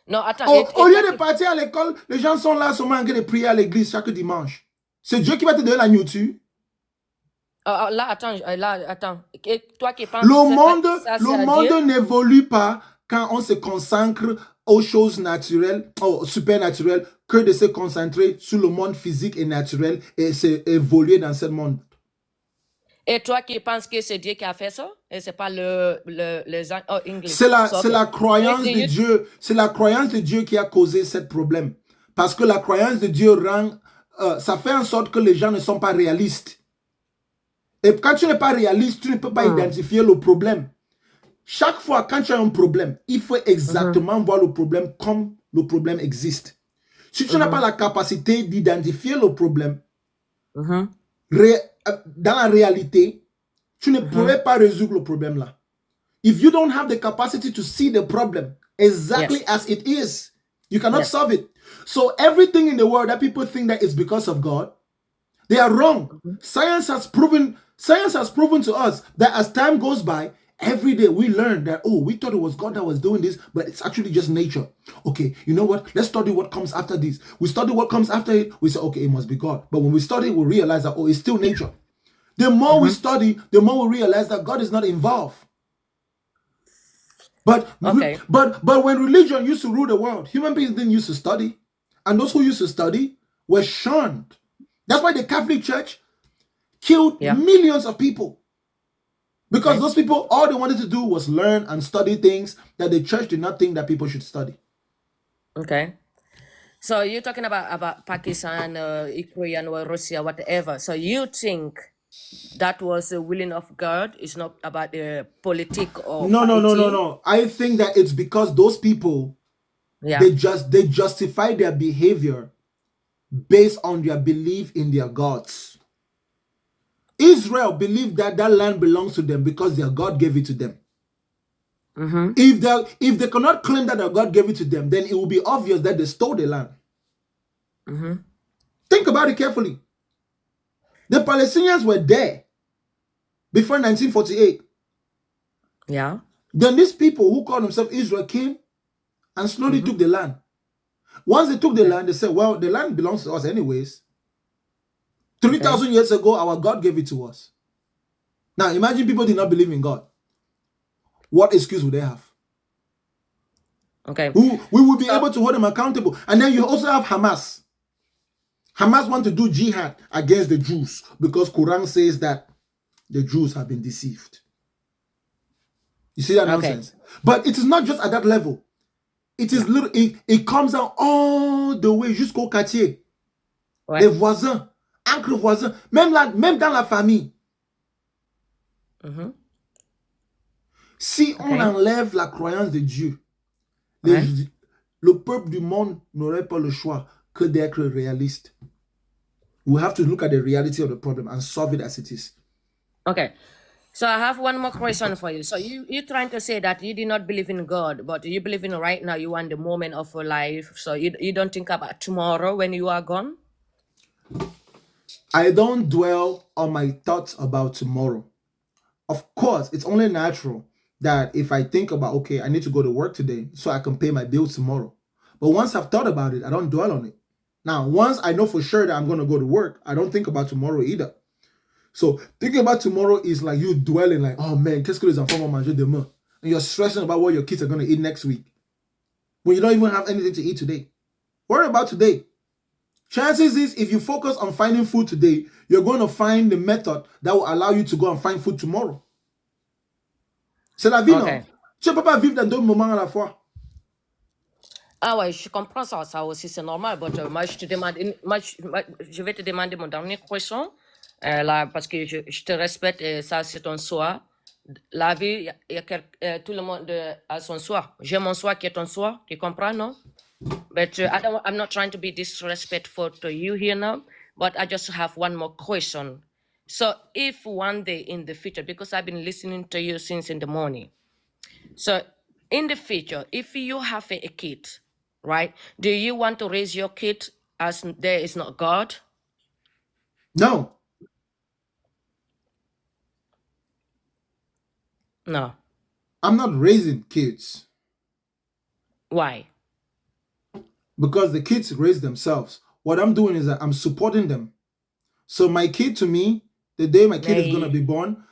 Non, attends. Au lieu de partir à l'école, les gens sont là seulement en train de prier à l'église chaque dimanche. C'est Dieu qui va te donner la nourriture. Là, attends. Et toi qui penses Le ça, c'est à Dieu? monde n'évolue pas quand on se consacre aux choses naturelles, aux supernaturelles, que de se concentrer sur le monde physique et naturel et évoluer dans ce monde. Et toi qui penses que c'est Dieu qui a fait ça? Et c'est pas les English. C'est la croyance de Dieu. C'est la croyance de Dieu qui a causé ce problème. Parce que la croyance de Dieu ça fait en sorte que les gens ne sont pas réalistes. Et quand tu n'es pas réaliste, tu ne peux pas identifier le problème. Chaque fois, quand tu as un problème, il faut exactement voir le problème comme le problème existe. Si tu n'as pas la capacité d'identifier le problème, dans la réalité, tu ne pourrais pas résoudre le problème là. If you don't have the capacity to see the problem exactly Yes. as it is, you cannot Yes. solve it. So everything in the world that people think that is because of God, they are wrong. Science has proven to us that as time goes by, every day we learn that, oh, we thought it was God that was doing this, but it's actually just nature. Okay, you know what? Let's study what comes after this. We study what comes after it. We say, okay, it must be God. But when we study, we realize that, oh, it's still nature. The more we study, the more we realize that God is not involved. But Okay. but when religion used to rule the world, human beings didn't used to study. And those who used to study were shunned. That's why the Catholic Church killed Yeah. millions of people. Because Okay. those people, all they wanted to do was learn and study things that the church did not think that people should study. Okay. So you're talking about Pakistan, Ukraine, or Russia, whatever. So you think that was the willing of God? It's not about the politic or No. fighting? I think that it's because those people, Yeah. they justify their behavior based on their belief in their gods. Israel believed that that land belongs to them because their God gave it to them. Mm-hmm. If they cannot claim that their God gave it to them, then it will be obvious that they stole the land. Mm-hmm. Think about it carefully. The Palestinians were there before 1948. Yeah. Then these people who call themselves Israel came and slowly took the land. Once they took the land, they said, well, the land belongs to us anyways. 3,000 years ago, our God gave it to us. Now, imagine people did not believe in God. What excuse would they have? Okay. We will be able to hold them accountable. And then you also have Hamas. Hamas want to do jihad against the Jews because Quran says that the Jews have been deceived. You see that nonsense? But it is not just at that level. It is little. It comes down all the way jusqu'au quartier. Ouais. Les voisins, entre voisins, même dans la famille. Mhm. Si on Okay. enlève la croyance de Dieu, Ouais. le peuple du monde n'aurait pas le choix que d'être réaliste. We have to look at the reality of the problem and solve it as it is. Okay. So I have one more question for you. So you're trying to say that you did not believe in God, but you believe in right now, you want the moment of your life. So you don't think about tomorrow when you are gone? I don't dwell on my thoughts about tomorrow. Of course, it's only natural that if I think about, okay, I need to go to work today so I can pay my bills tomorrow. But once I've thought about it, I don't dwell on it. Now, once I know for sure that I'm going to go to work, I don't think about tomorrow either. So thinking about tomorrow is like you dwelling like, oh man, qu'est-ce que les enfants vont manger demain? And you're stressing about what your kids are going to eat next week when you don't even have anything to eat today. Worry about today. Chances is, if you focus on finding food today, you're going to find the method that will allow you to go and find food tomorrow. C'est la vie, Okay. non? Tu ne peux pas vivre dans deux moments à la fois. Ah ouais, je comprends ça, ça aussi c'est normal. But, moi, je te demande, je vais te demander mon dernier question, là, parce que je te respecte et ça c'est ton choix. La vie, tout le monde a son choix. J'ai mon choix qui est ton choix, tu comprends, non? But I'm not trying to be disrespectful to you here now, but I just have one more question. So if one day in the future, because I've been listening to you since in the morning, so in the future, if you have a kid, right, do you want to raise your kid as there is not God? No. No. I'm not raising kids Why? because the kids raise themselves. What I'm doing is that I'm supporting them. So my kid, to me, the day my kid is going to be born,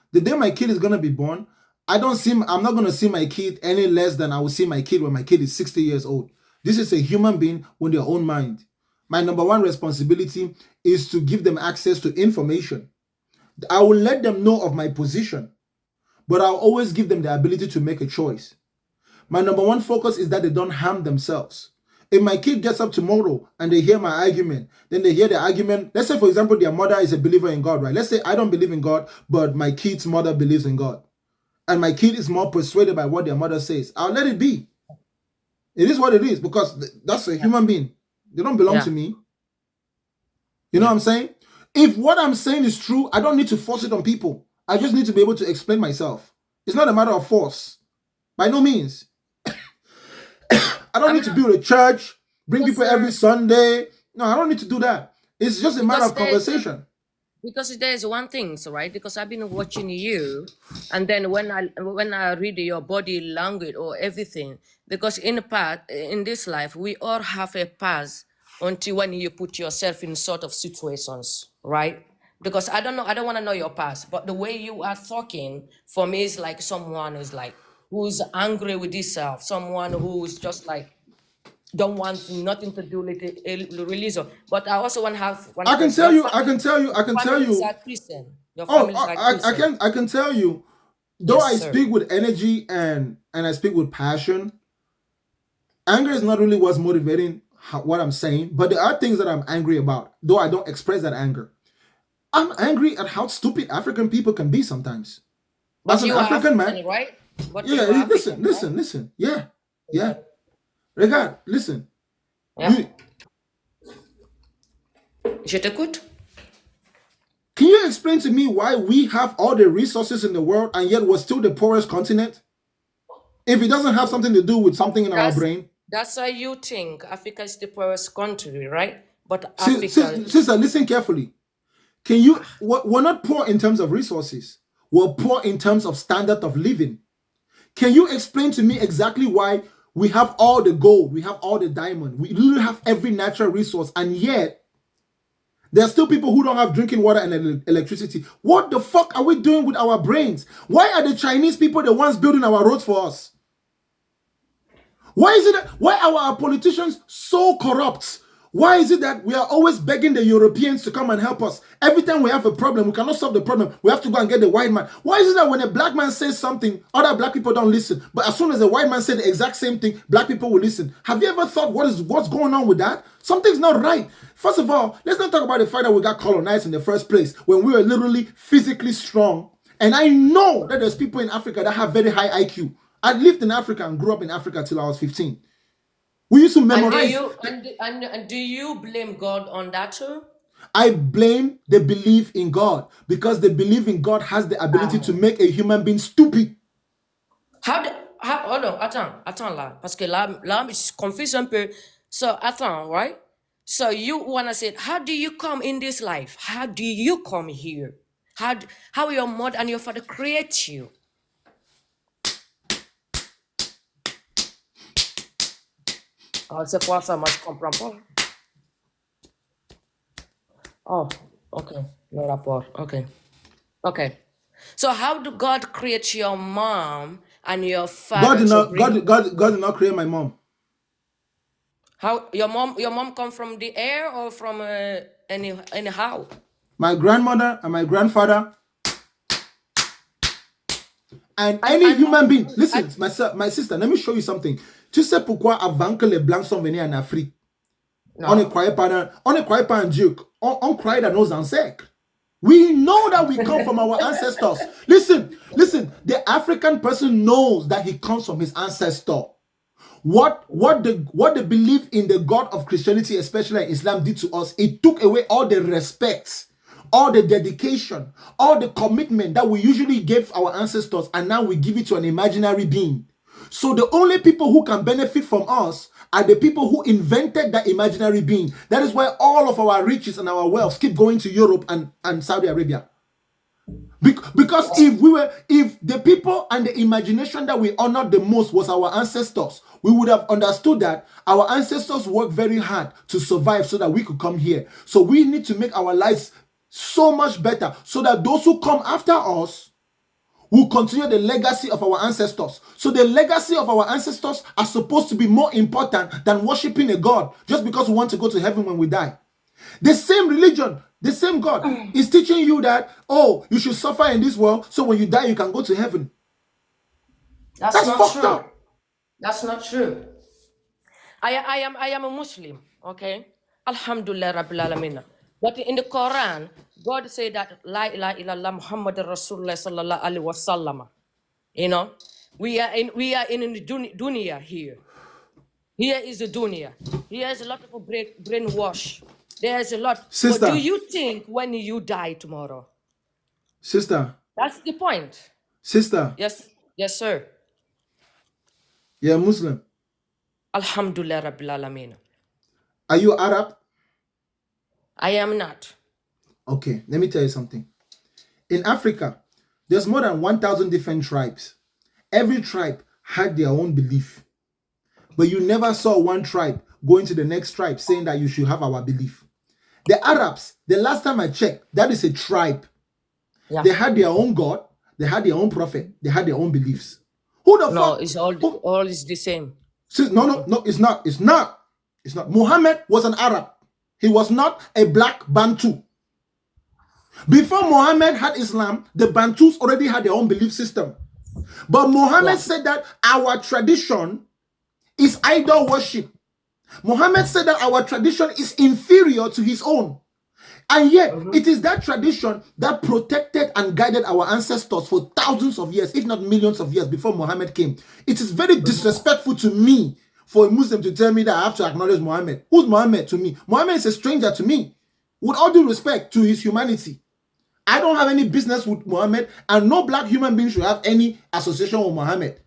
I'm not going to see my kid any less than I will see my kid when my kid is 60 years old. This is a human being with their own mind. My number one responsibility is to give them access to information. I will let them know of my position, but I'll always give them the ability to make a choice. My number one focus is that they don't harm themselves. If my kid gets up tomorrow and they hear my argument, then they hear the argument. Let's say, for example, their mother is a believer in God, right? Let's say I don't believe in God, but my kid's mother believes in God. And my kid is more persuaded by what their mother says. I'll let it be. It is what it is because that's a human being. They don't belong to me. You know what I'm saying? If what I'm saying is true, I don't need to force it on people. I just need to be able to explain myself. It's not a matter of force. By no means. I don't I'm need to not build a church, bring because people every Sunday. No, I don't need to do that. It's just a matter because of conversation. there's one thing, so right? Because I've been watching you, and then when I read your body language or everything, because in this life we all have a past until when you put yourself in sort of situations, right? Because I don't want to know your past, but the way you are talking for me is like someone who's like who's angry with himself, someone who's just like don't want nothing to do with religion. But I also want to have one I can question. tell Your you, I can tell you, I can tell families you. are Christian. Your Oh, families are Christian. I can tell you. Though Yes, I sir. speak with energy and I speak with passion, anger is not really what's motivating what I'm saying. But there are things that I'm angry about, though I don't express that anger. I'm angry at how stupid African people can be sometimes. But As an you are African man, African, right? But yeah, you are listen, African, right? listen. Yeah, yeah. Okay. Regard, listen. Yeah. You, Je t'écoute. can you explain to me why we have all the resources in the world and yet we're still the poorest continent? If it doesn't have something to do with something in our brain. That's why you think Africa is the poorest country, right? But Africa, Sister, listen carefully. Can you? We're not poor in terms of resources. We're poor in terms of standard of living. Can you explain to me exactly why we have all the gold, we have all the diamond, we literally have every natural resource, and yet there are still people who don't have drinking water and electricity? What the fuck are we doing with our brains? Why are the Chinese people the ones building our roads for us? Why is it that, why are our politicians so corrupt? Why is it that we are always begging the Europeans to come and help us? Every time we have a problem, we cannot solve the problem. We have to go and get the white man. Why is it that when a black man says something, other black people don't listen? But as soon as a white man says the exact same thing, black people will listen. Have you ever thought what's going on with that? Something's not right. First of all, let's not talk about the fact that we got colonized in the first place when we were literally physically strong. And I know that there's people in Africa that have very high IQ. I lived in Africa and grew up in Africa till I was 15. We used to memorize. And do you blame God on that too? I blame the belief in God because the belief in God has the ability to make a human being stupid. Hold on, attends là, parce que là, je suis confuse un peu. So, attends, right? So you wanna say, how do you come in this life? How do you come here? How your mother and your father create you? C'est quoi ça? Moi, je comprends pas. Oh, okay. No rapport. Okay. So how do God create your mom and your father? God did not create my mom. How your mom come from the air or from anyhow? My grandmother and my grandfather and any human being. Listen, my sister, let me show you something. Tu sais pourquoi avant que les blancs sont venus en Afrique, on ne croyait pas en Dieu. On croyait dans nos ancêtres. We know that we come from our ancestors. Listen. The African person knows that he comes from his ancestor. What the belief in the God of Christianity, especially Islam, did to us, it took away all the respect, all the dedication, all the commitment that we usually gave our ancestors, and now we give it to an imaginary being. So the only people who can benefit from us are the people who invented that imaginary being. That is why all of our riches and our wealth keep going to Europe and Saudi Arabia. Because if the people and the imagination that we honored the most was our ancestors, we would have understood that our ancestors worked very hard to survive so that we could come here. So we need to make our lives so much better so that those who come after us will continue the legacy of our ancestors. So the legacy of our ancestors are supposed to be more important than worshiping a God just because we want to go to heaven when we die. The same religion, the same God is teaching you that, oh, you should suffer in this world so when you die you can go to heaven. That's not fucked true. up. That's not true. I am a Muslim, okay? Alhamdulillah Rabbil Alameen. But in the Quran, God said that La ilaha illallah Muhammad Rasulullah sallallahu alaihi wasallam. You know, we are in the dunya here. Here is the dunya. Here is a lot of brainwash. There's a lot. Sister. What do you think when you die tomorrow? Sister, That's the point. Sister, Yes, yes, sir. you're a Muslim. Alhamdulillah Rabbil Alameen. Are you Arab? I am not. Okay, let me tell you something. In Africa, there's more than 1,000 different tribes. Every tribe had their own belief. But you never saw one tribe going to the next tribe saying that you should have our belief. The Arabs, the last time I checked, that is a tribe. Yeah. They had their own God, they had their own prophet, they had their own beliefs. Who the No, fuck? it's all is the same. No, it's not. It's not. It's not. Muhammad was an Arab. He was not a black Bantu. Before Muhammad had Islam, the Bantus already had their own belief system. But Muhammad said that our tradition is idol worship. Muhammad said that our tradition is inferior to his own. And yet, it is that tradition that protected and guided our ancestors for thousands of years, if not millions of years before Muhammad came. It is very disrespectful to me for a Muslim to tell me that I have to acknowledge Muhammad. Who's Muhammad to me? Muhammad is a stranger to me. With all due respect to his humanity, I don't have any business with Muhammad, and no black human being should have any association with Muhammad.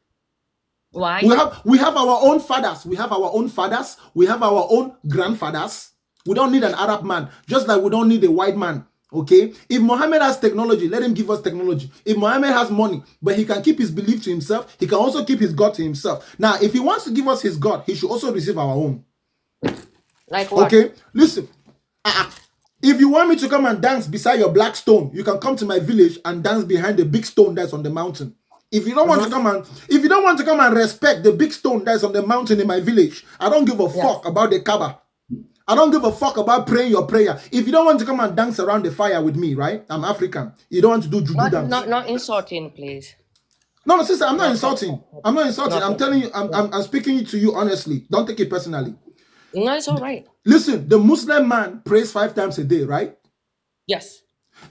Why? We have our own fathers. We have our own fathers. We have our own grandfathers. We don't need an Arab man, just like we don't need a white man. Okay? If Muhammad has technology, let him give us technology. If Muhammad has money, but he can keep his belief to himself, he can also keep his God to himself. Now, if he wants to give us his God, he should also receive our own. Like what? Okay? Listen. If you want me to come and dance beside your black stone, you can come to my village and dance behind the big stone that's on the mountain. If you don't want to come and respect the big stone that's on the mountain in my village, I don't give a fuck about the Kaaba. I don't give a fuck about praying your prayer. If you don't want to come and dance around the fire with me, right? I'm African. You don't want to do juju dance. Not insulting, please. No, sister, I'm not insulting. I'm not insulting. I'm telling you, I'm speaking to you honestly. Don't take it personally. No, it's all right. Listen, the Muslim man prays 5 times a day, right? Yes.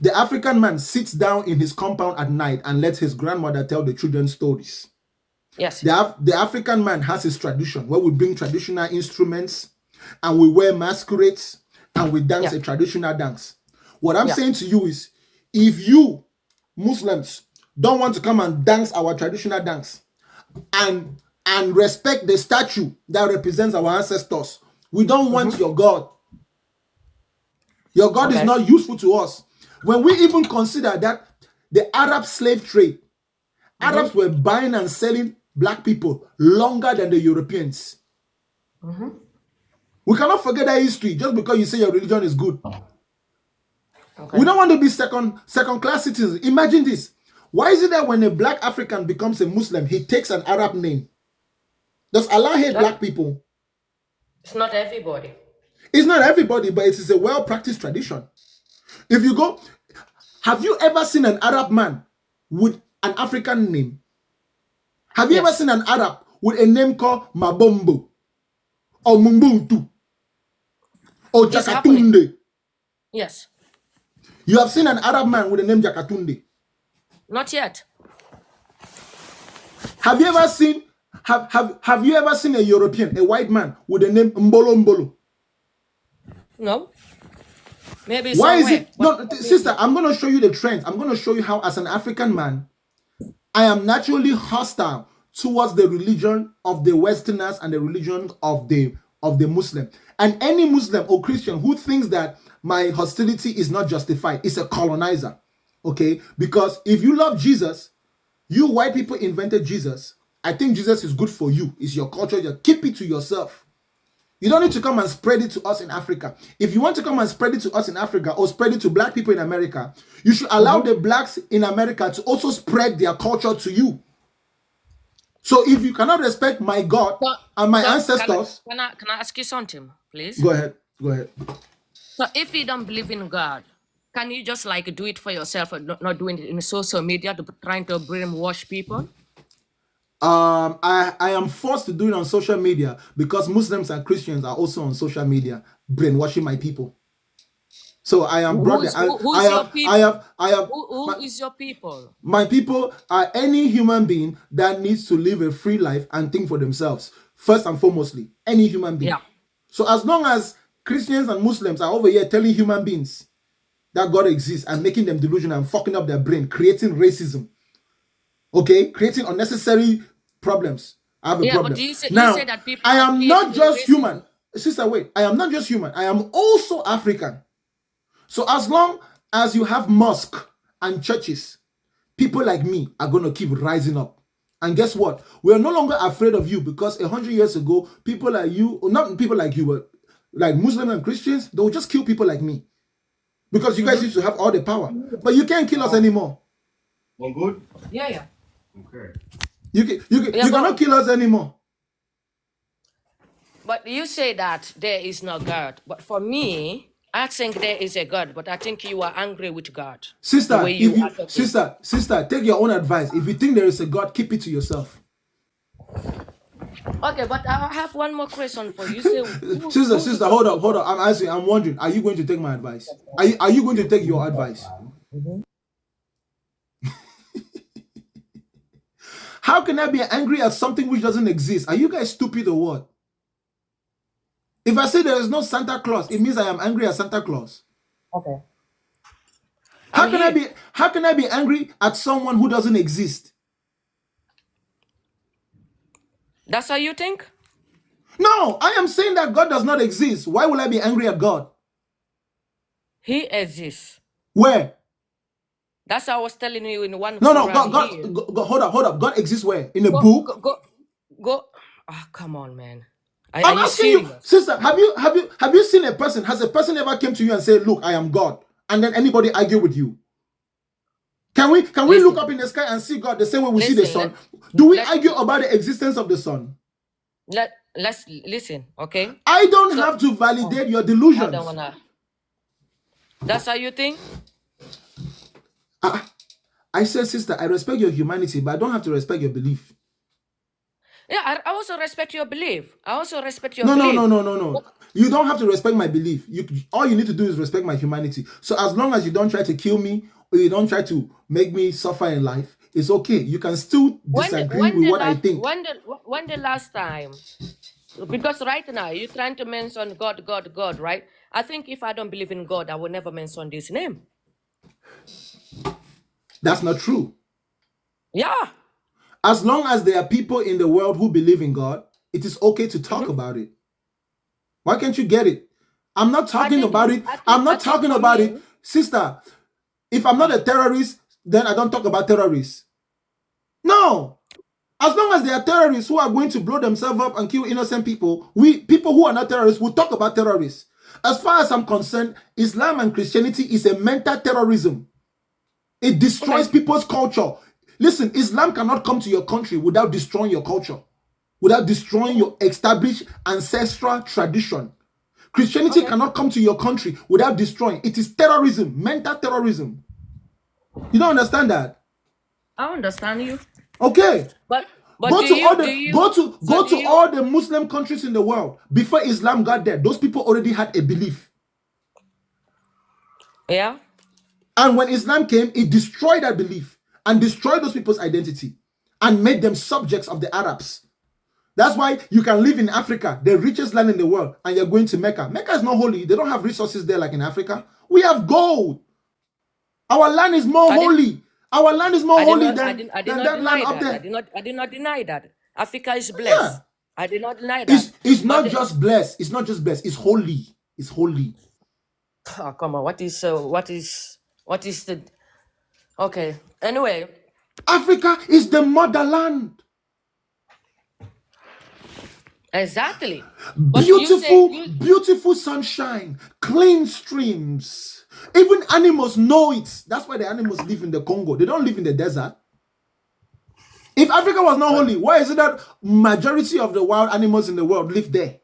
The African man sits down in his compound at night and lets his grandmother tell the children stories. Yes. The African man has his tradition where we bring traditional instruments and we wear masquerades and we dance a traditional dance. What I'm saying to you is, if you Muslims don't want to come and dance our traditional dance and respect the statue that represents our ancestors, we don't want your God. Your God is not useful to us. When we even consider that the Arab slave trade, Arabs were buying and selling black people longer than the Europeans. We cannot forget that history just because you say your religion is good. We don't want to be second class citizens. Imagine this. Why is it that when a black African becomes a Muslim, he takes an Arab name? Does Allah hate black people? It's not everybody. It's not everybody, but it is a well-practiced tradition. If you go, have you ever seen an Arab man with an African name? Have you ever seen an Arab with a name called Mabombo or Mumbuntu or Jakatunde? Yes. You have seen an Arab man with the name Jakatunde? Not yet. Have you ever seen have you ever seen a European, a white man with the name Mbolo Mbolo? No. Maybe why is somewhere, it no, sister? I'm going to show you the trends. I'm going to show you how, as an African man, I am naturally hostile towards the religion of the Westerners and the religion of the Muslim. And any Muslim or Christian who thinks that my hostility is not justified is a colonizer. Okay? Because if you love Jesus, you white people invented Jesus. I think Jesus is good for you. It's your culture. You keep it to yourself. You don't need to come and spread it to us in Africa. If you want to come and spread it to us in Africa or spread it to black people in America, you should allow the blacks in America to also spread their culture to you. So if you cannot respect my God and my ancestors... Can I ask you something, please? Go ahead. Go ahead. So if you don't believe in God, can you just like do it for yourself or not doing it in social media, trying to brainwash people? I am forced to do it on social media because Muslims and Christians are also on social media brainwashing my people. So I am brought. Who is your people? My people are any human being that needs to live a free life and think for themselves. First and foremostly, any human being. Yeah. So as long as Christians and Muslims are over here telling human beings that God exists and making them delusional and fucking up their brain, creating racism, okay, creating unnecessary problems. I have a Yeah, but problem. you say Now, that people I are am not creating just racism. human. Sister, wait. I am not just human. I am also African. So as long as you have mosque and churches, people like me are going to keep rising up. And guess what? We are no longer afraid of you because 100 years ago, people like you, not people like you, but like Muslims and Christians, they will just kill people like me. Because you guys used to have all the power. But you can't kill us anymore. One good? Yeah. Okay. You cannot kill us anymore. But you say that there is no God. But for me, I think there is a God, but I think you are angry with God. The Sister, way you are talking. sister, take your own advice. If you think there is a God, keep it to yourself. Okay, but I have one more question for you. Say, Sister, hold up. I'm wondering, are you going to take my advice? Are you going to take your advice? How can I be angry at something which doesn't exist? Are you guys stupid or what? If I say there is no Santa Claus, it means I am angry at Santa Claus. Okay. How can I be angry at someone who doesn't exist? That's how you think? No, I am saying that God does not exist. Why will I be angry at God? He exists. Where? That's how I was telling you in one No, program here. God, hold up. God exists where? In a book? Go. Oh, come on, man. I'm Are you asking you, serious? sister, have you seen a person? Has a person ever came to you and said, "Look, I am God," and then anybody argue with you? Can we look up in the sky and see God the same way we see the sun? Do we argue about the existence of the sun? Let's listen, okay? I don't have to validate your delusions. I don't wanna. That's how you think? I said, sister, I respect your humanity, but I don't have to respect your belief. Yeah, I also respect your belief. I also respect your No. belief. You don't have to respect my belief. All you need to do is respect my humanity. So as long as you don't try to kill me or you don't try to make me suffer in life, it's okay. You can still disagree with what I think. When the last time? Because right now you're trying to mention God, right? I think if I don't believe in God, I will never mention this name. That's not true. Yeah. As long as there are people in the world who believe in God, it is okay to talk about it. Why can't you get it? I'm not talking about it. I'm not talking about it. Sister, if I'm not a terrorist, then I don't talk about terrorists. No. As long as there are terrorists who are going to blow themselves up and kill innocent people, people who are not terrorists will talk about terrorists. As far as I'm concerned, Islam and Christianity is a mental terrorism. It destroys people's culture. Listen, Islam cannot come to your country without destroying your culture, without destroying your established ancestral tradition. Christianity cannot come to your country without destroying. It is terrorism, mental terrorism. You don't understand that? I understand you. Okay. But go to all the Muslim countries in the world. Before Islam got there, those people already had a belief. Yeah. And when Islam came, it destroyed that belief and destroyed those people's identity and made them subjects of the Arabs. That's why you can live in Africa, the richest land in the world, and you're going to Mecca. Mecca is not holy. They don't have resources there like in Africa. We have gold. Our land is more holy. Our land is more holy than that land up there. I did not deny that. Africa is blessed. Yeah. I did not deny that. It's not just blessed. It's not just blessed. It's holy. It's holy. Oh, come on. What is the... Okay. Anyway. Africa is the motherland. Exactly. Beautiful sunshine, clean streams. Even animals know it. That's why the animals live in the Congo. They don't live in the desert. If Africa was not holy, why is it that majority of the wild animals in the world live there?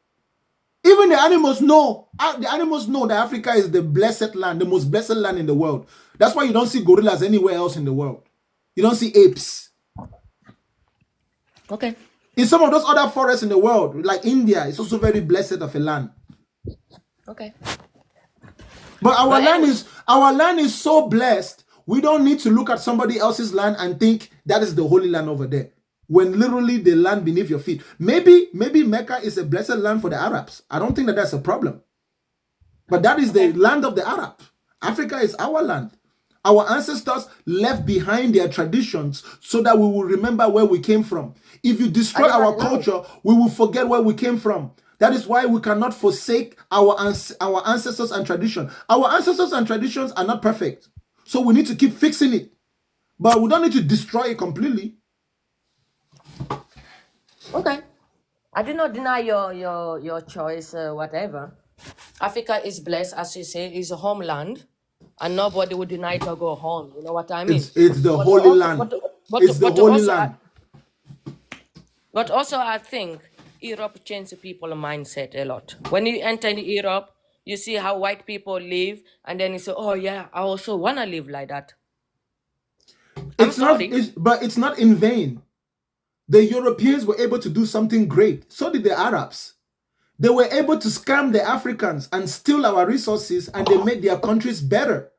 Even the animals know. The animals know that Africa is the blessed land, the most blessed land in the world. That's why you don't see gorillas anywhere else in the world. You don't see apes. Okay. In some of those other forests in the world, like India, it's also very blessed of a land. Okay. But our land is so blessed, we don't need to look at somebody else's land and think that is the holy land over there. When literally the land beneath your feet. Maybe Mecca is a blessed land for the Arabs. I don't think that that's a problem. But that is the land of the Arab. Africa is our land. Our ancestors left behind their traditions so that we will remember where we came from. If you destroy our culture, we will forget where we came from. That is why we cannot forsake our ancestors and tradition. Our ancestors and traditions are not perfect. So we need to keep fixing it. But we don't need to destroy it completely. Okay. I do not deny your choice, whatever. Africa is blessed, as you say, is a homeland, and nobody would deny to go home. You know what I mean? It's the But Holy also, Land. It's the but Holy also, Land. but also, I think Europe changed the people's mindset a lot. When you enter in Europe, you see how white people live, and then you say, "Oh yeah, I also wanna live like that." But it's not in vain. The Europeans were able to do something great. So did the Arabs. They were able to scam the Africans and steal our resources, and they made their countries better.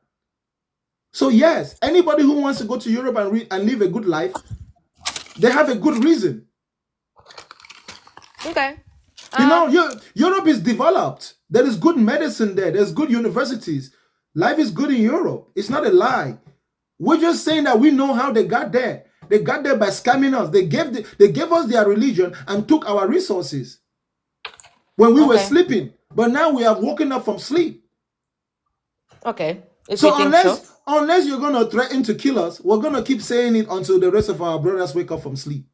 So yes, anybody who wants to go to Europe and live a good life, they have a good reason. Okay. You know, Europe is developed. There is good medicine there. There's good universities. Life is good in Europe. It's not a lie. We're just saying that we know how they got there. They got there by scamming us. They gave us their religion and took our resources when we were sleeping. But now we have woken up from sleep. Okay. So unless you're going to threaten to kill us, we're going to keep saying it until the rest of our brothers wake up from sleep.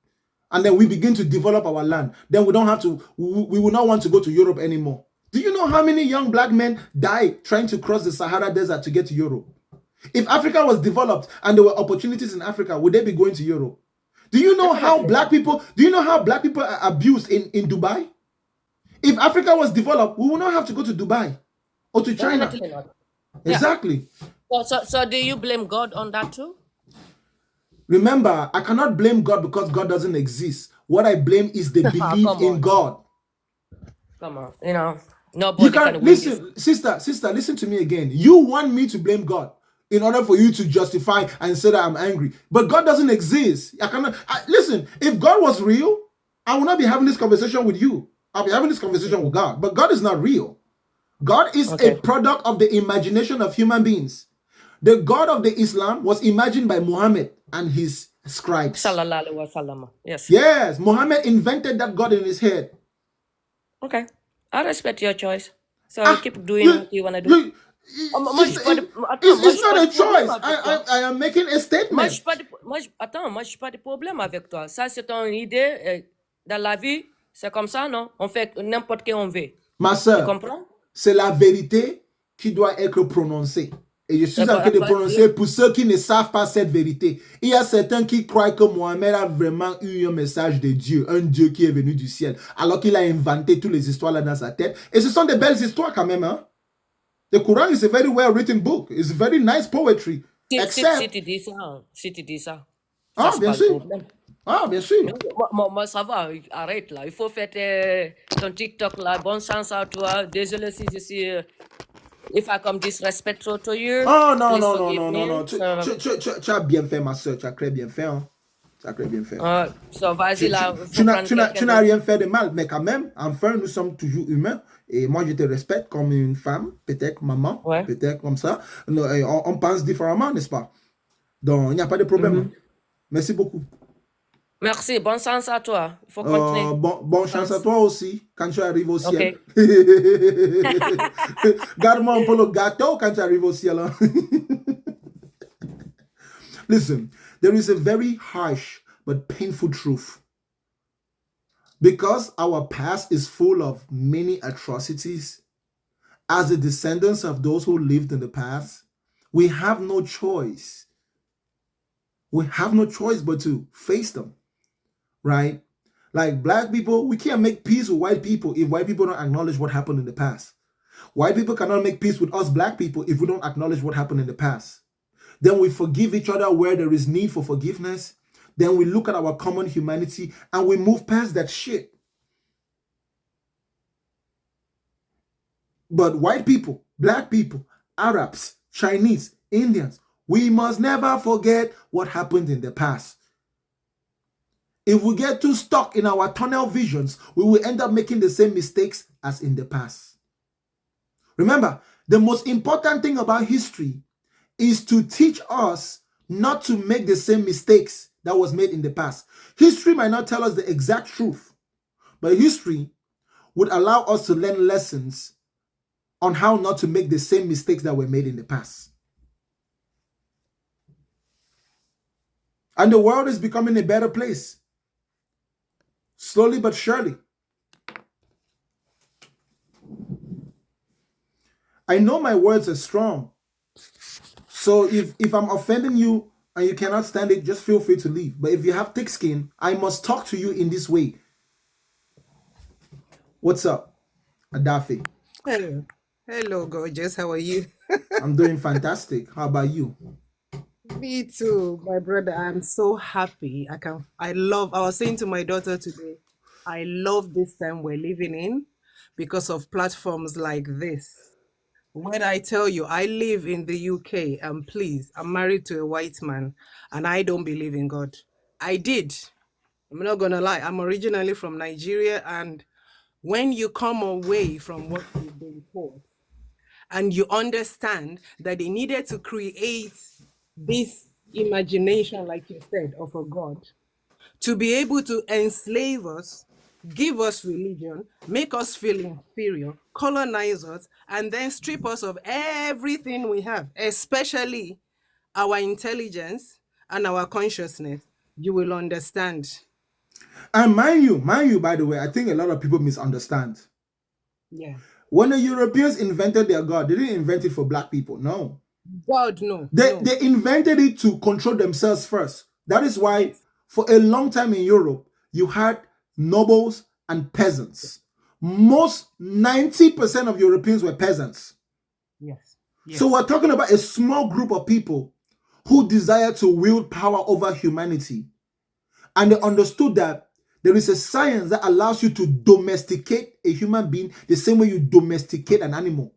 And then we begin to develop our land. Then we don't have to, we will not want to go to Europe anymore. Do you know how many young black men died trying to cross the Sahara Desert to get to Europe? If Africa was developed and there were opportunities in Africa, would they be going to Europe? Do you know how black people are abused in Dubai? If Africa was developed, we would not have to go to Dubai or to China. Definitely not. Exactly. So do you blame God on that too? Remember, I cannot blame God because God doesn't exist. What I blame is the belief in God. Come on, you know, nobody You can win listen, sister, listen to me again. You want me to blame God in order for you to justify and say that I'm angry. But God doesn't exist. Listen, if God was real, I will not be having this conversation with you. I'll be having this conversation with God. But God is not real. God is a product of the imagination of human beings. The God of the Islam was imagined by Muhammad and his scribes. Sallallahu alaihi wasallam. Yes. Yes, Muhammad invented that God in his head. Okay, I respect your choice. So keep doing what you want to do. It's not a choice. I am making a statement. Moi, je suis pas de problème avec toi. Ça, c'est ton idée. Dans la vie, c'est comme ça, non? On fait n'importe qui on veut. Ma soeur, tu comprends? C'est la vérité qui doit être prononcée. Et je suis en train de prononcer pour ceux qui ne savent pas cette vérité. Il y a certains qui croient que Mohamed a vraiment eu un message de Dieu, un Dieu qui est venu du ciel, alors qu'il a inventé toutes les histoires là dans sa tête. Et ce sont des belles histoires quand même, hein? The Quran is a very well written book. It's very nice poetry. Si tu dis ça. Ah, bien sûr. Ah, bien sûr. Moi, ça va, arrête là. Il faut faire ton TikTok là. Bonne chance à toi. Désolé si je suis... If I come disrespectful to you. Oh, non. Tu as bien fait, ma soeur. Tu as très bien fait, hein. Tu as très bien fait. So, vas-y là. Tu n'as rien fait de mal, mais quand même, enfin, nous sommes toujours humains. Et moi, je te respecte comme une femme, peut-être maman, peut-être comme ça. On pense différemment, n'est-ce pas? Donc, il n'y a pas de problème. Merci beaucoup. Merci, bonne chance à toi. Il faut continuer. Bonne chance à toi aussi, quand tu arrives au ciel. Garde-moi un peu le gâteau quand tu arrives au ciel. Hein? Listen, there is a very harsh but painful truth. Because our past is full of many atrocities, as the descendants of those who lived in the past, we have no choice. We have no choice but to face them, right? Like black people, we can't make peace with white people if white people don't acknowledge what happened in the past. White people cannot make peace with us black people if we don't acknowledge what happened in the past. Then we forgive each other where there is need for forgiveness. Then we look at our common humanity and we move past that shit. But white people, black people, Arabs, Chinese, Indians, we must never forget what happened in the past. If we get too stuck in our tunnel visions, we will end up making the same mistakes as in the past. Remember, the most important thing about history is to teach us not to make the same mistakes that was made in the past. History might not tell us the exact truth, but history would allow us to learn lessons on how not to make the same mistakes that were made in the past. And the world is becoming a better place, slowly but surely. I know my words are strong, so if I'm offending you and you cannot stand it, just feel free to leave. But if you have thick skin, I must talk to you in this way. What's up, Adafi? Hello. Hello, gorgeous. How are you? I'm doing fantastic. How about you? Me too, my brother. I'm so happy. I was saying to my daughter today, I love this time we're living in because of platforms like this. When I tell you I live in the UK, and please, I'm married to a white man and I don't believe in God. I did. I'm not gonna lie. I'm originally from Nigeria, and when you come away from what you've been taught, and you understand that they needed to create this imagination, like you said, of a God to be able to enslave us, give us religion, make us feel inferior, colonize us, and then strip us of everything we have, especially our intelligence and our consciousness. You will understand. And mind you, by the way, I think a lot of people misunderstand. Yeah. When the Europeans invented their God, they didn't invent it for black people. No. God, no. They invented it to control themselves first. That is why for a long time in Europe, you had nobles and peasants. Most 90% of Europeans were peasants. Yes. So we're talking about a small group of people who desire to wield power over humanity. And they understood that there is a science that allows you to domesticate a human being the same way you domesticate an animal.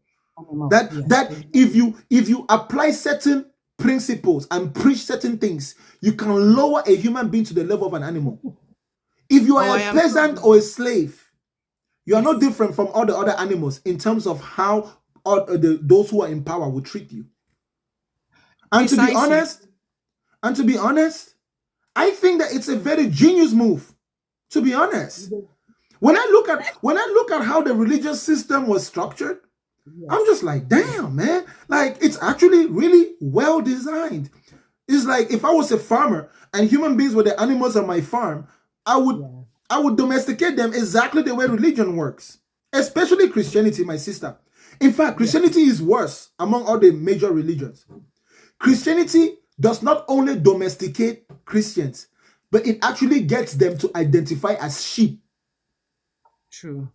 That if you apply certain principles and preach certain things, you can lower a human being to the level of an animal. If you are a peasant or a slave, you are no different from all the other animals in terms of how those who are in power will treat you. And to be honest, I think that it's a very genius move. To be honest, when I look at how the religious system was structured, I'm just like, damn, man, like it's actually really well designed. It's like if I was a farmer and human beings were the animals on my farm, I would domesticate them exactly the way religion works, especially Christianity, my sister. In fact, Christianity is worse among all the major religions. Christianity does not only domesticate Christians, but it actually gets them to identify as sheep. True.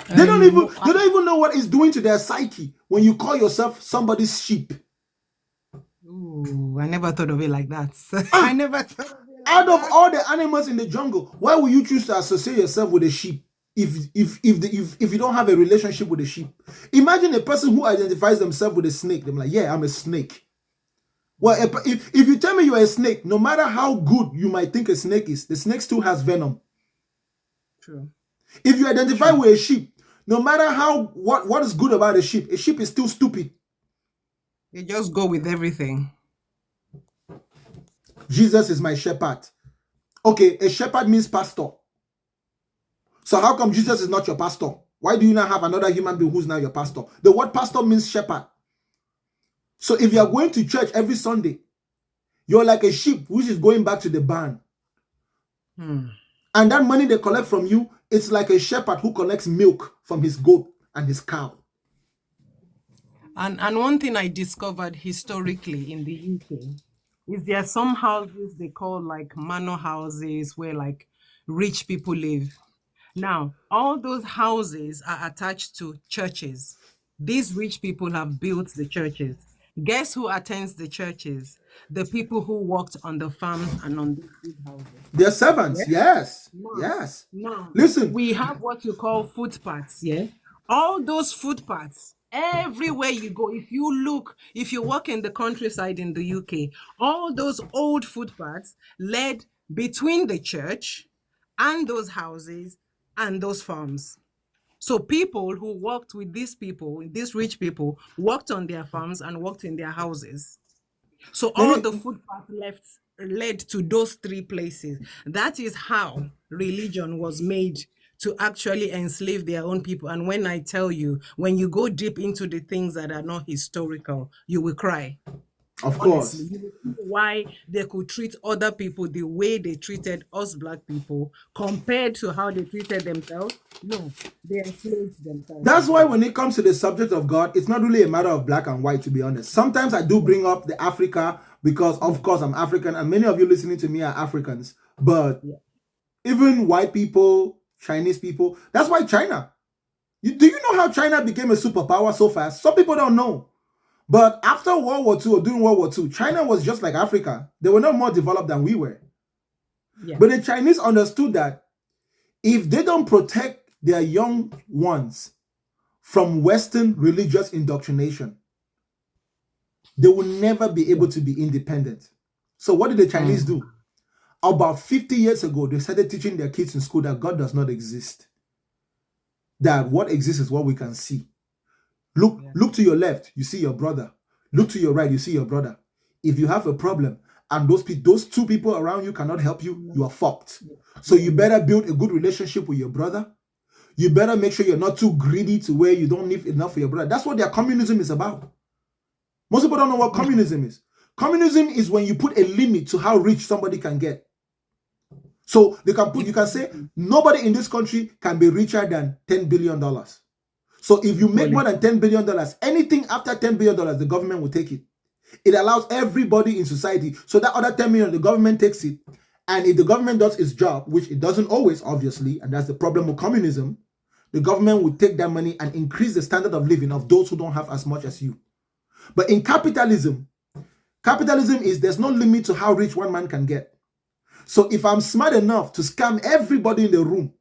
They don't even know what it's doing to their psyche when you call yourself somebody's sheep. Ooh, I never thought of it like that. I never thought of it like Out of all the animals in the jungle, why would you choose to associate yourself with a sheep if you don't have a relationship with a sheep? Imagine a person who identifies themselves with a snake. They're like, yeah, I'm a snake. Well, if you tell me you're a snake, no matter how good you might think a snake is, the snake still has venom. True. If you identify with a sheep, no matter what is good about a sheep is still stupid. You just go with everything. Jesus is my shepherd. Okay, a shepherd means pastor. So how come Jesus is not your pastor? Why do you not have another human being who's now your pastor? The word pastor means shepherd. So if you are going to church every Sunday, you're like a sheep which is going back to the barn. And that money they collect from you, it's like a shepherd who collects milk from his goat and his cow. And one thing I discovered historically in the UK is there are some houses they call like manor houses where like rich people live. Now, all those houses are attached to churches. These rich people have built the churches. Guess who attends the churches? The people who worked on the farms and on these big houses. They're servants, yes. Yes. Now, Listen. We have what you call footpaths, yeah? All those footpaths, everywhere you go, if you walk in the countryside in the UK, all those old footpaths led between the church and those houses and those farms. So people who worked with these rich people, worked on their farms and worked in their houses. So Let all the me footpath led to those three places. That is how religion was made to actually enslave their own people. And when I tell you, when you go deep into the things that are not historical, you will cry. of Honestly, course. you will see why they could treat other people the way they treated us black people compared to how they treated themselves. No, they enslaved themselves That's as why well. when it comes to the subject of God, it's not really a matter of black and white, to be honest. Sometimes I do bring up the Africa because, of course, I'm African, and many of you listening to me are Africans. But Yeah. even white people, Chinese people, that's why China. Do you know how China became a superpower so fast? Some people don't know. But after World War II or during World War II, China was just like Africa. They were not more developed than we were. Yeah. But the Chinese understood that if they don't protect their young ones from Western religious indoctrination, they will never be able to be independent. So what did the Chinese do? About 50 years ago, they started teaching their kids in school that God does not exist. That what exists is what we can see. Look to your left, you see your brother. Look to your right, you see your brother. If you have a problem and those two people around you cannot help you, you are fucked. So you better build a good relationship with your brother. You better make sure you're not too greedy to where you don't need enough for your brother. That's what their communism is about. Most people don't know what communism is. Communism is when you put a limit to how rich somebody can get. So you can say nobody in this country can be richer than $10 billion. So if you make more than $10 billion, anything after $10 billion, the government will take it. It allows everybody in society. So that other 10 million, the government takes it. And if the government does its job, which it doesn't always, obviously, and that's the problem with communism, the government will take that money and increase the standard of living of those who don't have as much as you. But in capitalism is there's no limit to how rich one man can get. So if I'm smart enough to scam everybody in the room,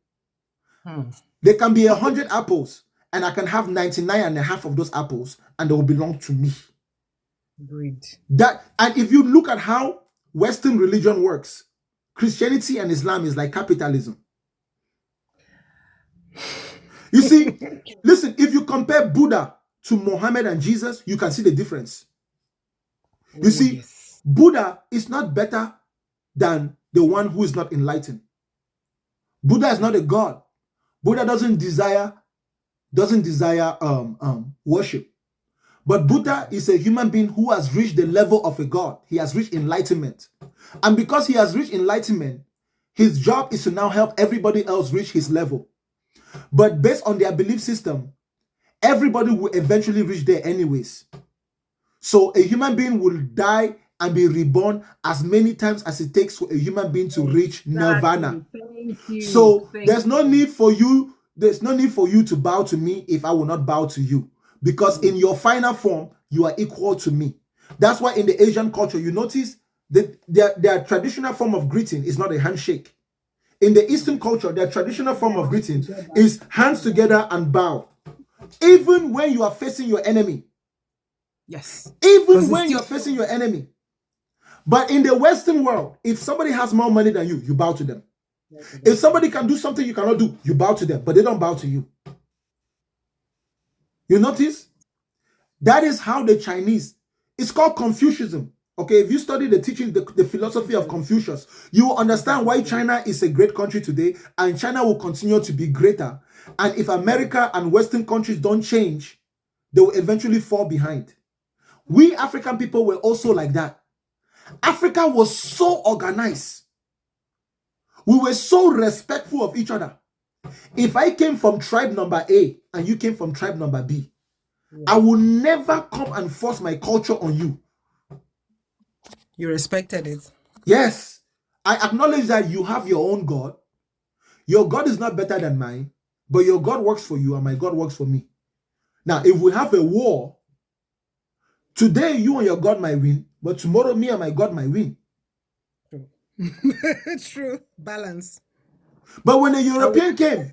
there can be 100 apples, and I can have 99.5 of those apples, and they will belong to me. Great. And if you look at how Western religion works, Christianity and Islam is like capitalism. You see, listen, if you compare Buddha to Muhammad and Jesus, you can see the difference. You see, Buddha is not better than the one who is not enlightened. Buddha is not a god. Buddha doesn't desire worship. But Buddha is a human being who has reached the level of a god. He has reached enlightenment. And because he has reached enlightenment, his job is to now help everybody else reach his level. But based on their belief system, everybody will eventually reach there anyways. So a human being will die and be reborn as many times as it takes for a human being to reach nirvana. So there's no need for you to bow to me if I will not bow to you. Because in your final form, you are equal to me. That's why in the Asian culture, you notice that their traditional form of greeting is not a handshake. In the Eastern culture, their traditional form of greeting is hands together and bow. Even when you are facing your enemy. Yes. Even when you're facing your enemy. But in the Western world, if somebody has more money than you, you bow to them. If somebody can do something you cannot do, you bow to them, but they don't bow to you. You notice? That is how the Chinese, it's called Confucianism. Okay, if you study the teaching, the philosophy of Confucius, you will understand why China is a great country today, and China will continue to be greater. And if America and Western countries don't change, they will eventually fall behind. We African people were also like that. Africa was so organized. We were so respectful of each other. If I came from tribe number A and you came from tribe number B, I will never come and force my culture on you. You respected it. Yes. I acknowledge that you have your own God. Your God is not better than mine, but your God works for you and my God works for me. Now, if we have a war, today you and your God might win, but tomorrow me and my God might win. True. Balance. But when the European came,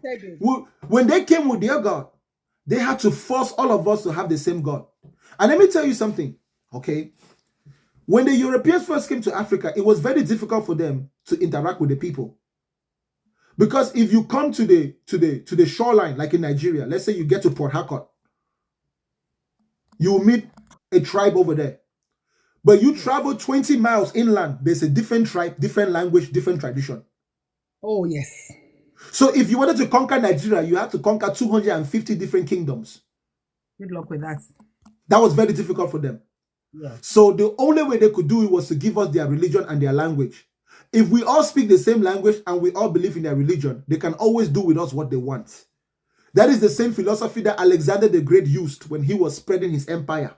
when they came with their God, they had to force all of us to have the same God. And let me tell you something, okay? When the Europeans first came to Africa, it was very difficult for them to interact with the people. Because if you come to the shoreline, like in Nigeria, let's say you get to Port Harcourt, you will meet a tribe over there. But you travel 20 miles inland, there's a different tribe, different language, different tradition. Oh, yes. So if you wanted to conquer Nigeria, you had to conquer 250 different kingdoms. Good luck with that. That was very difficult for them. Yes. So the only way they could do it was to give us their religion and their language. If we all speak the same language and we all believe in their religion, they can always do with us what they want. That is the same philosophy that Alexander the Great used when he was spreading his empire.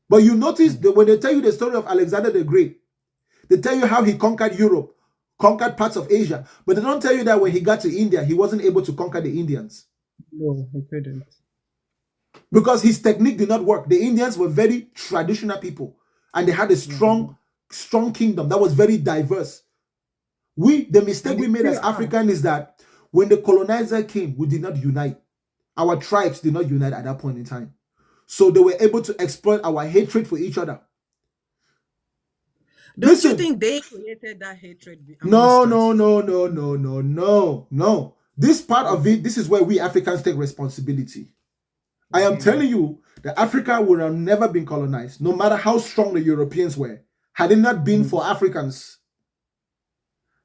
But you notice that when they tell you the story of Alexander the Great, they tell you how he conquered Europe, conquered parts of Asia, but they don't tell you that when he got to India, he wasn't able to conquer the Indians. No, he couldn't. Because his technique did not work. The Indians were very traditional people, and they had a strong kingdom that was very diverse. The mistake we made as Africans is that when the colonizer came, we did not unite. Our tribes did not unite at that point in time. So they were able to exploit our hatred for each other. Don't you think they created that hatred? No. This part of it, this is where we Africans take responsibility. I am telling you that Africa would have never been colonized, no matter how strong the Europeans were, had it not been for Africans.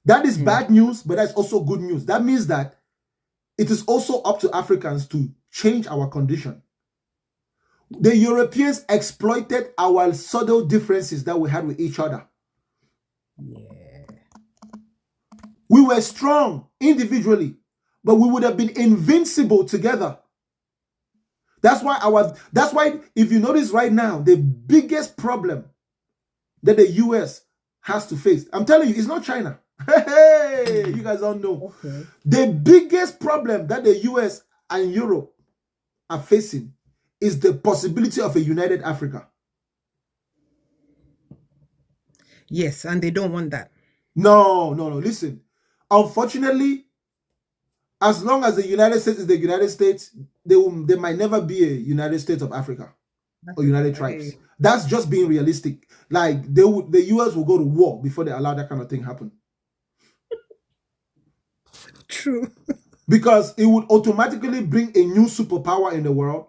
That is bad news, but that's also good news. That means that it is also up to Africans to change our condition. The Europeans exploited our subtle differences that we had with each other. Yeah. We were strong individually, but we would have been invincible together. That's why if you notice right now, the biggest problem that the US has to face, I'm telling you, it's not China. Hey, you guys don't know. Okay. The biggest problem that the US and Europe are facing is the possibility of a united Africa. Yes, and they don't want that. No. Listen, unfortunately, as long as the United States is the United States, there might never be a United States of Africa or United Tribes. That's just being realistic. Like the US will go to war before they allow that kind of thing happen. True. Because it would automatically bring a new superpower in the world,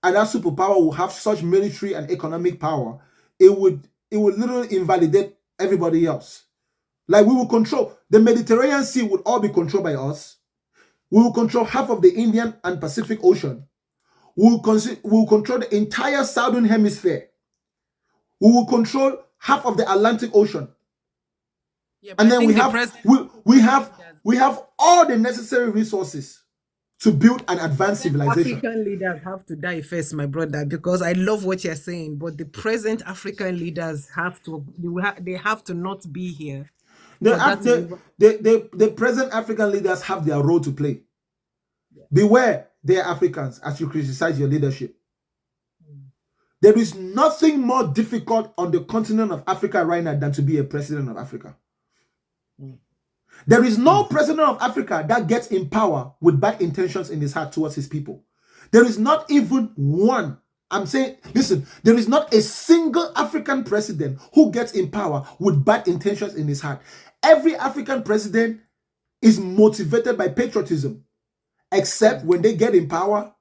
and that superpower will have such military and economic power. It would literally invalidate everybody else. Like we will control the Mediterranean Sea, would all be controlled by us. We will control half of the Indian and Pacific Ocean. We will control the entire Southern Hemisphere. We will control half of the Atlantic Ocean. Yeah, and then we have all the necessary resources to build an advanced civilization. African leaders have to die first, my brother, because I love what you're saying, but the present African leaders have to not be here. The present African leaders have their role to play. Yeah. Beware, they are Africans, as you criticize your leadership. There is nothing more difficult on the continent of Africa right now than to be a president of Africa. There is no president of Africa that gets in power with bad intentions in his heart towards his people. There is not even one. I'm saying, listen, there is not a single African president who gets in power with bad intentions in his heart. Every African president is motivated by patriotism, except when they get in power,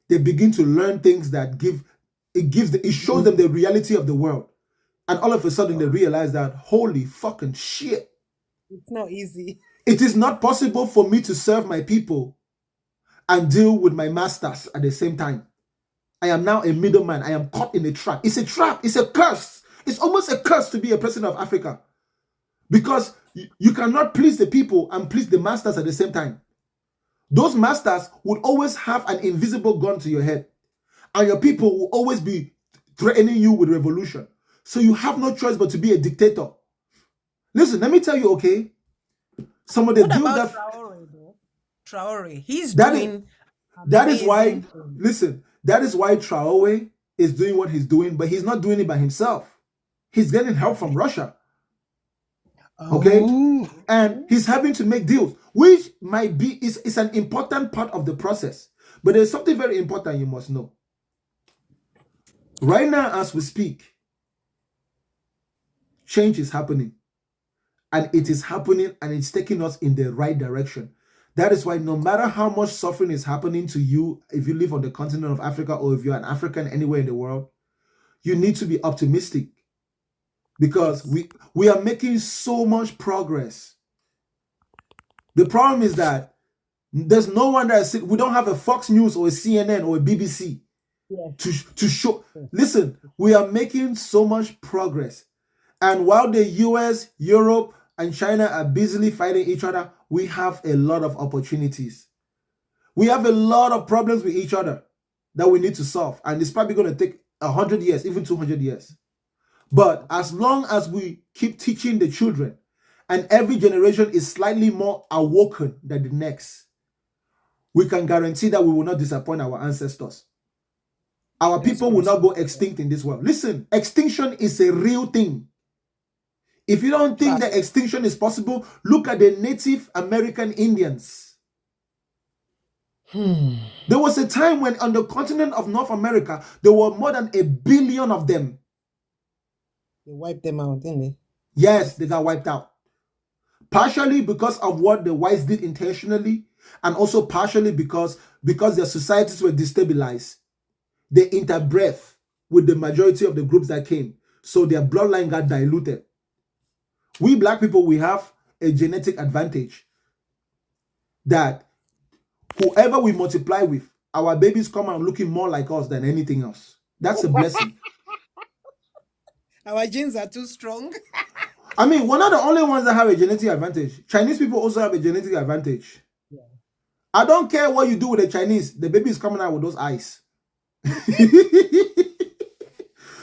they begin to learn things that it shows them the reality of the world. And all of a sudden they realize that, holy fucking shit. It's not easy. It is not possible for me to serve my people and deal with my masters at the same time. I am now a middleman. I am caught in a trap. It's a trap. It's a curse. It's almost a curse to be a president of Africa. Because you cannot please the people and please the masters at the same time. Those masters would always have an invisible gun to your head. And your people will always be threatening you with revolution. So you have no choice but to be a dictator. Listen, let me tell you, okay? Some of the deals that Traore, though? Traore, he's that doing. That is why. Listen, that is why Traore is doing what he's doing, but he's not doing it by himself. He's getting help from Russia. Okay, and he's having to make deals, which might be is an important part of the process. But there's something very important you must know. Right now, as we speak, change is happening. and it is happening, and it's taking us in the right direction. That is why no matter how much suffering is happening to you, if you live on the continent of Africa or if you're an African anywhere in the world, you need to be optimistic, because we are making so much progress. The problem is that there's no one that is, we don't have a Fox News or a CNN or a BBC to show. Listen, we are making so much progress. And while the US, Europe, and China are busily fighting each other, we have a lot of opportunities. We have a lot of problems with each other that we need to solve. And it's probably going to take 100 years, even 200 years. But as long as we keep teaching the children, and every generation is slightly more awoken than the next, we can guarantee that we will not disappoint our ancestors. Our people will not go extinct in this world. Listen, extinction is a real thing. If you don't think that extinction is possible, look at the Native American Indians. There was a time when on the continent of North America, there were more than 1 billion of them. They wiped them out, didn't they? Yes, they got wiped out. Partially because of what the whites did intentionally, and also partially because their societies were destabilized. They interbred with the majority of the groups that came, so their bloodline got diluted. We black people, we have a genetic advantage that whoever we multiply with, our babies come out looking more like us than anything else. That's a blessing. Our genes are too strong. I mean, we're not the only ones that have a genetic advantage. Chinese people also have a genetic advantage. Yeah. I don't care what you do with the Chinese, the baby is coming out with those eyes.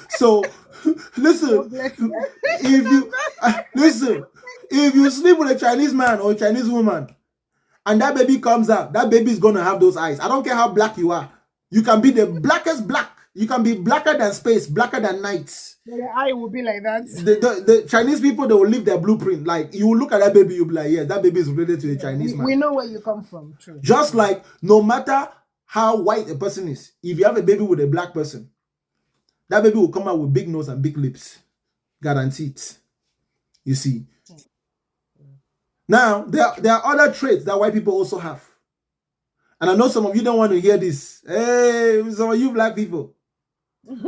So, listen, if you sleep with a Chinese man or a Chinese woman, and that baby comes out, that baby is going to have those eyes. I don't care how black you are. You can be the blackest black. You can be blacker than space, blacker than night. The eye will be like that. The Chinese people, they will leave their blueprint. Like, you will look at that baby, you'll be like, yeah, that baby is related to the Chinese man. We know where you come from. True. Just like, no matter how white a person is, if you have a baby with a black person, that baby will come out with big nose and big lips. Guaranteed. You see. Now, there are other traits that white people also have. And I know some of you don't want to hear this. Hey, some of you black people.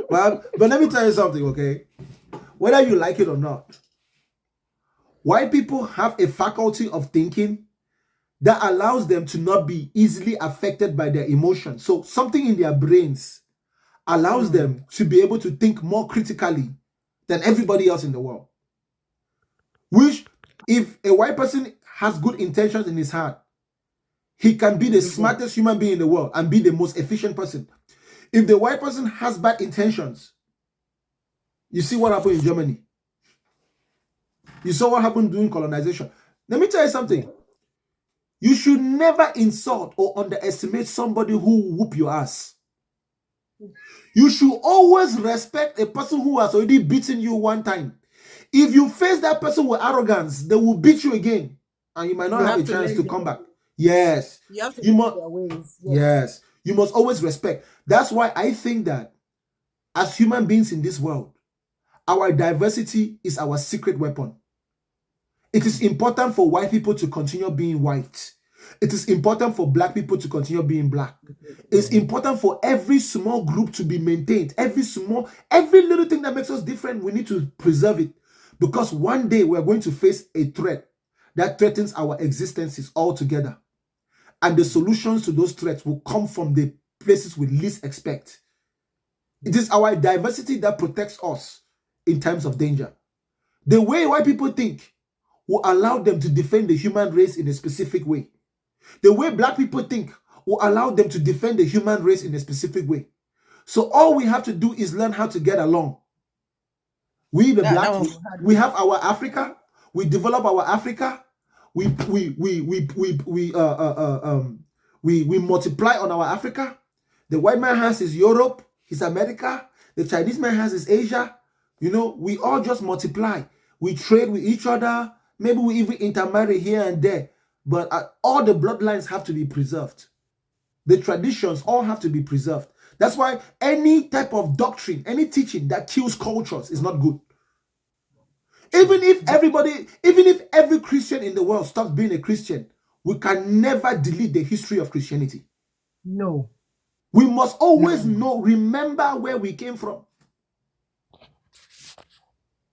But let me tell you something, okay? Whether you like it or not, white people have a faculty of thinking that allows them to not be easily affected by their emotions. So something in their brains allows them to be able to think more critically than everybody else in the world. Which, if a white person has good intentions in his heart, he can be the smartest human being in the world and be the most efficient person. If the white person has bad intentions, you see what happened in Germany. You saw what happened during colonization. Let me tell you something. You should never insult or underestimate somebody who will whoop your ass. You should always respect a person who has already beaten you one time. If you face that person with arrogance, they will beat you again, and you might not have a chance to come back. Yes. You have to learn their ways. Yes. You must always respect. That's why I think that as human beings in this world, our diversity is our secret weapon. It is important for white people to continue being white. It is important for black people to continue being black. It's important for every small group to be maintained. Every little thing that makes us different, we need to preserve it. Because one day we're going to face a threat that threatens our existences altogether. And the solutions to those threats will come from the places we least expect. It is our diversity that protects us in times of danger. The way white people think will allow them to defend the human race in a specific way. The way black people think will allow them to defend the human race in a specific way. So all we have to do is learn how to get along. We, the black, we have our Africa. We develop our Africa. We multiply on our Africa. The white man has his Europe, his America. The Chinese man has his Asia. You know, we all just multiply. We trade with each other. Maybe we even intermarry here and there. But all the bloodlines have to be preserved. The traditions all have to be preserved. That's why any type of doctrine, any teaching that kills cultures is not good. Even if every Christian in the world stops being a Christian, we can never delete the history of Christianity. No. We must always remember where we came from.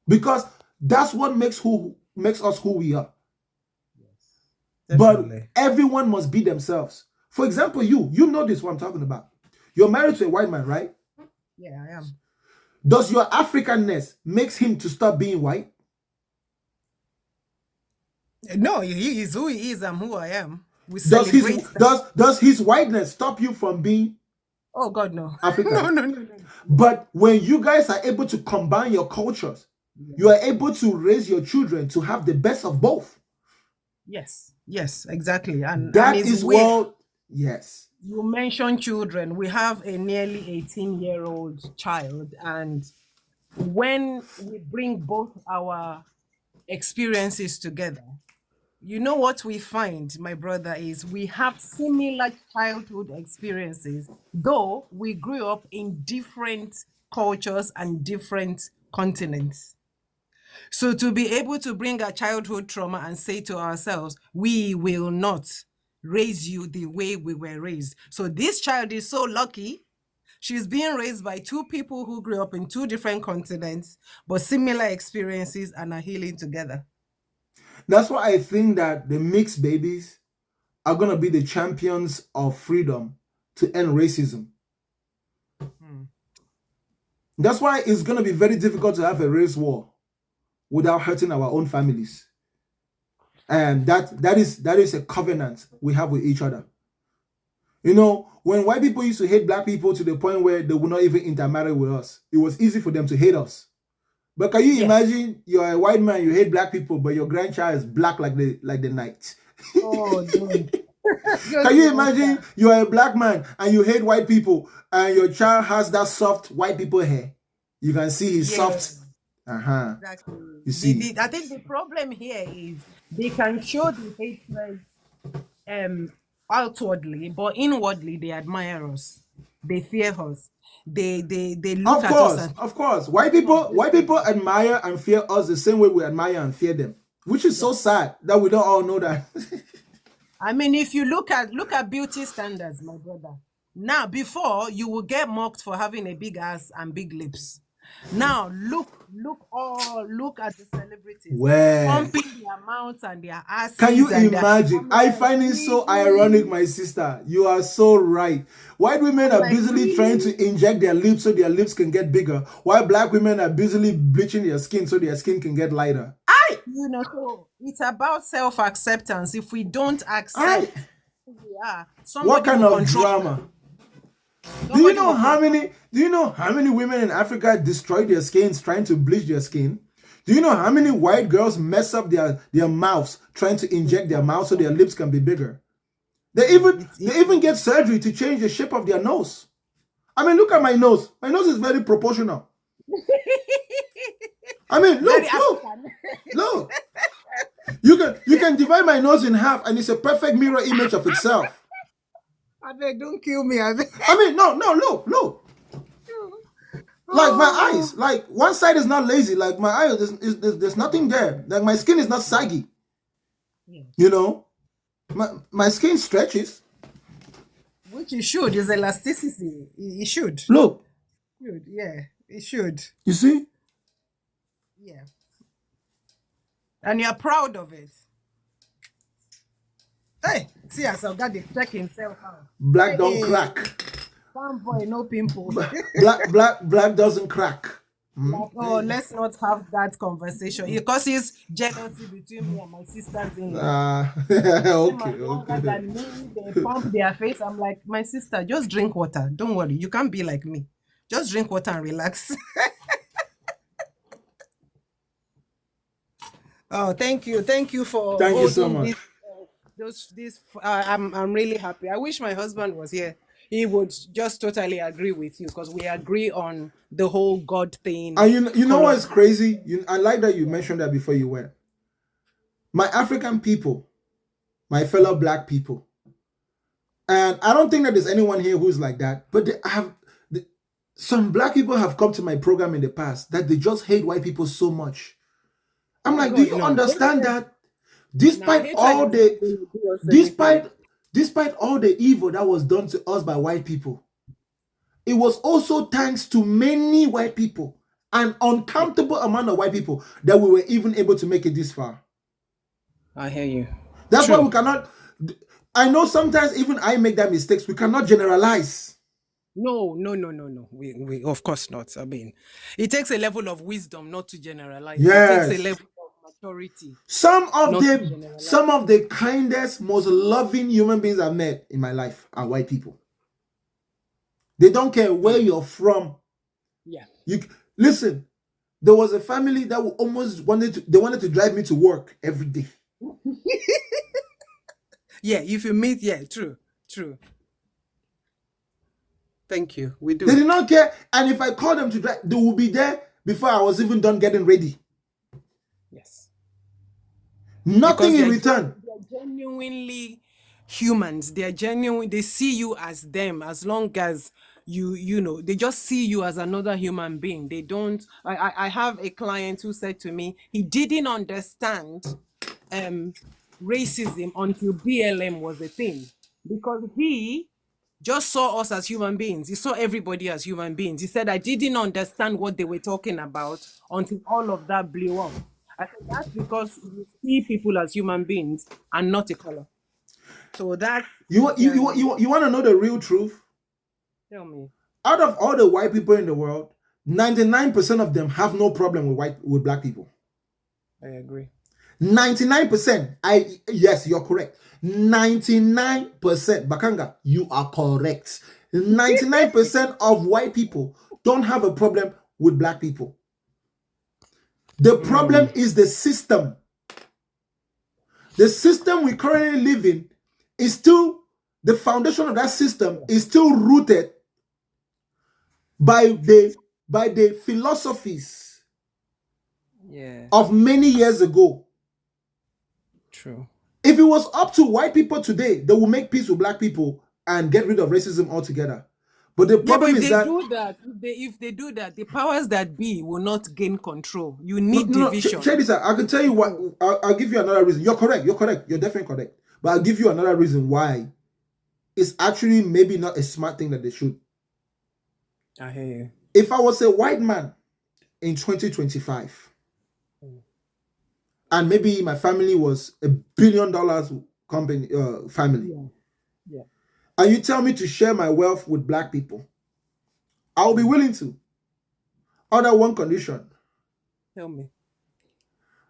Because that's what makes us who we are. But Definitely. everyone must be themselves. For example, you know this what I'm talking about. You're married to a white man, right? Yeah, I am. Does your Africanness makes him to stop being white? No, he is who he is. I'm who I am. We Does celebrate that. does his whiteness stop you from being Oh God, no. African? No. But when you guys are able to combine your cultures, you are able to raise your children to have the best of both. Yes, exactly. And That it's is weird. what, yes. You mentioned children. We have a nearly 18-year-old child, and when we bring both our experiences together, you know what we find, my brother, is we have similar childhood experiences, though we grew up in different cultures and different continents. So to be able to bring our childhood trauma and say to ourselves, we will not raise you the way we were raised. So this child is so lucky. She's being raised by two people who grew up in two different continents, but similar experiences and are healing together. That's why I think that the mixed babies are going to be the champions of freedom to end racism. That's why it's going to be very difficult to have a race war without hurting our own families. And that is a covenant we have with each other. You know, when white people used to hate black people to the point where they would not even intermarry with us, it was easy for them to hate us. But can you imagine you're a white man, you hate black people, but your grandchild is black like the night? Oh, dude. Can you imagine you're a black man and you hate white people and your child has that soft white people hair? You can see his soft. Exactly. You see. I think the problem here is they can show the hatred outwardly, but inwardly they admire us. They fear us. They look at us. Of course. White people admire and fear us the same way we admire and fear them, which is so sad that we don't all know that. I mean, if you look at beauty standards, my brother. Now, before you will get mocked for having a big ass and big lips. Now look at the celebrities pumping their mouths and their asses. Can you imagine? I find it so ironic, my sister. You are so right. White women are busily trying to inject their lips so their lips can get bigger, while black women are busily bleaching their skin so their skin can get lighter. So it's about self-acceptance. If we don't accept who we are, what kind of drama? Do you know how many women in Africa destroy their skins trying to bleach their skin? Do you know how many white girls mess up their mouths trying to inject their mouth so their lips can be bigger? They even get surgery to change the shape of their nose. I mean, look at my nose. My nose is very proportional. I mean, look. You can divide my nose in half and it's a perfect mirror image of itself. I beg, don't kill me. I mean, no, look. Like my eyes, like one side is not lazy. Like my eyes, there's nothing there. Like my skin is not saggy. You know, my skin stretches. Which it should. There's elasticity. It should. Look. Yeah, it should. You see? Yeah. And you're proud of it. Hey, see us, I've got to check himself out. Black don't crack. Fanboy, no pimples. Black doesn't crack. Oh, let's not have that conversation. It causes jealousy between me and my sisters in law. Okay. Than me, they pump their face. I'm like, my sister, just drink water. Don't worry, you can't be like me. Just drink water and relax. Oh, thank you for. Thank you so much. I'm really happy. I wish my husband was here. He would just totally agree with you because we agree on the whole God thing. And you know what's crazy? I like that you mentioned that before you went. My African people, my fellow black people, and I don't think that there's anyone here who's like that, but some black people have come to my program in the past that they just hate white people so much. I'm My like, do God, you no. understand that Now, despite hatred all is the not going to do us anything. despite all the evil that was done to us by white people, it was also thanks to many white people, an uncountable amount of white people, that we were even able to make it this far. I hear you. That's why True. we cannot. I know sometimes even I make that mistakes. We cannot generalize. No. We of course not. I mean, it takes a level of wisdom not to generalize. It takes a Yes. level of maturity Some of not to generalize. the kindest, most loving human beings I've met in my life are white people. They don't care where you're from. Yeah. You listen. There was a family that almost wanted to drive me to work every day. Yeah, if you meet, yeah, true. Thank you. We They do. did not care, and if I call them to drive, they will be there before I was even done getting ready. Yes. Nothing Because in return. they're genuinely humans. They're genuine. They see you as them. As long as you know, they just see you as another human being. They don't. I have a client who said to me he didn't understand racism until BLM was a thing, because he just saw us as human beings. He saw everybody as human beings. He said, I didn't understand what they were talking about until all of that blew up. I said, that's because you see people as human beings and not a color. So that You want to know the real truth? Tell me. Out of all the white people in the world, 99% of them have no problem with black people. I agree. 99%. Yes, you're correct. 99%. Bakanga, you are correct. 99% of white people don't have a problem with black people. The problem is the system. The system we currently live in is still, the foundation of that system is still rooted by the philosophies of many years ago. True. If it was up to white people today, they will make peace with black people and get rid of racism altogether. But the problem is that if they do that, the powers that be will not gain control. You need division. Check this out. I can tell you what. I'll give you another reason. You're correct. You're definitely correct. But I'll give you another reason why it's actually maybe not a smart thing that they should. I hear you. If I was a white man in 2025, and maybe my family was $1 billion company family, Yeah. and you tell me to share my wealth with black people, I'll be willing to. Under one condition. Tell me.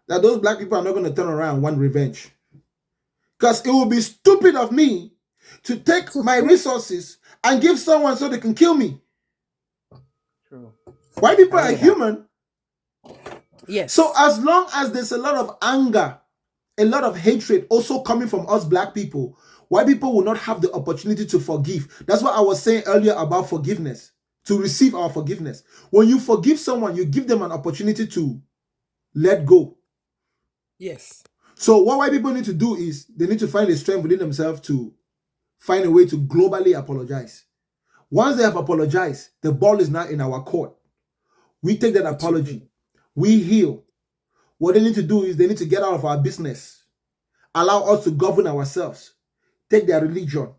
That those black people are not going to turn around and want revenge. Because it would be stupid of me to take my resources and give someone so they can kill me. True. White people are human. Yes. So as long as there's a lot of anger, a lot of hatred also coming from us black people, white people will not have the opportunity to forgive. That's what I was saying earlier about forgiveness, to receive our forgiveness. When you forgive someone, you give them an opportunity to let go. Yes. So what white people need to do is they need to find a strength within themselves to find a way to globally apologize. Once they have apologized, the ball is now in our court. We take that apology. We heal. What they need to do is they need to get out of our business. Allow us to govern ourselves. Take their religion.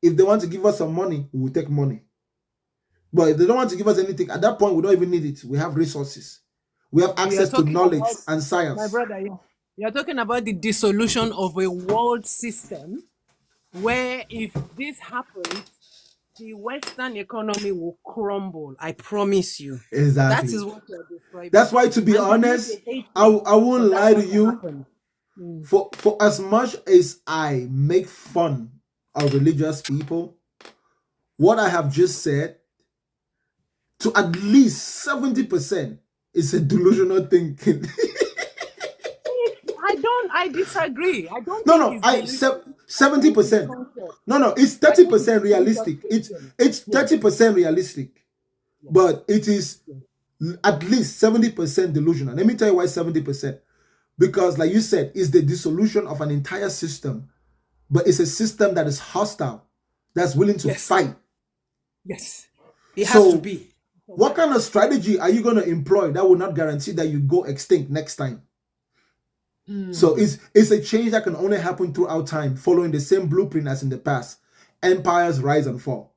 If they want to give us some money, we will take money. But if they don't want to give us anything, at that point, we don't even need it. We have resources. We have access to knowledge and science. My brother, you're talking about the dissolution of a world system where if this happens, the Western economy will crumble. I promise you. Exactly. That is what you're describing. That's why, to be honest, I won't lie to you. For as much as I make fun of religious people, what I have just said, to at least 70% is a delusional thinking. I disagree. I don't. No, 70%. No, it's 30% realistic. It's 30% realistic, but it is at least 70% delusional. Let me tell you why 70%. Because, like you said, it's the dissolution of an entire system, but it's a system that is hostile, that's willing to fight. Yes, it has to be. What kind of strategy are you going to employ that will not guarantee that you go extinct next time? So it's a change that can only happen throughout time, following the same blueprint as in the past. Empires rise and fall.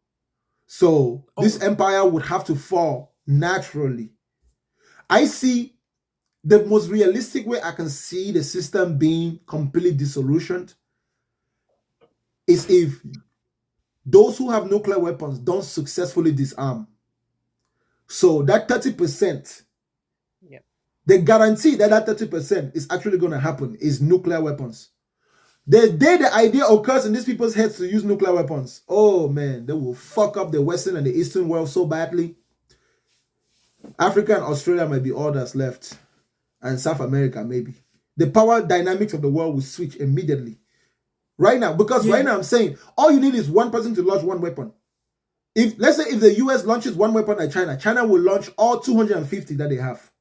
So this empire would have to fall naturally. I see the most realistic way I can see the system being completely disillusioned is if those who have nuclear weapons don't successfully disarm. So that 30%, the guarantee that that 30% is actually going to happen is nuclear weapons. The day the idea occurs in these people's heads to use nuclear weapons, oh man, they will fuck up the Western and the Eastern world so badly. Africa and Australia might be all that's left, and South America maybe. The power dynamics of the world will switch immediately. Right now, because right now I'm saying all you need is one person to launch one weapon. If let's say if the US launches one weapon at China, China will launch all 250 that they have.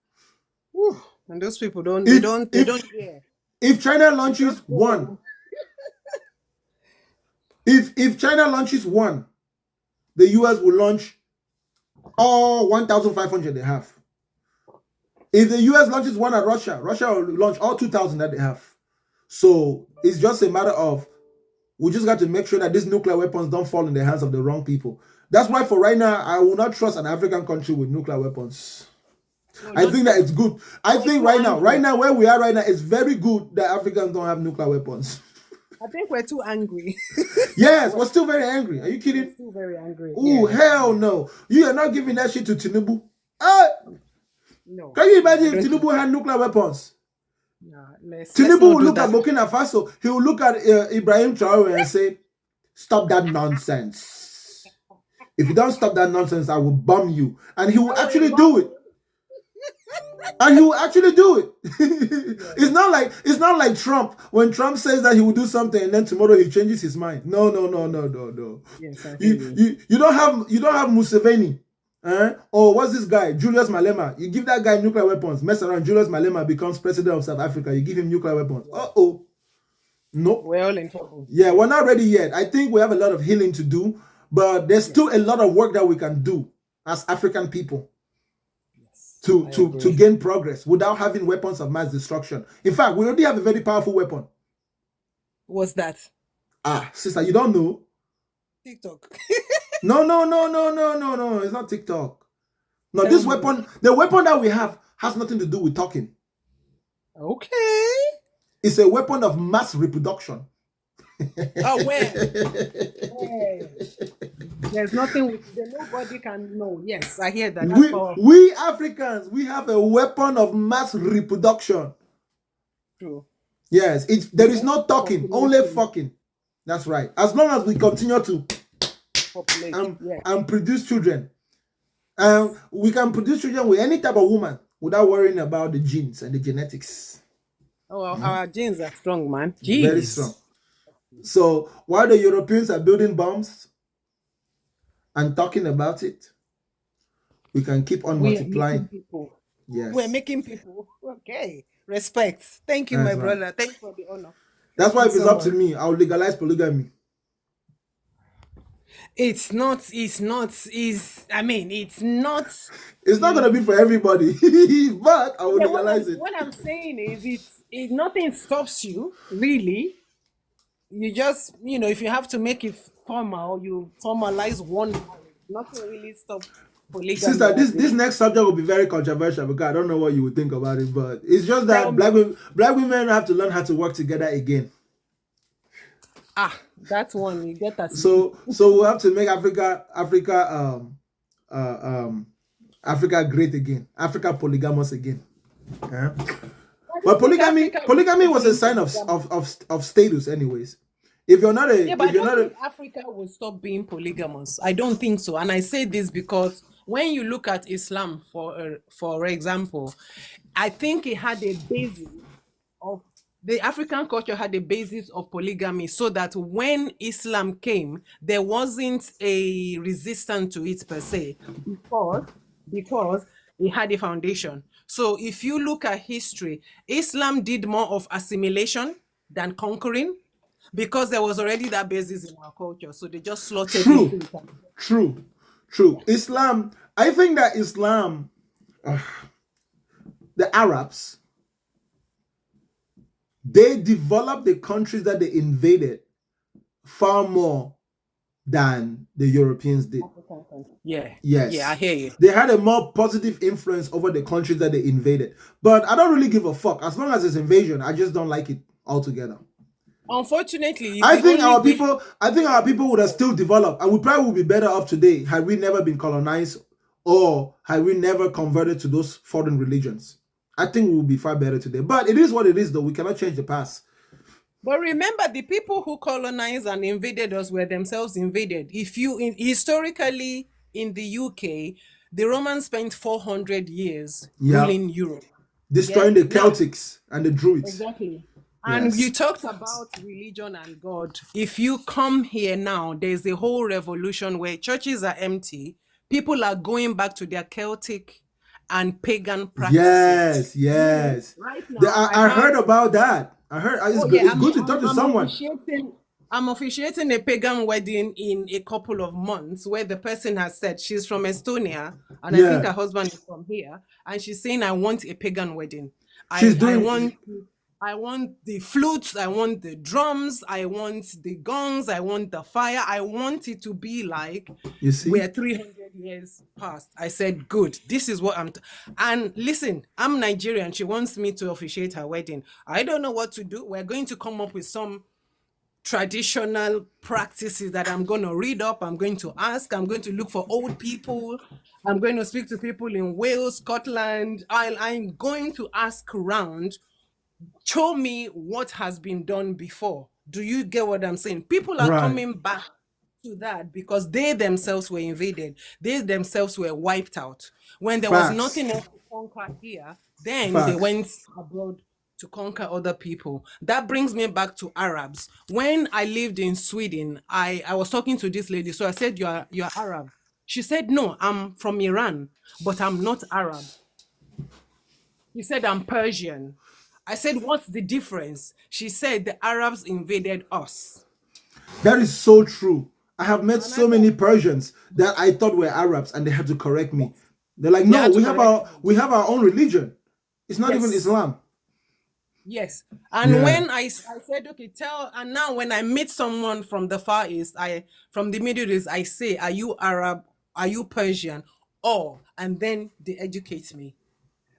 Whew. And those people don't care. If China launches one, if China launches one, the US will launch all 1,500 they have. If the US launches one at Russia, Russia will launch all 2,000 that they have. So it's just a matter of we just got to make sure that these nuclear weapons don't fall in the hands of the wrong people. That's why for right now, I will not trust an African country with nuclear weapons. I think that it's good. I think right now, where we are right now, it's very good that Africans don't have nuclear weapons. I think we're too angry. Yes, we're still very angry. Are you kidding? We're still very angry. Oh, hell no. You are not giving that shit to Tinubu. No. Can you imagine if Tinubu had nuclear weapons? Tinubu will look at Burkina Faso. He will look at Ibrahim Traore and say, stop that nonsense. If you don't stop that nonsense, I will bomb you. And he will actually do it. And he will actually do it. It's not like Trump. When Trump says that he will do something and then tomorrow he changes his mind. No. Yes, you don't have Museveni. Or what's this guy? Julius Malema. You give that guy nuclear weapons, mess around, Julius Malema becomes president of South Africa. You give him nuclear weapons. Nope. We're all in trouble. Yeah, we're not ready yet. I think we have a lot of healing to do, but there's still a lot of work that we can do as African people to gain progress without having weapons of mass destruction. In fact, we already have a very powerful weapon. What's that? Sister, you don't know? TikTok. No. It's not TikTok. No, this weapon, the weapon that we have has nothing to do with talking. Okay. It's a weapon of mass reproduction. Oh, where? There's nothing with nobody can know. Yes, I hear that. We Africans, we have a weapon of mass reproduction. True. Yes, there is no talking, only fucking. That's right. As long as we continue to and produce children, we can produce children with any type of woman without worrying about the genes and the genetics. Our genes are strong, man. Very strong. So while the Europeans are building bombs and talking about it, we can keep on multiplying. Yes. We're making people. Okay. Respect. Thank you, my brother. Thanks for the honor. That's why if it's up to me, I'll legalize polygamy. It's not going to be for everybody, but I will legalize it. What I'm saying is nothing stops you, really. You just, if you have to make it formal, you formalize one marriage. Nothing really stops polygamy. Sister, this next subject will be very controversial because I don't know what you would think about it, but it's just that black women have to learn how to work together again. That's one you get that. So we'll have to make Africa great again, Africa polygamous again. But polygamy was a sign of status, anyways. If you're not a, but I don't think Africa will stop being polygamous. I don't think so, and I say this because when you look at Islam, for example, I think it had a basis of the African culture had a basis of polygamy, so that when Islam came, there wasn't a resistance to it per se, because it had a foundation. So if you look at history, Islam did more of assimilation than conquering, because there was already that basis in our culture. So they just slaughtered it. True. Islam, I think that Islam, the Arabs, they developed the countries that they invaded far more than the Europeans did. Yeah. Yes. Yeah, I hear you. They had a more positive influence over the countries that they invaded. But I don't really give a fuck. As long as it's invasion, I just don't like it altogether. Unfortunately, I think our people would have still developed, and we probably would be better off today had we never been colonized or had we never converted to those foreign religions. I think we would be far better today. But it is what it is, though. We cannot change the past. But remember, the people who colonized and invaded us were themselves invaded. Historically in the UK, the Romans spent 400 years ruling Europe, destroying the Celtics and the Druids. Exactly. And you talked about religion and God. If you come here now, there's a whole revolution where churches are empty. People are going back to their Celtic and pagan practices. Yes. Right now, I heard about that. I heard it's good to talk to someone. I'm officiating a pagan wedding in a couple of months where the person has said she's from Estonia and I think her husband is from here. And she's saying, I want a pagan wedding. I want the flutes, I want the drums, I want the gongs, I want the fire. I want it to be like we're 300 years past. I said, good, this is what and listen, I'm Nigerian. She wants me to officiate her wedding. I don't know what to do. We're going to come up with some traditional practices that I'm going to read up. I'm going to ask. I'm going to look for old people. I'm going to speak to people in Wales, Scotland. I'm going to ask around. Show me what has been done before. Do you get what I'm saying? People are coming back to that because they themselves were invaded. They themselves were wiped out. When there was nothing else to conquer here, then they went abroad to conquer other people. That brings me back to Arabs. When I lived in Sweden, I was talking to this lady. So I said, you're Arab. She said, no, I'm from Iran, but I'm not Arab. He said, I'm Persian. I said, what's the difference? She said, the Arabs invaded us. That is so true. I have met so many Persians that I thought were Arabs and they had to correct me. They're like, no, we have our own religion. It's not even Islam. Yes. And when I said, okay, and now when I meet someone from the Far East, from the Middle East, I say, are you Arab? Are you Persian? And then they educate me.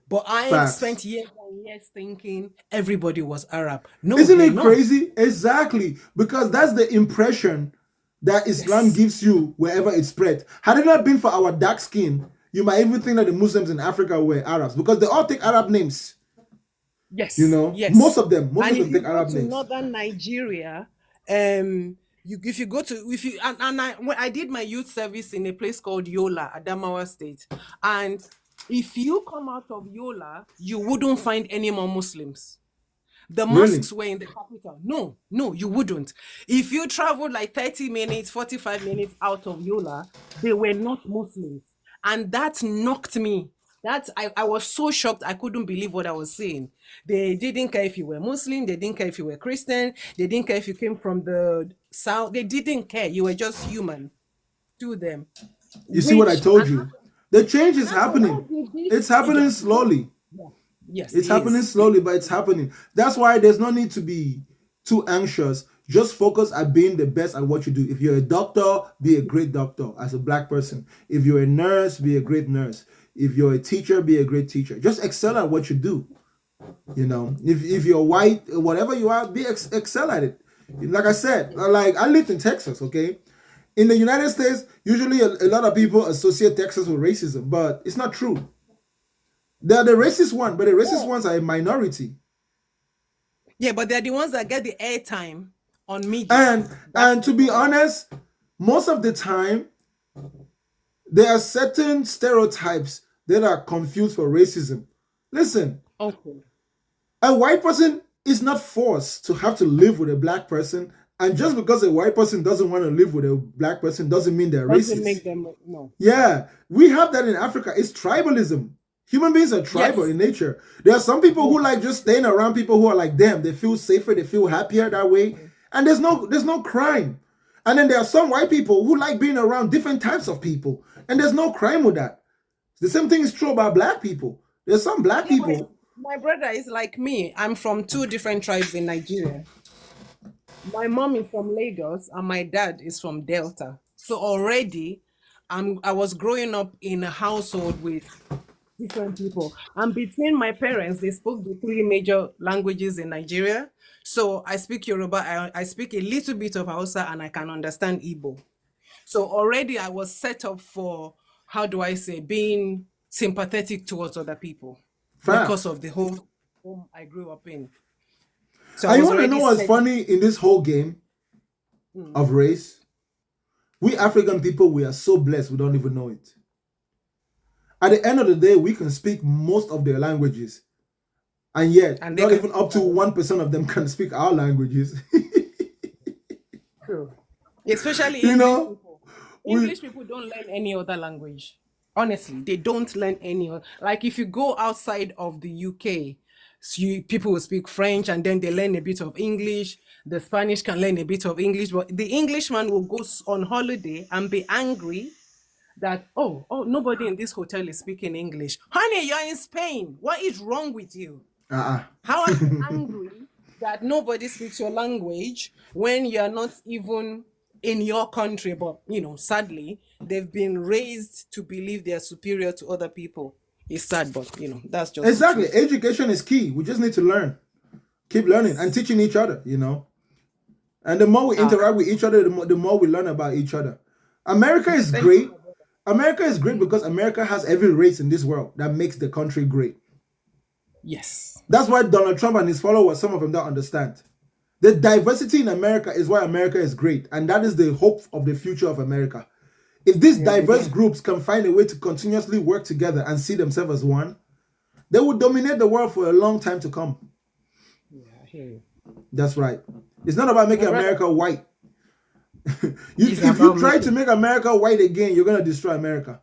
But I spent years and years thinking everybody was Arab. No, isn't it crazy? Exactly. Because that's the impression that Islam gives you wherever it's spread. Had it not been for our dark skin, you might even think that the Muslims in Africa were Arabs because they all take Arab names. Yes. You know? Yes. Most of them take Arab names. In northern Nigeria, when I did my youth service in a place called Yola, Adamawa State, and if you come out of Yola, you wouldn't find any more Muslims. The mosques were in the capital. No, you wouldn't. If you traveled like 30 minutes, 45 minutes out of Yola, they were not Muslims. And that knocked me. I was so shocked. I couldn't believe what I was seeing. They didn't care if you were Muslim. They didn't care if you were Christian. They didn't care if you came from the South. They didn't care. You were just human to them. You see what I told you? The change is happening. It's happening slowly. Yes, it's happening slowly, but it's happening. That's why there's no need to be too anxious. Just focus at being the best at what you do. If you're a doctor, be a great doctor as a black person. If you're a nurse, be a great nurse. If you're a teacher, be a great teacher. Just excel at what you do. You know, if you're white, whatever you are, excel at it. Like I said, like I lived in Texas, okay? In the United States, usually a lot of people associate Texas with racism, but it's not true. They're the racist ones, but the racist ones are a minority. Yeah, but they're the ones that get the airtime on media. And to be honest, most of the time, there are certain stereotypes that are confused for racism. Listen, a white person is not forced to have to live with a black person. And just because a white person doesn't want to live with a black person doesn't mean they're racist. Make them, no. Yeah, we have that in Africa. It's tribalism. Human beings are tribal in nature. There are some people who like just staying around people who are like them. They feel safer. They feel happier that way. And there's no crime. And then there are some white people who like being around different types of people. And there's no crime with that. The same thing is true about black people. There's some black people My brother is like me. I'm from two different tribes in Nigeria. My mom is from Lagos and my dad is from Delta. So already I was growing up in a household with different people. And between my parents, they spoke the three major languages in Nigeria. So I speak Yoruba, I speak a little bit of Hausa, and I can understand Igbo. So already I was set up for, how do I say, being sympathetic towards other people because Facts. of the whole home I grew up in. So I And you was want to know already what's set. funny in this whole game of race? We African people, we are so blessed, we don't even know it. At the end of the day, we can speak most of their languages. And yet, And they not can even up to 1% of them can speak our languages. True. Especially You English know, people. we English people don't learn any other language. Honestly, they don't learn any other. Like if you go outside of the UK, people will speak French and then they learn a bit of English. The Spanish can learn a bit of English, but the Englishman will go on holiday and be angry that, nobody in this hotel is speaking English. Honey, you're in Spain. What is wrong with you? How are you angry that nobody speaks your language when you're not even in your country? But, sadly, they've been raised to believe they're superior to other people. It's sad, but, that's just the exactly. truth. Education is key. We just need to learn, keep learning and teaching each other, And the more we interact with each other, the more we learn about each other. America is Thank great. you, my brother. America is great because America has every race in this world that makes the country great. Yes. That's why Donald Trump and his followers, some of them don't understand. The diversity in America is why America is great. And that is the hope of the future of America. If these diverse groups can find a way to continuously work together and see themselves as one, they will dominate the world for a long time to come. Yeah, I hear you. That's right. It's not about making My brother, America white. it's If you about try to making. make America white again, you're going to destroy America.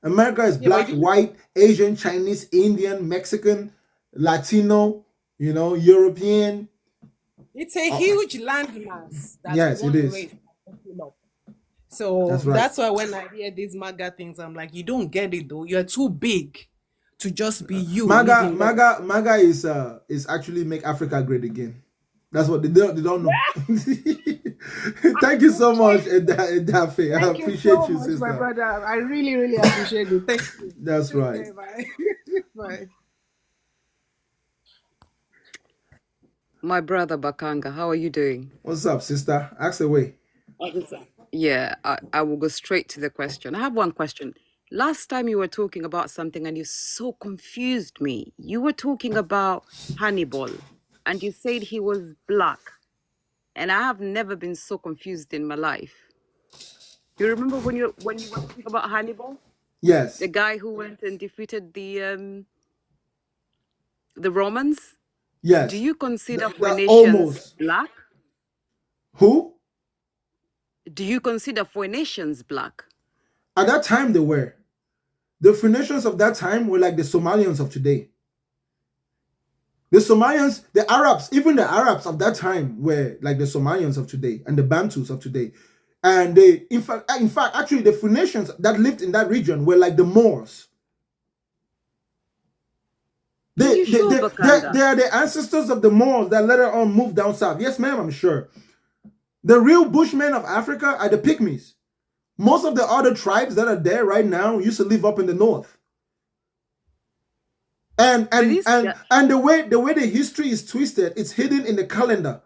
America is Yeah, but black, white, Asian, Chinese, Indian, Mexican, Latino, European. it's a huge landmass that Yes, it one is. race can fill up. So That's right. that's why when I hear these MAGA things, I'm like, you don't get it though. You're too big to just be you MAGA, living there. MAGA is actually make Africa great again. That's what they don't know. Thank you so much, Edafe. I Thank you appreciate so you, much, my sister. brother. I really, really appreciate it. Thank you. That's right. Okay, bye. Bye. My brother Bakanga, how are you doing? What's up, sister? Ask away. Yeah, I will go straight to the question. I have one question. Last time you were talking about something and you so confused me. You were talking about Hannibal and you said he was black. And I have never been so confused in my life. You remember when you were talking about Hannibal? Yes. The guy who went and defeated the Romans? Yes. Do you consider That Phoenicians almost. black? Who? Do you consider Phoenicians black? At that time, they were. The Phoenicians of that time were like the Somalians of today. The Somalians, the Arabs, even the Arabs of that time were like the Somalians of today and the Bantus of today. And they, in fact, actually, the Phoenicians that lived in that region were like the Moors. Are They you sure, Bakanga? they are the ancestors of the Moors that later on moved down south. Yes, ma'am, I'm sure. The real Bushmen of Africa are the Pygmies. Most of the other tribes that are there right now used to live up in the north. And the way the history is twisted, it's hidden in the calendar.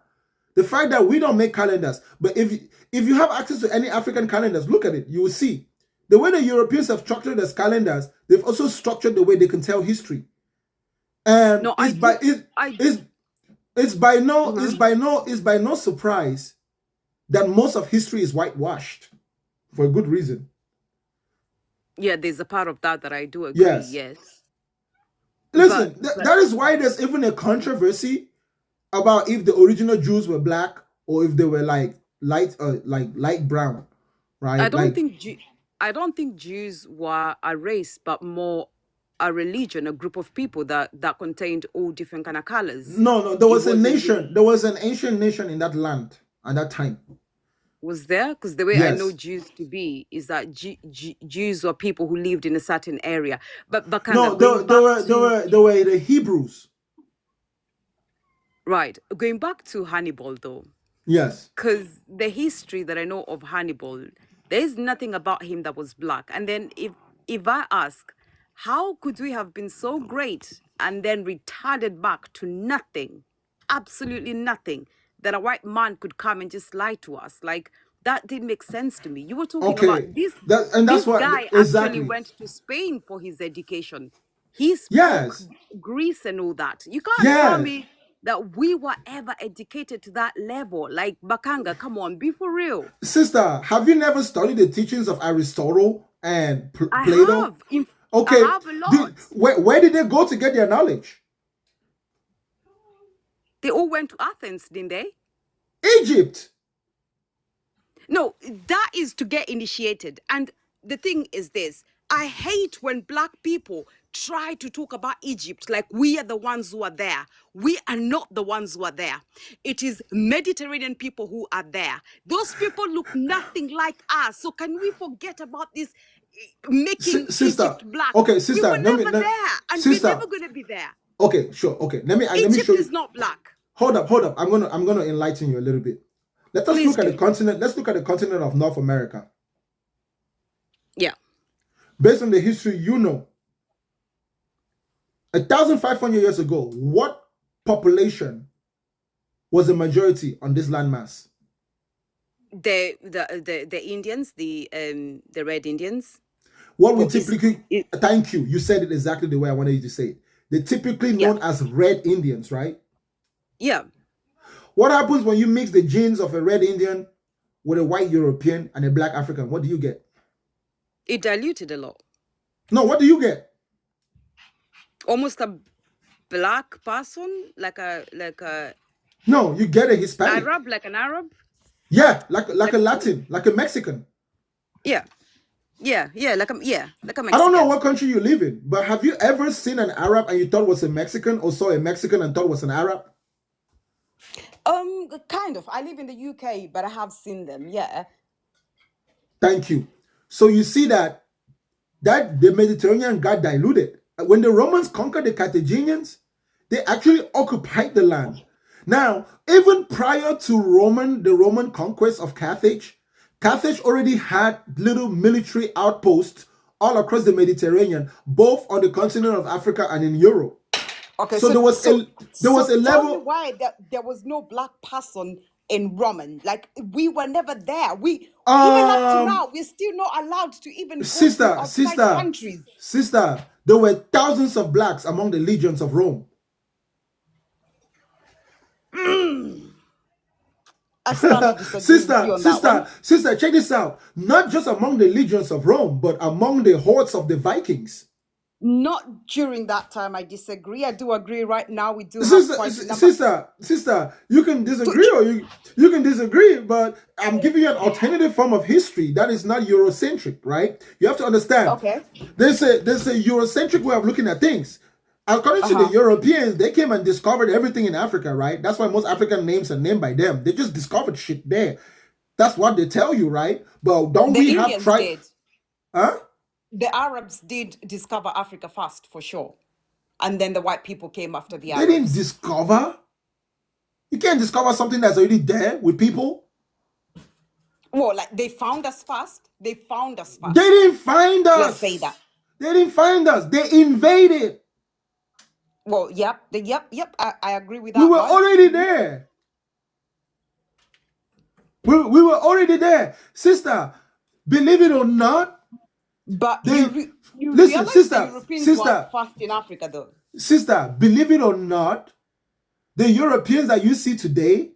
The fact that we don't make calendars, but if you have access to any African calendars, look at it, you will see the way the Europeans have structured their calendars. They've also structured the way they can tell history. And No, it's by no surprise that most of history is whitewashed for a good reason. Yeah, there's a part of that I do agree. Yes. Listen, that is why there's even a controversy about if the original Jews were black or if they were like light brown, right? I don't think Jews were a race, but more a religion, a group of people that contained all different kind of colors. No, there was a nation. There was an ancient nation in that land at that time. was there, because the way I know Yes. Jews to be is that Jews are people who lived in a certain area. But Bakanga, No, going back to they were the Hebrews. right, going back to Hannibal though, Yes. because the history that I know of Hannibal, there is nothing about him that was black. And then if I ask, how could we have been so great and then retarded back to nothing, absolutely nothing, that a white man could come and just lie to us? Like, that didn't make sense to me. You were talking Okay. about this That's what guy actually exactly. went to Spain for his education. He spoke Yes. Greece and all that. You can't tell Yes. me that we were ever educated to that level. Like, Bakanga, come on, be for real. Sister, have you never studied the teachings of Aristotle and I Plato? have. I Okay. have a lot. Where did they go to get their knowledge? They all went to Athens, didn't they? Egypt. No, that is to get initiated. And the thing is this, I hate when black people try to talk about Egypt like we are the ones who are there. We are not the ones who are there. It is Mediterranean people who are there. Those people look nothing like us. So can we forget about this making Sister. Egypt black? Okay, We sister. were never there, and we're Sister. never going to be there. Okay, sure. Okay. Let me Egypt show you. is not black. Hold up. I'm gonna enlighten you a little bit. Let us Please look at do. the continent. Let's look at the continent of North America. Yeah. Based on the history you know, 1,500 years ago, what population was the majority on this landmass? The Indians, the Red Indians. What we Who is- typically, thank you, you said it exactly the way I wanted you to say it. They're typically known as Red Indians, right? Yeah. What happens when you mix the genes of a Red Indian with a white European and a black African? What do you get? It diluted a lot. No, what do you get? Almost a black person, like a No, you get a Hispanic. Arab, like an Arab. Yeah, like a Latin, like a Mexican. Yeah, like a Mexican. I don't know what country you live in, but have you ever seen an Arab and you thought was a Mexican, or saw a Mexican and thought was an Arab? Kind of. I live in the UK, but I have seen them. Yeah. Thank you. So you see that the Mediterranean got diluted. When the Romans conquered the Carthaginians, they actually occupied the land. Now, even prior to the Roman conquest of Carthage already had little military outposts all across the Mediterranean, both on the continent of Africa and in Europe. Okay. So there was a tell level. me why there was no black person in Roman. Like, we were never there. We even up to now, we're still not allowed to even go to outside countries. Sister, there were thousands of blacks among the legions of Rome. I stand to disagree with you on that one. Sister, check this out. Not just among the legions of Rome, but among the hordes of the Vikings. Not during that time. I disagree. I do agree. Right now, we do have quite a number. Sister, you can disagree or you can disagree, but I'm giving you an alternative form of history that is not Eurocentric, right? You have to understand. Okay. There's a Eurocentric way of looking at things. According to the Europeans, they came and discovered everything in Africa, right? That's why most African names are named by them. They just discovered shit there. That's what they tell you, right? But don't we have tried? Huh? The Arabs did discover Africa first, for sure. And then the white people came after the They Arabs. didn't discover. You can't discover something that's already there with people. Well, like, they found us first. They found us first. They didn't find us. Let's say that. They didn't find us. They invaded. Well, yep. I agree with that. We were one. already there. We were already there. Sister, believe it or not, but you listen, sister, the Europeans were first in Africa, though. Sister, believe it or not, the Europeans that you see today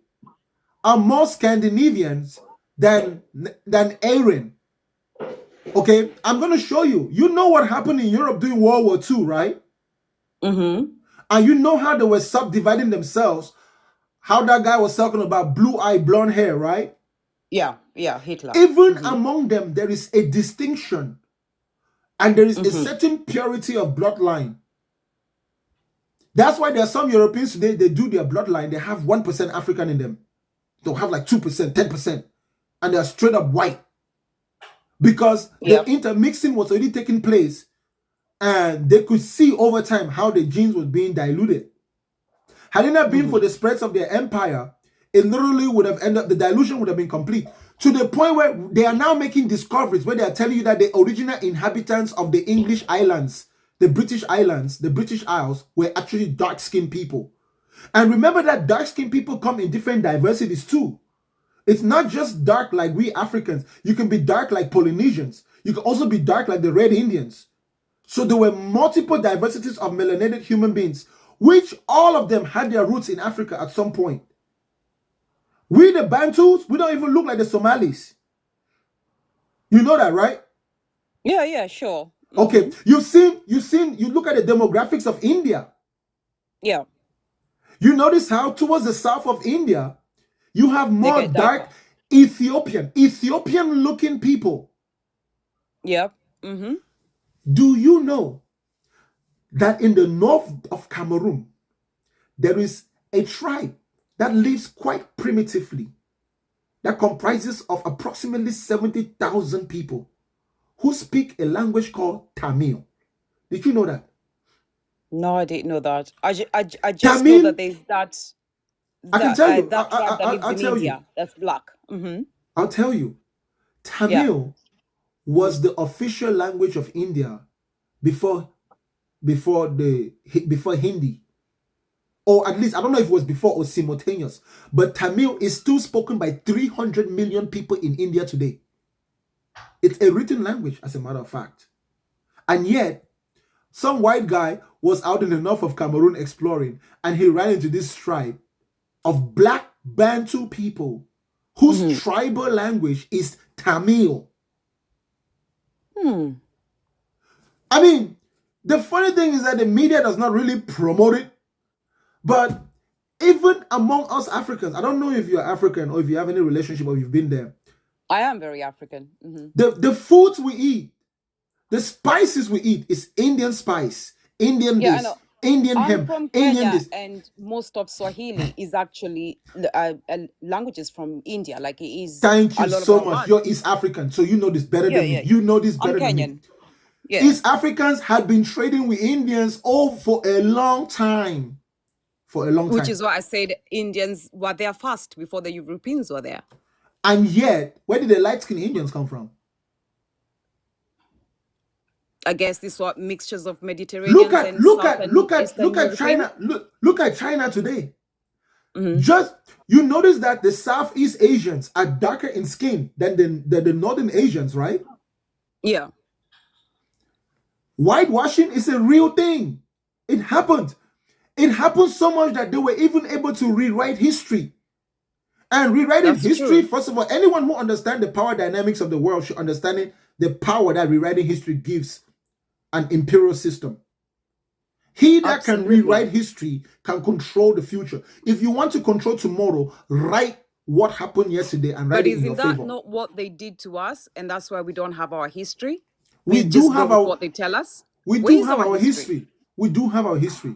are more Scandinavians than Aryan. Okay, I'm going to show you. You know what happened in Europe during World War II, right? Mm-hmm. And you know how they were subdividing themselves. How that guy was talking about blue-eyed, blonde hair, right? Yeah, Hitler. Even among them, there is a distinction. And there is a certain purity of bloodline. That's why there are some Europeans today, they do their bloodline, they have 1% African in them. They'll have like 2%, 10%. and they're straight up white because the intermixing was already taking place, and they could see over time how the genes was being diluted. Had it not been for the spreads of their empire, it literally would have ended up, the dilution would have been complete, to the point where they are now making discoveries where they are telling you that the original inhabitants of the English islands, the British islands, the British Isles, were actually dark-skinned people. And remember that dark-skinned people come in different diversities too. It's not just dark like we Africans. You can be dark like Polynesians. You can also be dark like the Red Indians. So there were multiple diversities of melanated human beings, which all of them had their roots in Africa at some point. We, the Bantus, we don't even look like the Somalis. You know that, right? Yeah, sure. Okay, you look at the demographics of India. Yeah. You notice how towards the south of India, you have more get dark darker. Ethiopian-looking people. Yep. Do you know that in the north of Cameroon, there is a tribe that lives quite primitively, that comprises of approximately 70,000 people who speak a language called Tamil? Did you know that? No, I didn't know that. I just Tamil, know that there's that I can tell you. that tribe that lives I'll in tell you. India that's black. I'll tell you. Yeah. Tamil was the official language of India before Hindi. Or at least, I don't know if it was before or simultaneous, but Tamil is still spoken by 300 million people in India today. It's a written language, as a matter of fact. And yet, some white guy was out in the north of Cameroon exploring, and he ran into this tribe of black Bantu people whose tribal language is Tamil. I mean, the funny thing is that the media does not really promote it, but even among us Africans, I don't know if you're African or if you have any relationship or you've been there. I am very African. The foods we eat, the spices we eat is Indian spice, Indian Yeah, I this, know. Indian I'm hemp, from Indian Kenya, this. and most of Swahili is actually languages from India. Like it is Thank a you lot of so our much. land. You're East African, so you know this better Yeah, than me. yeah. You know this I'm better than me. Kenyan. Yeah. East Africans had been trading with Indians for a long time. For a long Which time. is why I said Indians were there first before the Europeans were there. And yet, where did the light-skinned Indians come from? I guess these were mixtures of Mediterraneans and South and Eastern European. China. Look at China today. Just you notice that the Southeast Asians are darker in skin than the Northern Asians, right? Yeah. Whitewashing is a real thing. It happened. It happened so much that they were even able to rewrite history. And rewriting That's history, true. first of all, anyone who understands the power dynamics of the world should understand the power that rewriting history gives an imperial system. He that can Absolutely. rewrite history can control the future. If you want to control tomorrow, write what happened yesterday and write But it in your isn't that favor. not what they did to us? And that's why we don't have our history? We We do just go have with our what they tell us? we Where do is have our our history? history. We do have our history.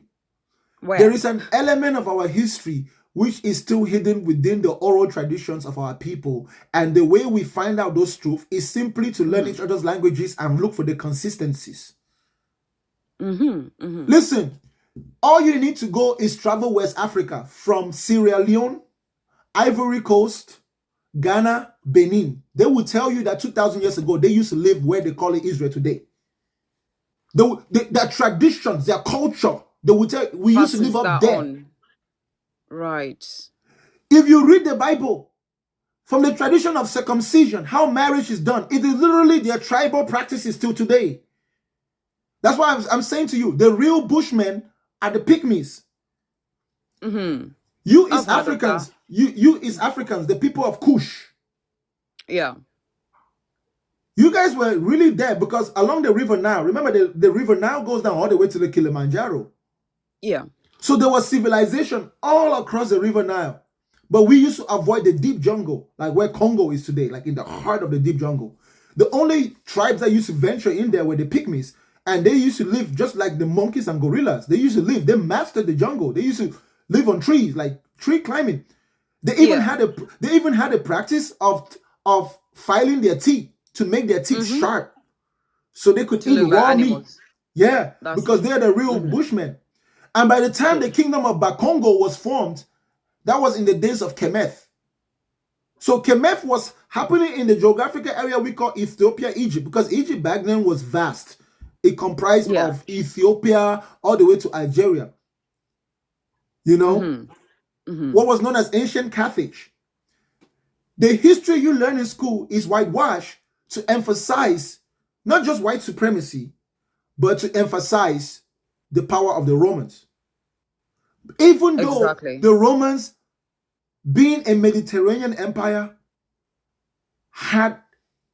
Where? There is an element of our history which is still hidden within the oral traditions of our people. And the way we find out those truths is simply to learn each other's languages and look for the consistencies. Listen, all you need to go is travel West Africa from Sierra Leone, Ivory Coast, Ghana, Benin. They will tell you that 2,000 years ago, they used to live where they call it Israel today. Their traditions, their culture, they will tell we used to Passes live up that there. on. Right. If you read the Bible, from the tradition of circumcision, how marriage is done, it is literally their tribal practices till today. That's why I'm saying to you, the real Bushmen are the Pygmies. You I've East heard of Africans, that. you East Africans, the people of Kush, Yeah. you guys were really there because along the river Nile, remember the river Nile goes down all the way to the Kilimanjaro. Yeah. So there was civilization all across the river Nile. But we used to avoid the deep jungle, like where Congo is today, like in the heart of the deep jungle. The only tribes that used to venture in there were the Pygmies. And they used to live just like the monkeys and gorillas. They used to live, they mastered the jungle. They used to live on trees, like tree climbing. They even had a practice of of filing their teeth to make their teeth Mm-hmm. sharp so they could To eat look like raw meat. animals. Yeah, That's because they're the real mm-hmm. Bushmen. And by the time the Good. kingdom of Bakongo was formed, that was in the days of Kemeth. So Kemeth was happening in the geographical area we call Ethiopia, Egypt, because Egypt back then was vast. It comprised Yeah. of Ethiopia all the way to Algeria. You know, Mm-hmm. Mm-hmm. what was known as ancient Carthage. The history you learn in school is whitewashed to emphasize not just white supremacy, but to emphasize the power of the Romans. Even though Exactly. the Romans, being a Mediterranean empire, had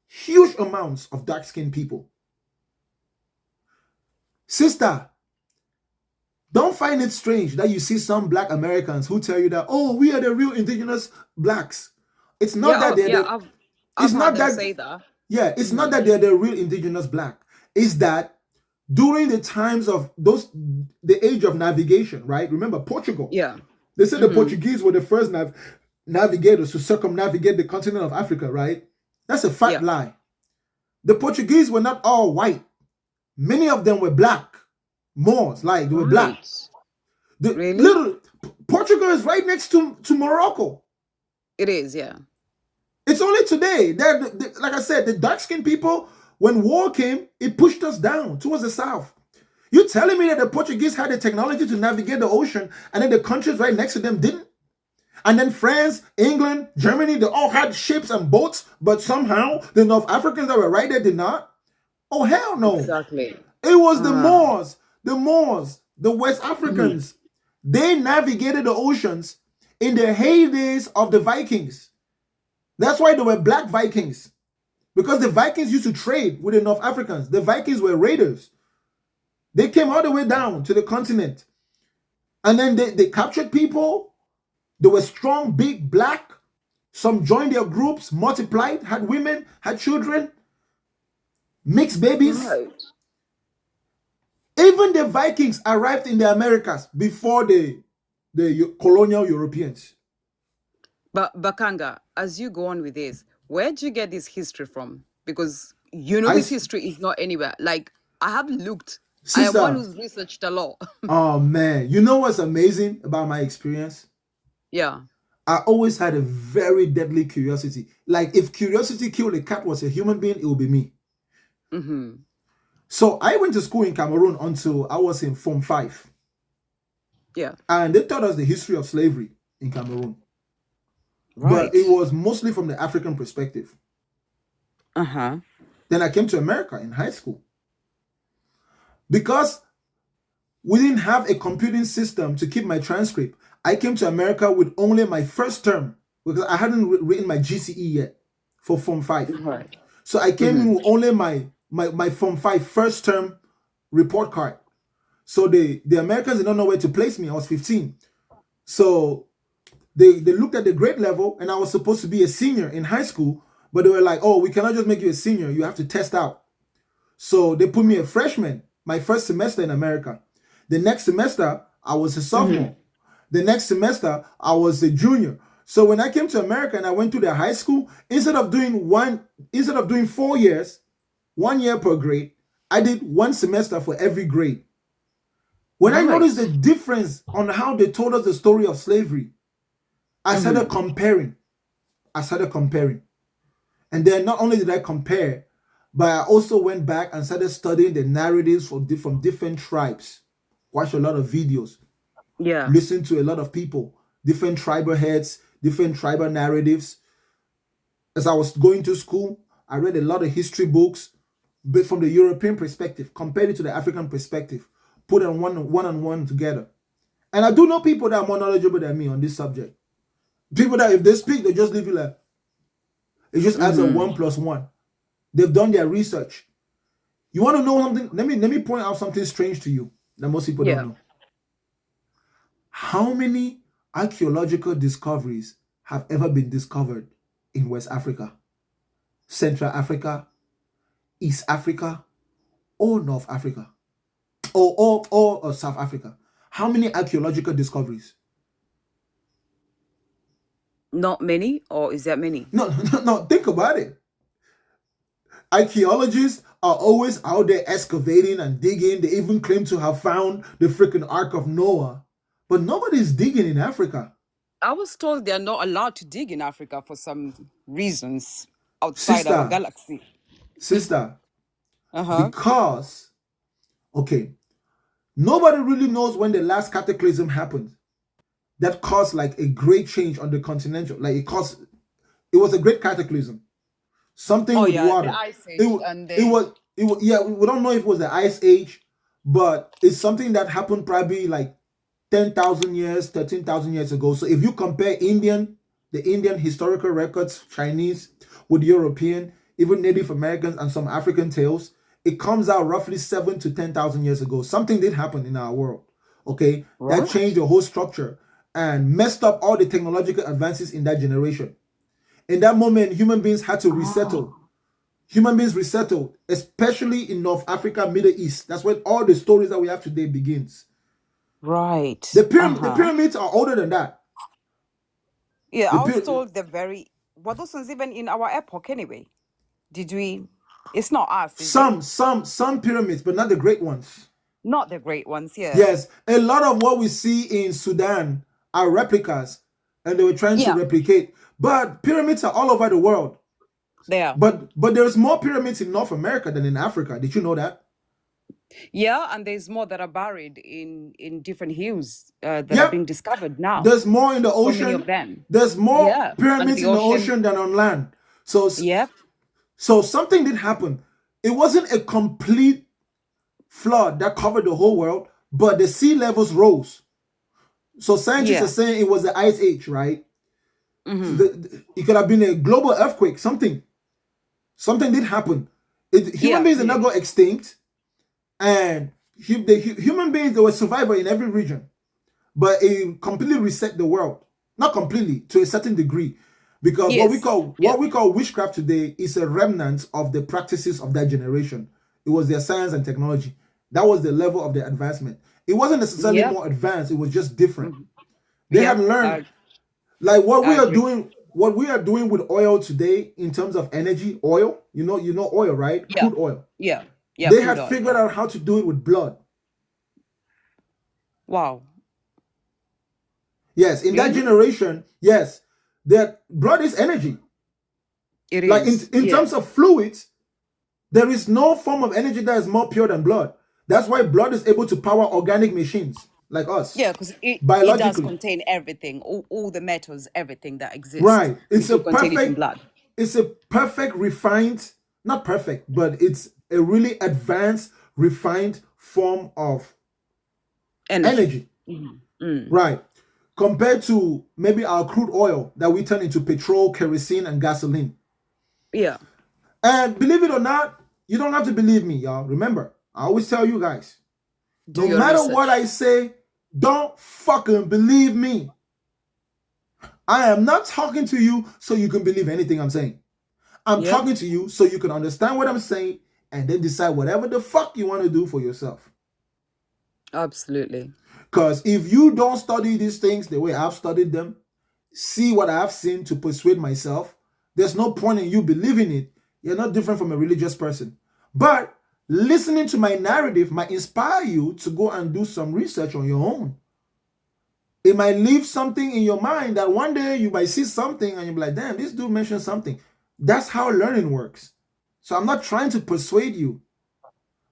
huge amounts of dark-skinned people. Sister, don't find it strange that you see some Black Americans who tell you that, oh, we are the real indigenous Blacks. It's not Yeah. that Oh, they're yeah. the, I've it's heard not them that, say that. yeah, it's not Mm-hmm. that they're the real indigenous Black. It's that during the times of the age of navigation, right? Remember Portugal. Yeah. They said the Mm-hmm. Portuguese were the first navigators to circumnavigate the continent of Africa, right? That's a fat Yeah. lie. The Portuguese were not all white. Many of them were black. Moors, like they were black. Right. The Really? Portugal is right next to Morocco. It is. Yeah. It's only today that, like I said, the dark-skinned people, when war came, it pushed us down towards the south. You're telling me that the Portuguese had the technology to navigate the ocean, and then the countries right next to them didn't? And then France, England, Germany, they all had ships and boats, but somehow the North Africans that were right there did not? Oh, hell no. Exactly. It was the Ah. Moors, the West Mm-hmm. Africans. They navigated the oceans in the heydays of the Vikings. That's why there were black Vikings. Because the Vikings used to trade with the North Africans. The Vikings were raiders. They came all the way down to the continent. And then they captured people. They were strong, big, black. Some joined their groups, multiplied, had women, had children, mixed babies. Right. Even the Vikings arrived in the Americas before the colonial Europeans. But Bakanga, as you go on with this, where'd you get this history from? Because you know I, this history is not anywhere. Like I have looked. I am one sister, who's researched a lot. oh man, you know what's amazing about my experience? Yeah. I always had a very deadly curiosity. Like if curiosity killed a cat was a human being, it would be me. Mm-hmm. So I went to school in Cameroon until I was in Form 5. Yeah. And they taught us the history of slavery in Cameroon. Right. But it was mostly from the African perspective. Uh-huh. Then I came to America in high school. Because we didn't have a computing system to keep my transcript, I came to America with only my first term because I hadn't written my GCE yet for Form 5. Right. So I came Mm-hmm. in with only my Form 5 first term report card. So the Americans did not know where to place me. I was 15. So they looked at the grade level and I was supposed to be a senior in high school, but they were like, oh, we cannot just make you a senior. You have to test out. So they put me a freshman, my first semester in America. The next semester, I was a sophomore. Mm-hmm. The next semester, I was a junior. So when I came to America and I went to the high school, instead of doing 4 years, 1 year per grade, I did 1 semester for every grade. When I noticed the Right. difference on how they told us the story of slavery, I started Mm-hmm. comparing. And then not only did I compare, but I also went back and started studying the narratives from different tribes. Watched a lot of videos, Yeah. listened to a lot of people, different tribal heads, different tribal narratives. As I was going to school, I read a lot of history books, but from the European perspective, compared it to the African perspective, put them one on one together. And I do know people that are more knowledgeable than me on this subject. People that if they speak, they just leave you like, it just adds a 1 Mm-hmm. + 1. They've done their research. You want to know something? Let me point out something strange to you that most people don't Yeah. know. How many archaeological discoveries have ever been discovered in West Africa, Central Africa, East Africa, or North Africa, or South Africa? How many archaeological discoveries? Not many, or is there many? No, no, think about it. Archaeologists are always out there excavating and digging. They even claim to have found the freaking Ark of Noah. But nobody's digging in Africa. I was told they're not allowed to dig in Africa for some reasons outside our galaxy. Sister, because, okay, nobody really knows when the last cataclysm happened that caused like a great change on the continental. Like it was a great cataclysm. Something with water. The Ice Age. It was, yeah, we don't know if it was the Ice Age, but it's something that happened probably like 10,000 years, 13,000 years ago. So if you compare the Indian historical records, Chinese with European, even Native Americans and some African tales, it comes out roughly 7 to 10,000 years ago. Something did happen in our world, okay? Right. That changed the whole structure and messed up all the technological advances in that generation. In that moment, human beings had to resettle. Human beings resettled, especially in North Africa, Middle East. That's where all the stories that we have today begins. Right. The pyramids are older than that. Yeah, I was told were those ones even in our epoch anyway? It's not us. Some pyramids, but not the great ones. Not the great ones, yeah. Yes, a lot of what we see in Sudan are replicas, and they were trying to replicate. But pyramids are all over the world. They are. But there's more pyramids in North America than in Africa. Did you know that? Yeah, and there's more that are buried in different hills that are being discovered now. There's more in the ocean. So many of them. There's more pyramids in the ocean than on land. So something did happen. It wasn't a complete flood that covered the whole world, but the sea levels rose. So scientists are saying it was the Ice Age, right? It could have been a global earthquake, something did happen. Human beings did not go extinct, and human beings, they were survivors in every region, but it completely reset the world. Not completely, to a certain degree, because what we call witchcraft today is a remnant of the practices of that generation. It was their science and technology. That was the level of their advancement. It wasn't necessarily more advanced, it was just different. They had learned like what we are doing with oil today in terms of energy. Oil, you know oil, right? Crude oil. They had figured out how to do it with blood. Wow. Yes, in that generation, yes, that blood is energy. It like is. in terms of fluids, there is no form of energy that is more pure than blood. That's why blood is able to power organic machines like us. Yeah, because it does contain everything, all the metals, everything that exists. Right. It's a contained in blood. It's a perfect refined, not perfect, but it's a really advanced, refined form of energy. Right. Compared to maybe our crude oil that we turn into petrol, kerosene, and gasoline. Yeah. And believe it or not, you don't have to believe me, y'all. Remember, I always tell you guys, no matter what I say, don't fucking believe me. I am not talking to you so you can believe anything I'm saying. I'm talking to you so you can understand what I'm saying and then decide whatever the fuck you want to do for yourself. Absolutely. Because if you don't study these things the way I've studied them, see what I've seen to persuade myself, there's no point in you believing it. You're not different from a religious person. But listening to my narrative might inspire you to go and do some research on your own. It might leave something in your mind that one day you might see something and you'll be like, damn, this dude mentioned something. That's how learning works. So I'm not trying to persuade you.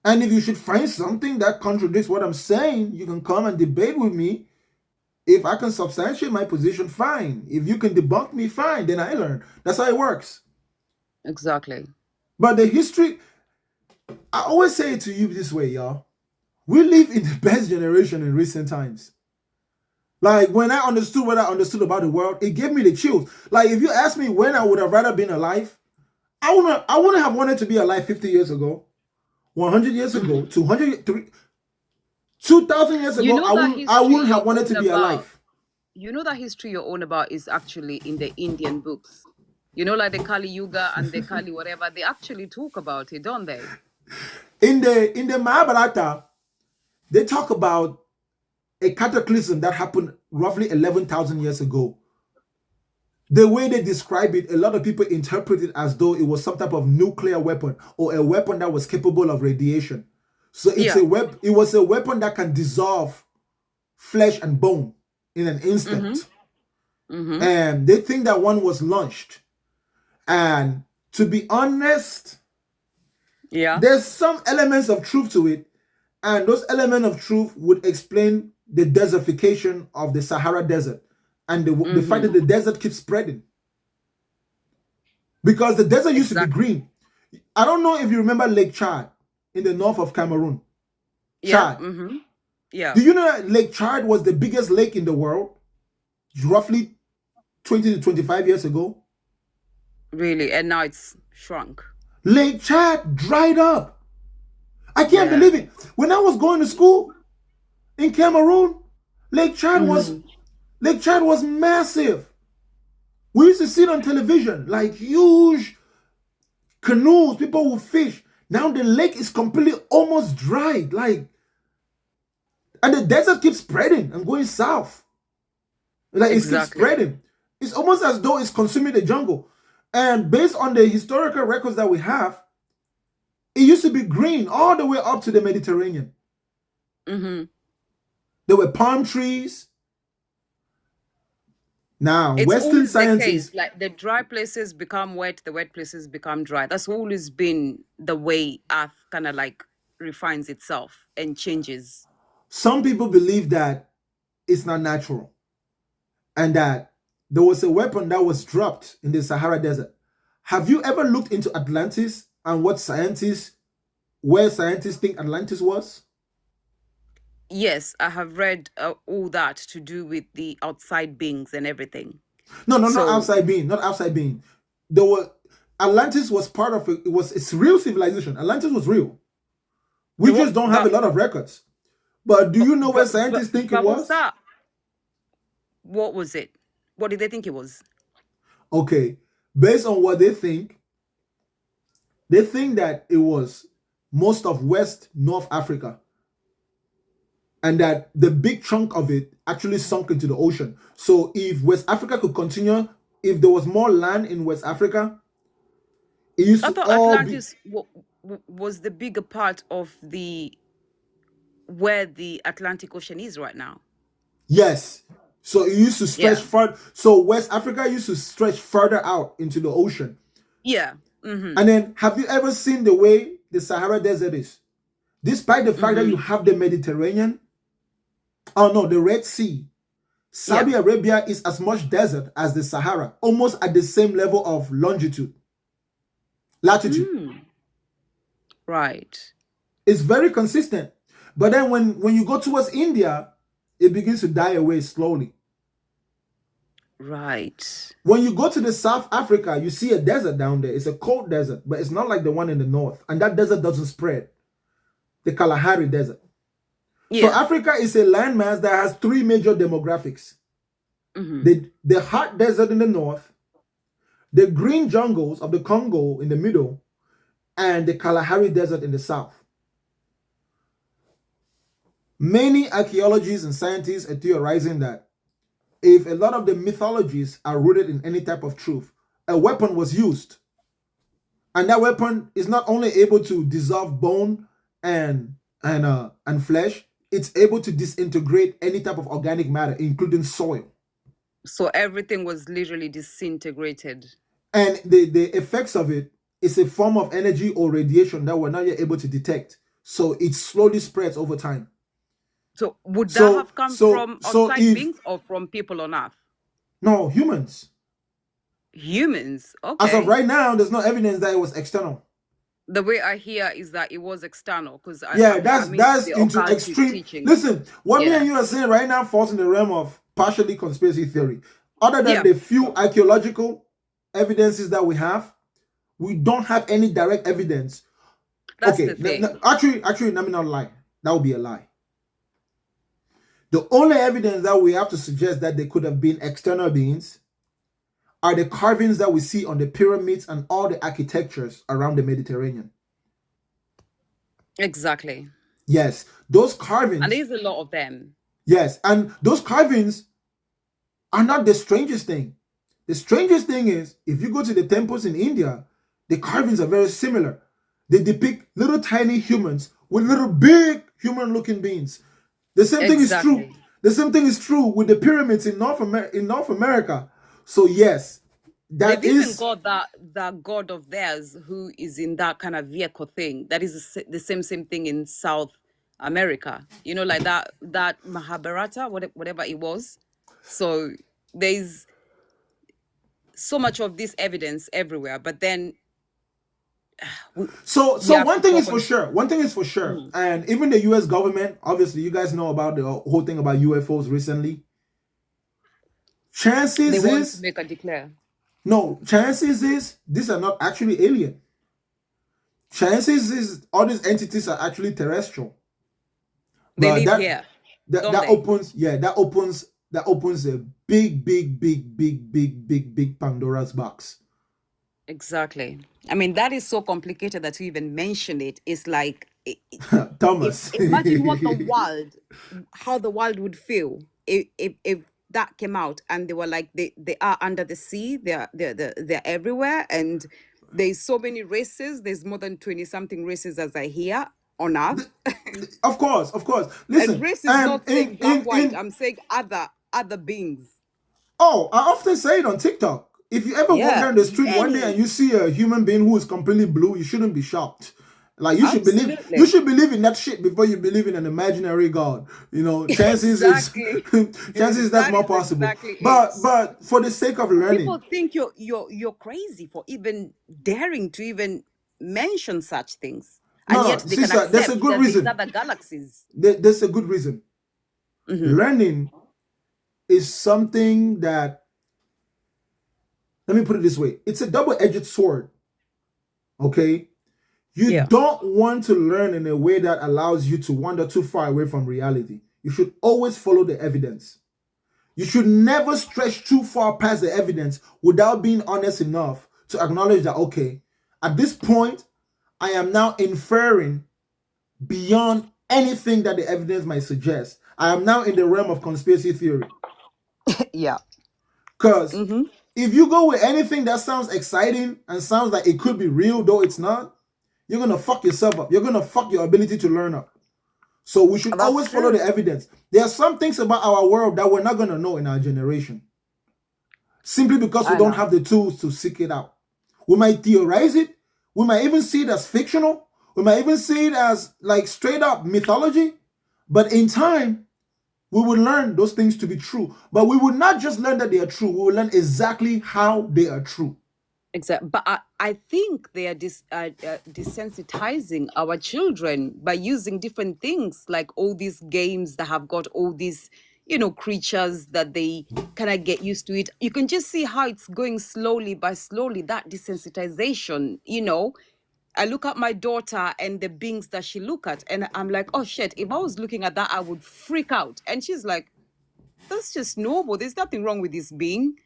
And if you should find something that contradicts what I'm saying, you can come and debate with me. If I can substantiate my position, fine. If you can debunk me, fine. Then I learn. That's how it works. Exactly. But the history, I always say it to you this way, y'all. We live in the best generation in recent times. Like, when I understood what I understood about the world, it gave me the chills. Like, if you ask me when I would have rather been alive, I wouldn't have wanted to be alive 50 years ago, 100 years ago, 200, 2,000 years ago. I wouldn't have wanted to be alive. You know that history you're on about is actually in the Indian books. You know, like the Kali Yuga and the Kali whatever, they actually talk about it, don't they? In the Mahabharata, they talk about a cataclysm that happened roughly 11,000 years ago the way they describe it, a lot of people interpret it as though it was some type of nuclear weapon or a weapon that was capable of radiation. So it's Yeah. it was a weapon that can dissolve flesh and bone in an instant. Mm-hmm. And they think that one was launched. And to be honest, Yeah. there's some elements of truth to it. And those elements of truth would explain the desertification of the Sahara Desert and the fact that the desert keeps spreading. Because the desert used to be green. I don't know if you remember Lake Chad in the north of Cameroon. Yeah. Chad. Mm-hmm. Yeah. Do you know that Lake Chad was the biggest lake in the world roughly 20 to 25 years ago? Really, and now it's shrunk. Lake Chad dried up. I can't Yeah. believe it. When I was going to school in Cameroon, Lake Chad was massive. We used to see it on television, like huge canoes, people would fish. Now the lake is completely almost dried, and the desert keeps spreading and going south. Like it keeps Exactly. spreading. It's almost as though it's consuming the jungle. And based on the historical records that we have, it used to be green all the way up to the Mediterranean. Mm-hmm. There were palm trees. Now, It's Western always the scientists, case. Like the dry places become wet, the wet places become dry. That's always been the way Earth kind of like refines itself and changes. some people believe that it's not natural and that there was a weapon that was dropped in the Sahara Desert. Have you ever looked into Atlantis and where scientists think Atlantis was? Yes, I have read all that to do with the outside beings and everything. No, not So, outside being, not outside being. There were Atlantis was part of it. It's real civilization. Atlantis was real. We just don't have a lot of records. But do you know where scientists think it but what's was? that? What was it? What did they think it was? Okay, based on what they think that it was most of West North Africa, and that the big chunk of it actually sunk into the ocean. So if West Africa could continue, if there was more land in West Africa, it used I to thought all be Atlantis was the bigger part of where the Atlantic Ocean is right now. yes. So it used to stretch Yeah. far. So West Africa used to stretch further out into the ocean. Yeah. Mm-hmm. And then, have you ever seen the way the Sahara Desert is? Despite the fact that you have the Mediterranean, the Red Sea, Saudi Arabia is as much desert as the Sahara, almost at the same level of latitude. Right. It's very consistent. But then when you go towards India, it begins to die away slowly. Right. When you go to the South Africa, you see a desert down there. It's a cold desert, but it's not like the one in the north. And that desert doesn't spread. The Kalahari Desert. So Yeah. Africa is a landmass that has three major demographics. The hot desert in the north, the green jungles of the Congo in the middle, and the Kalahari Desert in the south. Many archaeologists and scientists are theorizing that if a lot of the mythologies are rooted in any type of truth, a weapon was used. And that weapon is not only able to dissolve bone and flesh, it's able to disintegrate any type of organic matter, including soil. So everything was literally disintegrated. And the effects of it is a form of energy or radiation that we're not yet able to detect. So it slowly spreads over time. So would that So have come so from so outside if beings or from people on Earth? no humans, Humans. as of Okay. right now, there's no evidence that it was external. The way I hear is that it was external because Yeah, I'm that's into the into occultist extreme. teachings. Listen, what me Yeah. and you are saying right now falls in the realm of partially conspiracy theory. Other than Yeah. the few archaeological evidences that we have, we don't have any direct evidence. That's Okay, the thing. actually, let me not lie. That would be a lie. The only evidence that we have to suggest that they could have been external beings are the carvings that we see on the pyramids and all the architectures around the Mediterranean. Exactly. Yes, those carvings. And there's a lot of them. Yes, and those carvings are not the strangest thing. The strangest thing is, if you go to the temples in India, the carvings are very similar. They depict little tiny humans with little big human-looking beings. The same thing is true. Exactly. The same thing is true with the pyramids in North America. So yes, that They've even is got that god of theirs who is in that kind of vehicle thing. That is the same thing in South America. You know, like that Mahabharata, whatever it was. So there's so much of this evidence everywhere. But then so. we So have one to thing is talk for on. sure. One thing is for sure, Mhm. and even the U.S. government, obviously, you guys know about the whole thing about UFOs recently. They Chances want to is make a declare. no. Chances is these are not actually alien. Chances is all these entities are actually terrestrial. They But live that here, that don't that they? opens that opens a big Pandora's box. Exactly. I mean, that is so complicated that to even mention it is like Thomas. imagine what how the world would feel if that came out and they were like they are under the sea, they're everywhere, and there's so many races. There's more than 20 something races as I hear on Earth. Of course. And Listen, race is and not in saying black, white. in I'm saying other beings. oh, I often say it on TikTok. If you ever walk Yeah, down the street one day and many. you see a human being who is completely blue, you shouldn't be shocked. Like you should Absolutely. believe in that shit before you believe in an imaginary god. You know, chances Exactly. chances that's That more is possible. exactly But it. for the sake of People learning, think you're crazy for even daring to even mention such things, and no, yet they can sister, there's a accept good that there's reason. other galaxies. There's a good reason. Hmm. Learning is something that, let me put it this way, it's a double-edged sword. Okay? You Yeah. don't want to learn in a way that allows you to wander too far away from reality. You should always follow the evidence. You should never stretch too far past the evidence without being honest enough to acknowledge that, okay, at this point, I am now inferring beyond anything that the evidence might suggest. I am now in the realm of conspiracy theory. Yeah. Because Hmm. if you go with anything that sounds exciting and sounds like it could be real, though it's not, you're going to fuck yourself up. You're going to fuck your ability to learn up. So we should That's always follow true. the evidence. There are some things about our world that we're not going to know in our generation, simply because we I don't know. have the tools to seek it out. We might theorize it. We might even see it as fictional. We might even see it as like straight up mythology. But in time, we will learn those things to be true. But we will not just learn that they are true. We will learn exactly how they are true. Exactly. But I think they are desensitizing our children by using different things, like all these games that have got all these, creatures that they kind of get used to it. You can just see how it's going slowly by slowly, that desensitization. I look at my daughter and the beings that she look at, and I'm like, oh shit, if I was looking at that, I would freak out. And she's like, that's just normal. There's nothing wrong with this being,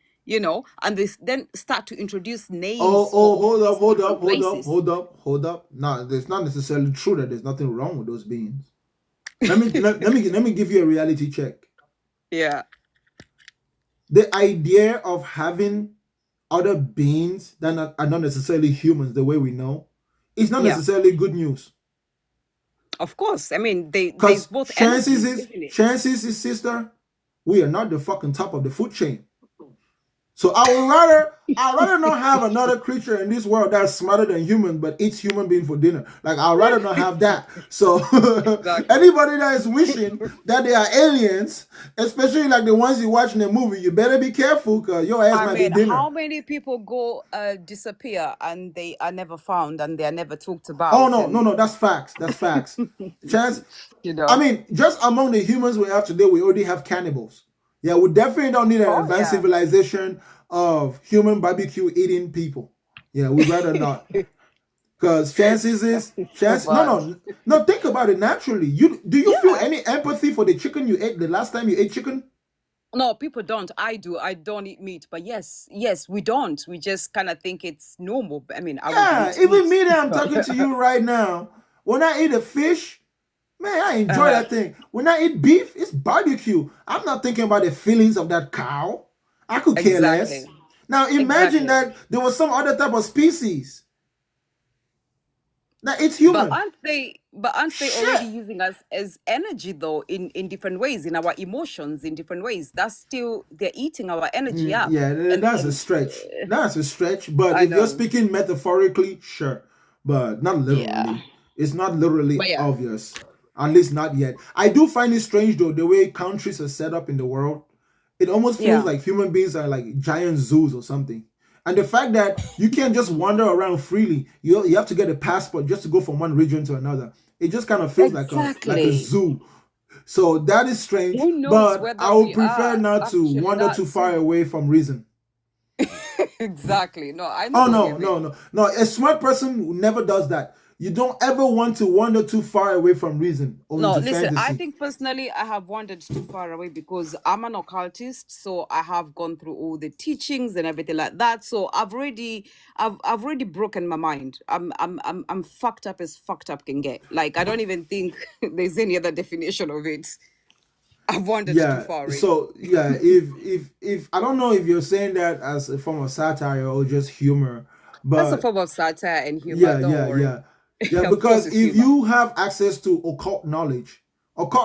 and they then start to introduce names for all Hold these up, hold different up, hold up, races. hold up. No, it's not necessarily true that there's nothing wrong with those beings. Let me give you a reality check. Yeah. The idea of having other beings that are not necessarily humans the way we know is not Yeah. necessarily good news. Of course. I mean, there's Because both energies, isn't it? chances is, sister, we are not the fucking top of the food chain. So I'd rather not have another creature in this world that's smarter than human but eats human being for dinner. Like, I'd rather not have that. So Exactly. anybody that is wishing that they are aliens, especially like the ones you watch in the movie, you better be careful because your ass I might be mean, dinner. how many people go disappear and they are never found and they are never talked about? Oh no, and no, that's facts. That's facts. Chance. you know. I mean, just among the humans we have today, we already have cannibals. Yeah, we definitely don't need an Oh advanced yeah. civilization of human barbecue eating people. Yeah, we'd rather not. Because chances is Too much. no. Think about it naturally. Do you feel Yeah. any empathy for the chicken you ate the last time you ate chicken? No, people don't. I do. I don't eat meat. But yes, we don't. We just kind of think it's normal. I mean, I wouldn't Yeah, eat even me meat. that I'm talking to you right now, when I eat a fish, man, I enjoy Uh-huh. that thing. When I eat beef, it's barbecue. I'm not thinking about the feelings of that cow. I could care less. Exactly. Now imagine Exactly. that there was some other type of species. Now it's But human. aren't they already Shit. using us as energy though in different ways, in our emotions in different ways? That's still, they're eating our energy up. Yeah, that's a And stretch. That's a stretch. But I if you're know. speaking metaphorically, sure. But not Yeah. literally. It's not literally But yeah. obvious. At least not yet. I do find it strange though, the way countries are set up in the world. It almost feels Yeah. like human beings are like giant zoos or something. And the fact that you can't just wander around freely, you have to get a passport just to go from one region to another. It just kind of feels like a Exactly. zoo. So that is strange. Who knows But whether I would we prefer are not to actually wander that too far soon? away from reason. Exactly. No, I know Oh what no, you no, mean. no. A smart person never does that. You don't ever want to wander too far away from reason or No, into listen, I fantasy. think personally I have wandered too far away because I'm an occultist, so I have gone through all the teachings and everything like that. So I've already broken my mind. I'm fucked up as fucked up can get. Like I don't even think there's any other definition of it. I've wandered too Yeah. far already. So yeah, if I don't know if you're saying that as a form of satire or just humor, That's a but form of satire and humor, yeah, don't yeah, worry. yeah. Yeah, Of course because it's if humor. you have access to occult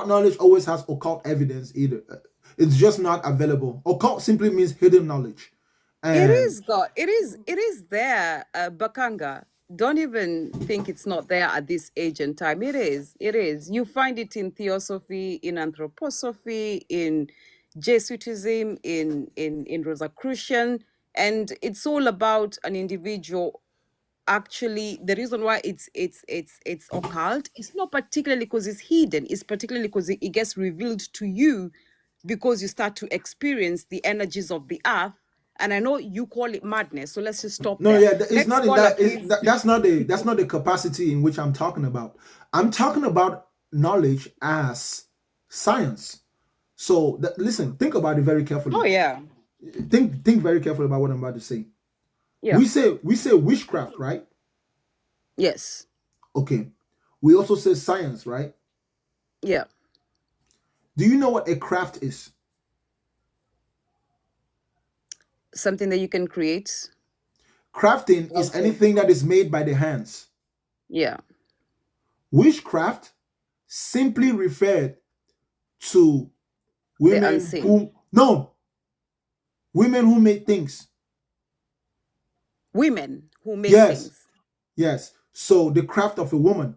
knowledge always has occult evidence either. It's just not available. Occult simply means hidden knowledge. It And is God. It is there, Bakanga. Don't even think it's not there at this age and time. It is. It is. You find it in theosophy, in anthroposophy, in Jesuitism, in Rosicrucian, and it's all about an individual. Actually, the reason why it's occult, it's not particularly because it's hidden. It's particularly because it gets revealed to you because you start to experience the energies of the earth. And I know you call it madness, so let's just stop no, there. yeah, it's Next not in caller, that. please. That's not the capacity in which I'm talking about. I'm talking about knowledge as science. So listen, think about it very Oh carefully. yeah, Think very carefully about what I'm about to say. yeah, We say witchcraft, right? yes, Okay. We also say science, right? yeah. Do you know what a craft is? Something that you can create. Crafting is Okay. anything that is made by the hands. Yeah, Witchcraft simply referred to the women unseen. women who make things. Women who make Yes, things. yes. So the craft of a woman.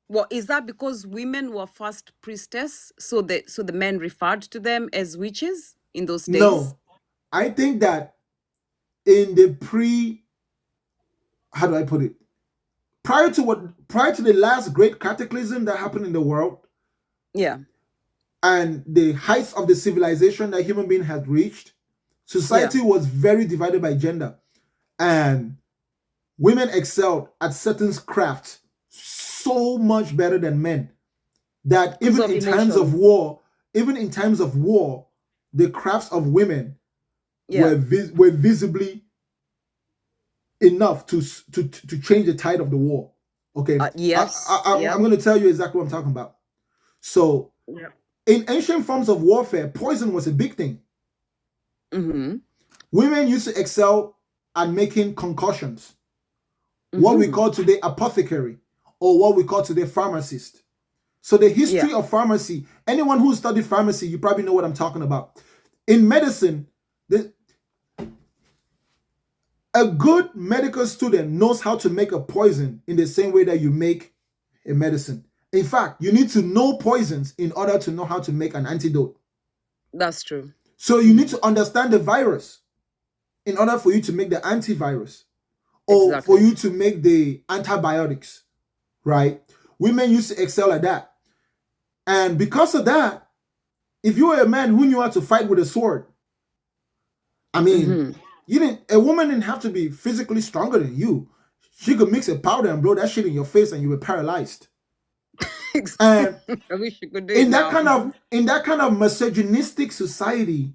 Well, is that because women were first priestess, so the men referred to them as witches in those days? No, I think that in the how do I put it? Prior to the last great cataclysm that happened in the world Yeah, and the heights of the civilization that human being had reached, yeah, society was very divided by gender. And women excelled at certain crafts so much better than men that because even of in times of emotions. war, the crafts of women Yeah, were visibly enough to change the tide of the war. Okay, yes, I'm yeah, going to tell you exactly what I'm talking about. So, yeah. in ancient forms of warfare, poison was a big thing. Mm-hmm. Women used to excel at making concoctions, what we Mm-hmm. call today apothecary, or what we call today pharmacist. So the Yeah, history of pharmacy, anyone who studied pharmacy, you probably know what I'm talking about. In medicine, a good medical student knows how to make a poison in the same way that you make a medicine. In fact, you need to know poisons in order to know how to make an antidote. that's true. So you need to understand the virus in order for you to make the antivirus or for Exactly. you to make the antibiotics, right? Women used to excel at that. And because of that, if you were a man who knew how to fight with a sword, I mean, Mm-hmm. a woman didn't have to be physically stronger than you. She could mix a powder and blow that shit in your face and you were paralyzed. And I wish you could do it in that now. kind of misogynistic society,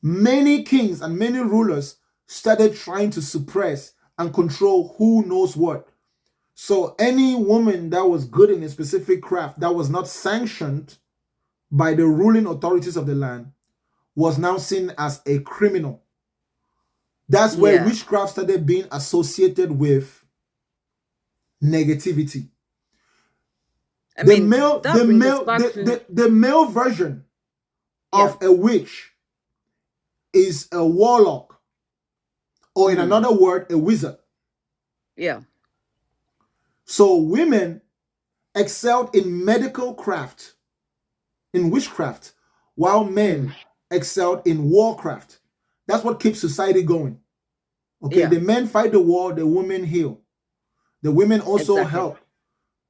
many kings and many rulers started trying to suppress and control who knows what. So any woman that was good in a specific craft that was not sanctioned by the ruling authorities of the land was now seen as a criminal That's where Yeah. witchcraft started being associated with negativity. I The mean, male, that the brings us male, back to the male version yeah, of a witch is a warlock, or in another word, a wizard. yeah, So women excelled in medical craft, in witchcraft, while men excelled in warcraft. That's what keeps society going. Okay, yeah, the men fight the war, the women heal. The women also exactly. help.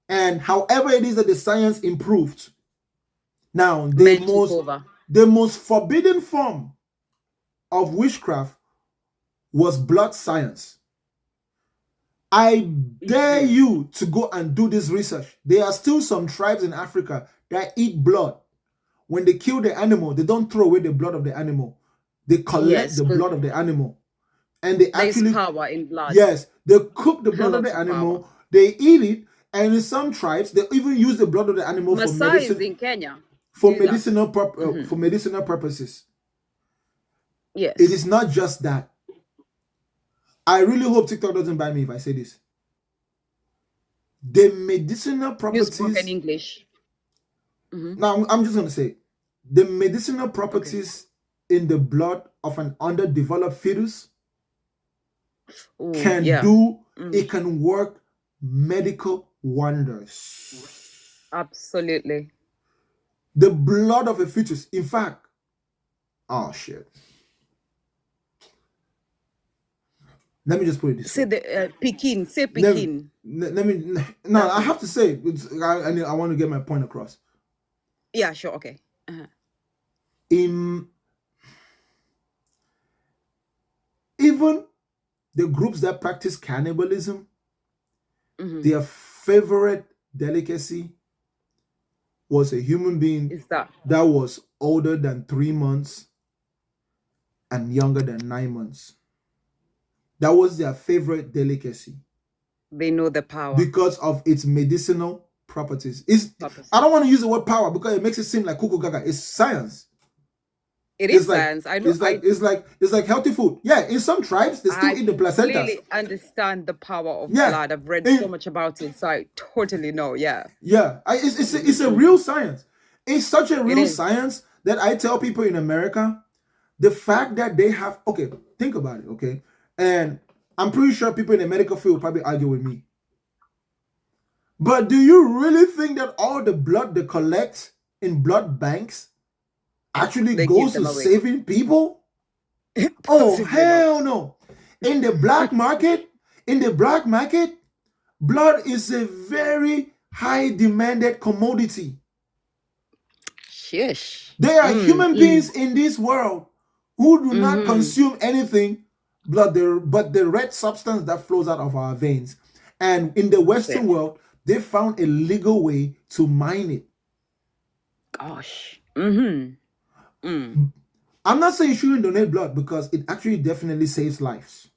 And however it is that the science improved, now Men took over. the most forbidden form of witchcraft was blood science. I dare you to go and do this research. There are still some tribes in Africa that eat blood. When they kill the animal, they don't throw away the blood of the animal. They collect Yes, the 'cause blood of the animal. And they there's actually, power in blood. yes, they cook the blood of Lots the of power. animal, they eat it, and in some tribes, they even use the blood of the animal for Maasai's medicine, in Kenya for do that. medicinal purposes. Yes. It is not just that. I really hope TikTok doesn't ban me if I say this. The medicinal Use properties. broken English. Now, I'm just going to say the medicinal properties in the blood of an underdeveloped fetus Ooh, can yeah. do, it can work medical wonders. Absolutely. The blood of a fetus, in fact, oh shit. Let me just put it this Say way. the Pekin. Say Let, Pekin. let me, no, I have to say, I want to get my point across. Yeah, sure. Okay. In even the groups that practice cannibalism, their favorite delicacy was a human being Is that was older than 3 months and younger than 9 months. That was their favorite delicacy they know the power? because of its medicinal properties. I don't want to use the word power because it makes it seem like cuckoo gaga. It's science. It It's is like science. I know. it's like healthy food. Yeah, in some tribes they still I eat the placentas. completely understand the power of Yeah. blood. I've read so much about it, so I totally know. Yeah. Yeah, it's a real science. It's such a real is. science that I tell people in America, the fact that they have, okay, think about it, okay? And I'm pretty sure people in the medical field will probably argue with me. But do you really think that all the blood they collect in blood banks actually They goes give them to away. saving people? Oh, Possibly hell not. no. In the black market, blood is a very high demanded commodity. Sheesh. There are human beings in this world who do not consume anything but the red substance that flows out of our veins. And in the Western world, they found a legal way to mine it. Gosh. I'm not saying you shouldn't donate blood because it actually definitely saves lives.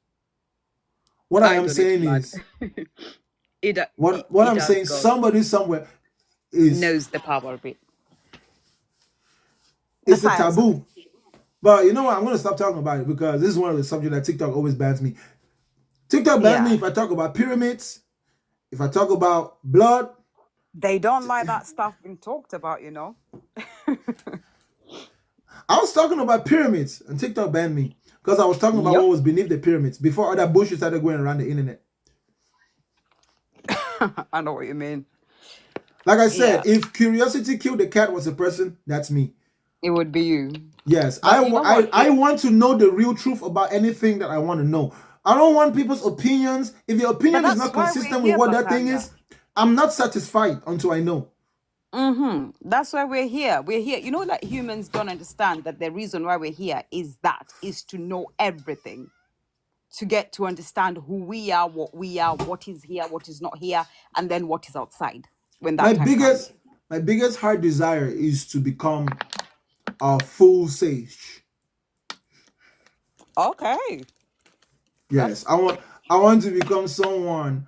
What I am donate saying blood. is, It what I'm does saying, go. somebody somewhere is knows the power of it. it's a taboo. But you know what? I'm going to stop talking about it because this is one of the subjects that TikTok always bans me. TikTok bans me if I talk about pyramids, if I talk about blood. They don't like that stuff being talked about, you know. I was talking about pyramids and TikTok banned me because I was talking about what was beneath the pyramids before all that bullshit started going around the internet. I know what you mean. Like I said, if curiosity killed the cat was a person, that's me. It would be you. Yes, But you know what? I want to know the real truth about anything that I want to know. I don't want people's opinions. If your opinion is not consistent with what that thing is, I'm not satisfied until I know. That's why we're here. We're here. You know that humans don't understand that the reason why we're here is to know everything. To get to understand who we are, what is here, what is not here, and then what is outside when that time comes. My biggest heart desire is to become a full sage. Okay. Yes, I want to become someone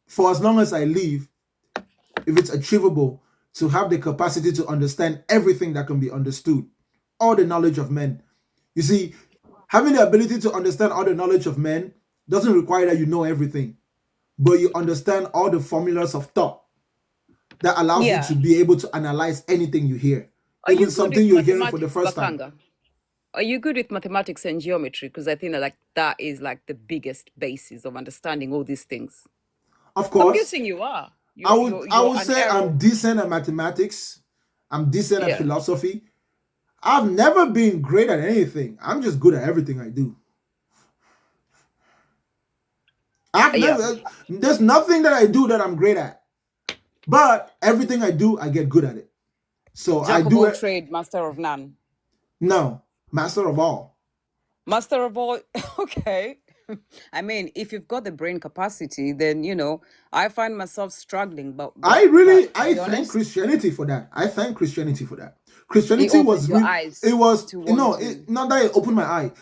for as long as I live, if it's achievable, to have the capacity to understand everything that can be understood, all the knowledge of men. You see, Having the ability to understand all the knowledge of men doesn't require that you know everything, but you understand all the formulas of thought that allows you Yeah. to be able to analyze anything you hear, Are you even good something with you're hearing for the mathematics, first time. Bakanga? Are you good with mathematics and geometry? Because I think that like that is like the biggest basis of understanding all these things. Of I'm course, guessing you are. I You're would you're an say arrow. I'm decent at mathematics. I'm decent at Yeah. philosophy. I've never been great at anything. I'm just good at everything I do. Yeah. There's nothing that I do that I'm great at, but everything I do, I get good at it. So I Jack of do all it. trade, master of none. No, master of all. Master of all. Okay. I mean, if you've got the brain capacity, then you know, I find myself struggling. But I to thank be honest, Christianity for that. I thank Christianity for that. it Christianity opens your eyes it was to want to. not that it opened my eye,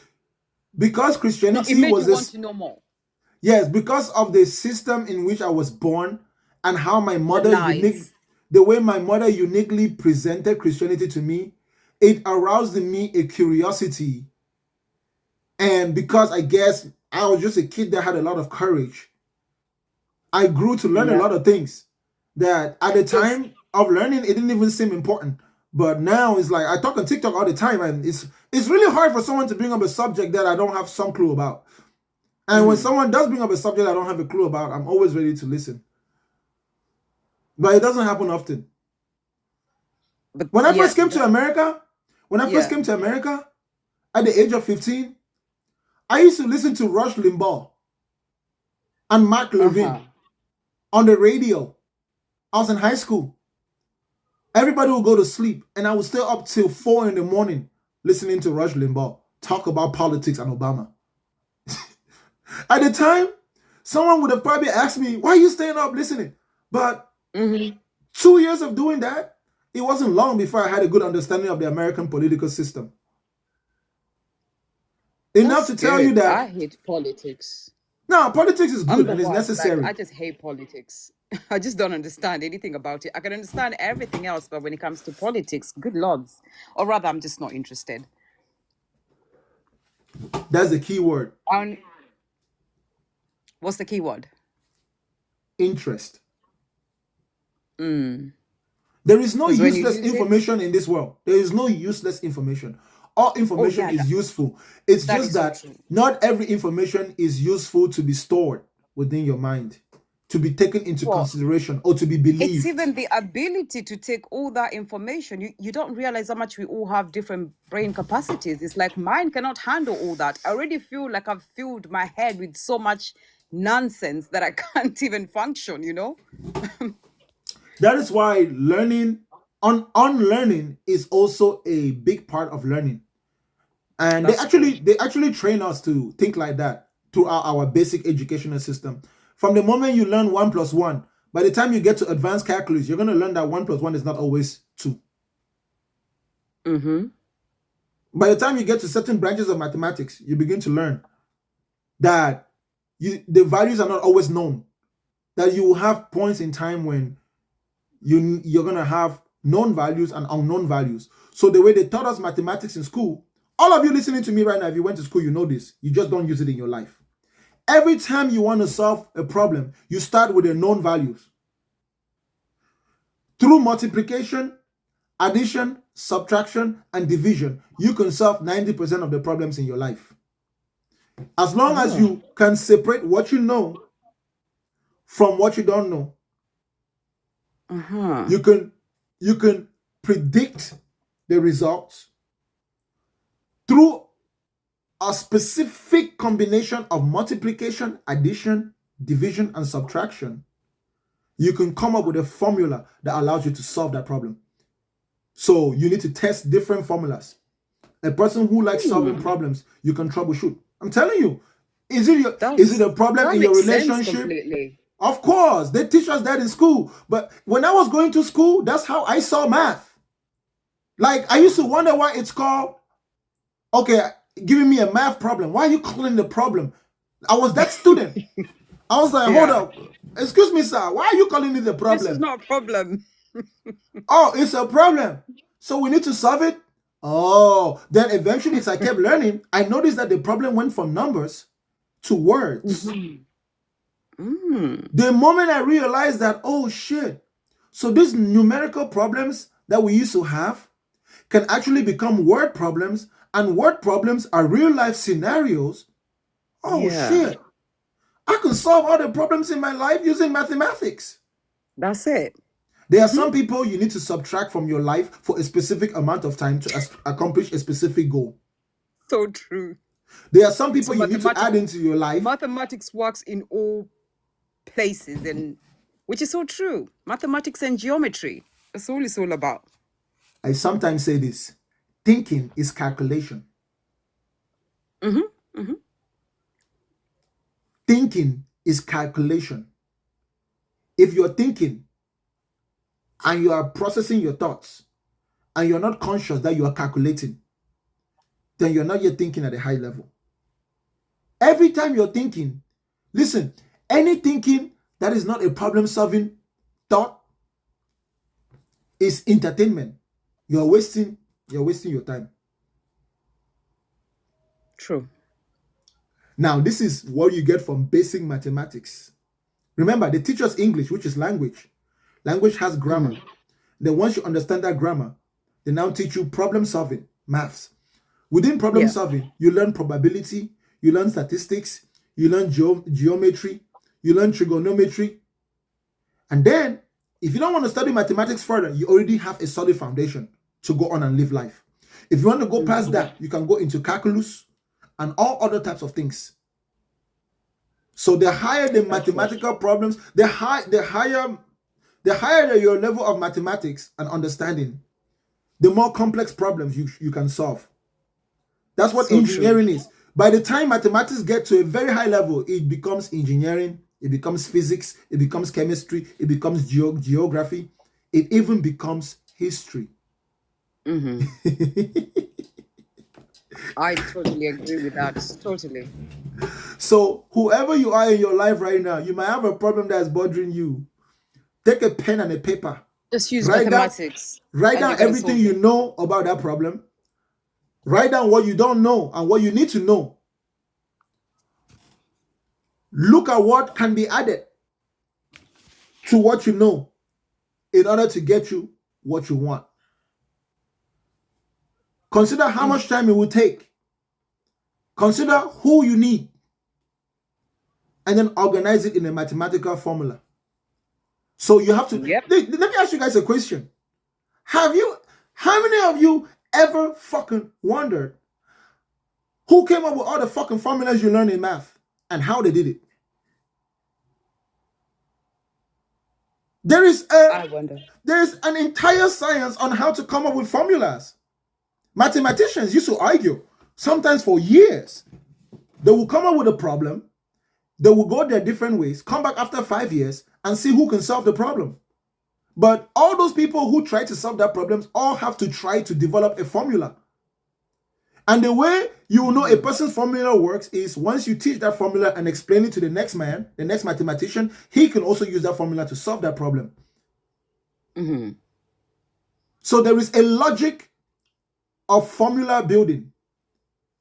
because No, it Christianity made was you want this. to know more. Yes, because of the system in which I was born and how my The mother lies. the way my mother uniquely presented Christianity to me, it aroused in me a curiosity. And because I guess I was just a kid that had a lot of courage, I grew to learn a Yeah. lot of things that at the Because time of learning, it didn't even seem important. But now it's like I talk on TikTok all the time, and it's really hard for someone to bring up a subject that I don't have some clue about. And when someone does bring up a subject I don't have a clue about, I'm always ready to listen. But it doesn't happen often. but When I yeah, first came to America, at the age of 15, I used to listen to Rush Limbaugh and Mark Levin uh-huh. on the radio. I was in high school. Everybody would go to sleep, and I would stay up till 4 in the morning listening to Rush Limbaugh talk about politics and Obama. At the time, someone would have probably asked me, why are you staying up listening? But 2 years of doing that, it wasn't long before I had a good understanding of the American political system. Enough That's to tell you good. I that, hate politics. no, politics is I'm good the and it's worst. Like, necessary. I just hate politics. I just don't understand anything about it. I can understand everything else, but when it comes to politics, good lords. Or rather, I'm just not interested. That's the key word, What's the key word? interest. Mm. There is no Because when you useless use it, information in this world. There is no useless information. All oh information yeah, is useful. It's that just is so that true. not every information is useful to be stored within your mind, to be taken into Well, consideration, or to be it's believed. even the ability to take all that information. You don't realize how much we all have different brain capacities. It's like mine cannot handle all that. I already feel like I've filled my head with so much nonsense that I can't even function, you know? That is why unlearning is also a big part of learning. And That's true. they actually train us to think like that throughout our basic educational system. From the moment you learn 1 + 1, by the time you get to advanced calculus, you're going to learn that 1 + 1 is not always 2. Mm-hmm. By the time you get to certain branches of mathematics, you begin to learn that the values are not always known. That you will have points in time when you're going to have known values and unknown values. So the way they taught us mathematics in school, all of you listening to me right now, if you went to school, you know this. You just don't use it in your life. Every time you want to solve a problem, you start with the known values. Through multiplication, addition, subtraction, and division, you can solve 90% of the problems in your life. As long as you can separate what you know from what you don't know, Uh-huh. you can predict the results through a specific combination of multiplication, addition, division, and subtraction. You can come up with a formula that allows you to solve that problem. So you need to test different formulas. A person who likes solving problems, you can troubleshoot. I'm telling you, is it a problem That in your makes sense relationship? completely. Of course, they teach us that in school. But when I was going to school, that's how I saw math. Like, I used to wonder why it's called, okay, giving me a math problem. Why are you calling the problem? I was that student. I was like, hold Yeah. up. Excuse me, sir. Why are you calling it the This is problem? not a problem. Oh, it's a problem. So we need to solve it? Oh, then eventually, as I kept learning, I noticed that the problem went from numbers to words. The moment I realized that, oh shit, so these numerical problems that we used to have can actually become word problems, and word problems are real life scenarios. Oh Yeah, shit, I can solve all the problems in my life using mathematics. that's it. There are some people you need to subtract from your life for a specific amount of time to accomplish a specific goal. So true. There are some So people you need to add into your life. mathematics works in all places, and which is so true. Mathematics and geometry. That's all it's all about. I sometimes say this: thinking is calculation. Thinking is calculation. If you're thinking and you are processing your thoughts and you're not conscious that you are calculating, then you're not yet thinking at a high level. Every time you're thinking, listen, any thinking that is not a problem-solving thought is entertainment. You're wasting your time. True. Now, this is what you get from basic mathematics. Remember, they teach us English, which is language. Language has grammar. Then once you understand that grammar, they now teach you problem solving, maths. Within problem solving, you learn probability, you learn statistics, you learn geometry, you learn trigonometry. And then, if you don't want to study mathematics further, you already have a solid foundation to go on and live life. If you want to go past that, you can go into calculus and all other types of things. So the higher the mathematical problems, the higher your level of mathematics and understanding, the more complex problems you can solve. That's what engineering is. By the time mathematics get to a very high level, it becomes engineering, it becomes physics, it becomes chemistry, it becomes geography, it even becomes history. I totally agree with that. Totally. So whoever you are in your life right now, you might have a problem that is bothering you. Take a pen and a paper. Just use mathematics. Write down everything you know about that problem. Write down what you don't know and what you need to know. Look at what can be added to what you know in order to get you what you want. Consider how much time it will take. Consider who you need. And then organize it in a mathematical formula. So you have to... Let me ask you guys a question. How many of you ever fucking wondered who came up with all the fucking formulas you learned in math and how they did it? There is an entire science on how to come up with formulas. Mathematicians used to argue, sometimes for years. They will come up with a problem, they will go their different ways, come back after 5 years and see who can solve the problem. But all those people who try to solve that problem all have to try to develop a formula. And the way you know a person's formula works is once you teach that formula and explain it to the next man, the next mathematician, he can also use that formula to solve that problem. So there is a logic of formula building.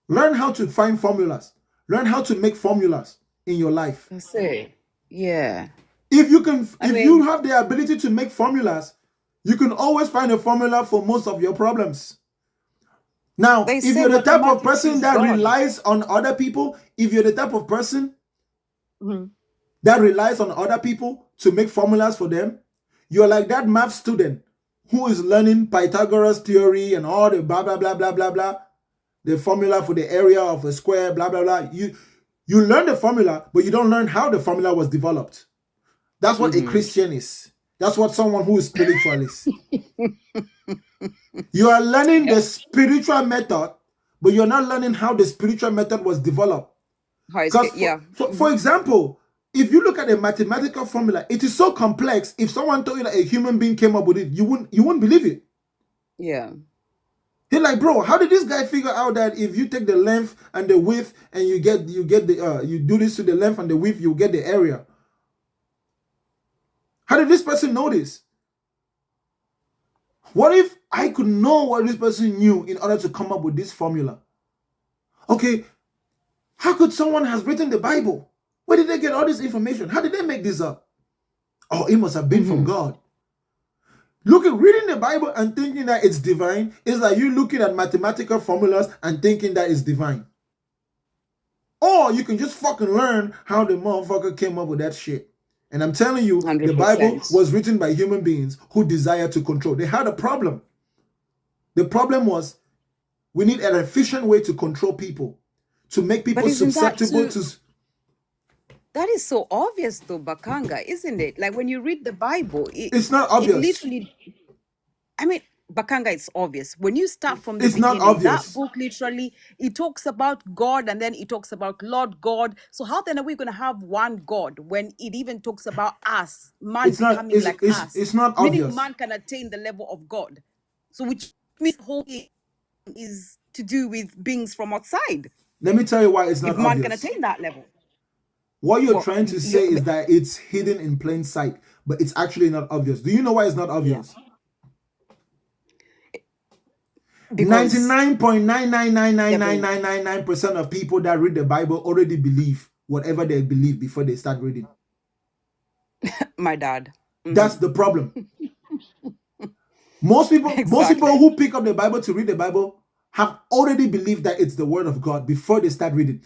Learn how to find formulas. Learn how to make formulas in your life. That's it. Yeah. If you have the ability to make formulas, you can always find a formula for most of your problems. Now, if you're the type of person that relies on other people, if you're the type of person that relies on other people to make formulas for them, you're like that math student who is learning Pythagoras theory and all the blah, blah, blah, blah, blah, blah, the formula for the area of a square, blah, blah, blah. You learn the formula, but you don't learn how the formula was developed. That's what a Christian is. That's what someone who is spiritual is. You are learning the spiritual method, but you're not learning how the spiritual method was developed. For example, if you look at a mathematical formula, it is so complex. If someone told you that a human being came up with it, you wouldn't believe it. Yeah. You're like, bro, how did this guy figure out that if you take the length and the width and you do this to the length and the width, you get the area? How did this person know this? What if I could know what this person knew in order to come up with this formula? Okay, how could someone has written the Bible? Where did they get all this information? How did they make this up? Oh, it must have been from God. Reading the Bible and thinking that it's divine is like you looking at mathematical formulas and thinking that it's divine. Or you can just fucking learn how the motherfucker came up with that shit. And I'm telling you, the Bible 100%. was written by human beings who desire to control. They had a problem. The problem was we need an efficient way to control people, to make But people isn't that susceptible too? to. That is so obvious, though, Bakanga, isn't it? Like when you read the Bible, It's not it obvious. literally. I mean, Bakanga, it's obvious. When you start from the It's not beginning, that obvious. book literally, it talks about God and then it talks about Lord God. So how then are we going to have one God when it even talks about us, man It's not. becoming like us, It's not meaning obvious. man can attain the level of God. So which means the whole thing is to do with beings from outside. Let me tell you why it's If not man can obvious. attain that level. What you're Well, trying to say is that it's hidden in plain sight, but it's actually not obvious. Do you know why it's not obvious? because 99.9999999% of people that read the Bible already believe whatever they believe before they start reading. my dad. That's the problem. Most people Exactly. who pick up the Bible to read the Bible have already believed that it's the word of God before they start reading.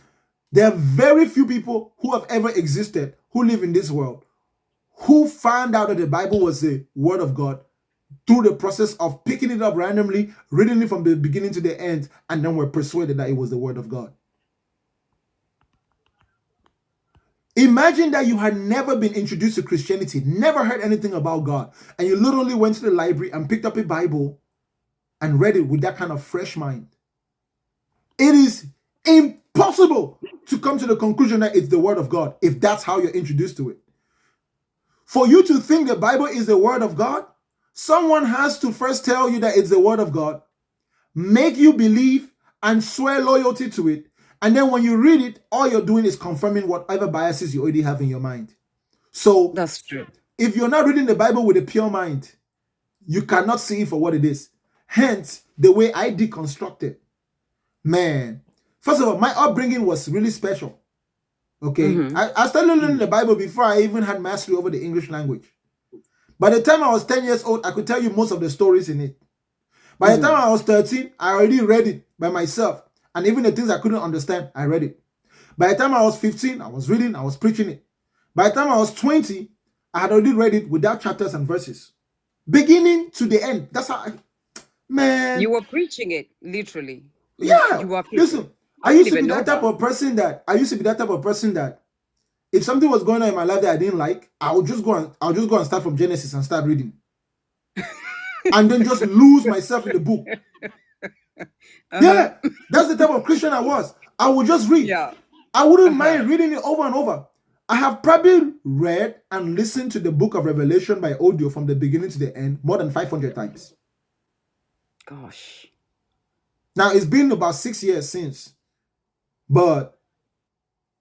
There are very few people who have ever existed who live in this world who found out that the Bible was the word of God through the process of picking it up randomly, reading it from the beginning to the end, and then were persuaded that it was the word of God. Imagine that you had never been introduced to Christianity, never heard anything about God, and you literally went to the library and picked up a Bible and read it with that kind of fresh mind. It is impossible to come to the conclusion that it's the word of God if that's how you're introduced to it. For you to think the Bible is the word of God, someone has to first tell you that it's the word of God, make you believe and swear loyalty to it, and then when you read it, all you're doing is confirming whatever biases you already have in your mind. So That's true. if you're not reading the Bible with a pure mind, you cannot see it for what it is. Hence, the way I deconstruct it. Man, first of all, my upbringing was really special. Okay, I started learning the Bible before I even had mastery over the English language. By the time I was 10 years old, I could tell you most of the stories in it. By the time I was 13, I already read it by myself. And even the things I couldn't understand, I read it. By the time I was 15, I was reading, I was preaching it. By the time I was 20, I had already read it without chapters and verses. Beginning to the end. That's how man. You were preaching it, literally. Yeah. You were preaching. Listen, I used to be that type of person that if something was going on in my life that I didn't like, I'll just go and start from Genesis and start reading. And then just lose myself in the book. Yeah, that's the type of Christian I was. I would just read. Yeah. I wouldn't mind reading it over and over. I have probably read and listened to the book of Revelation by audio from the beginning to the end more than 500 times. Gosh. Now, it's been about 6 years since, but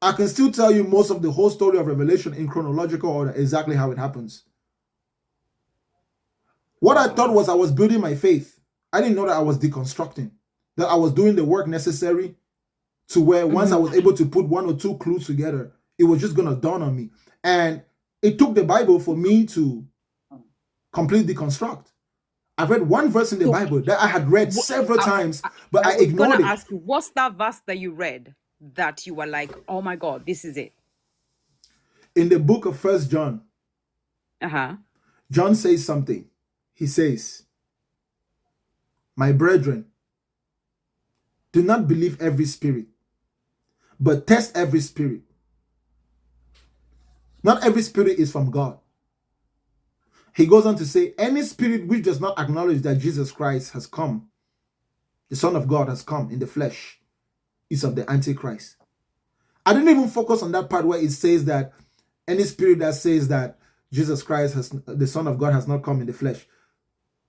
I can still tell you most of the whole story of Revelation in chronological order, exactly how it happens. What I thought was I was building my faith. I didn't know that I was deconstructing, that I was doing the work necessary to where once I was able to put one or two clues together, it was just going to dawn on me. And it took the Bible for me to completely deconstruct. I've read one verse in the Bible that I had read several times, but I was ignored gonna it. ask you, what's that verse that you read that you were like, oh my God, this is it? In the book of 1 John, John says something. He says, my brethren, do not believe every spirit, but test every spirit. Not every spirit is from God. He goes on to say, any spirit which does not acknowledge that Jesus Christ has come, the Son of God has come in the flesh, is of the Antichrist. I didn't even focus on that part where it says that any spirit that says that Jesus Christ, the Son of God, has not come in the flesh.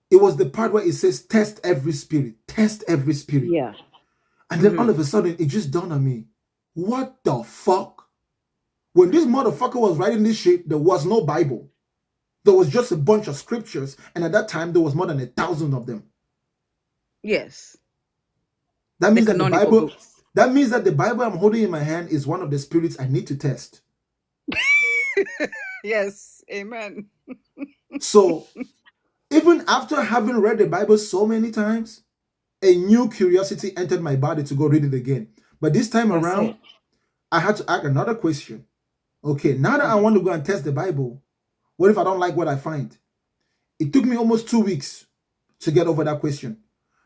It was the part where it says, test every spirit. Test every spirit. Yeah. And then all of a sudden, it just dawned on me, what the fuck? When this motherfucker was writing this shit, there was no Bible. there was just a bunch of scriptures, and at that time there was more than 1,000 of them. Yes. That The means that the canonical Bible. books. That means that the Bible I'm holding in my hand is one of the spirits I need to test. Yes. Amen. So even after having read the Bible so many times, a new curiosity entered my body to go read it again. But this time That's around, it. I had to ask another question. Okay, now that I want to go and test the Bible, what if I don't like what I find? It took me almost 2 weeks to get over that question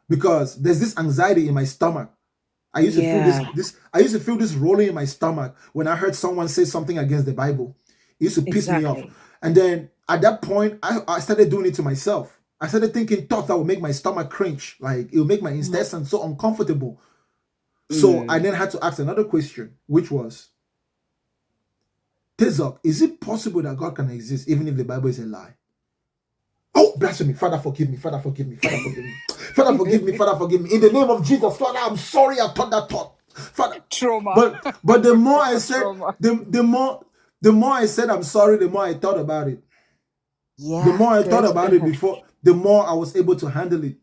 because there's this anxiety in my stomach. I used to feel I used to feel this rolling in my stomach when I heard someone say something against the Bible. It used to piss me off. Exactly. And then at that point, I started doing it to myself. I started thinking thoughts that would make my stomach cringe, like it would make my intestines so uncomfortable. So I then had to ask another question, which was, Tezok, is it possible that God can exist even if the Bible is a lie? Oh, blasphemy. Father, forgive me. Father, forgive me. Father, forgive me. Father, forgive me. Father, forgive me. In the name of Jesus, Father, I'm sorry I thought that thought. Father. Trauma. But the more I said, Trauma. the more I said I'm sorry, the more I thought about it. Yeah. The more I thought Good. about it before, the more I was able to handle it.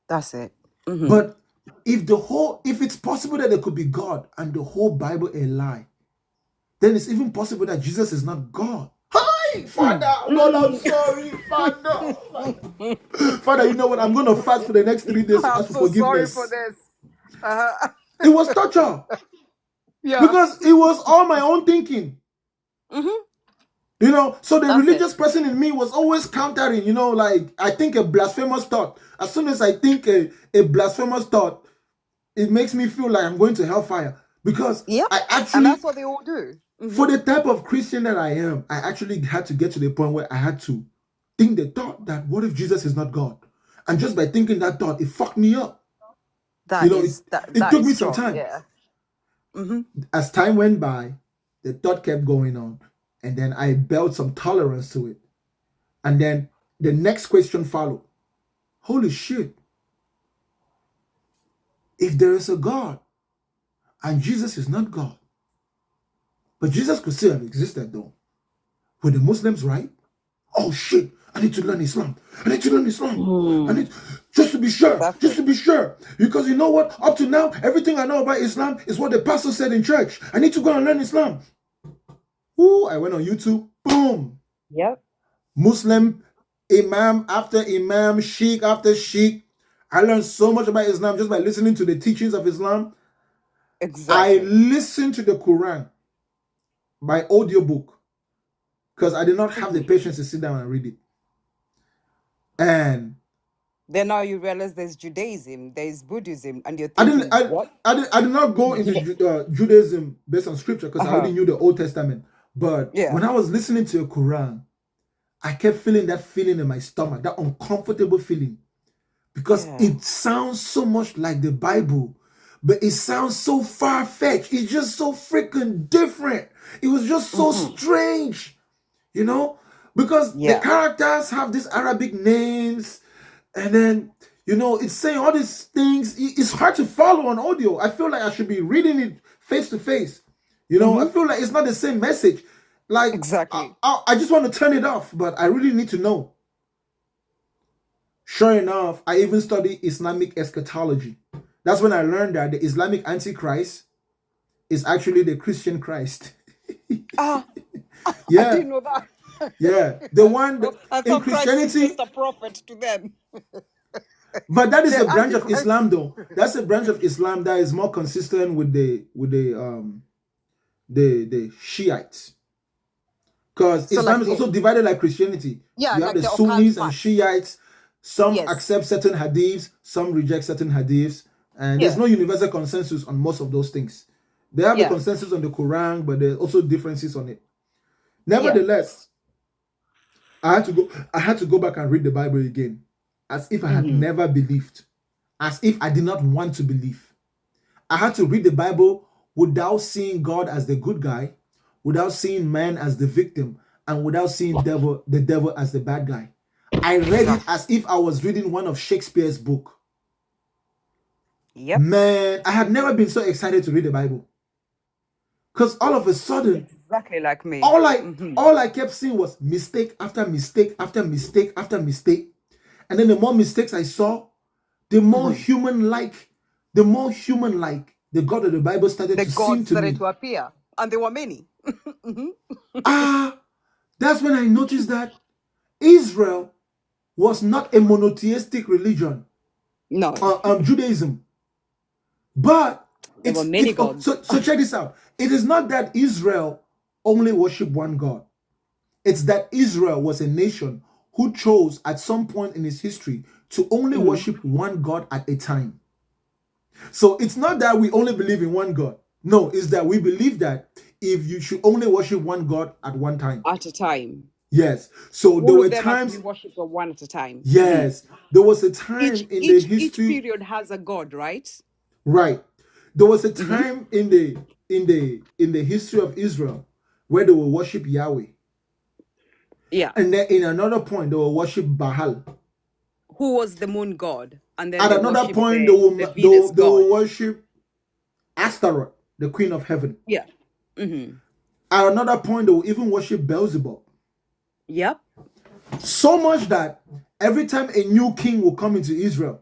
That's it. But if it's possible that there could be God and the whole Bible a lie, then it's even possible that Jesus is not God. Hi, Father. Lord, I'm sorry, Father. Father, you know what? I'm going to fast for the next 3 days to I'm ask for so sorry forgiveness. for this. It was torture Yeah. because it was all my own thinking. You know, so the That's religious person in me was always countering, you know, like I think a blasphemous thought. As soon as I think a blasphemous thought, it makes me feel like I'm going to hellfire because Yep. I And actually, that's what they all do. for the type of Christian that I am, I actually had to get to the point where I had to think the thought that what if Jesus is not God? And just by thinking that thought, it fucked me up. That You know, is it that took is me some strong. time. Yeah. As time went by, the thought kept going on. And then I built some tolerance to it. And then the next question followed. Holy shit. If there is a God and Jesus is not God, but Jesus could still have existed though, were the Muslims right? Oh shit, I need to learn Islam. I need to learn Islam. I need just to be sure. That's Just it. to be sure. Because you know what? Up to now, everything I know about Islam is what the pastor said in church. I need to go and learn Islam. Ooh, I went on YouTube. Boom. Yep. Muslim imam after imam, sheikh after sheikh. I learned so much about Islam just by listening to the teachings of Islam. I Exactly. listened to the Quran by audiobook because I did not have the patience to sit down and read it. And Then now you realize there's Judaism, there's Buddhism, and you're thinking, what? I did not go into Judaism based on scripture because I already knew the Old Testament. But Yeah. when I was listening to the Quran, I kept feeling that feeling in my stomach, that uncomfortable feeling. Because it sounds so much like the Bible, but it sounds so far-fetched. It's just so freaking different. It was just so strange, you know? Because the characters have these Arabic names, and then, you know, it's saying all these things. It's hard to follow on audio. I feel like I should be reading it face to face. You know, I feel like it's not the same message. Like, Exactly. I just want to turn it off, but I really need to know. Sure enough, I even studied Islamic eschatology. That's when I learned that the Islamic Antichrist is actually the Christian Christ. I Yeah, didn't know that. yeah. The one I in thought Christ is Christianity, just a prophet to them. but that is The a branch of Antichrist. Islam, though. That's a branch of Islam that is more consistent with the Shiites. Because So Islam like is also divided like Christianity. yeah, You have like the the occult Sunnis and part. Shiites. Some Yes. accept certain hadiths, some reject certain hadiths, and there's Yeah. no universal consensus on most of those things. They have a Yeah. consensus on the Quran, but there's also differences on it. Yeah. Nevertheless, I had to go back and read the Bible again, as if I had never believed, as if I did not want to believe. I had to read the Bible without seeing God as the good guy, without seeing man as the victim, and without seeing the devil as the bad guy. I read it as if I was reading one of Shakespeare's book. Yep. Man, I had never been so excited to read the Bible. Because all of a sudden, Exactly like me. all I Hmm all I kept seeing was mistake after mistake after mistake after mistake. And then the more mistakes I saw, the more hmm human-like, the God of the Bible started The to seem gods to started me. to appear, and there were many. Hmm That's when I noticed that Israel was not a monotheistic religion, No, Judaism. But there were it's many it's gods. so check this out. It is not that Israel only worship one God. It's that Israel was a nation who chose at some point in its history to only Hmm worship one God at a time. So it's not that we only believe in one God. No, it's that we believe that if you should only worship one God at one time. At a time. Yes. So there All were of them are to be times, worshipped at one at a time. yes, there was a time in the Each history, period has a god, right? right. There was a Hmm time in the history of Israel where they will worship Yahweh. Yeah. And then in another point, they will worship Baal. Who was the moon god? And then At they another worship point, the Venus they god. will worship Astaroth, the queen of heaven. Yeah. Hmm At another point, they will even worship Beelzebub. Yep. So much that every time a new king will come into Israel,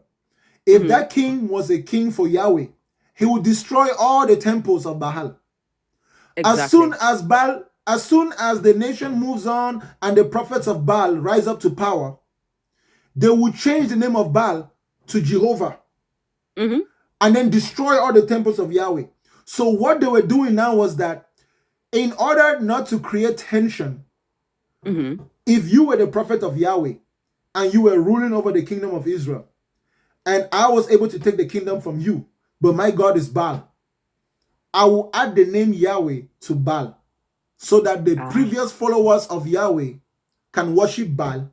if hmm that king was a king for Yahweh, he would destroy all the temples of Baal. As soon Exactly. as the nation moves on and the prophets of Baal rise up to power, they will change the name of Baal to Jehovah Hmm and then destroy all the temples of Yahweh. So what they were doing now was that in order not to create tension, hmm if you were the prophet of Yahweh and you were ruling over the kingdom of Israel, and I was able to take the kingdom from you, but my God is Baal, I will add the name Yahweh to Baal so that the Ah. previous followers of Yahweh can worship Baal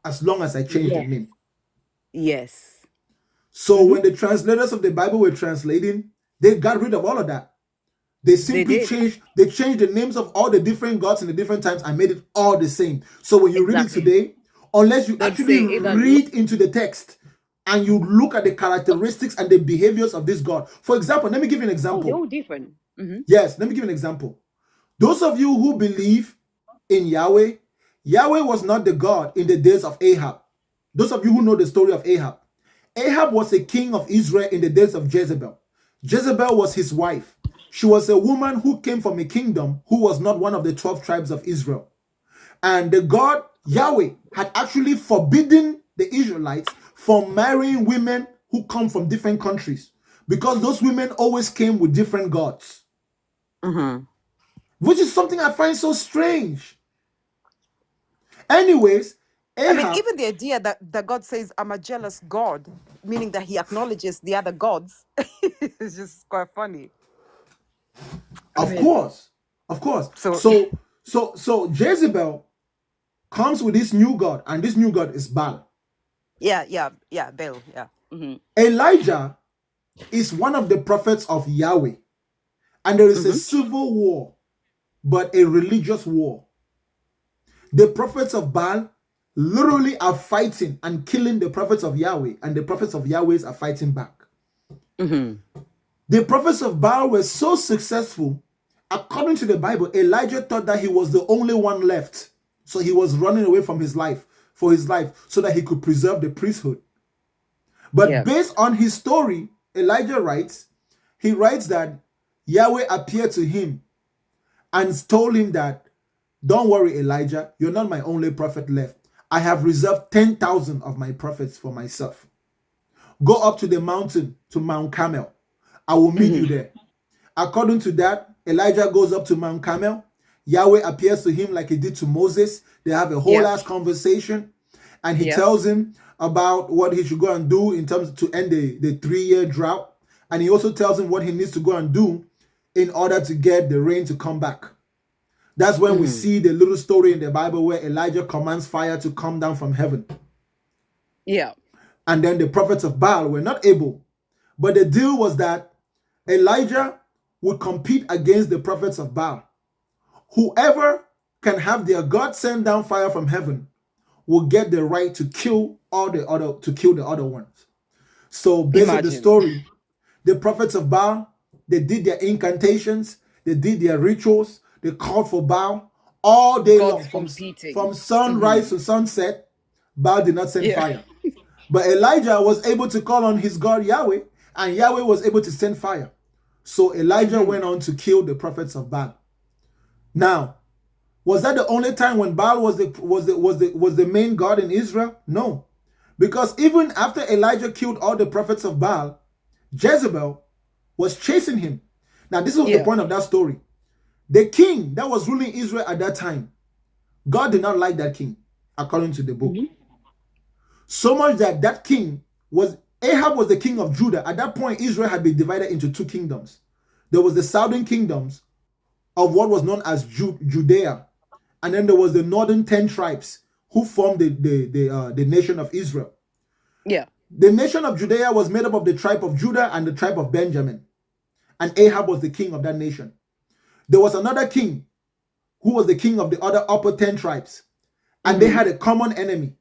as long as I change the Yes. name. Yes. So hmm when the translators of the Bible were translating, they got rid of all of that. They simply did. changed the names of all the different gods in the different times and made it all the same. So when you read it Exactly. today, unless you They'd actually say either read into the text and you look at the characteristics and the behaviors of this God. For example, let me give you an they're example. all different. Hmm Yes, let me give you an example. Those of you who believe in Yahweh, Yahweh was not the God in the days of Ahab. Those of you who know the story of Ahab, Ahab was a king of Israel in the days of Jezebel. Jezebel was his wife. She was a woman who came from a kingdom who was not one of the 12 tribes of Israel. And the God, Yahweh, had actually forbidden the Israelites from marrying women who come from different countries because those women always came with different gods, hmm which is something I find so strange. Anyways, I mean, Ahab, even the idea that God says, I'm a jealous God, meaning that he acknowledges the other gods, is just quite funny. I of mean, course, so so Jezebel comes with this new God, and this new God is Baal. yeah, Baal, yeah. Elijah is one of the prophets of Yahweh, and there is a hmm civil war, but a religious war. The prophets of Baal literally are fighting and killing the prophets of Yahweh, and the prophets of Yahweh are fighting back. hmm The prophets of Baal were so successful, according to the Bible, Elijah thought that he was the only one left. So he was running away from his life, so that he could preserve the priesthood. But Yeah. based on his story, Elijah writes that Yahweh appeared to him and told him that, don't worry, Elijah, you're not my only prophet left. I have reserved 10,000 of my prophets for myself. Go up to the mountain, to Mount Carmel. I will meet you there. According to that, Elijah goes up to Mount Carmel. Yahweh appears to him like he did to Moses. They have a whole ass conversation, and he tells him about what he should go and do in terms to end the 3-year drought. And he also tells him what he needs to go and do in order to get the rain to come back. That's when we see the little story in the Bible where Elijah commands fire to come down from heaven. Yeah. And then the prophets of Baal were not able. But the deal was that Elijah would compete against the prophets of Baal. Whoever can have their God send down fire from heaven will get the right to kill the other ones. So based on the story, the prophets of Baal, they did their incantations, they did their rituals, they called for Baal all day long. Gods From competing. sunrise to sunset, Baal did not send Yeah. fire. But Elijah was able to call on his God Yahweh, and Yahweh was able to send fire. So Elijah went on to kill the prophets of Baal. Now, was that the only time when Baal was the main god in Israel? No. Because even after Elijah killed all the prophets of Baal, Jezebel was chasing him. Now, this was the Yeah. point of that story. The king that was ruling Israel at that time, God did not like that king, according to the book. So much that that king Ahab was the king of Judah. At that point, Israel had been divided into two kingdoms. There was the southern kingdoms of what was known as Judea, and then there was the northern 10 tribes who formed the nation of Israel. Yeah. The nation of Judea was made up of the tribe of Judah and the tribe of Benjamin, and Ahab was the king of that nation. There was another king who was the king of the other upper 10 tribes, and they had a common enemy.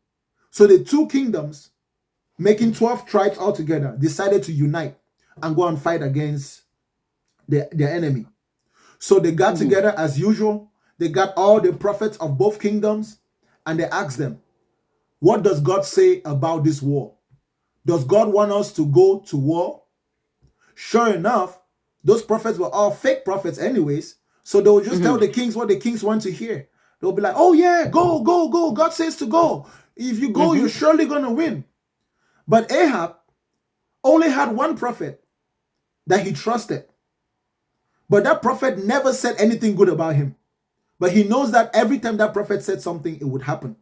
So the two kingdoms, making 12 tribes altogether, decided to unite and go and fight against their enemy. So they got together as usual. They got all the prophets of both kingdoms, and they asked them, what does God say about this war? Does God want us to go to war? Sure enough, those prophets were all fake prophets anyways, so they would just tell the kings what the kings want to hear. They'll be like, oh yeah, go, go, go. God says to go. If you go, you're surely going to win. But Ahab only had one prophet that he trusted. But that prophet never said anything good about him. But he knows that every time that prophet said something, it would happen.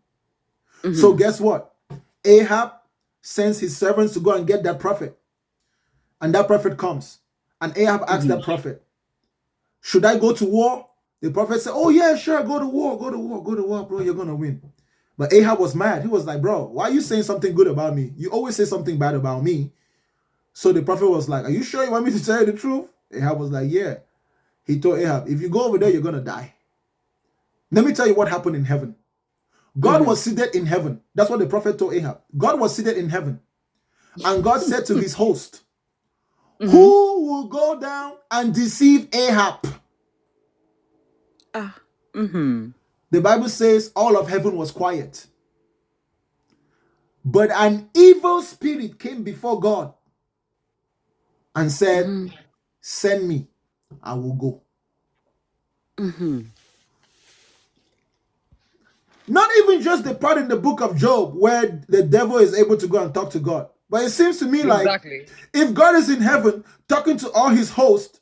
So guess what? Ahab sends his servants to go and get that prophet. And that prophet comes. And Ahab asks that prophet, should I go to war? The prophet said, oh yeah, sure, go to war, go to war, go to war, bro, you're going to win. But Ahab was mad. He was like, bro, why are you saying something good about me? You always say something bad about me. So the prophet was like, are you sure you want me to tell you the truth? Ahab was like, yeah. He told Ahab, if you go over there, you're going to die. Let me tell you what happened in heaven. God was seated in heaven. That's what the prophet told Ahab. God was seated in heaven. And God said to his host, who will go down and deceive Ahab? The Bible says all of heaven was quiet. But an evil spirit came before God and said, send me, I will go. Not even just the part in the book of Job where the devil is able to go and talk to God. But it seems to me like if God is in heaven talking to all his hosts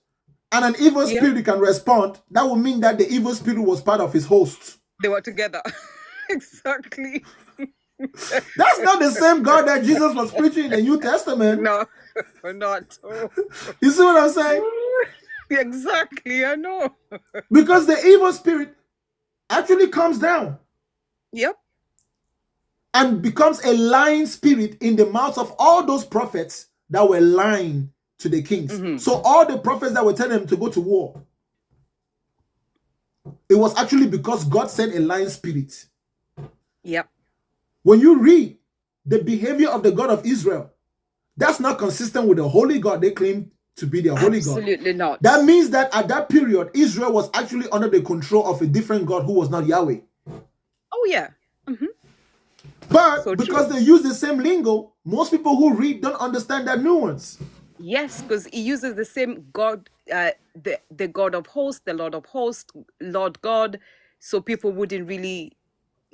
and an evil spirit can respond, that would mean that the evil spirit was part of his hosts. They were together. Exactly. That's not the same God that Jesus was preaching in the New Testament. No, not. Oh. You see what I'm saying? Exactly, I know. Because the evil spirit actually comes down. Yep. And becomes a lying spirit in the mouths of all those prophets that were lying to the kings. So all the prophets that were telling them to go to war, it was actually because God sent a lying spirit. Yep. When you read the behavior of the God of Israel, that's not consistent with the holy God they claim to be their holy God. Absolutely not. That means that at that period, Israel was actually under the control of a different God who was not Yahweh. Oh, yeah. But so because they use the same lingo, most people who read don't understand that nuance. Yes, because he uses the same God, the God of hosts, the Lord of hosts, Lord God. So people wouldn't really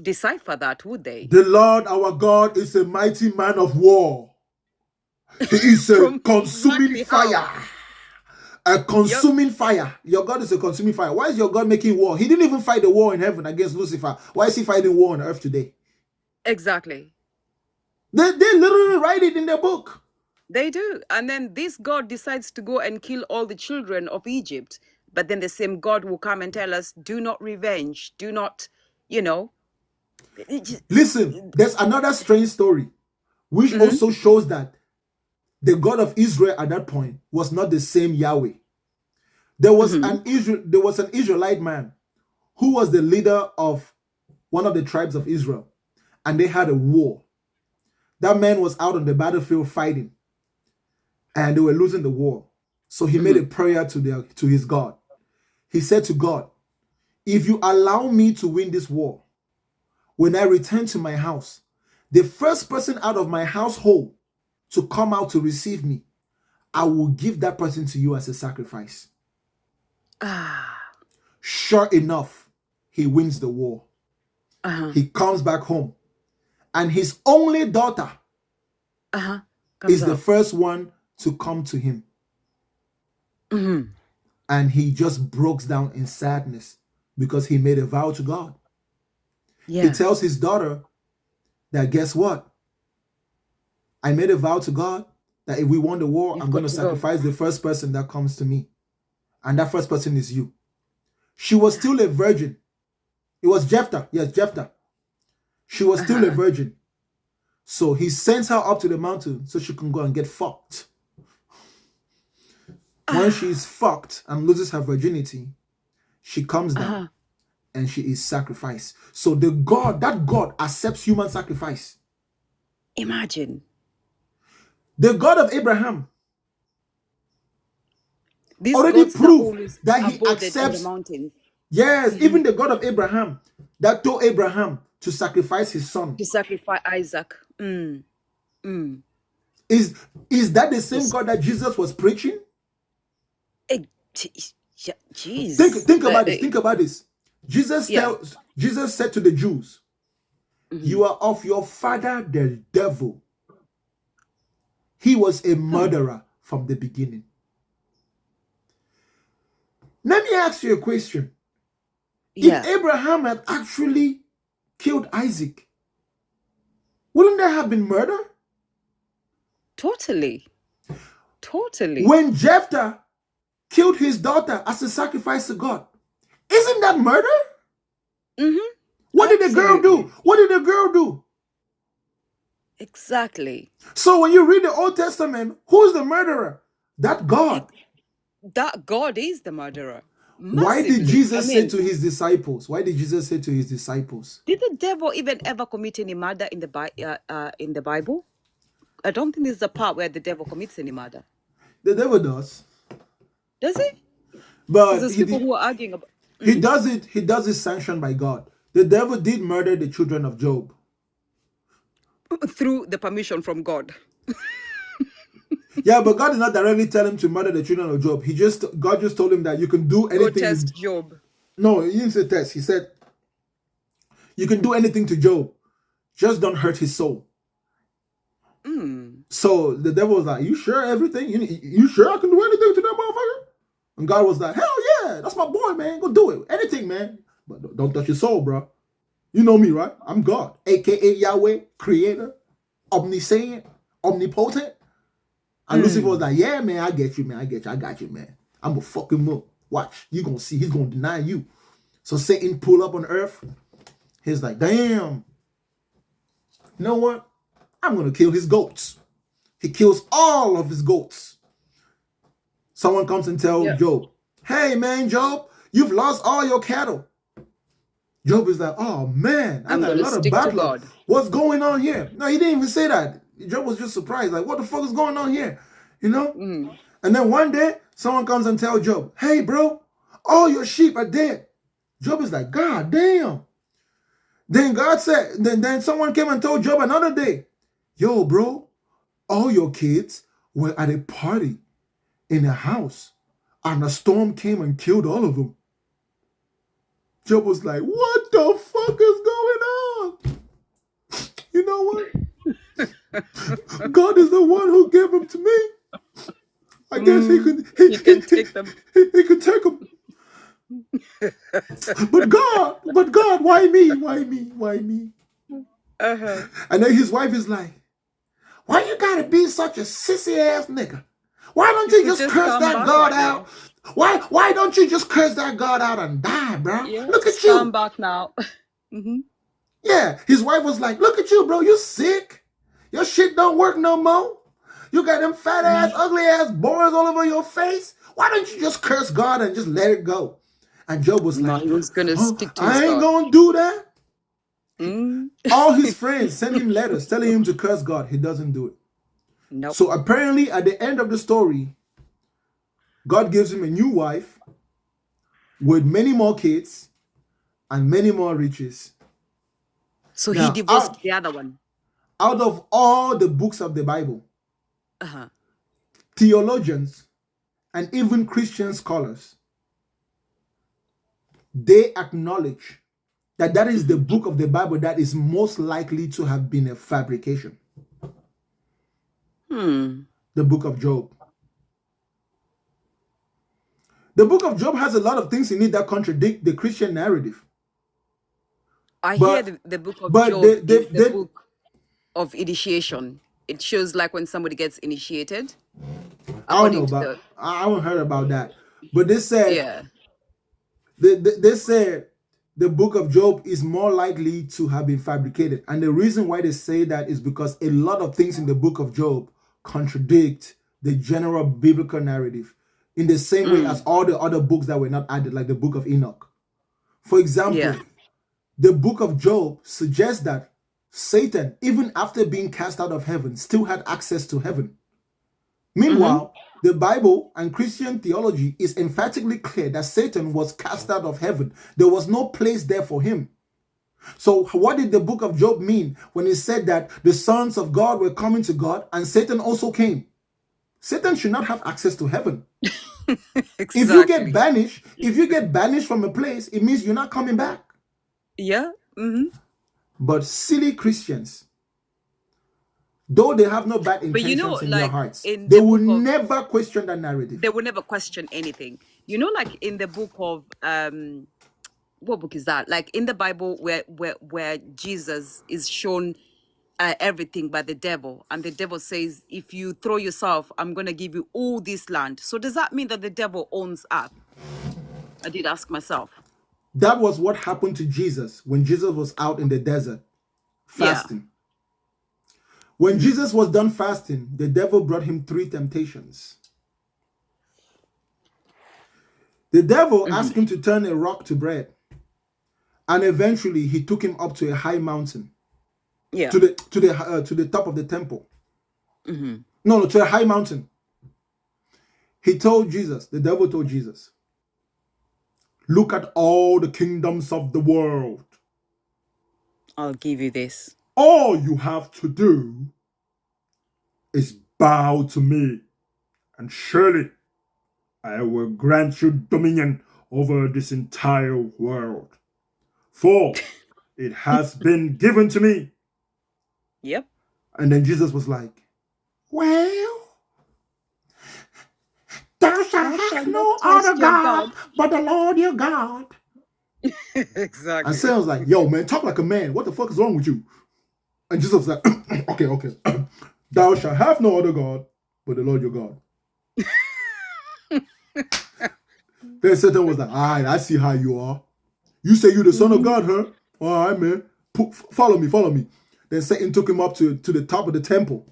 decipher that, would they? The Lord our God is a mighty man of war. He is a consuming fire. A consuming fire. Your God is a consuming fire. Why is your God making war? He didn't even fight the war in heaven against Lucifer. Why is he fighting war on earth today? Exactly. They literally write it in their book. They do. And then this God decides to go and kill all the children of Egypt. But then the same God will come and tell us, do not revenge. Do not, Listen, there's another strange story, which also shows that the God of Israel at that point was not the same Yahweh. There was an Israelite man who was the leader of one of the tribes of Israel, and they had a war. That man was out on the battlefield fighting, and they were losing the war. So he made a prayer to his God. he said to God, if you allow me to win this war, when I return to my house, the first person out of my household to come out to receive me, I will give that person to you as a sacrifice. Sure enough, he wins the war. He comes back home, and his only daughter is the first one to come to him. And he just breaks down in sadness because he made a vow to God. He tells his daughter that, guess what? I made a vow to God that if we won the war, I'm going to sacrifice the first person that comes to me. And that first person is you. She was still a virgin. It was Jephthah. Yes, Jephthah. She was still a virgin. So he sends her up to the mountain so she can go and get fucked. When she's fucked and loses her virginity, she comes down and she is sacrificed. So that God accepts human sacrifice. Imagine. The God of Abraham These already gods that proved always that he abode on the accepts. mountain Yes, even the God of Abraham that told Abraham to sacrifice his son. to sacrifice Isaac. Is that the same God that Jesus was preaching? Jeez. Think about this. Think about this. Jesus said to the Jews, you are of your father the devil. He was a murderer from the beginning. Let me ask you a question. If Abraham had actually killed Isaac, wouldn't there have been murder? Totally. When Jephthah killed his daughter as a sacrifice to God, isn't that murder? What did the girl do? What did the girl do? Exactly. So when you read the Old Testament, who's the murderer? That God. That God is the murderer. Why did Massively. Jesus I say mean, to his disciples? Why did Jesus say to his disciples? did the devil even ever commit any murder in the Bible? I don't think this is the part where the devil commits any murder. The devil does. Does he? But Because there's people who are arguing about. he does it sanctioned by God. The devil did murder the children of Job. Through the permission from God. Yeah, but God did not directly tell him to murder the children of Job. God just told him that you can do anything. Go test Job. No, he didn't say test. He said you can do anything to Job, just don't hurt his soul. So the devil was like, you sure everything? You sure I can do anything to that motherfucker? And God was like, hell yeah, that's my boy, man. Go do it. Anything, man. But don't touch your soul, bro. You know me, right? I'm God, a.k.a. Yahweh, creator, omniscient, omnipotent. And Lucifer was like, yeah, man, I get you, man. I got you, man. I'm going to fuck him up. Watch. You going to see. He's going to deny you. So Satan pull up on earth. He's like, damn. You know what? I'm going to kill his goats. He kills all of his goats. Someone comes and tells Job, hey, man, Job, you've lost all your cattle. Job is like, oh, man, I got a lot of bad luck. What's going on here? No, he didn't even say that. Job was just surprised, like, what the fuck is going on here? You know? And then one day, someone comes and tells Job, hey, bro, all your sheep are dead. Job is like, God damn. Then God said, then someone came and told Job another day, yo, bro, all your kids were at a party in a house, and a storm came and killed all of them. Job was like, what the fuck is going on? You know what? God is the one who gave them to me. I guess he can take them. He could take them. But God, why me? Why me? Why me? And then his wife is like, why you gotta be such a sissy ass nigga? Why don't you just curse that God out? Why don't you just curse that God out and die, bro? Look at you. Stand back now. Yeah, his wife was like, look at you, bro. You sick. Your shit don't work no more. You got them fat ass, ugly ass boils all over your face. Why don't you just curse God and just let it go? And Job was like, he was gonna stick to his I ain't God. gonna do that. All his friends send him letters telling him to curse God. He doesn't do it. Nope. So apparently at the end of the story, God gives him a new wife with many more kids and many more riches. So he Now, divorced the other one. out of all the books of the Bible, Uh-huh. theologians and even Christian scholars, they acknowledge that that is the book of the Bible that is most likely to have been a fabrication. The book of Job. The book of Job has a lot of things in it that contradict the Christian narrative. I hear But the book of but Job they, is the they book of initiation. It shows like when somebody gets initiated, I don't know according to about the I haven't heard about that. But they said yeah. they said the book of Job is more likely to have been fabricated. And the reason why they say that is because a lot of things in the book of Job contradict the general biblical narrative in the same way as all the other books that were not added, like the book of Enoch. For example, Yeah. the book of Job suggests that Satan, even after being cast out of heaven, still had access to heaven. Meanwhile, the Bible and Christian theology is emphatically clear that Satan was cast out of heaven. There was no place there for him. So what did the book of Job mean when it said that the sons of God were coming to God and Satan also came? Satan should not have access to heaven. If you get Exactly. banished from a place, it means you're not coming back. Yeah. But silly Christians, though they have no bad But you know, intentions in their like hearts, in they the will book of never question that narrative. they will never question anything. You know, like in the book of what book is that? Like in the Bible where Jesus is shown everything by the devil, and the devil says, if you throw yourself, I'm gonna give you all this land. So does that mean that the devil owns Earth? I did ask myself. That was what happened to Jesus when Jesus was out in the desert Yeah. fasting. When Jesus was done fasting, the devil brought him 3 temptations. The devil asked him to turn a rock to bread. And eventually he took him up to a high mountain, Yeah. to the top of the temple. No, to a high mountain. The devil told Jesus, look at all the kingdoms of the world. I'll give you this. All you have to do is bow to me, and surely I will grant you dominion over this entire world. For it has been given to me. Yep. And then Jesus was like, well, thou shalt have no other God but the Lord your God. Exactly. And Sam was like, yo, man, talk like a man. What the fuck is wrong with you? And Jesus was like, okay. Thou shalt have no other God but the Lord your God. Then Satan was like, all right, I see how you are. You say you're the son of God, huh? All right, man. Follow me. Then Satan took him up to the top of the temple.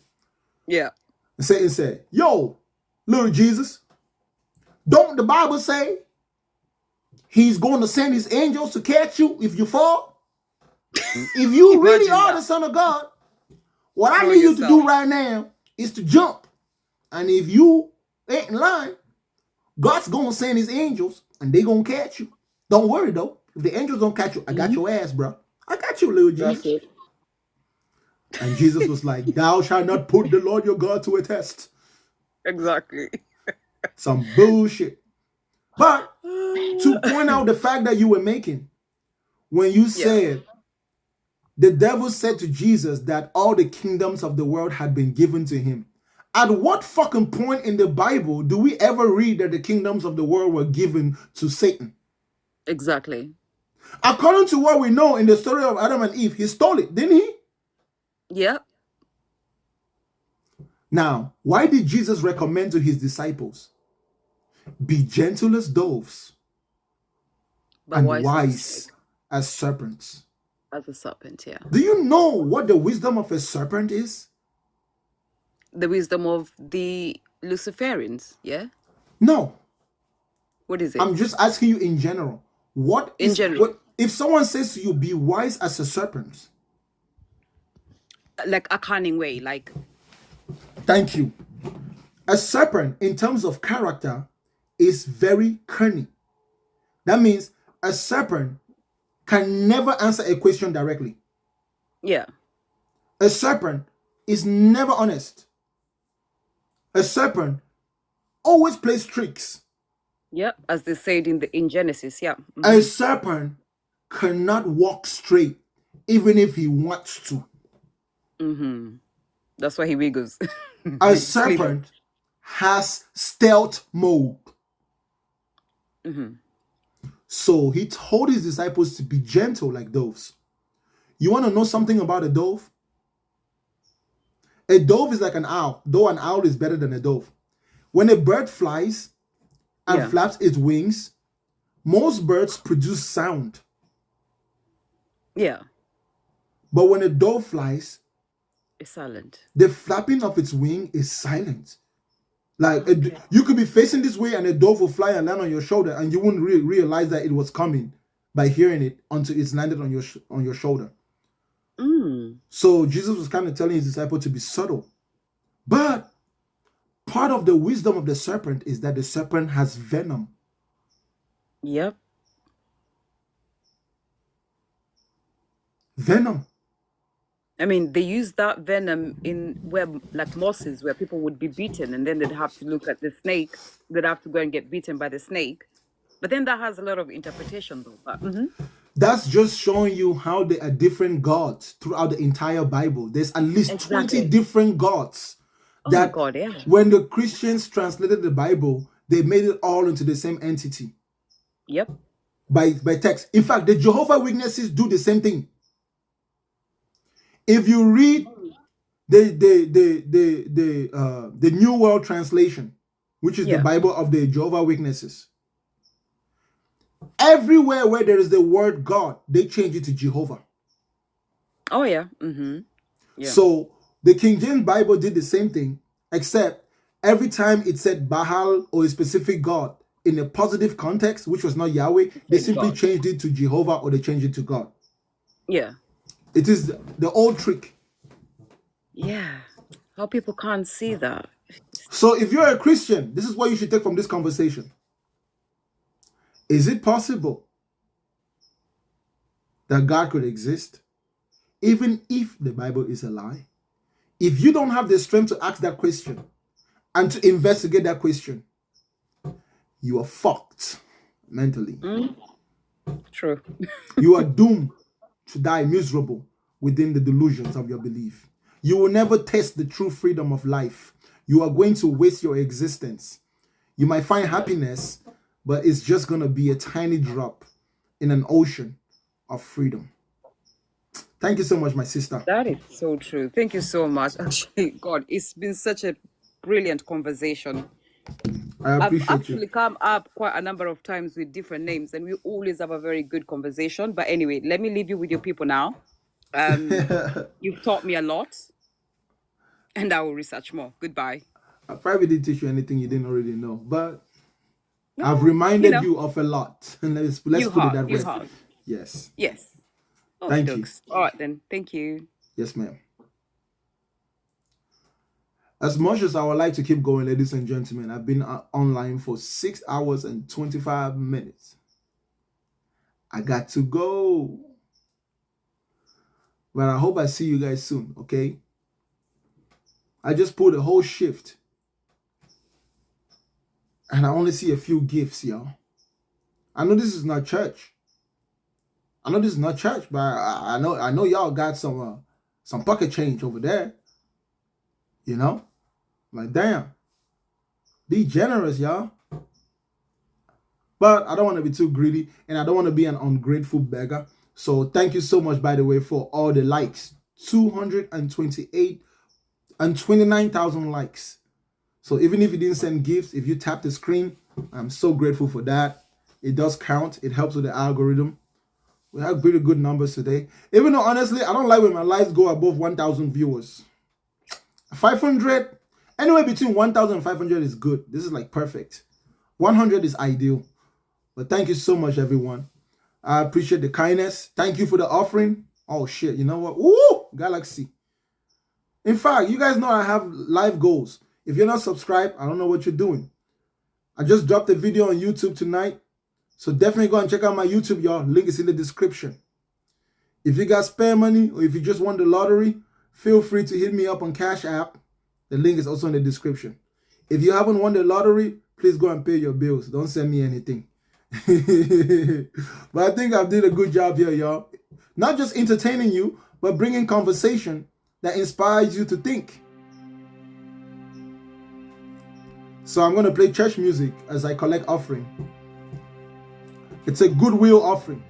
Yeah. And Satan said, yo, little Jesus, don't the Bible say he's going to send his angels to catch you if you fall? If you really Imagine are the that. son of God, what I Throw need you to do yourself. right now is to jump. And if you ain't in line, God's going to send his angels and they going to catch you. Don't worry, though. If the angels don't catch you, I got your ass, bro. I got you, little Jesus. That's it. And Jesus was like, thou shalt not put the Lord your God to a test. Exactly. Some bullshit. But to point out the fact that you were making, when you said, the devil said to Jesus that all the kingdoms of the world had been given to him. At what fucking point in the Bible do we ever read that the kingdoms of the world were given to Satan? Exactly. According to what we know in the story of Adam and Eve, he stole it, didn't he? Yep. Now, why did Jesus recommend to his disciples, be gentle as doves But and wise as a wise snake, as serpents? as a serpent, yeah. Do you know what the wisdom of a serpent is? The wisdom of the Luciferians, yeah? No. What is it? I'm just asking you in general. In general, If someone says to you, be wise as a serpent? like a cunning way, like Thank you. A serpent, in terms of character, is very cunning, That means a serpent can never answer a question directly. Yeah. A serpent is never honest. A serpent always plays tricks. Yep. As they said in Genesis. Yeah. A serpent cannot walk straight, even if he wants to. That's why he wiggles. A Slithers. serpent has stealth mode. So he told his disciples to be gentle like doves. You want to know something about a dove? A dove is like an owl, though an owl is better than a dove. When a bird flies and flaps its wings, most birds produce sound. Yeah. But when a dove flies, It's silent. the flapping of its wing is silent. Like you could be facing this way and a dove will fly and land on your shoulder and you wouldn't realize that it was coming by hearing it until it's landed on your shoulder. So Jesus was kind of telling his disciple to be subtle. But part of the wisdom of the serpent is that the serpent has venom. Yep. Venom. I mean, they use that venom in where, like mosses, where people would be beaten, and then they'd have to look at the snake. They'd have to go and get beaten by the snake. But then that has a lot of interpretation, though. But, That's just showing you how there are different gods throughout the entire Bible. There's at least 20 different gods. Oh my God, yeah. When the Christians translated the Bible, they made it all into the same entity. Yep. By text. In fact, the Jehovah's Witnesses do the same thing. If you read the New World Translation, which is the Bible of the Jehovah's Witnesses, everywhere where there is the word God, they change it to Jehovah. Oh yeah. Yeah. So the King James Bible did the same thing, except every time it said Baal or a specific God in a positive context, which was not Yahweh, they simply changed it to Jehovah or they changed it to God. Yeah. It is the old trick. Yeah. How people can't see that. So if you're a Christian, this is what you should take from this conversation. Is it possible that God could exist even if the Bible is a lie? If you don't have the strength to ask that question and to investigate that question, you are fucked mentally. True. You are doomed to die miserable within the delusions of your belief. You will never taste the true freedom of life. You are going to waste your existence. You might find happiness, but it's just going to be a tiny drop in an ocean of freedom. Thank you so much, my sister. That is so true. Thank you so much. Actually, God, it's been such a brilliant conversation. I appreciate I've actually come up quite a number of times with different names, and we always have a very good conversation. But anyway, let me leave you with your people now. You've taught me a lot, and I will research more. Goodbye. I probably didn't teach you anything you didn't already know, but I've reminded you of a lot. And let's put it that way. Yes. Yes. Oh, Thank you. All right then. Thank you. Yes, ma'am. As much as I would like to keep going, ladies and gentlemen, I've been online for 6 hours and 25 minutes. I got to go. But I hope I see you guys soon, okay? I just pulled a whole shift. And I only see a few gifts, y'all. I know this is not church. But I know y'all got some pocket change over there. You know? Like, damn. Be generous, y'all. But I don't want to be too greedy, and I don't want to be an ungrateful beggar. So thank you so much, by the way, for all the likes. 228 and 29,000 likes. So even if you didn't send gifts, if you tap the screen, I'm so grateful for that. It does count. It helps with the algorithm. We have pretty good numbers today. Even though, honestly, I don't like when my lives go above 1,000 viewers. 500, anywhere between 1,000 and 500 is good. This is like perfect. 100 is ideal. But thank you so much, everyone. I appreciate the kindness. Thank you for the offering. Oh, shit. You know what? Woo! Galaxy. In fact, you guys know I have life goals. If you're not subscribed, I don't know what you're doing. I just dropped a video on YouTube tonight. So definitely go and check out my YouTube, y'all. Link is in the description. If you got spare money or if you just won the lottery, feel free to hit me up on Cash App. The link is also in the description. If you haven't won the lottery, please go and pay your bills. Don't send me anything. But I think I've did a good job here, y'all. Not just entertaining you, but bringing conversation that inspires you to think. So I'm going to play church music as I collect offering. It's a goodwill offering.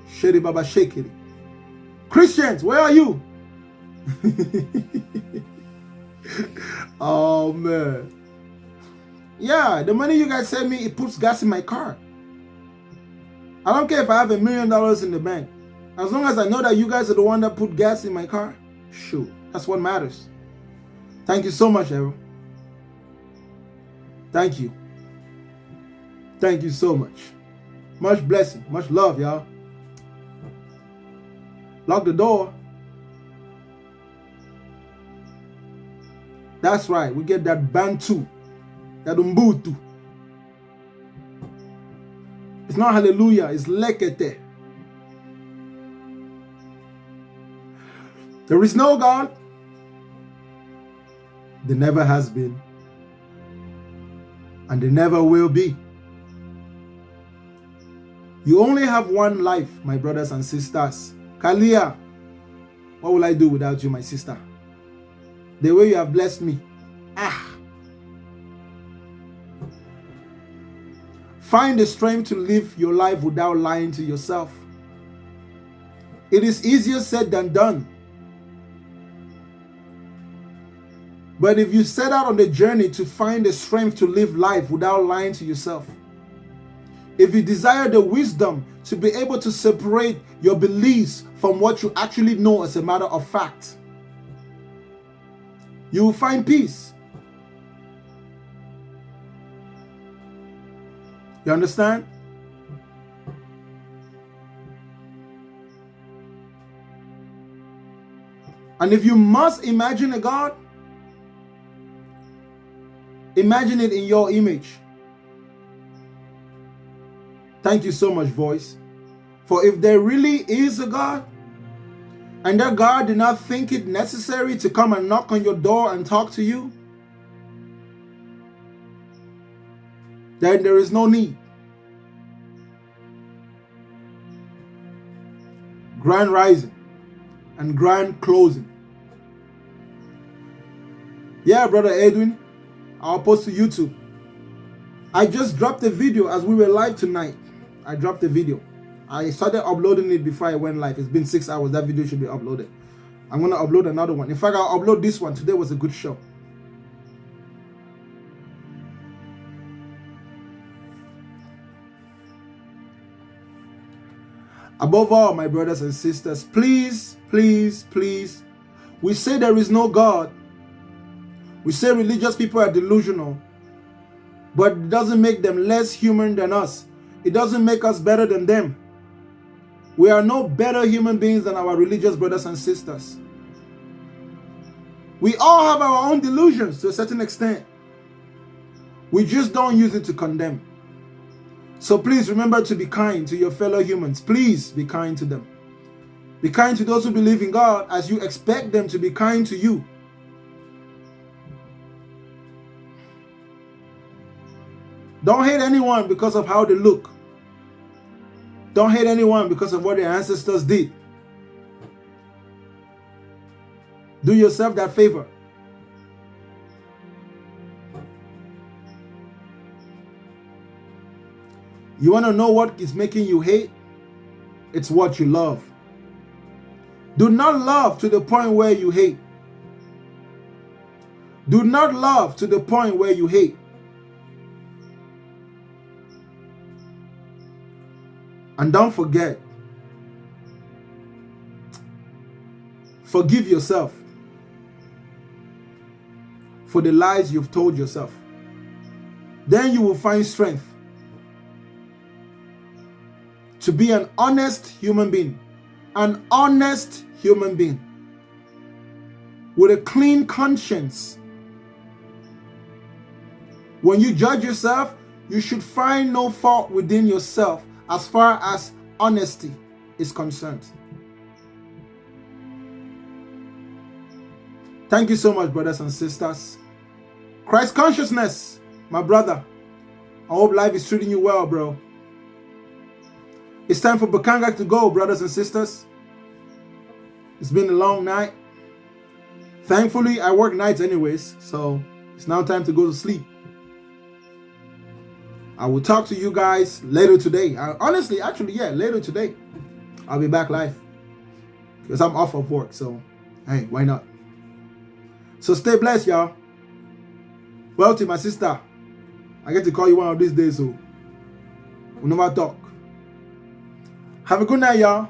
Shady Baba Shekiri. Christians, where are you? Oh, man. Yeah, the money you guys send me, it puts gas in my car. I don't care if I have $1 million in the bank. As long as I know that you guys are the one that put gas in my car, shoot, that's what matters. Thank you so much, Errol. Thank you. Thank you so much. Much blessing, much love, y'all. Lock the door. That's right, we get that Bantu, that Umbutu. It's not hallelujah, it's lekete. There is no God. There never has been. And there never will be. You only have one life, my brothers and sisters. Kalia, what will I do without you, my sister? The way you have blessed me. Find the strength to live your life without lying to yourself. It is easier said than done. But if you set out on the journey to find the strength to live life without lying to yourself, if you desire the wisdom to be able to separate your beliefs from what you actually know as a matter of fact, you will find peace. You understand? And if you must imagine a God, imagine it in your image. Thank you so much, voice. For if there really is a God, and that God did not think it necessary to come and knock on your door and talk to you, then there is no need. Grand rising and grand closing. Yeah, Brother Edwin, I'll post to YouTube. I just dropped a video as we were live tonight. I dropped a video. I started uploading it before I went live. It's been 6 hours. That video should be uploaded. I'm going to upload another one. In fact, I'll upload this one. Today was a good show. Above all, my brothers and sisters, please, please, please, we say there is no God. We say religious people are delusional, but it doesn't make them less human than us. It doesn't make us better than them. We are no better human beings than our religious brothers and sisters. We all have our own delusions to a certain extent. We just don't use it to condemn. So please remember to be kind to your fellow humans. Please be kind to them. Be kind to those who believe in God as you expect them to be kind to you. Don't hate anyone because of how they look. Don't hate anyone because of what their ancestors did. Do yourself that favor. You want to know what is making you hate? It's what you love. Do not love to the point where you hate. Do not love to the point where you hate. And don't forget, forgive yourself for the lies you've told yourself. Then you will find strength to be an honest human being. An honest human being with a clean conscience. When you judge yourself, You should find no fault within yourself as far as honesty is concerned. Thank you so much, brothers and sisters. Christ consciousness, my brother. I hope life is treating you well, bro. It's time for Bakanga to go, brothers and sisters. It's been a long night. Thankfully, I work nights anyways, so it's now time to go to sleep. I will talk to you guys later today. Later today. I'll be back live because I'm off of work, so hey, why not? So stay blessed, y'all. Well, to my sister, I get to call you one of these days, so we'll never talk. Have a good night, y'all.